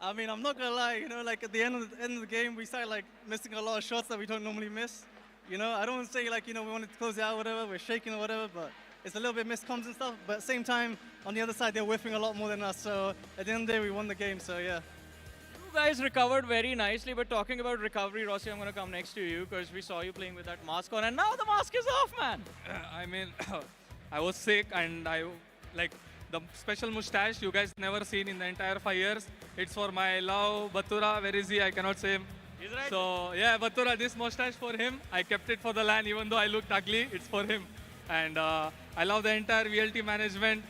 I mean, I'm not gonna lie, like at the end of the game, we started like missing a lot of shots that we don't normally miss. I don't want to say like, we wanted to close it out or whatever, we're shaking or whatever, but it's a little bit missed comms and stuff, but at the same time, on the other side, they're whiffing a lot more than us, so at the end of the day, we won the game, so yeah. You guys recovered very nicely, but talking about recovery, Rossi, I'm going to come next to you, because we saw you playing with that mask on, and now the mask is off, man! I mean, I was sick, and like, the special mustache you guys never seen in the entire 5 years. It's for my love, Batura, where is he? I cannot say him. He's right. So, yeah, Batura, this mustache for him. I kept it for the LAN, even though I looked ugly, it's for him. And I love the entire VLT management,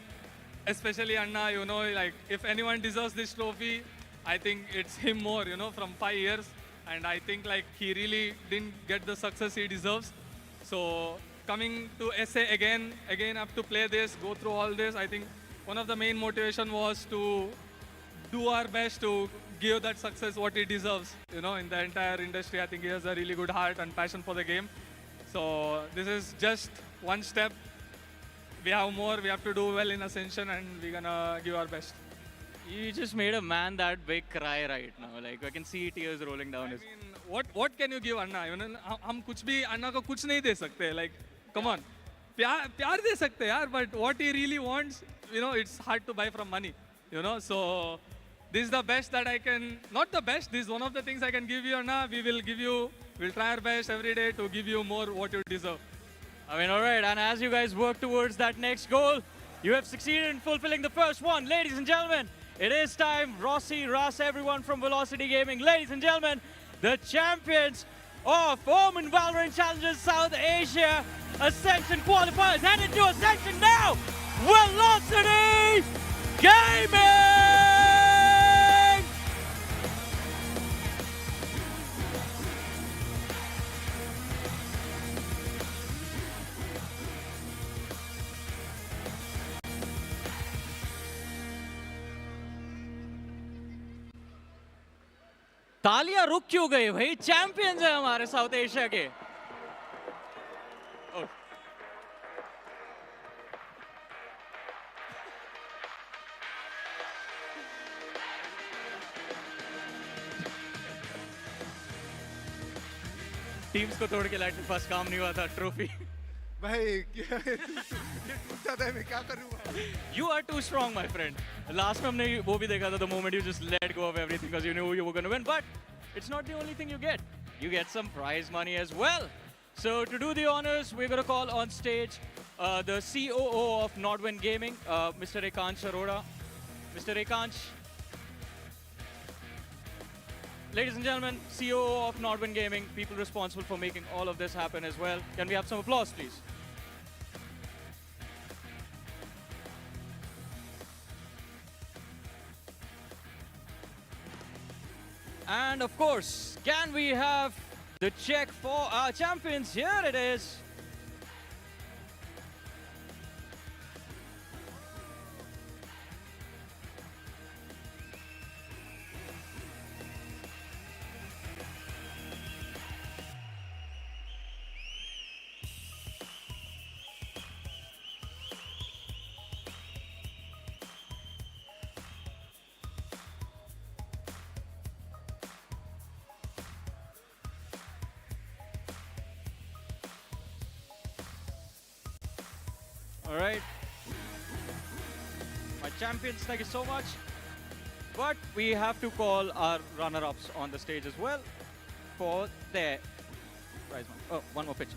especially Anna, like if anyone deserves this trophy, I think it's him more, from 5 years. And I think like he really didn't get the success he deserves. So coming to SA again have to play this, go through all this. I think one of the main motivation was to do our best to give that success what he deserves. In the entire industry, I think he has a really good heart and passion for the game. So this is just one step. We have more, we have to do well in Ascension, and we're gonna give our best. You just made a man that big cry right now. Like, I can see tears rolling down his... I mean, what can you give Anna? हम कुछ भी Anna को कुछ नहीं दे सकते. Like, come on. प्यार दे सकते हैं यार, but what he really wants, you know, it's hard to buy from money, you know. So this is the best that I can, not the best, this is one of the things I can give you, Anna. We'll try our best every day to give you more what you deserve. I mean, all right, and as you guys work towards that next goal, you have succeeded in fulfilling the first one. Ladies and gentlemen, it is time. Rossi, Russ, everyone from Velocity Gaming. Ladies and gentlemen, the champions of OMEN VALORANT Challengers South Asia Ascension Qualifiers headed to Ascension now. Velocity Gaming! तालियां रुक क्यों गई भाई? Champions है हमारे south Asia के. Teams को तोड़ के लाइट पास काम नहीं हुआ था. ट्रॉफी भाई टूटा था, मैं क्या करूँ? You are too strong, my friend. Last में हमने वो भी देखा था, the moment you just let go of everything because you knew you were going to win. But it's not the only thing you get. You get some prize money as well. So to do the honors, we're going to call on stage the COO of NODWIN Gaming, Mr. Ekansh Arora. Mr. Ekansh. Ladies and gentlemen, COO of NODWIN Gaming, people responsible for making all of this happen as well. Can we have some applause, please? And of course, can we have the check for our champions? Here it is. All right. My champions, thank you so much. But we have to call our runner-ups on the stage as well for their prize money. Oh, one more picture.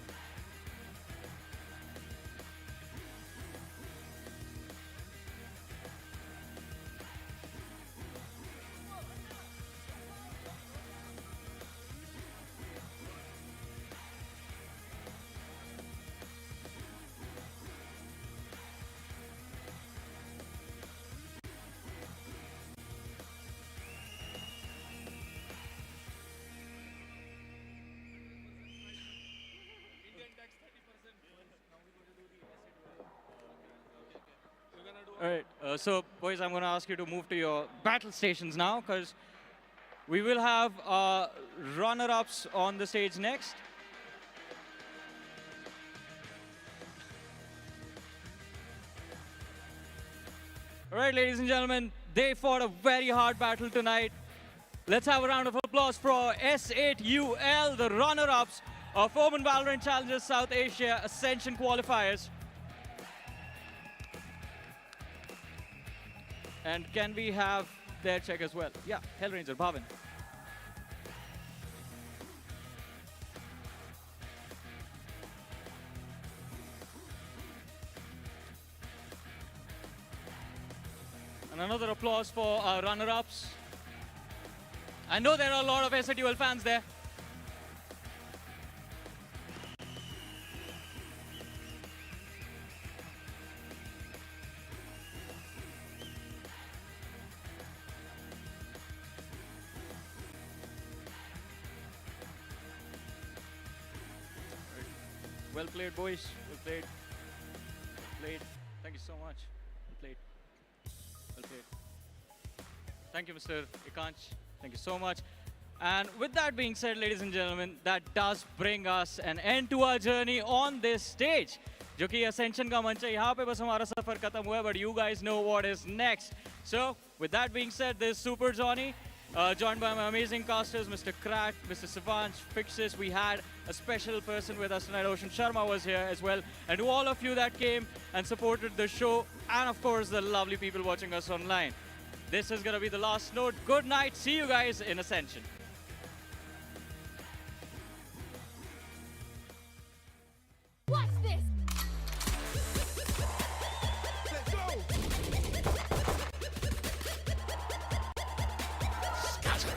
All right, so boys, I'm going to ask you to move to your battle stations now, because we will have runner-ups on the stage next. All right, ladies and gentlemen, they fought a very hard battle tonight. Let's have a round of applause for S8UL, the runner-ups of OMEN VALORANT Challengers South Asia Ascension Qualifiers. And can we have their check as well? Yeah, Hellranger, Bhavin. And another applause for our runner-ups. I know there are a lot of S8UL fans there. Well played, boys. Well played. Well played. Thank you so much. Well played. Well played. Thank you, Mr. Ekansh. Thank you so much. And with that being said, ladies and gentlemen, that does bring us an end to our journey on this stage. जो कि Ascension का मंच है, यहाँ पे बस हमारा सफर खत्म हुआ है, but you guys know what is next. So, with that being said, this is Super Johnny, joined by my amazing casters, Mr. Crack, Mr. Savanch, Fixes. We had a special person with us tonight. Ocean Sharma was here as well. And to all of you that came and supported the show, and of course the lovely people watching us online. This is going to be the last note. Good night. See you guys in Ascension. Watch this! Let's go! Scatter!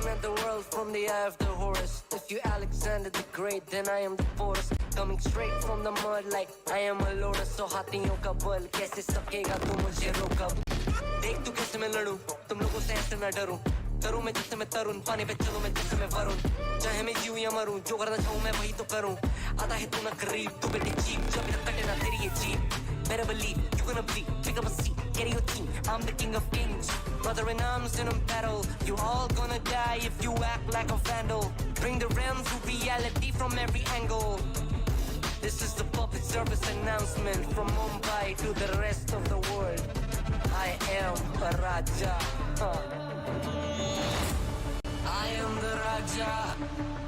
At the world from the eye of the Horus. If you Alexander the Great, then I am the Force. Coming straight from the mud like I am a Lotus. So हाथियों का बल कैसे सकेगा तू मुझे रोका? देख तू कैसे मैं लड़ूं, तुम लोगों से ऐसे ना डरूं. करूं मैं जिससे मैं तरुण, पानी पे चलूं मैं जिससे मैं वरुण. चाहे मैं जीऊं या मरूं, जो करना चाहूं मैं वही तो करूं. आता है तू ना करीब, तू बेटी चीप, जब तक कटे ना तेरी ये jeep. Better believe you're gonna bleed. Pick up a seat, get your team. I'm the king of kings, brother in arms in a battle. You all gonna die if you act like a vandal. Bring the realms to reality from every angle. This is the public service announcement from Mumbai to the rest of the world. I am a Raja. I am the Raja.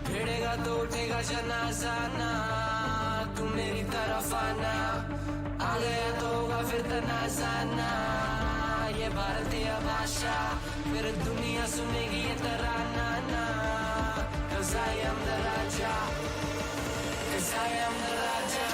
भिड़ेगा तो उठेगा जनाजा ना. तू मेरी तरफ आना. आ गया तो होगा फिर तनाजा ना. ये भारतीय भाषा फिर दुनिया सुनेगी ये तराना ना. 'Cause I am the Raja. 'Cause I am the Raja.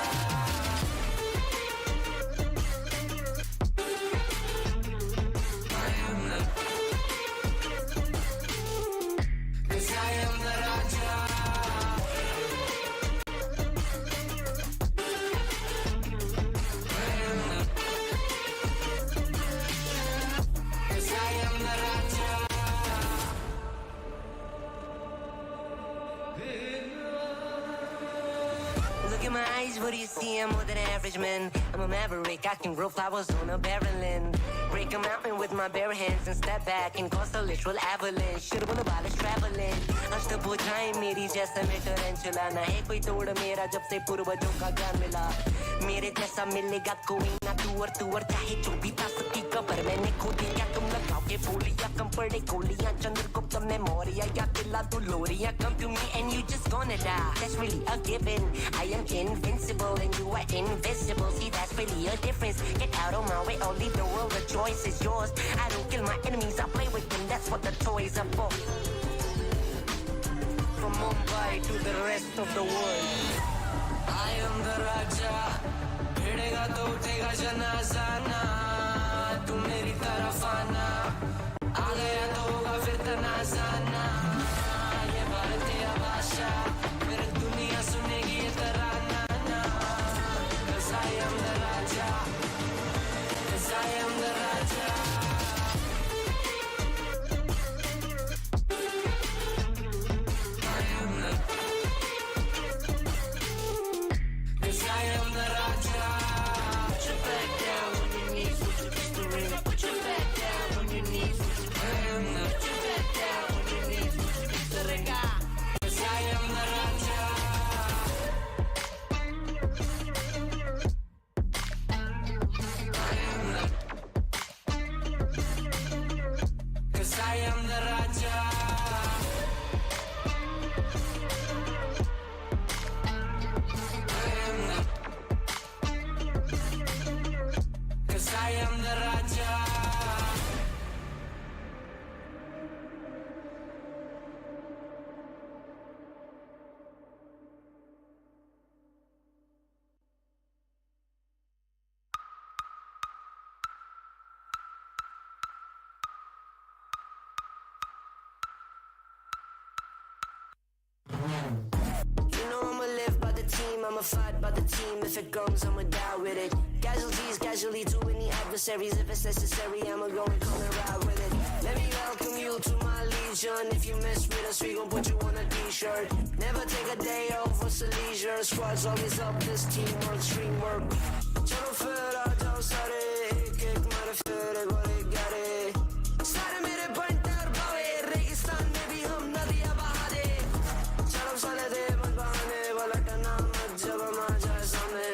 Look in my eyes, what do you see? I'm more than average, man. I'm a maverick, I can grow flowers on a barren land. break a mountain with my bare hands and step back and cause a literal avalanche. Should've been about us traveling. आज तो बुझाए मेरी जैसे मैं टरेंचुला ना है कोई तोड़ मेरा जब से पूर्वजों का ज्ञान मिला. मेरे जैसा मिलेगा कोई ना तू और चाहे जो भी था सबकी कबर मैंने खोदी. क्या तुम लगाओगे बोलियां कम पड़े गोलियां चंद्रगुप्त मेमोरिया या किला तू लोरिया. Come to me and you just gonna die. That's really a given. I am invincible and you are invisible. See, that's really a difference. Get out of my way or leave the world. The choice is yours. I don't kill my enemies, I play with them. That's what the toys are for. From Mumbai to the rest of the world, I am the Raja. भिड़ेगा तो उठेगा जनाजा ना. तू मेरी तरफ आना. आ गया तो होगा फिर तनाजा ना. ये भारतीय भाषा मेरी दुनिया सुनेगी ये तराना ना. 'Cause I am the Raja. 'Cause I am the Raja. I'ma fight by the team. If it comes, I'ma die with it. Casualties, casually to any adversaries. If it's necessary, I'ma go and come and ride with it. Let me welcome you to my legion. If you mess with us, we gon' put you on a t-shirt. Never take a day off for some leisure. Squad's always up, this teamwork, stream work. Chalo fir aa jao sare, ek ek mare fir gore gare. Sare mere bantar bawe, registan mein bhi hum nadiyan baha de. Chalo sale de man bahane wala tana mat jab hum aa jaye samne.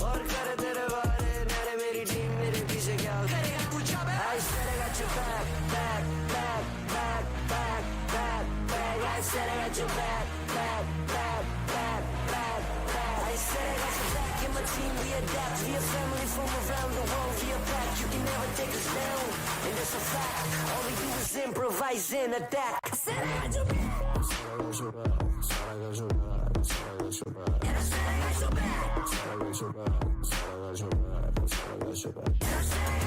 Aur kare tere baare, mere meri team mere piche kya karega tu jab hai. I said I got your back, back, back, back, back, back, back. I said I got your back, back, back, back, back, back. I said I got your back in my team, we adapt. We a family from around the world, we are back. You can never take us down, and that's a fact. All we do is improvise and adapt. I said I got your back. And I said I got your back. And I said I got your back. And I said I got your back. And I said I got your back.